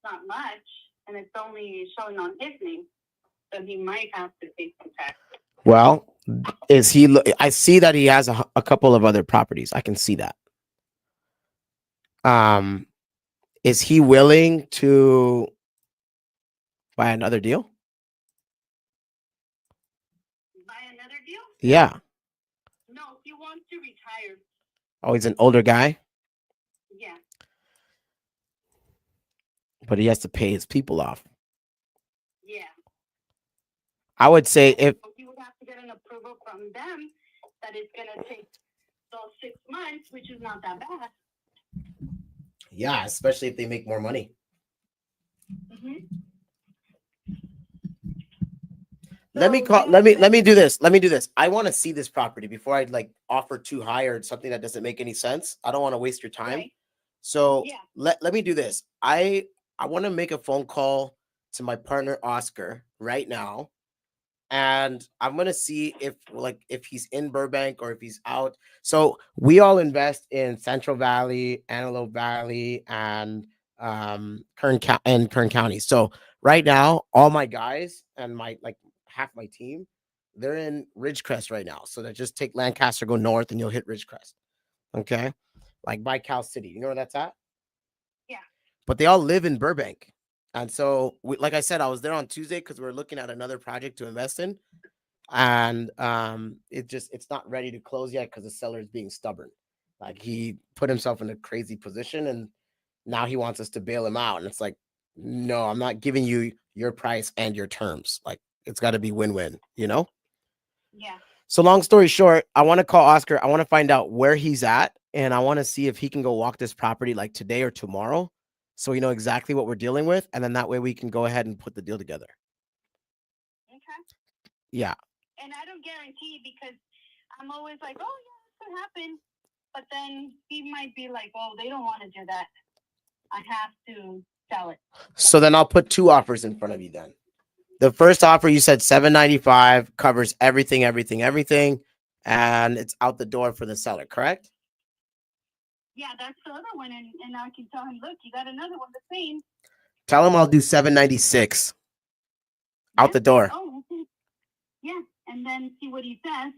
not much, and it's only showing on his name, so he might have to pay some taxes. Well, is he? I see that he has a couple of other properties. I can see that. Is he willing to buy another deal? Buy another deal? Yeah. No, he wants to retire. Oh, he's an older guy, Yeah. but he has to pay his people off. Yeah. I would say if You would have to get an approval from them that it's going to take those 6 months, which is not that bad. yeah, especially if they make more money. Let me call. Let me do this. Let me do this. I want to see this property before I like offer too high or something that doesn't make any sense. I don't want to waste your time. Right. So Yeah. let me do this. I want to make a phone call to my partner Oscar right now, and I'm gonna see if he's in Burbank or if he's out. So we all invest in Central Valley, Antelope Valley, and Kern County. So right now, all my guys and my like half my team, they're in Ridgecrest right now. So they just take Lancaster, go north, and you'll hit Ridgecrest. Okay, like by Cal City. You know where that's at? Yeah. But they all live in Burbank. And so, like I said, I was there on Tuesday because we are looking at another project to invest in, and it's not ready to close yet because the seller is being stubborn. Like he put himself in a crazy position, and now he wants us to bail him out. And it's like, no, I'm not giving you your price and your terms. Like it's got to be win-win, you know? Yeah. So long story short, I want to call Oscar. I want to find out where he's at, and I want to see if he can go walk this property like today or tomorrow, so we know exactly what we're dealing with, and then that way we can go ahead and put the deal together. Okay. Yeah. And I don't guarantee because I'm always like, oh yeah, this could happen. But then he might be like, oh, they don't want to do that. I have to sell it. So then I'll put two offers in front of you then. The first offer you said $795 covers everything, and it's out the door for the seller, correct? Yeah, that's the other one. And I can tell him, look, you got another one the same. Tell him I'll do $796 out the door. Oh, okay. Yeah, and then see what he says.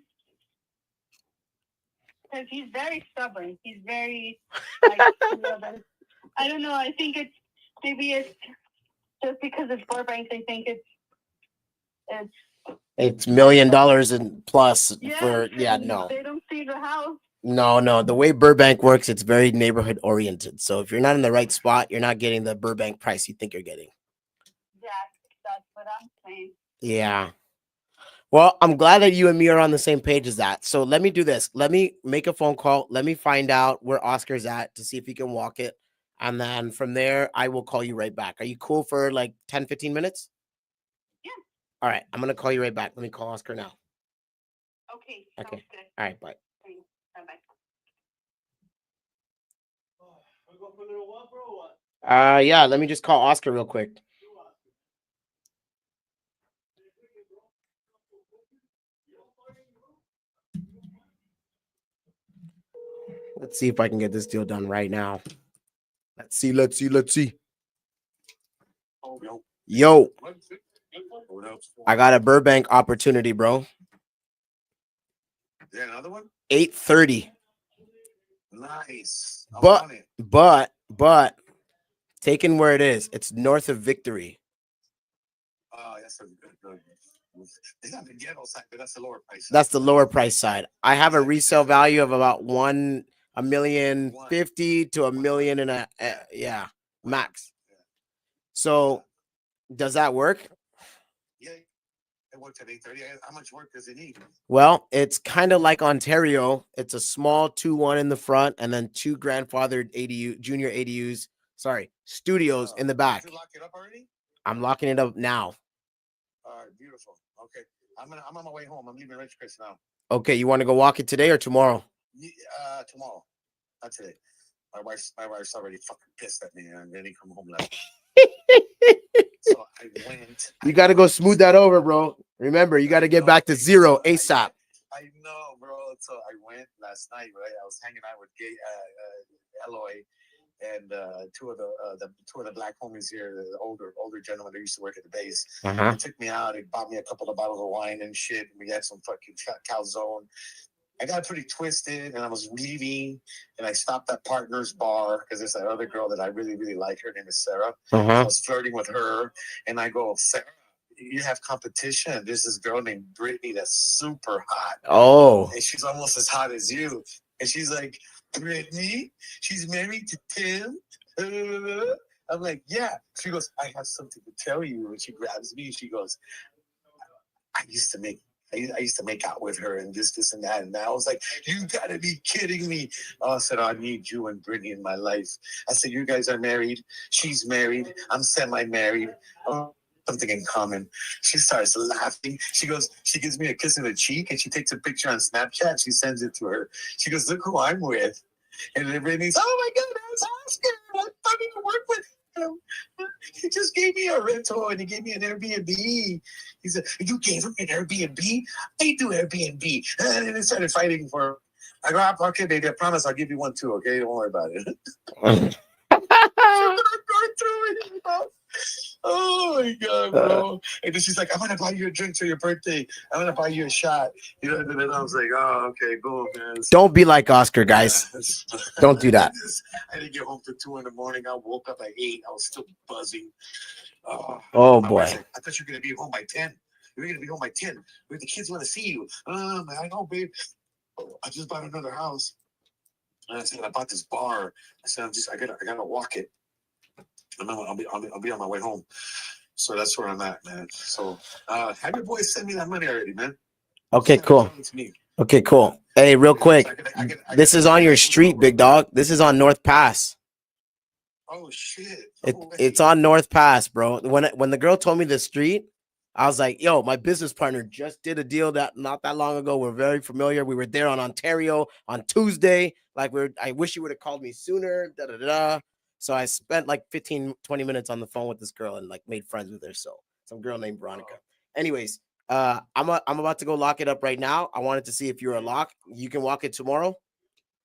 Because he's very stubborn. He's very, like, I don't know. I think it's just because it's Burbank. I think It's $1 million and plus for no. They don't see the house. No. The way Burbank works, it's very neighborhood oriented. So if you're not in the right spot, you're not getting the Burbank price you think you're getting. Yeah, that's what I'm saying. Yeah. Well, I'm glad that you and me are on the same page as that. So let me do this. Let me make a phone call. Let me find out where Oscar's at to see if he can walk it. And then from there, I will call you right back. Are you cool for like 10, 15 minutes? Yeah. All right. I'm going to call you right back. Let me call Oscar now. Okay. Sounds Okay. good. All right. Bye. Thanks. Bye-bye. We go for a little walk, bro, or what? Yeah. Let me just call Oscar real quick. Let's see if I can get this deal done right now. Let's see. Yo, I got a Burbank opportunity, bro. Yeah, another one? 830. Nice. But taking where it is, it's north of Victory. Oh, that's a good. It's not the ghetto side, but that's the lower price. That's the lower price side. I have a resale value of about $1,050,000 to $1 million and a max. So does that work? Yeah, it worked at 830. How much work does it need? Well, it's kind of like Ontario. It's a small 2-1 in the front and then 2 grandfathered junior studios in the back. Did you lock it up already? I'm locking it up now. All right, beautiful. Okay, I'm on my way home. I'm leaving Ridgecrest now. Okay, you want to go walk it today or tomorrow? Tomorrow, not today. My wife's already fucking pissed at me, and then he come home last. So I went. You got to go smooth that over, bro. Remember, you got to get back to zero ASAP. I know, bro. So I went last night, right? I was hanging out with Eloy and two of the black homies here, the older gentlemen that used to work at the base. They took me out. They bought me a couple of bottles of wine and shit. We had some fucking calzone. I got pretty twisted, and I was leaving, and I stopped at Partner's Bar because there's that other girl that I really, really like. Her name is Sarah. So I was flirting with her, and I go, Sarah, you have competition. There's this girl named Brittany that's super hot. Oh. And she's almost as hot as you. And she's like, Brittany, she's married to Tim. I'm like, yeah. She goes, I have something to tell you. And she grabs me. She goes, I used to make I used to make out with her and this and that. And I was like, you gotta be kidding me. I said, I need you and Brittany in my life. I said, you guys are married. She's married. I'm semi-married. Something in common. She starts laughing. She goes, she gives me a kiss in the cheek and she takes a picture on Snapchat. She sends it to her. She goes, look who I'm with. And then Brittany's, oh my God, that's Oscar. I'm funny to work with him. He just gave me a rental and he gave me an Airbnb. He said, you gave him an Airbnb? I do Airbnb. And then they started fighting for, I go, okay, baby, I promise I'll give you one too, okay? Don't worry about it. Oh my God, bro. And then she's like, I'm gonna buy you a drink for your birthday. I'm gonna buy you a shot. You know, and then I was like, oh, okay, boom, man. Don't be like Oscar, guys. Don't do that. I didn't get home till 2 a.m. I woke up at 8. I was still buzzing. Oh My boy. wife's like, I thought you were gonna be home by 10. You're gonna be home by 10. The kids want to see you. Man, I know, babe. I just bought another house. And I said, I bought this bar. I said, I gotta walk it. And I'll be on my way home. So that's where I'm at, man. So have your boys send me that money already, man. Okay, cool. Okay, cool. Hey, real quick. This is on your street, big dog. This is on North Pass. Oh shit. It's on North Pass, bro. When the girl told me the street, I was like, yo, my business partner just did a deal that not that long ago. We're very familiar. We were there on Ontario on Tuesday. Like I wish you would have called me sooner. Da da da. So I spent like 15, 20 minutes on the phone with this girl and like made friends with her. So some girl named Veronica. Anyways, I'm about to go lock it up right now. I wanted to see if you're a lock. You can walk it tomorrow.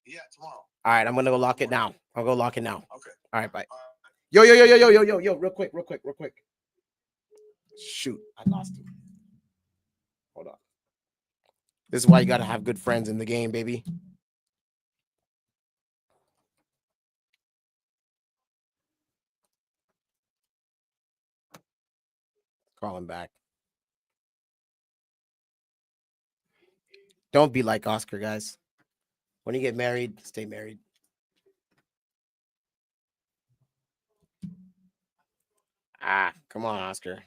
Yeah, tomorrow. All right, I'm gonna go lock it now. I'll go lock it now. Okay. All right, bye. Yo, real quick. Shoot, I lost you. Hold on. This is why you gotta have good friends in the game, baby. Call him back. Don't be like Oscar, guys. When you get married, stay married. Come on, Oscar.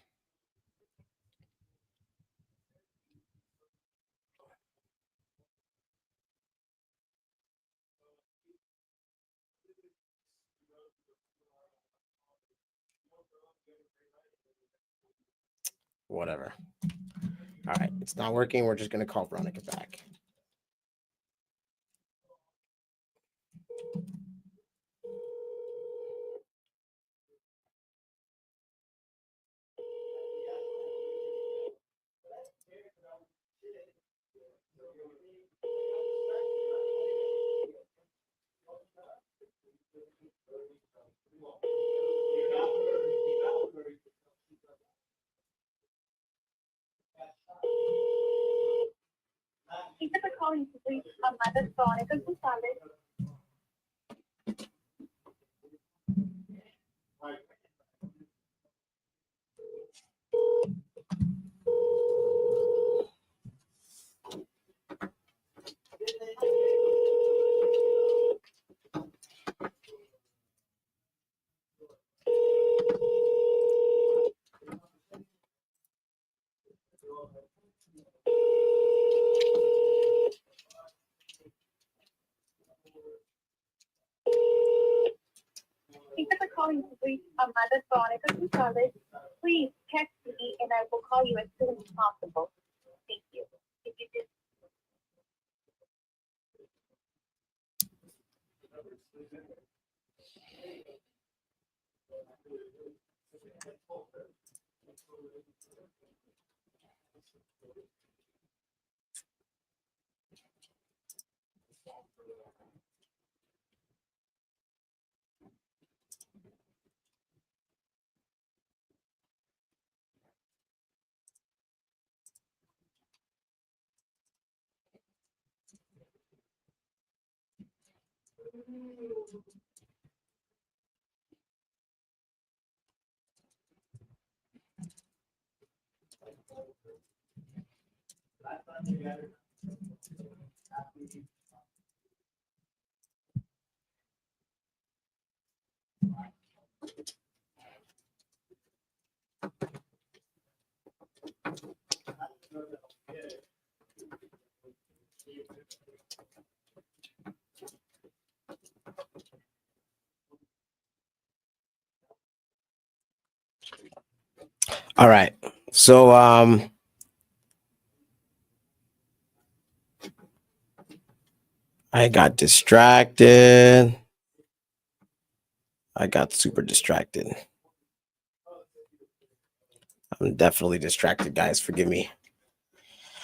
Whatever. All right, it's not working. We're just gonna call Veronica back. Thank you for calling. Please, Mother Veronica Gonzalez. Thank you for calling. Please, Mother Veronica Gonzalez. Please text me and I will call you as soon as possible. Thank you. If you did. All right. So I got distracted. I got super distracted. I'm definitely distracted, guys. Forgive me.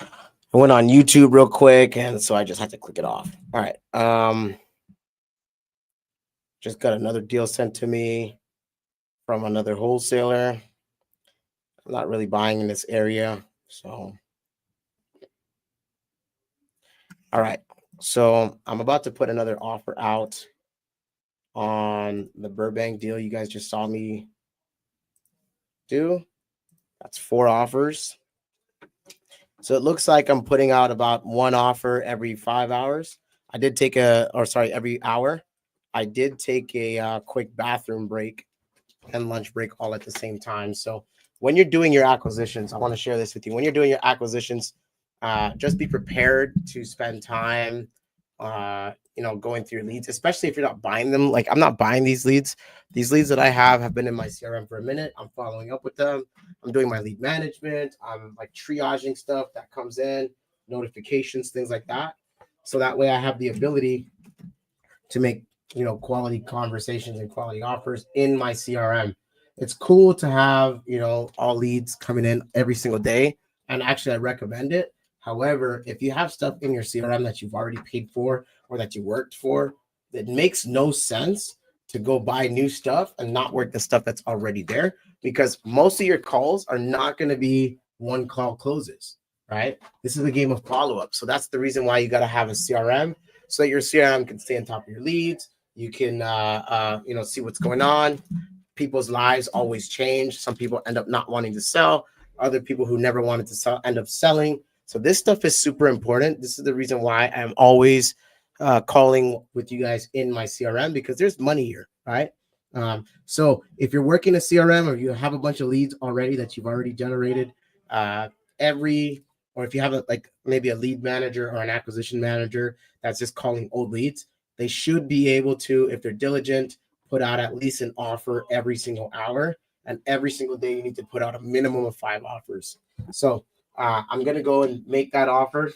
I went on YouTube real quick, and so I just had to click it off. All right. Just got another deal sent to me from another wholesaler. I'm not really buying in this area, so. All right. So I'm about to put another offer out on the Burbank deal you guys just saw me do. That's 4 offers. So it looks like I'm putting out about 1 offer every 5 hours. I did take every hour. I did take a quick bathroom break and lunch break all at the same time. So when you're doing your acquisitions, I want to share this with you. When you're doing your acquisitions, just be prepared to spend time, going through leads, especially if you're not buying them. Like, I'm not buying these leads. These leads that I have been in my CRM for a minute. I'm following up with them. I'm doing my lead management. I'm like triaging stuff that comes in, notifications, things like that. So that way I have the ability to make, quality conversations and quality offers in my CRM. It's cool to have, all leads coming in every single day. And actually, I recommend it. However, if you have stuff in your CRM that you've already paid for or that you worked for, it makes no sense to go buy new stuff and not work the stuff that's already there, because most of your calls are not going to be one call closes, right? This is a game of follow-up. So that's the reason why you got to have a CRM, so that your CRM can stay on top of your leads. You can, see what's going on. People's lives always change. Some people end up not wanting to sell. Other people who never wanted to sell end up selling. So this stuff is super important. This is the reason why I'm always calling with you guys in my CRM, because there's money here, right? So if you're working a CRM or you have a bunch of leads already that you've already generated, or if you have maybe a lead manager or an acquisition manager that's just calling old leads, they should be able to, if they're diligent, put out at least an offer every single hour. And every single day you need to put out a minimum of 5 offers. So I'm going to go and make that offer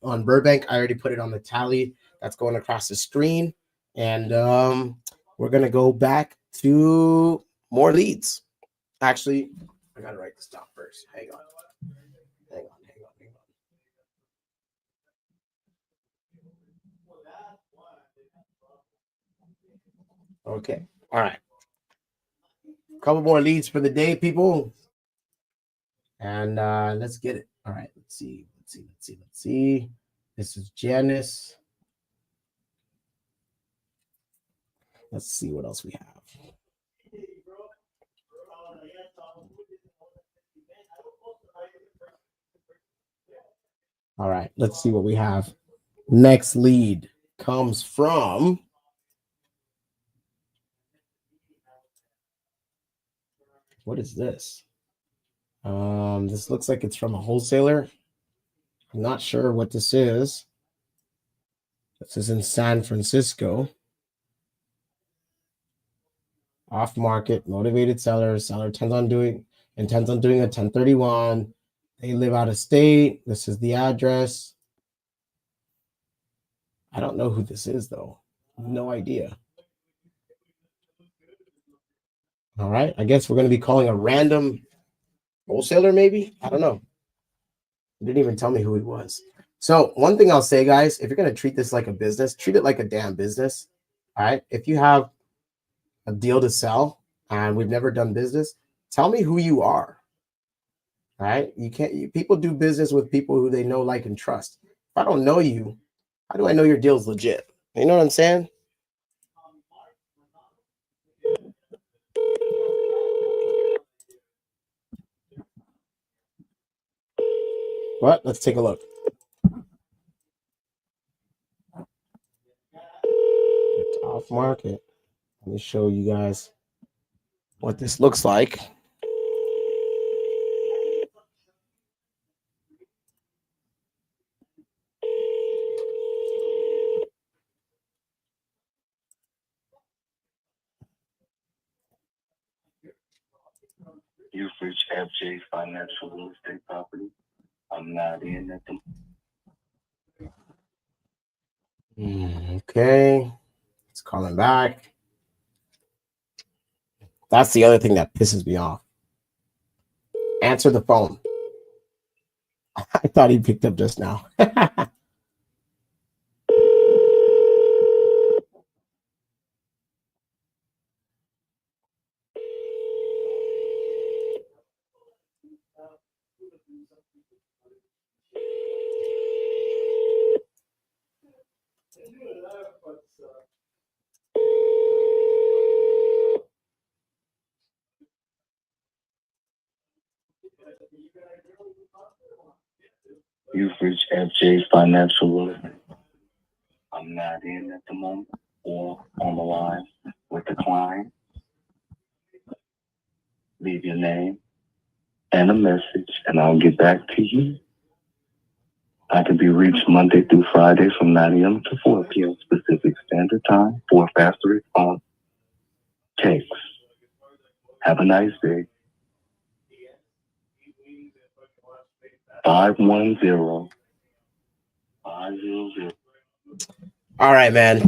on Burbank. I already put it on the tally that's going across the screen. And we're going to go back to more leads. Actually, I got to write this down first. Hang on. Okay. All right. A couple more leads for the day, people. And let's get it. All right. Let's see. This is Janice. Let's see what else we have. All right. Let's see what we have. Next lead comes from what is this? This looks like it's from a wholesaler. I'm not sure what this is. This is in San Francisco. Off market, motivated seller. Seller intends on doing a 1031. They live out of state. This is the address. I don't know who this is, though. No idea. All right. I guess we're going to be calling a random wholesaler, maybe. I don't know. He didn't even tell me who he was. So one thing I'll say, guys, if you're going to treat this like a business, treat it like a damn business. All right. If you have a deal to sell and we've never done business, tell me who you are. All right. People do business with people who they know, like, and trust. If I don't know you, how do I know your deal's legit? You know what I'm saying? What? Let's take a look. It's off market. Let me show you guys what this looks like. You've reached FJ's Financial Real Estate Property. I'm not in at the. Okay. It's calling back. That's the other thing that pisses me off. Answer the phone. I thought he picked up just now. You've reached FJ's Financial Real Estate. I'm not in at the moment or on the line with the client. Leave your name and a message, and I'll get back to you. I can be reached Monday through Friday from 9 a.m. to 4 p.m. Pacific Standard Time for a faster response. Text. Have a nice day. 510-500. All right, man.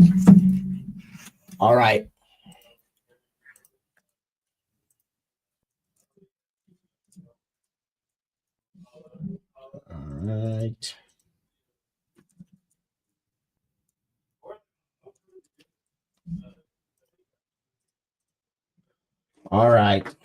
All right. All right. All right.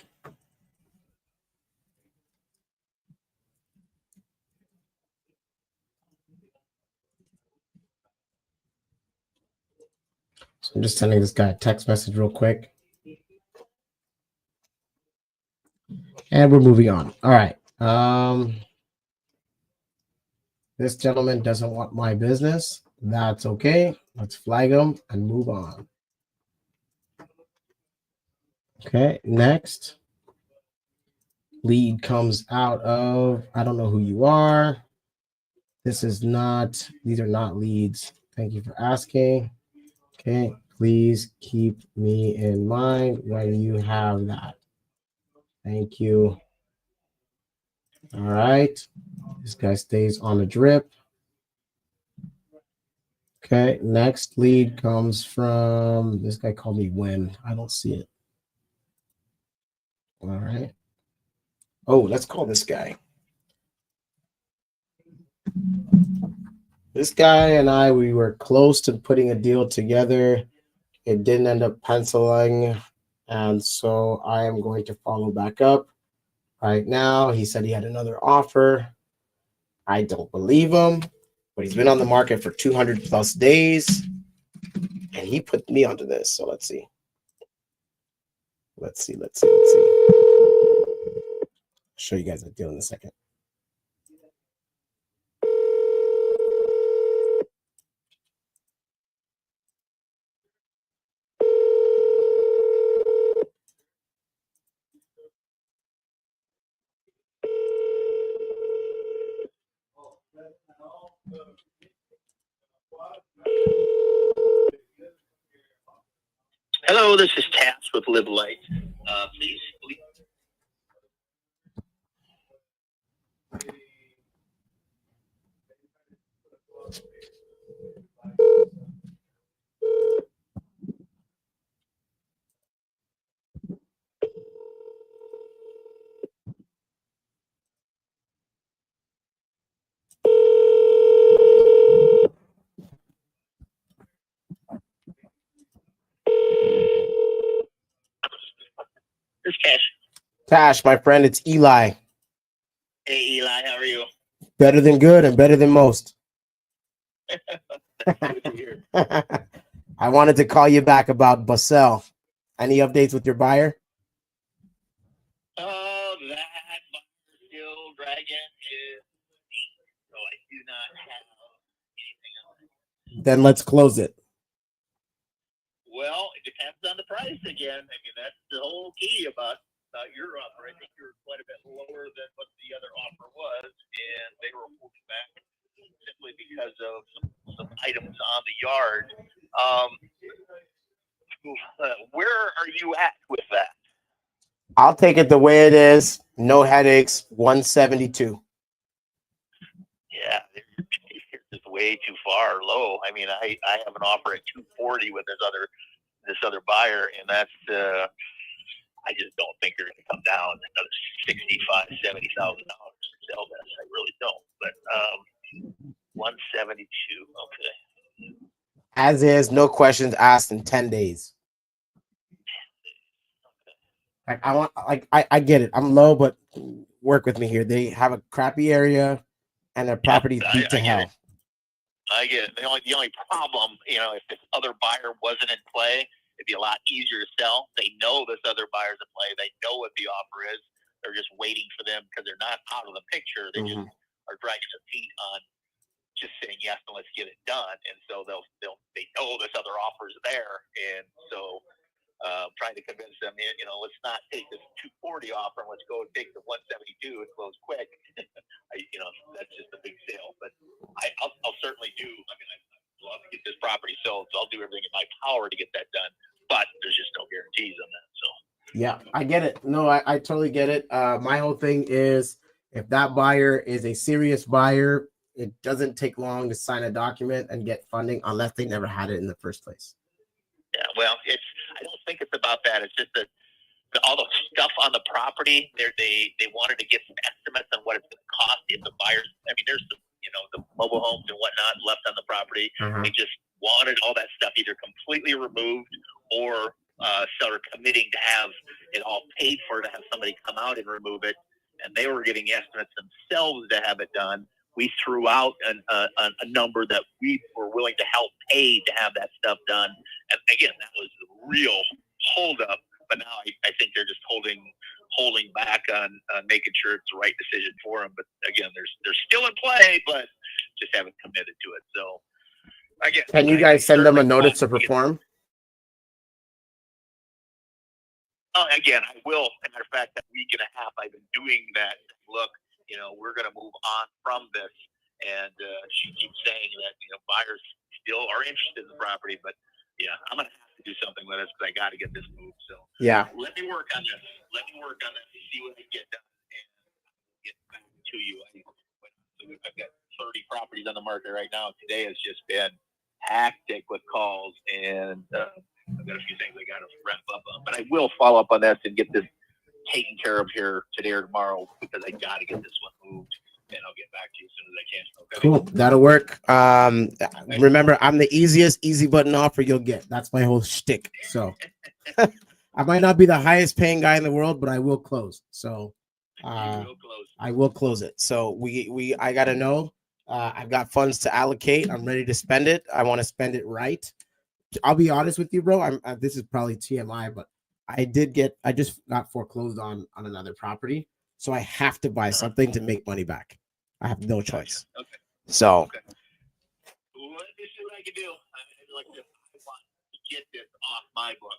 So I'm just sending this guy a text message real quick. And we're moving on. All right. This gentleman doesn't want my business. That's okay. Let's flag him and move on. Okay, next. Lead comes out of, I don't know who you are. These are not leads. Thank you for asking. Okay, please keep me in mind when you have that. Thank you. All right. This guy stays on the drip. Okay, next lead comes from this guy called me when. I don't see it. All right. Oh, let's call this guy. This guy and I, we were close to putting a deal together. It didn't end up penciling. And so I am going to follow back up right now. He said he had another offer. I don't believe him, but he's been on the market for 200 plus days. And he put me onto this. So let's see. Let's see. I'll show you guys the deal in a second. Hello, this is Tass with Live Light. Please. This is Cash. Tash, my friend, it's Eli. Hey, Eli, how are you? Better than good and better than most. Good to hear. I wanted to call you back about Basel. Any updates with your buyer? Oh, that buyer still dragging is so I do not have anything else. Then let's close it. Well, it depends on the price again. I mean, that's the whole key about your offer. I think you're quite a bit lower than what the other offer was, and they were pulling back simply because of some items on the yard. Where are you at with that? I'll take it the way it is. No headaches. 172. Yeah, you're just way too far low. I mean, I have an offer at 240 with this other buyer, and that's I just don't think they're going to come down another $65,000, $70,000 to sell this. I really don't. But 172. Okay. As is, no questions asked in 10 days. Like I get it. I'm low, but work with me here. They have a crappy area, and their property's beat to hell. I get it. The only problem, if this other buyer wasn't in play, it'd be a lot easier to sell. They know this other buyer's in play. They know what the offer is. They're just waiting for them because they're not out of the picture. They just are dragging their feet on just saying yes and let's get it done. And so they know this other offer is there, and so trying to convince them, let's not take this 240 offer and let's go and take the 172 and close quick. That's just a big sale. But I'll certainly do. I mean, I'd love to get this property sold, so I'll do everything in my power to get that done. But there's just no guarantees on that. So. Yeah, I get it. No, I totally get it. My whole thing is if that buyer is a serious buyer, it doesn't take long to sign a document and get funding unless they never had it in the first place. Yeah, well, I don't think it's about that. It's just that all the stuff on the property, they wanted to get some estimates on what it's going to cost if the buyers. I mean, there's the mobile homes and whatnot left on the property. They just wanted all that stuff either completely removed or started committing to have it all paid for, to have somebody come out and remove it. And they were getting estimates themselves to have it done. We threw out a number that we were willing to help pay to have that stuff done. And again, that was the real holdup. But now I think they're just holding back on making sure it's the right decision for them. But again, they're still in play, but just haven't committed to it. So again, can you guys send them a notice to perform? Again, I will. As a matter of fact, that week and a half I've been doing that. Look, we're going to move on from this. And she keeps saying that, buyers still are interested in the property. But, yeah, I'm going to have to do something with this because I got to get this moved. So, yeah, let me work on this. And see what I can get done and get back to you. I've got 30 properties on the market right now. Today has just been hectic with calls. And I've got a few things I got to wrap up on. But I will follow up on this and get this taken care of here today or tomorrow because I got to get this one moved. And I'll get back to you as soon as I can. Okay? Cool. That'll work. Remember, I'm the easy button offer you'll get. That's my whole shtick. So I might not be the highest paying guy in the world, but I will close. So I will close it. So I got to know. I've got funds to allocate. I'm ready to spend it. I want to spend it right. I'll be honest with you, bro. This is probably TMI, but I just got foreclosed on another property. So I have to buy something to make money back. I have no choice. Okay. So okay. Well, let me see what I can do. I want to get this off my book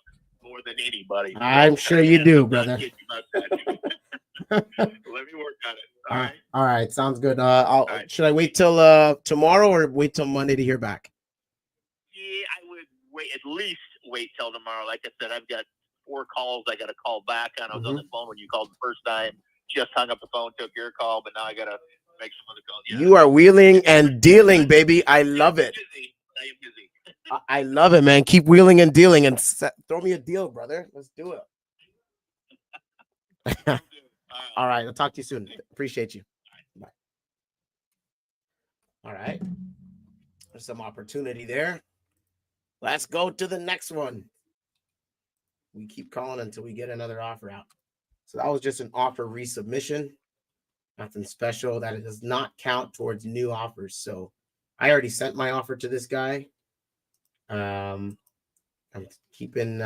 more than anybody. I'm sure you do, brother. Let me work on it. All right. Sounds good. Should I wait till tomorrow or wait till Monday to hear back? Yeah, I would at least wait till tomorrow. Like I said, I've got 4 calls I got to call back on. I was on the phone when you called the first time. Just hung up the phone, took your call, but now I got to make some other calls. Yeah. You are wheeling and dealing, baby. I love it. I am busy. I love it, man. Keep wheeling and dealing and throw me a deal, brother. Let's do it. All right. I'll talk to you soon. Appreciate you. Bye. All right. There's some opportunity there. Let's go to the next one. We keep calling until we get another offer out. So that was just an offer resubmission. Nothing special. That it does not count towards new offers. So I already sent my offer to this guy. I'm keeping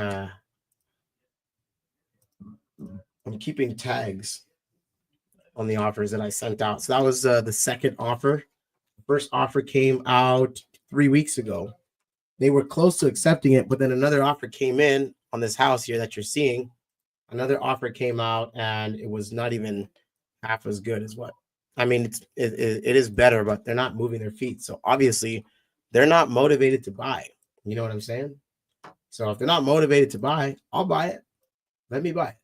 tags on the offers that I sent out. So that was the second offer. The first offer came out 3 weeks ago. They were close to accepting it, but then another offer came in on this house here that you're seeing. Another offer came out and it was not even half as good as what. I mean, it is better, but they're not moving their feet. So obviously they're not motivated to buy. You know what I'm saying? So if they're not motivated to buy, I'll buy it. Let me buy it.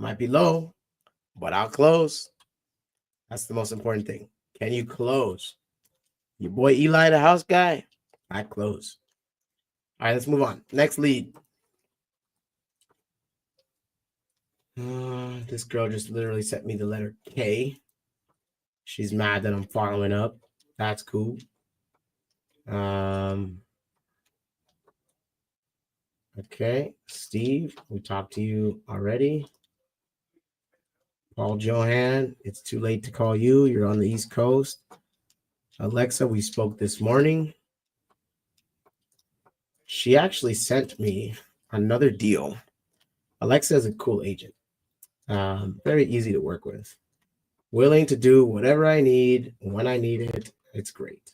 might be low, but I'll close. That's the most important thing. Can you close? Your boy Eli, the house guy, I close. All right, let's move on. Next lead. This girl just literally sent me the letter K. She's mad that I'm following up. That's cool. Okay, Steve, we talked to you already. Paul Johan, it's too late to call you. You're on the East Coast. Alexa, we spoke this morning. She actually sent me another deal. Alexa is a cool agent. Very easy to work with. Willing to do whatever I need when I need it. It's great.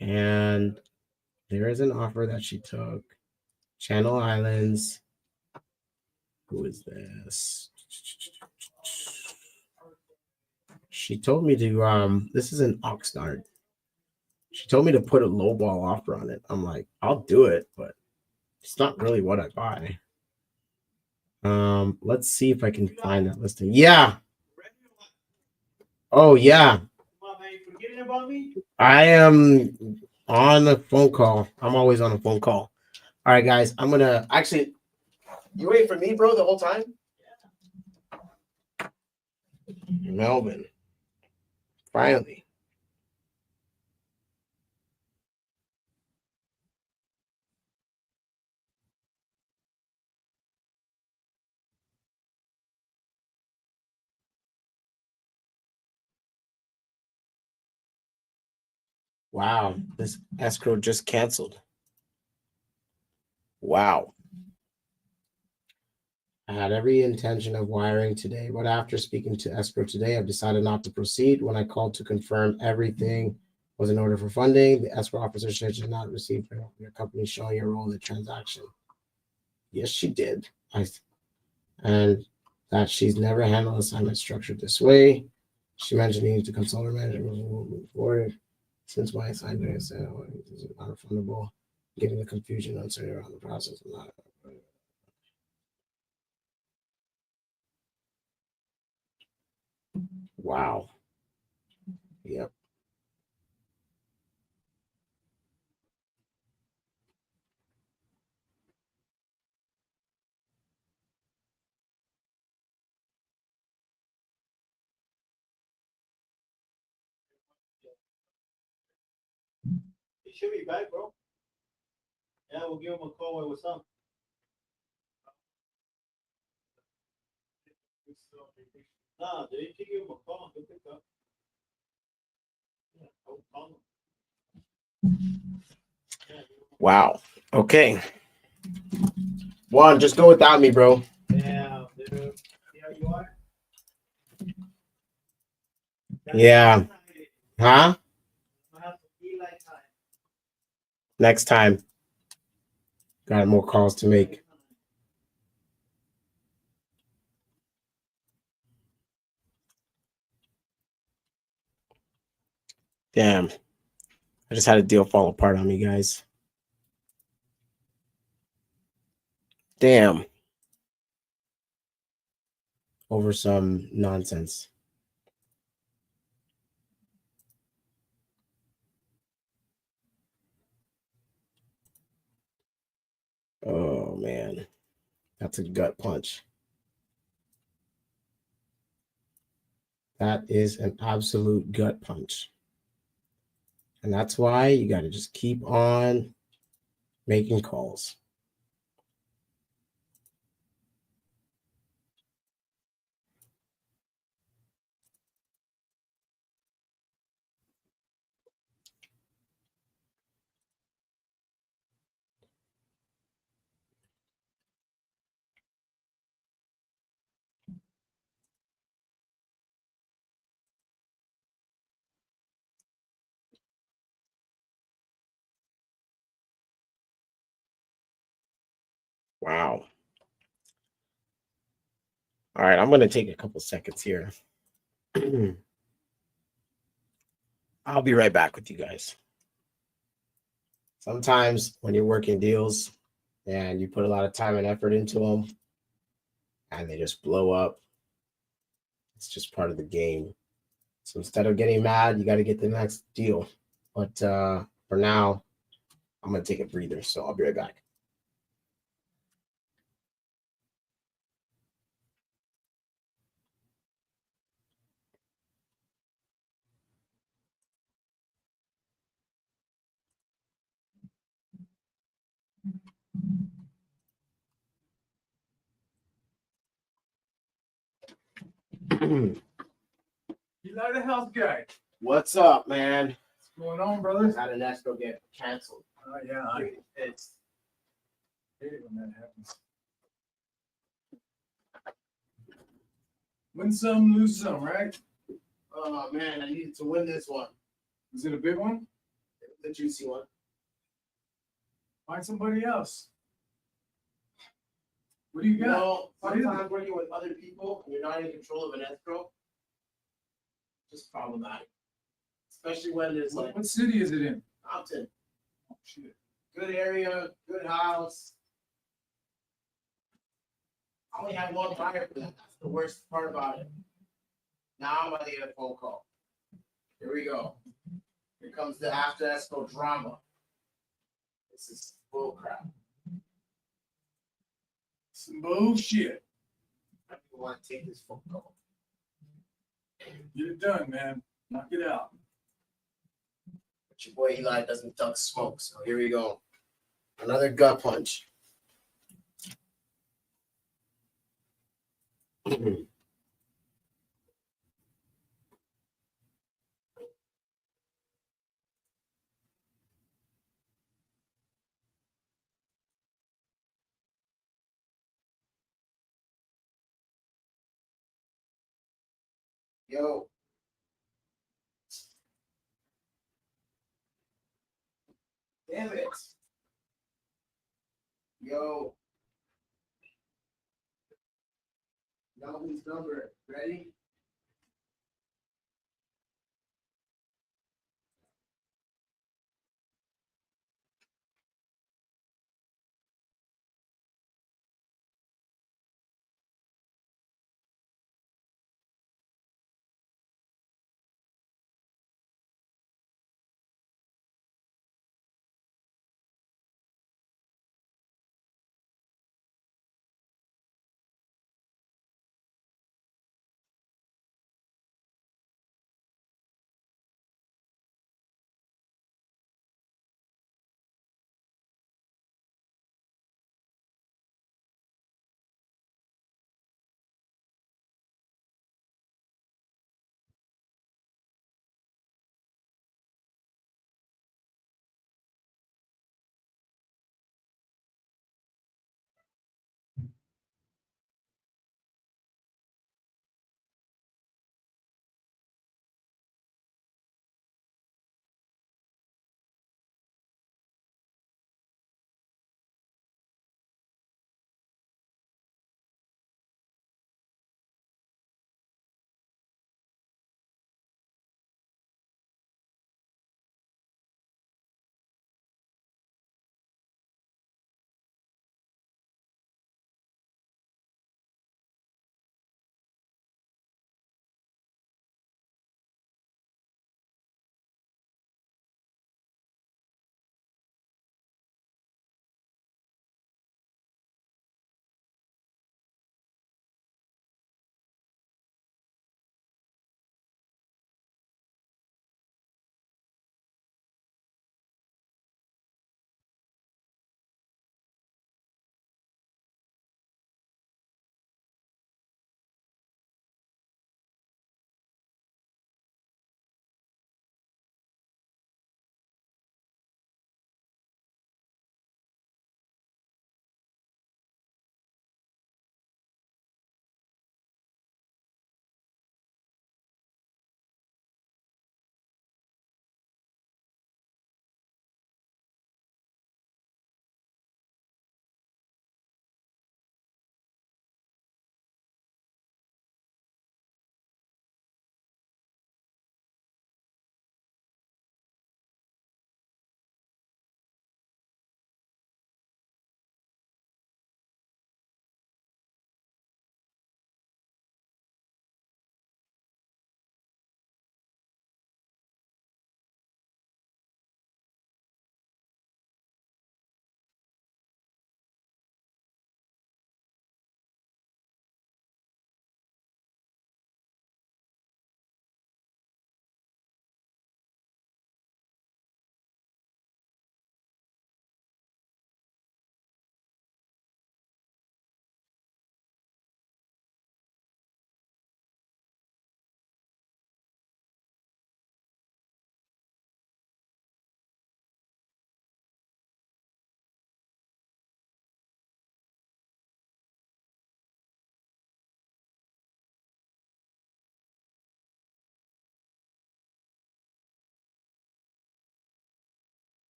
And there is an offer that she took. Channel Islands. Who is this? She told me to this is an Oxnard. She told me to put a lowball offer on it. I'm like, I'll do it, but it's not really what I buy. Let's see if I can find that listing. Yeah. Oh yeah. I am on a phone call. I'm always on a phone call. All right, guys. I'm gonna actually. You waiting for me, bro, the whole time? Melvin. Finally. Wow, this escrow just canceled. Wow. I had every intention of wiring today, but after speaking to escrow today, I've decided not to proceed. When I called to confirm everything was in order for funding, the escrow officer said she did not receive your company showing your role in the transaction. Yes, she did. And that she's never handled assignment structured this way. She mentioned needing to consult her manager moving forward. Since my assignment is not refundable, given the confusion and uncertainty around the process. Wow. Yep. He should be back, bro. Yeah, we'll give him a call. Wait, what's up? Nah, they should give him a call. He'll pick up. Yeah, I'll call him. Wow. Okay. Juan, just go without me, bro. Yeah, dude. See how you are? Yeah. Huh? Next time. Got more calls to make. Damn. I just had a deal fall apart on me, guys. Damn. Over some nonsense. Oh, man. That's a gut punch. That is an absolute gut punch. And that's why you got to just keep on making calls. Wow. All right, I'm going to take a couple seconds here. I'll be right back with you guys. Sometimes when you're working deals and you put a lot of time and effort into them, and they just blow up. It's just part of the game. So instead of getting mad, you got to get the next deal. But for now, I'm going to take a breather. So I'll be right back. You like the house guy? What's up, man? What's going on, brother? How did escrow get canceled? Yeah, it's hate it when that happens. Win some, lose some, right? Oh man, I needed to win this one. Is it a big one? The juicy one. Find somebody else. What do you got? No, sometimes when you're with other people and you're not in control of an escrow, just problematic. Especially when there's like What city is it in? Compton. Oh, shit. Good area, good house. I only have one buyer for that. That's the worst part about it. Now I'm gonna get a phone call. Here we go. Here comes the after escrow drama. This is bull crap. Some bullshit. I don't want to take this phone call. Get it done, man. Knock it out. But your boy Eli doesn't duck smoke, so here we go. Another gut punch. Yo. Damn it. Yo. Melvin's number. Ready?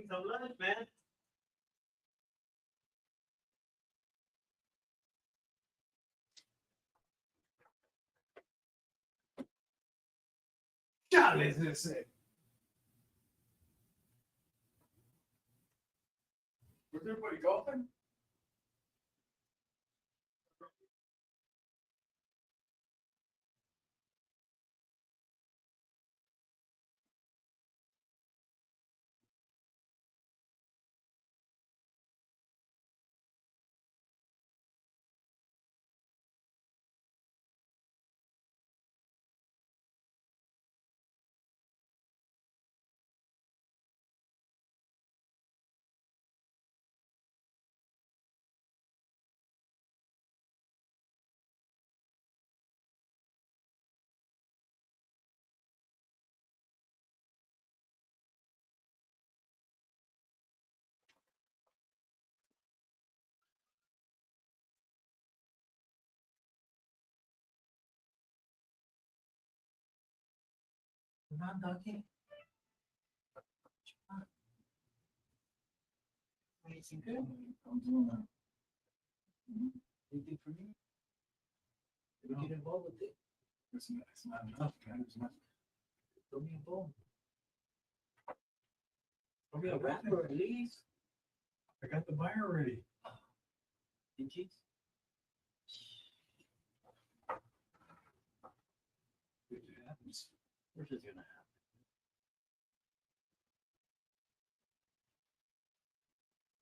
eat some lunch, man. Chales, ese. Was everybody golfing? Not doggy. Anything good? Anything for me? Get involved with it. It's not enough, man. It's not. Throw me a bone. Throw me a rapper at least. I got the buyer already. Inches? If it happens, where's it gonna happen?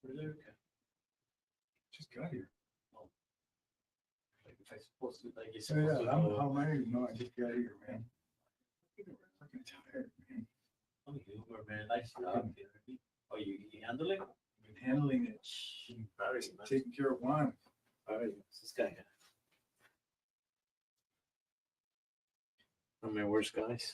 Where's Erica? Just got here. Oh. Like if I supposed to, like you supposed to. How am I gonna know? I just got here, man. I'm fucking tired, man. I'm Uber, man. Nice job. Oh, you handle it? I've been handling it. Taking care of one. All right, this guy. One of my worst guys.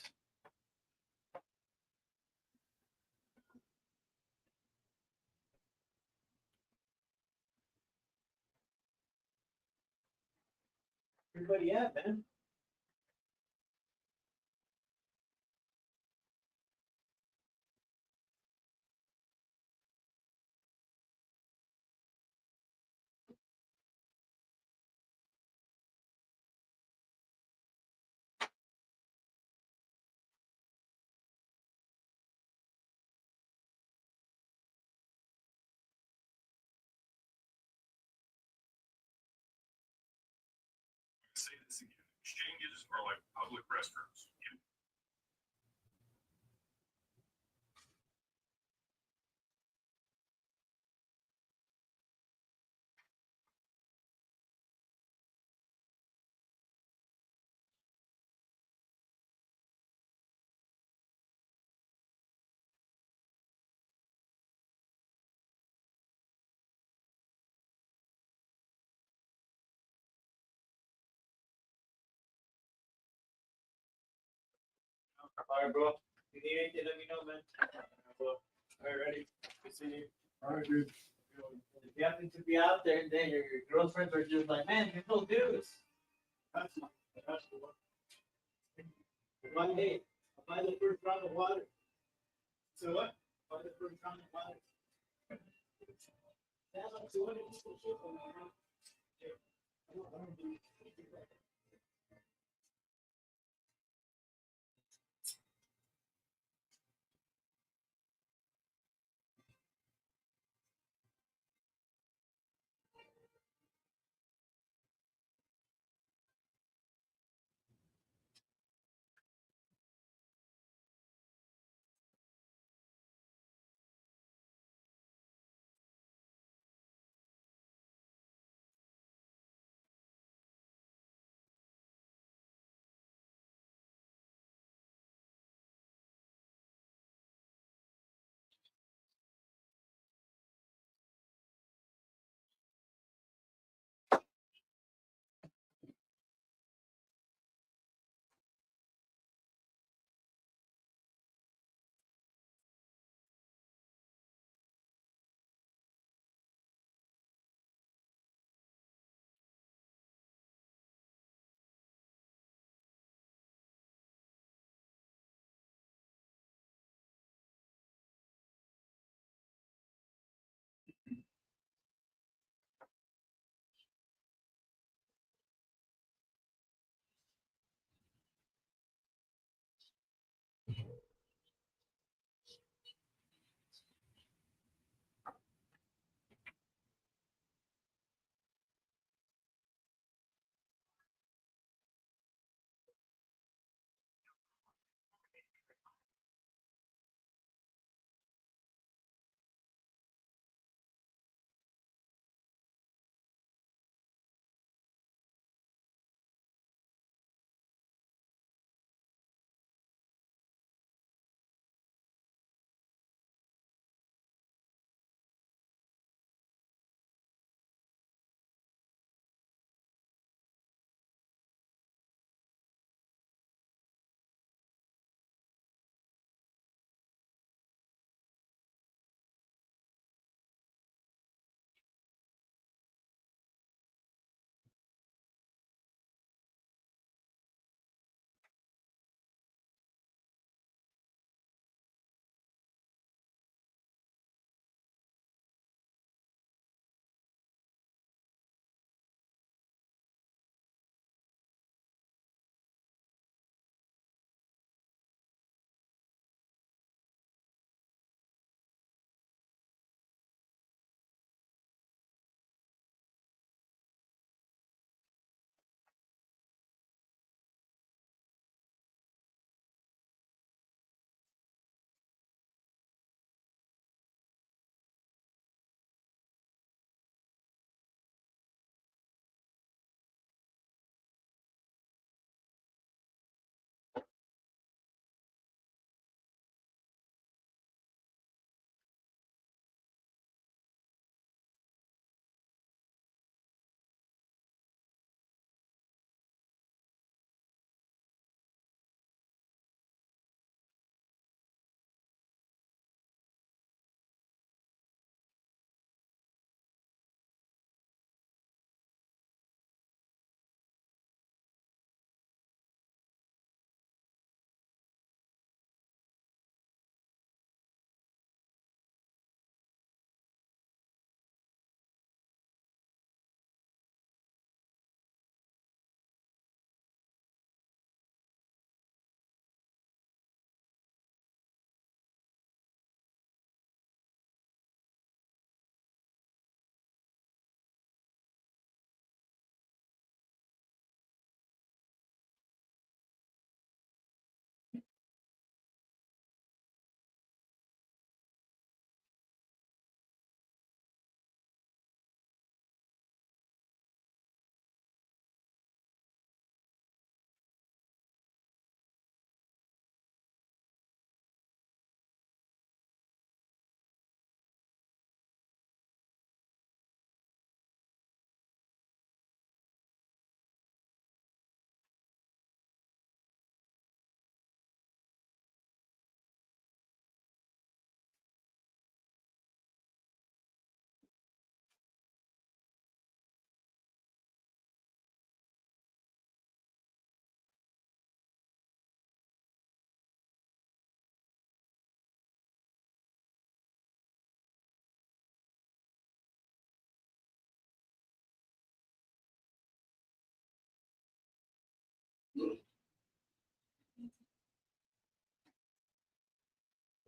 Everybody at, man? Say this again. Exchanges are like public restrooms. All right, bro. If you need anything, let me know, man. All right, ready? Good seeing you. All right, dude. If you happen to be out there, then your girlfriends are just like, man, you don't do this. That's the one. One day, I'll buy the first round of water. So what? Buy the first round of water.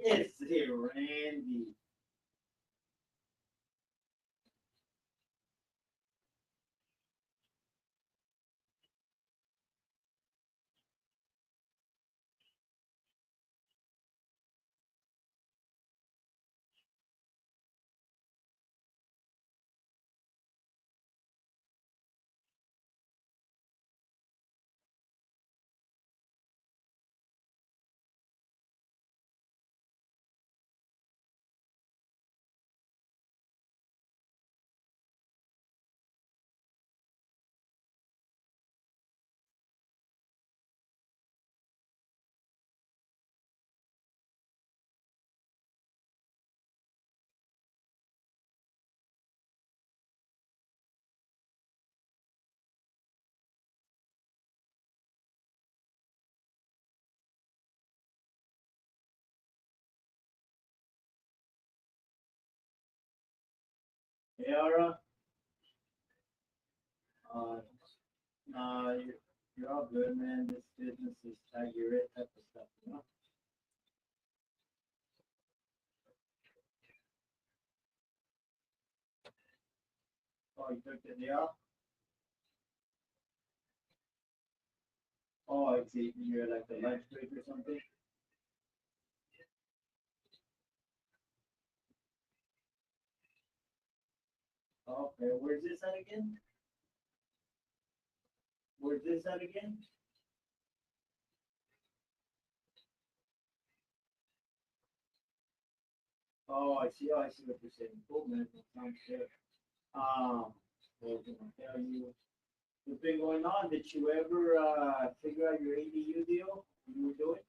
Yes, Randy. Yara, you're all good, man. This business is accurate type of stuff, you know? Oh, you took the day off? Oh, I see. You're like the lunch break or something? Okay, where's this at again? Where's this at again? Oh, I see. Oh, I see what you're saying. Cool, man. Sounds good. What can I tell you? What's been going on? Did you ever figure out your ADU deal you were doing?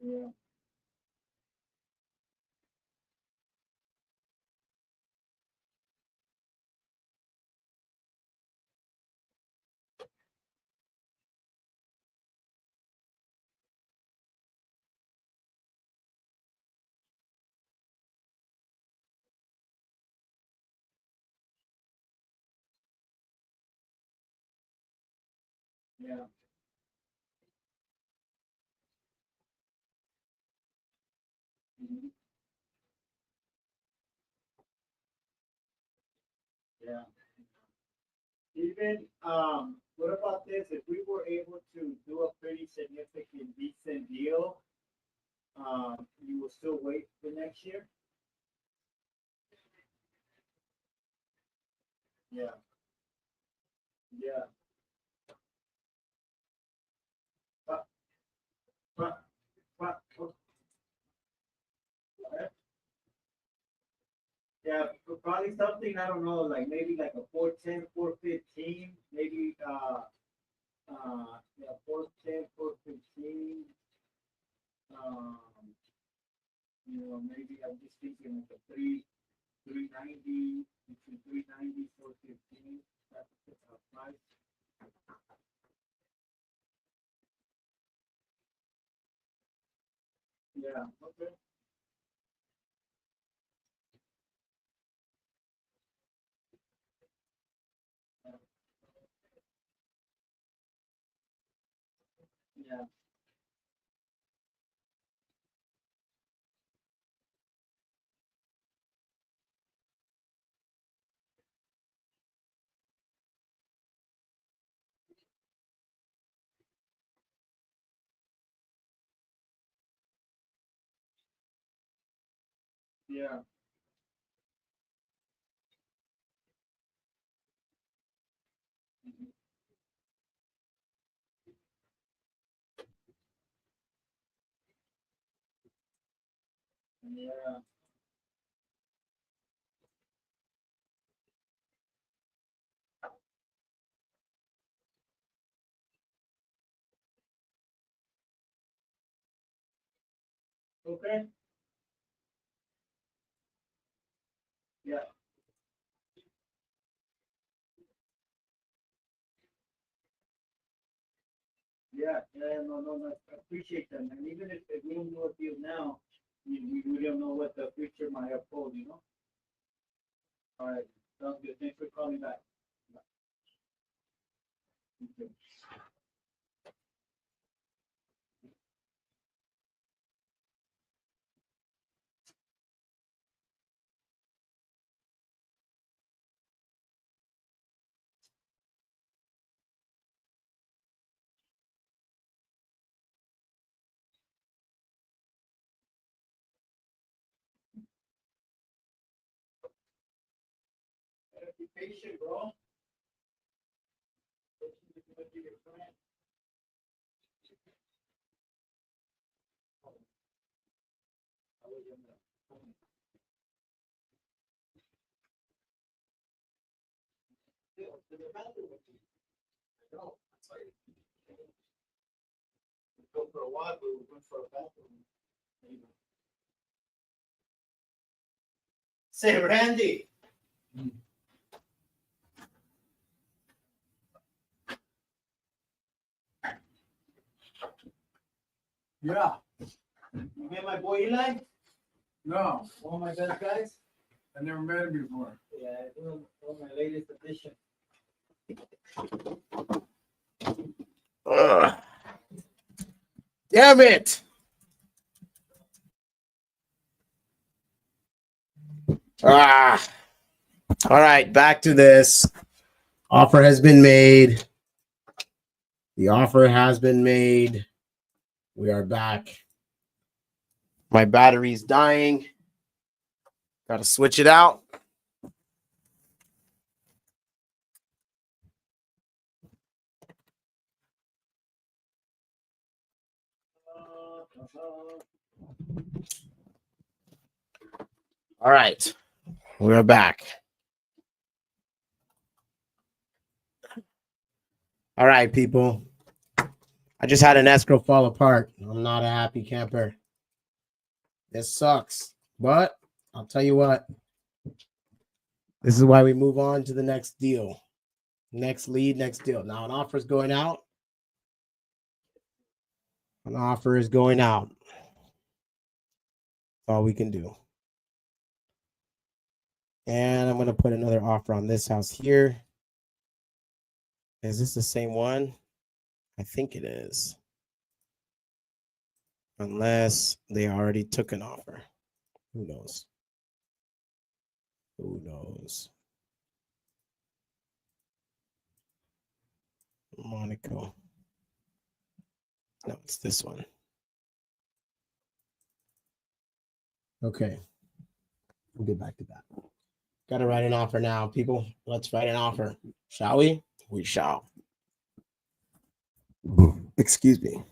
Yeah. Yeah. Mhm. Yeah. Even, what about this? If we were able to do a pretty significant decent deal, you will still wait for next year? Yeah. Yeah. But, but, yeah, probably something, I don't know, like maybe like a 410, 415, maybe, yeah, 410, 415. You know, maybe I'm just thinking like a 390, between 390, 415. That's a price. Yeah, okay. Yeah. Yeah. Yeah. Okay. Yeah. Yeah, yeah, no, I appreciate that, man. Even if we don't know a deal now, we don't know what the future might uphold, you know? All right, sounds good. Thanks for calling back. Okay. Gotta be patient, bro. Go for a walk, we went for a bathroom. Say, Randy. Yeah. You met my boy Eli? No. One of my best guys? I never met him before. Yeah, one of my latest addition. Ugh. Damn it. Ah. All right, back to this. Offer has been made. The offer has been made. We are back. My battery's dying. Got to switch it out. All right. We're back. All right, people. I just had an escrow fall apart. I'm not a happy camper. This sucks. But I'll tell you what. This is why we move on to the next deal. Next lead, next deal. Now an offer is going out. An offer is going out. That's all we can do. And I'm going to put another offer on this house here. Is this the same one? I think it is. Unless they already took an offer. Who knows? Who knows? Monaco. No, it's this one. Okay. We'll get back to that. Got to write an offer now, people. Let's write an offer. Shall we? We shall. Excuse me.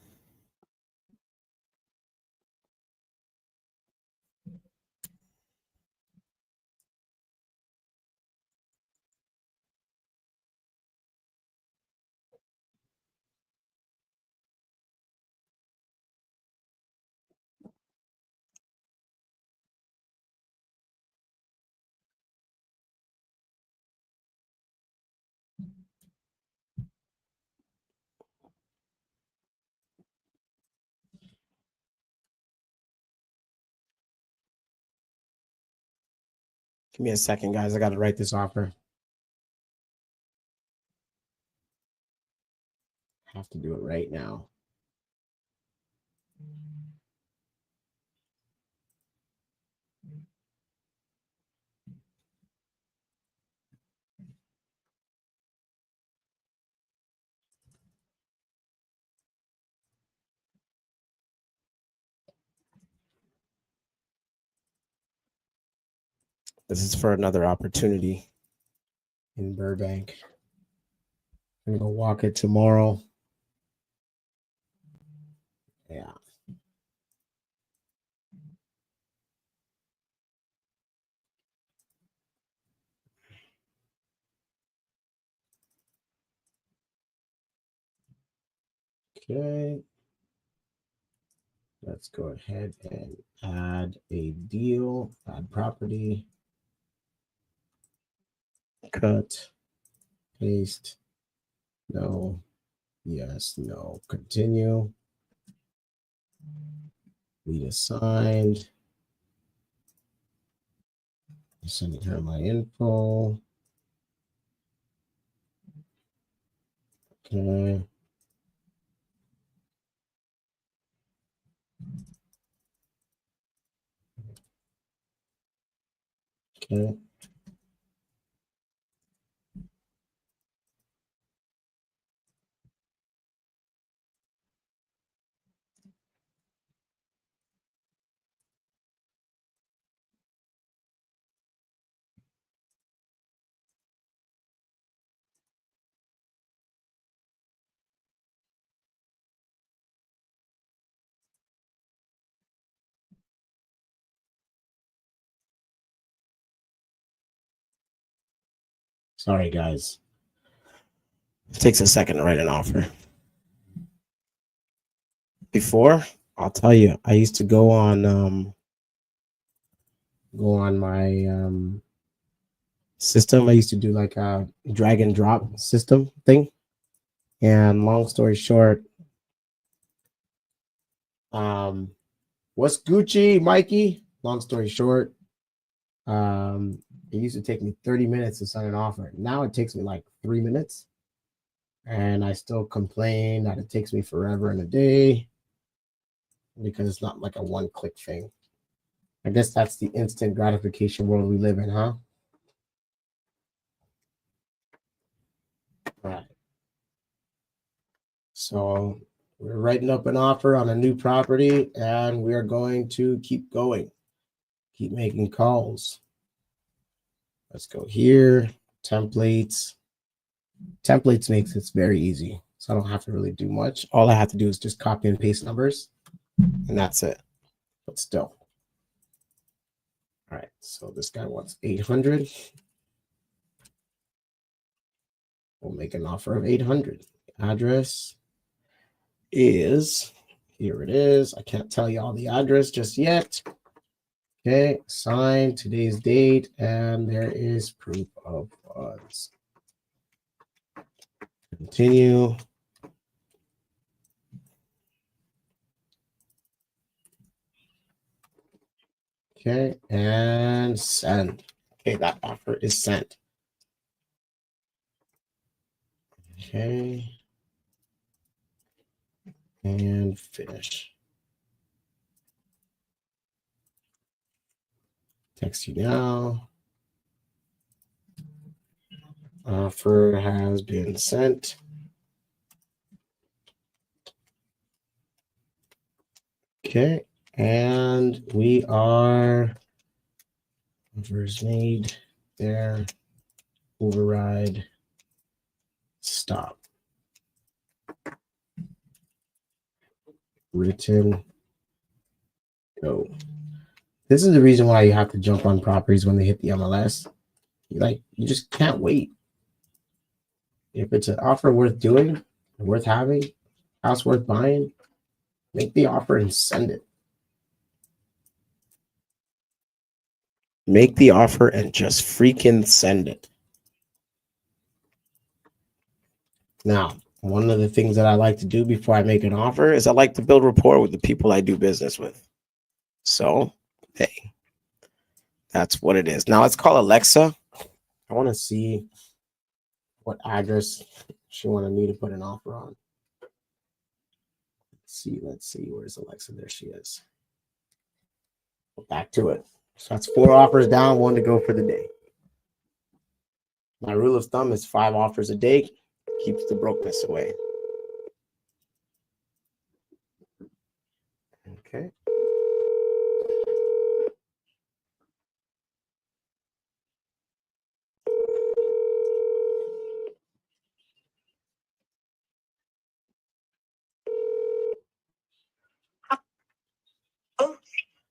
Give me a second, guys. I got to write this offer. I have to do it right now. This is for another opportunity in Burbank. I'm gonna walk it tomorrow. Yeah. Okay. Let's go ahead and add a deal, add property, cut, paste, no, yes, no, continue. Lead assigned. I'm sending her my info. Okay. Okay. Sorry, guys. It takes a second to write an offer. Before, I'll tell you, I used to go on my system. I used to do like a drag and drop system thing. And long story short, what's Gucci, Mikey? Long story short, it used to take me 30 minutes to sign an offer. Now it takes me like 3 minutes. And I still complain that it takes me forever and a day because it's not like a one-click thing. I guess that's the instant gratification world we live in, huh? All right. So we're writing up an offer on a new property, and we are going to keep going. Keep making calls. Let's go here. Templates. Templates makes it very easy. So I don't have to really do much. All I have to do is just copy and paste numbers, and that's it. But still. All right. So this guy wants 800. We'll make an offer of 800. Address is, here it is. I can't tell you all the address just yet. Okay, sign today's date, and there is proof of funds. Continue. Okay, and send. Okay, that offer is sent. Okay. And finish. Text you now. Offer has been sent. Okay, and we are offers made there. Override. Stop. Written. Go. This is the reason why you have to jump on properties when they hit the MLS. You just can't wait. If it's an offer worth doing, worth having, house worth buying, make the offer and send it. Make the offer and just freaking send it. Now, one of the things that I like to do before I make an offer is I like to build rapport with the people I do business with. So, hey, That's what it is. Now let's call Alexa. I want to see what address she wanted me to put an offer on. Let's see. Where's Alexa? There she is. Back to it. So that's 4 offers down, 1 to go for the day. My rule of thumb is 5 offers a day keeps the brokenness away. Okay.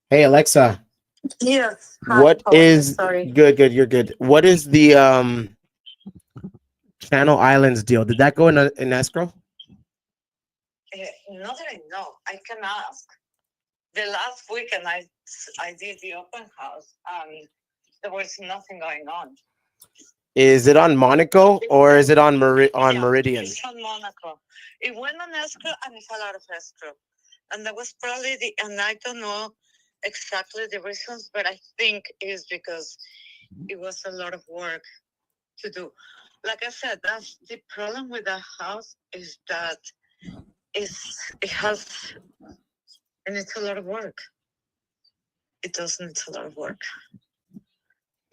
Hey Alexa, Yes. what is good? You're good. What is the Channel Islands deal? Did that go in escrow? Not that I know. I can ask. The last weekend I did the open house. There was nothing going on. Is it on Monaco or is it on Meridian? It's on Monaco. It went on escrow and it fell out of escrow. And that was probably and I don't know exactly the reasons, but I think it's because it was a lot of work to do. Like I said, that's the problem with the house is that it has, and it's a lot of work. It doesn't, it's a lot of work.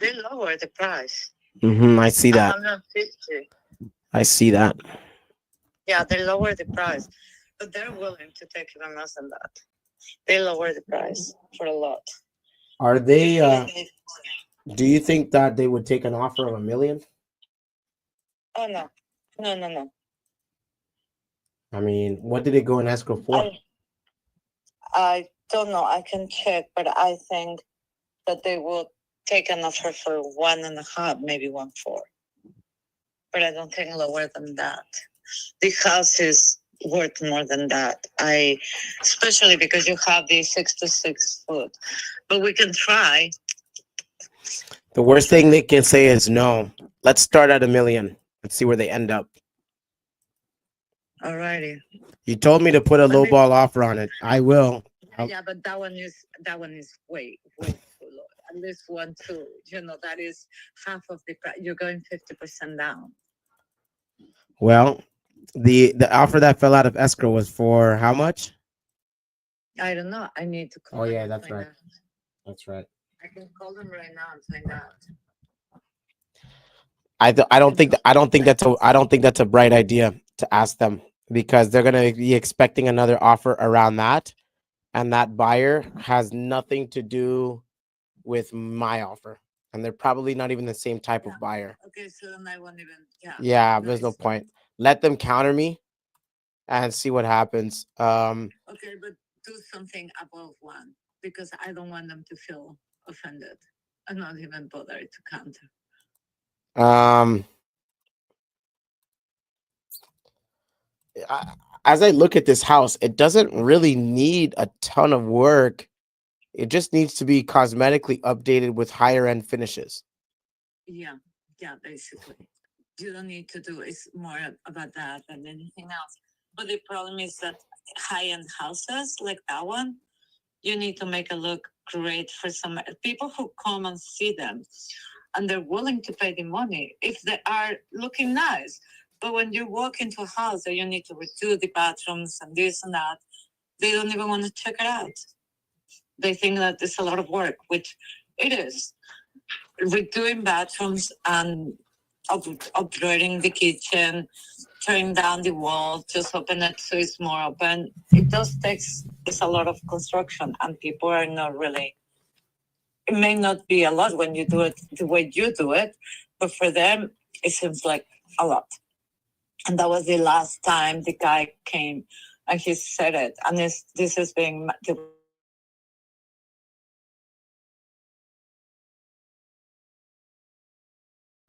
They lower the price. I see that. 150. I see that. Yeah, they lower the price, but they're willing to take even less than that. They lower the price for a lot. Are they? Do you think that they would take an offer of $1 million? Oh no. I mean, what did it go in escrow for? I don't know. I can check, but I think that they will take an offer for 1.5, maybe 1.4. But I don't think lower than that. The house is worth more than that. Especially because you have the 6 foot. But we can try. The worst thing they can say is no. Let's start at $1 million. Let's see where they end up. Alrighty. You told me to put a lowball offer on it. I will. Yeah, but that one is way too low. At least 1.2. That is half of the price. You're going 50% down. Well, the offer that fell out of escrow was for how much? I don't know. I need to call. Oh yeah, that's right. That's right. I can call them right now and find out. I don't think that's a bright idea to ask them because they're gonna be expecting another offer around that, and that buyer has nothing to do with my offer, and they're probably not even the same type of buyer. Okay, so then I won't even. Yeah. Yeah, there's no point. Let them counter me, and see what happens. Okay, but do something above 1 because I don't want them to feel offended and not even bother to counter. As I look at this house, it doesn't really need a ton of work. It just needs to be cosmetically updated with higher end finishes. Yeah, basically. You don't need to do it's more about that than anything else. But the problem is that high-end houses like that one, you need to make it look great for some people who come and see them, and they're willing to pay the money if they are looking nice. But when you walk into a house that you need to redo the bathrooms and this and that, they don't even want to check it out. They think that it's a lot of work, which it is. Redoing bathrooms and upgrading the kitchen, tearing down the wall, just open it so it's more open. It does takes it's a lot of construction, and people are not really. It may not be a lot when you do it the way you do it, but for them it seems like a lot. And that was the last time the guy came, and he said it. And this is being the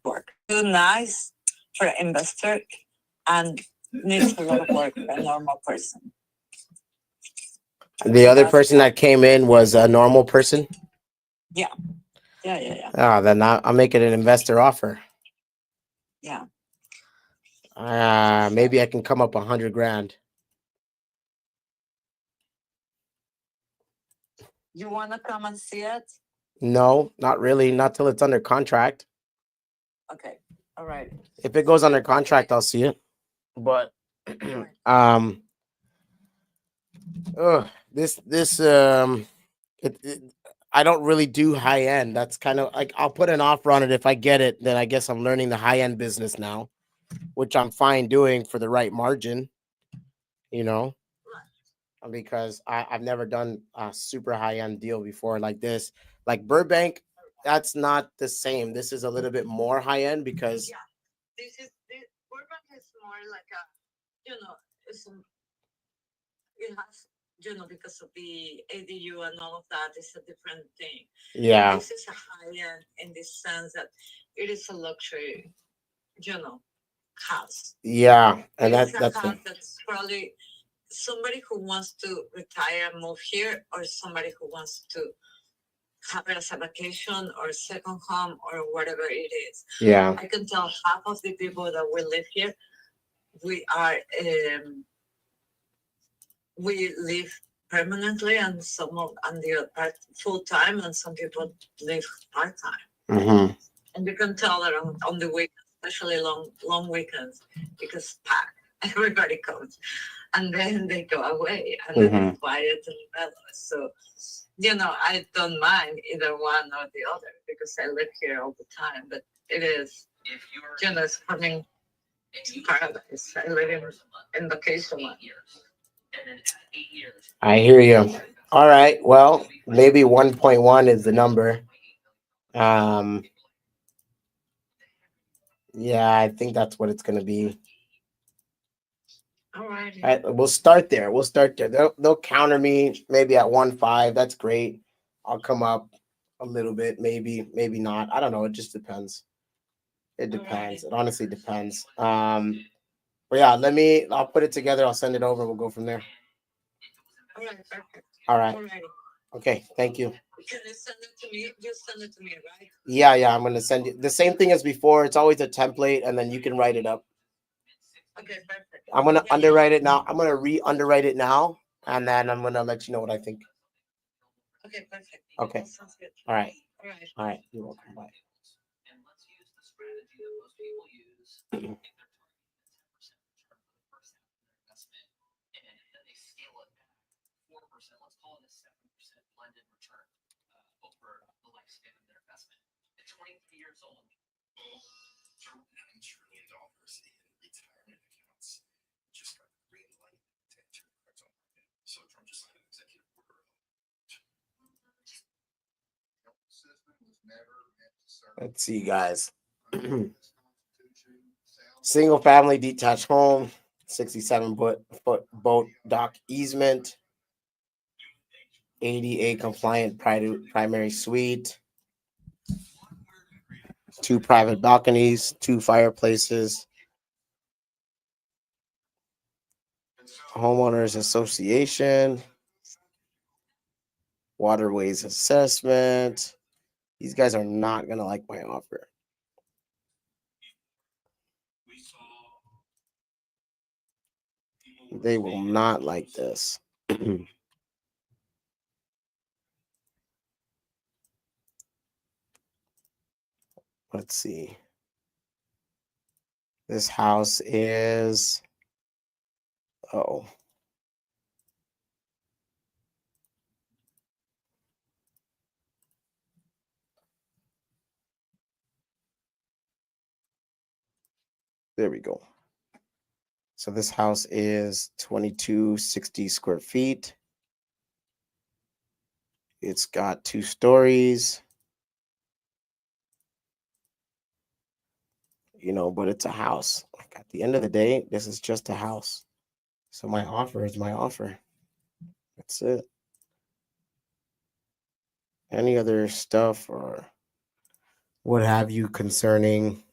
work. Too nice for an investor and needs a lot of work for a normal person. The other person that came in was a normal person. Yeah. Then I'll make it an investor offer. Yeah. Maybe I can come up $100,000. You want to come and see it? No, not really. Not till it's under contract. Okay, all right. If it goes under contract, I'll see it. But um, it, I don't really do high end. That's kind of like I'll put an offer on it if I get it. Then I guess I'm learning the high end business now, which I'm fine doing for the right margin. You know, because I've never done a super high end deal before like this. Like Burbank, that's not the same. This is a little bit more high end because This Burbank is more like a, it has, because of the ADU and all of that, it's a different thing. yeah, This is a high end in the sense that it is a luxury, house. yeah, and It's that's a the house that's probably somebody who wants to retire and move here, or somebody who wants to have it as a vacation or second home or whatever it is. yeah, I can tell half of the people that will live here, we are we live permanently, and some of and the part full time, and some people live part time. mm-hmm. And you can tell that on the weekends, especially long weekends, because packed. Everybody comes, and then they go away, and then Mm-hmm. it's quiet and mellow. So, I don't mind either one or the other because I live here all the time. But it is, it's coming to paradise. I live in vacation land. I hear you. All right, well, maybe 1.1 is the number. Um, yeah, I think that's what it's gonna be. All right. All right, we'll start there. We'll start there. They'll counter me maybe at 1.5. That's great. I'll come up a little bit, maybe not. I don't know. It just depends. It depends. It honestly depends. But yeah, I'll put it together. I'll send it over. We'll go from there. All right, perfect. All right. All right. Okay. Thank you. Can you send it to me? Just send it to me, right? Yeah. I'm gonna send you the same thing as before. It's always a template, and then you can write it up. Okay, perfect. I'm gonna underwrite it now. I'm gonna re-underwrite it now, and then I'm gonna let you know what I think. Okay, perfect. Okay. That sounds good. All right. All right. All right. You're welcome. Bye. Let's see, guys. Single family detached home, 67-foot boat dock easement, ADA compliant primary suite, 2 private balconies, 2 fireplaces, homeowners association, waterways assessment. These guys are not gonna like my offer. They will not like this. Let's see. This house is, oh, there we go. So this house is 2260 square feet. It's got 2 stories. But it's a house. Like at the end of the day, this is just a house. So my offer is my offer. That's it. Any other stuff or what have you concerning,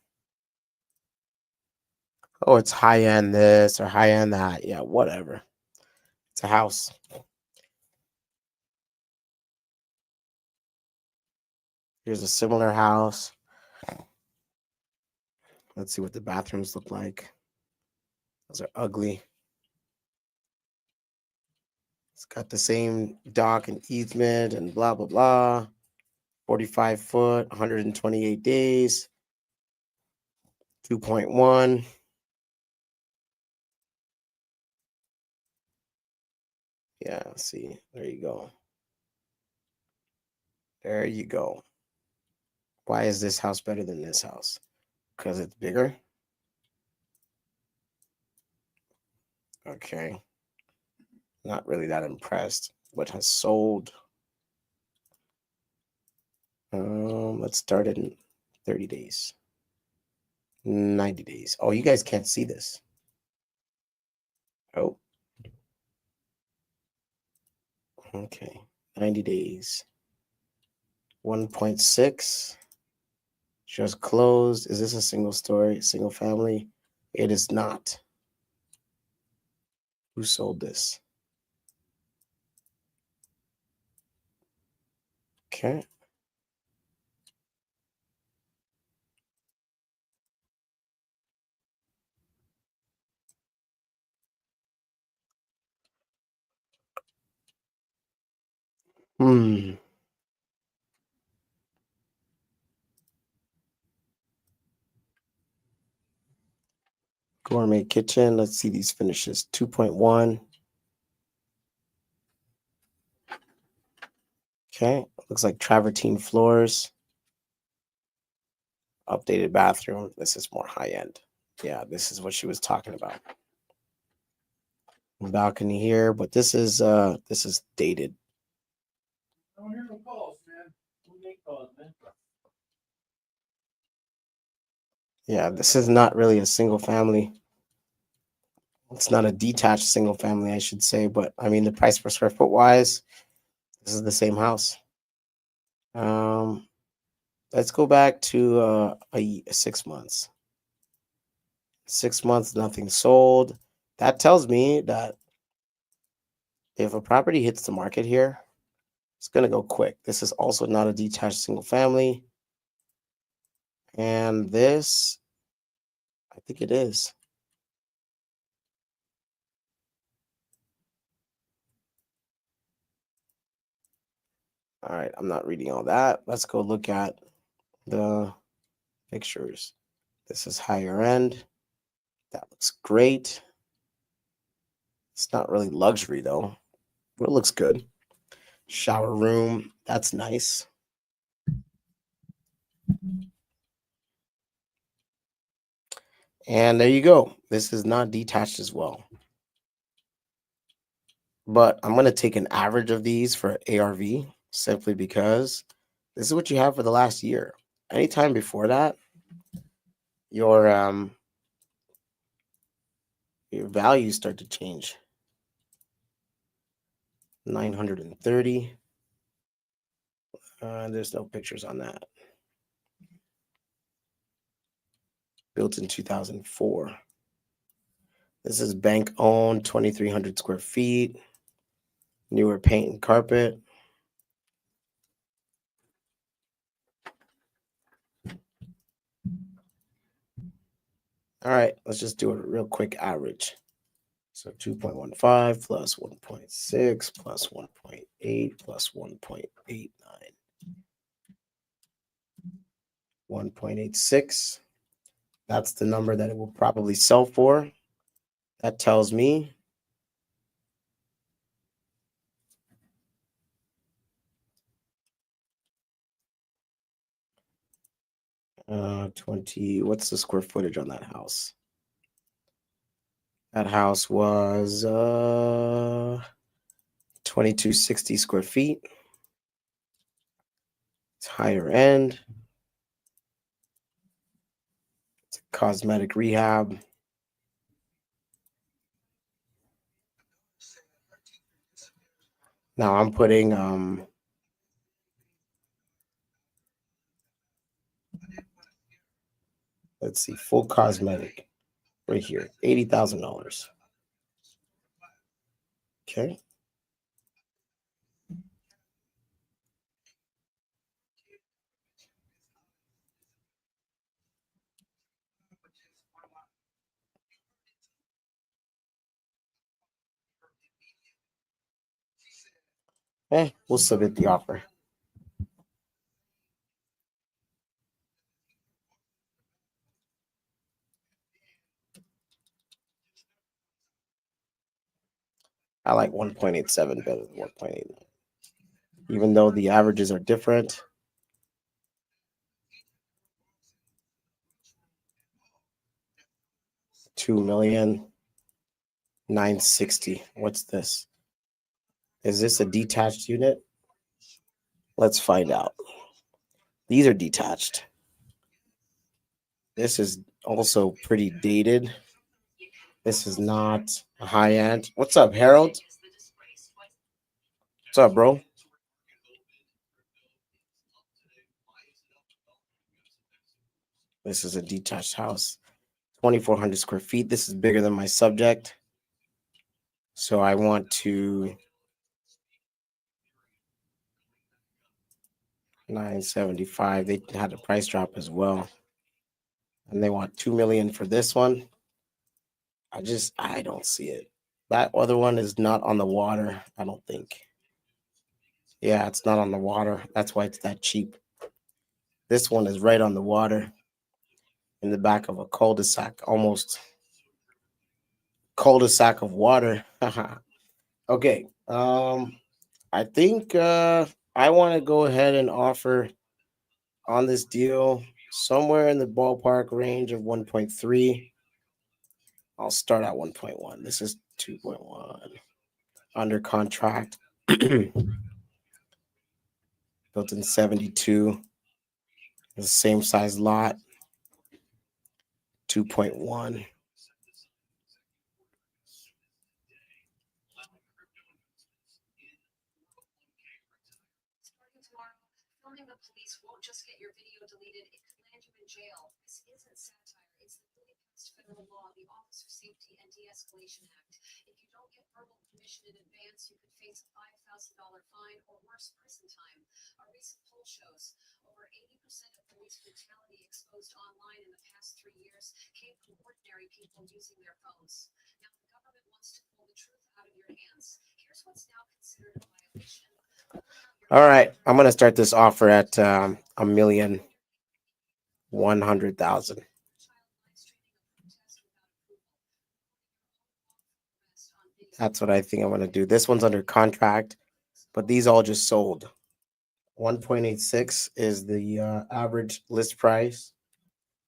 oh, it's high end this or high end that. Yeah, whatever. It's a house. Here's a similar house. Let's see what the bathrooms look like. Those are ugly. It's got the same dock and easement and blah, blah, blah. 45 foot, 128 days, 2.1. Yeah, see, there you go. There you go. Why is this house better than this house? Because it's bigger? Okay. Not really that impressed. What has sold? Let's start in 30 days. 90 days. Oh, you guys can't see this. Oh. Okay. 90 days. 1.6. Just closed. Is this a single story, single family? It is not. Who sold this? Okay. Gourmet kitchen. Let's see these finishes. 2.1. Okay. Looks like travertine floors. Updated bathroom. This is more high end. Yeah, this is what she was talking about. Balcony here, but this is dated. I don't hear no calls, man. Who make calls, man? Yeah, this is not really a single family. It's not a detached single family, I should say, but I mean the price per square foot wise, this is the same house. Let's go back to 6 months. 6 months, nothing sold. That tells me that if a property hits the market here, it's gonna go quick. This is also not a detached single family. And this, I think it is. All right, I'm not reading all that. Let's go look at the pictures. This is higher end. That looks great. It's not really luxury though, but it looks good. Shower room, that's nice. And there you go. This is not detached as well. But I'm going to take an average of these for ARV simply because this is what you have for the last year. Anytime before that, your values start to change. 930. There's no pictures on that. Built in 2004. This is bank owned, 2,300 square feet. Newer paint and carpet. All right, let's just do a real quick average. So 2.15 plus 1.6 plus 1.8 plus 1.89. 1.86. That's the number that it will probably sell for. That tells me what's the square footage on that house? That house was 2260 square feet. It's higher end. It's a cosmetic rehab. Now I'm putting let's see, full cosmetic right here, $80,000. Okay. We'll submit the offer. I like 1.87 better than 1.89. Even though the averages are different. $2,960,000. What's this? Is this a detached unit? Let's find out. These are detached. This is also pretty dated. This is not a high end. What's up, Harold? What's up, bro? This is a detached house. 2,400 square feet. This is bigger than my subject. So I want to 975. They had a price drop as well. And they want 2 million for this one. I don't see it. That other one is not on the water, I don't think. Yeah, it's not on the water. That's why it's that cheap. This one is right on the water in the back of a cul-de-sac, almost cul-de-sac of water. Okay. I think I want to go ahead and offer on this deal somewhere in the ballpark range of 1.3. I'll start at 1.1. This is 2.1 under contract. Built in 72. The same size lot. 2.1. Filming the police won't just get your video deleted, it could land you in jail. This isn't satire, it's the newly passed federal law, the Officer Safety and De-Escalation Act. If you don't get verbal permission in advance, you could face a $5,000 fine or worse, prison time. A recent poll shows over 80% of police brutality exposed online in the past 3 years came from ordinary people using their phones. Now the government wants to pull the truth out of your hands. Here's what's now considered a violation. All right, I'm gonna start this offer at $1,100,000. That's what I think I'm gonna do. This one's under contract, but these all just sold. 1.86 is the average list price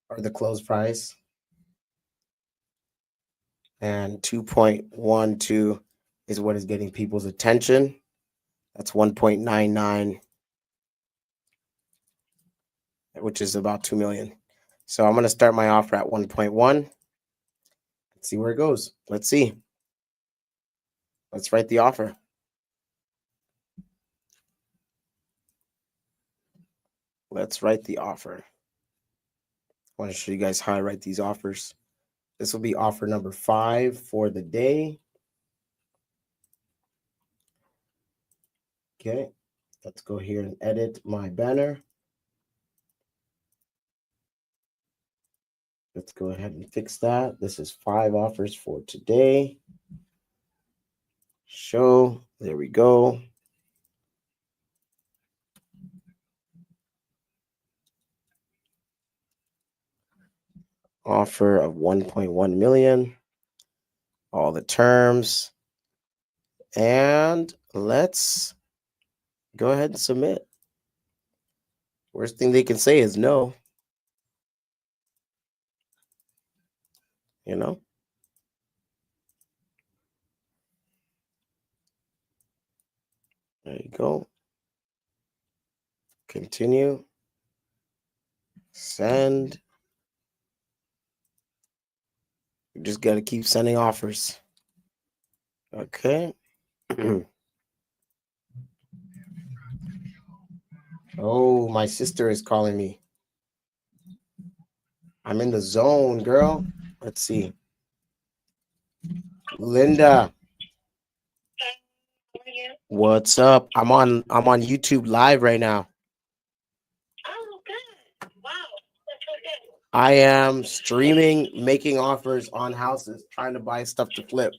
or the close price, and 2.12 is what is getting people's attention. That's 1.99, which is about 2 million. So I'm going to start my offer at 1.1. Let's see where it goes. Let's see. Let's write the offer. Let's write the offer. I want to show you guys how I write these offers. This will be offer number 5 for the day. Okay. Let's go here and edit my banner. Let's go ahead and fix that. This is 5 offers for today. Show. There we go. Offer of 1.1 million. All the terms. And let's go ahead and submit. Worst thing they can say is no. You know? There you go. Continue. Send. You just got to keep sending offers. Okay. Oh, my sister is calling me. I'm in the zone, girl. Let's see. Linda. What's up? I'm on YouTube live right now. Oh, good. Wow. That's so good. I am streaming, making offers on houses, trying to buy stuff to flip.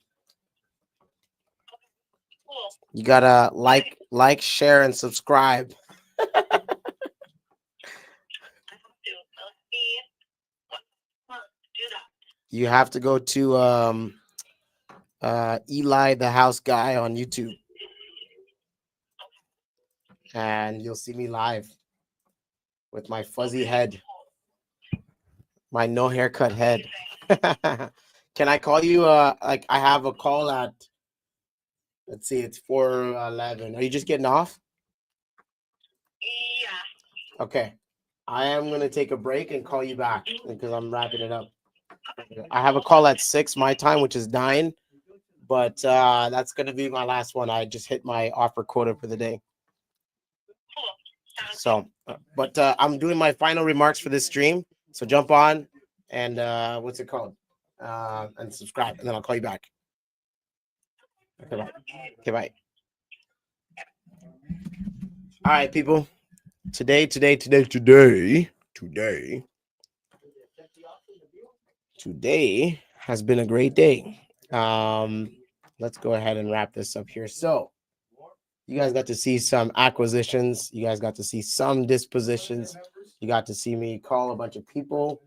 Cool. You gotta like, share, and subscribe. You have to go to Eli the House Guy on YouTube. And you'll see me live with my fuzzy head, my no haircut head. Can I call you? Like I have a call at, let's see, it's 4:11. Are you just getting off? Yeah. Okay. I am going to take a break and call you back because I'm wrapping it up. I have a call at 6 my time, which is 9, but that's going to be my last one. I just hit my offer quota for the day. So, but I'm doing my final remarks for this stream. So jump on and what's it called? And subscribe, and then I'll call you back. Okay, bye. Okay, bye. All right, people. Today has been a great day. Let's go ahead and wrap this up here. So you guys got to see some acquisitions. You guys got to see some dispositions. You got to see me call a bunch of people.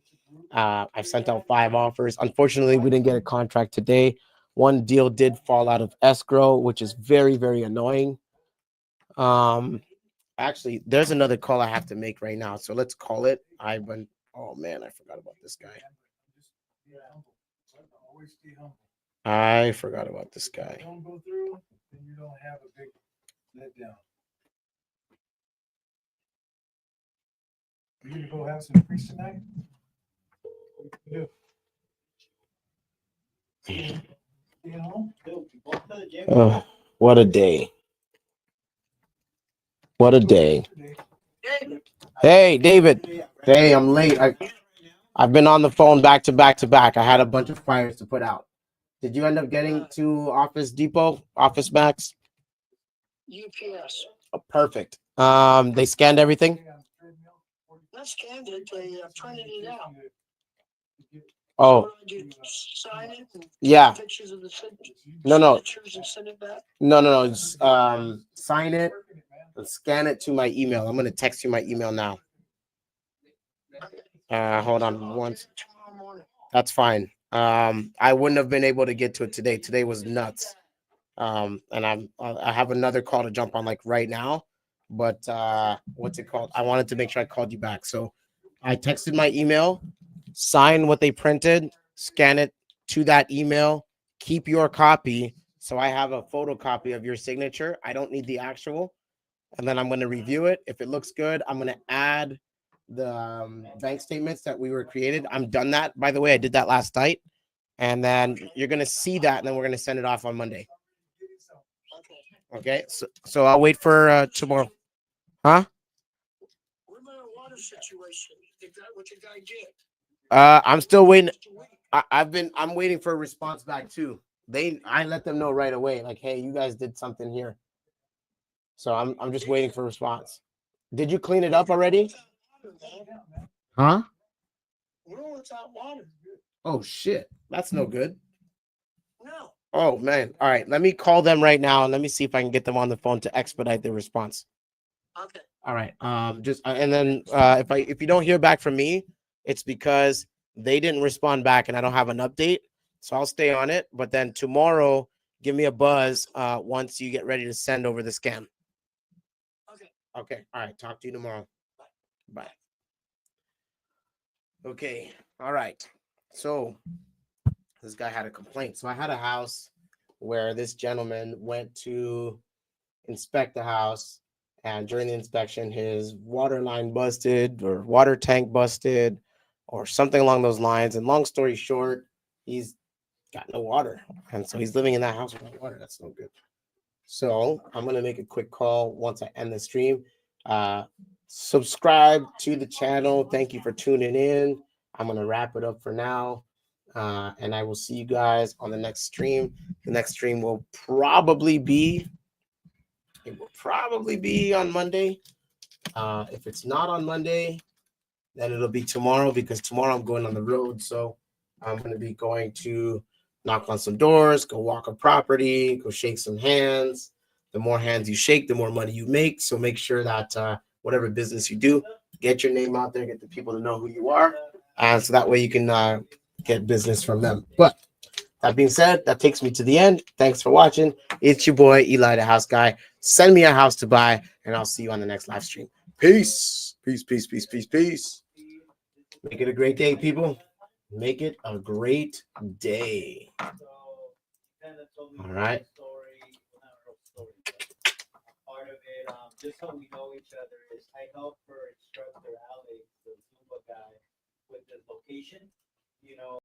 I've sent out 5 offers. Unfortunately, we didn't get a contract today. One deal did fall out of escrow, which is very, very annoying. Actually, there's another call I have to make right now. So let's call it. Oh man, I forgot about this guy. I forgot about this guy. Don't go through, then you don't have a big letdown. You gonna go have some drinks tonight? Oh, what a day. What a day. Hey, David. Hey, I'm late. I've been on the phone back to back to back. I had a bunch of fires to put out. Did you end up getting to Office Depot, Office Max? UPS. Oh, perfect. They scanned everything? Not scanned it, they printed it out. Oh. Sign it and Yeah. pictures of the No. signatures and send it back. No. Just, sign it and scan it to my email. I'm going to text you my email now. Hold on once. That's fine. I wouldn't have been able to get to it today. Today was nuts. And I have another call to jump on like right now, but what's it called? I wanted to make sure I called you back. So I texted my email, sign what they printed, scan it to that email, keep your copy. So I have a photocopy of your signature. I don't need the actual. And then I'm going to review it. If it looks good, I'm going to add the bank statements that we were created. I'm done that. By the way, I did that last night. And then you're going to see that. And then we're going to send it off on Monday. Okay. So I'll wait for tomorrow. Huh? What about a water situation? What did guy get? I'm still waiting. I'm waiting for a response back too. I let them know right away. Like, hey, you guys did something here. So I'm just waiting for a response. Did you clean it up already? Huh? We're without water. Oh shit. That's no good. No. Oh man. All right. Let me call them right now and let me see if I can get them on the phone to expedite their response. Okay. All right. And then if you don't hear back from me, it's because they didn't respond back and I don't have an update. So I'll stay on it. But then tomorrow, give me a buzz once you get ready to send over the scan. Okay. Okay. All right. Talk to you tomorrow. Bye. Okay. All right. So this guy had a complaint. So I had a house where this gentleman went to inspect the house. And during the inspection, his water line busted or water tank busted or something along those lines. And long story short, he's got no water. And so he's living in that house without water. That's no good. So I'm going to make a quick call once I end the stream. Subscribe to the channel. Thank you for tuning in. I'm going to wrap it up for now. And I will see you guys on the next stream. The next stream will probably be on Monday. If it's not on Monday, then it'll be tomorrow because tomorrow I'm going on the road. So I'm going to be going to knock on some doors, go walk a property, go shake some hands. The more hands you shake, the more money you make. So make sure that whatever business you do, get your name out there, get the people to know who you are. And so that way you can get business from them. But That being said, that takes me to the end. Thanks for watching. It's your boy, Eli, the house guy. Send me a house to buy, and I'll see you on the next live stream. Peace. Peace, peace, peace, peace, peace. Make it a great day, people. Make it a great day. All right. Part of it, just so we know each other, is I help her instructor Alex, the Zumba guy, with the location. You know,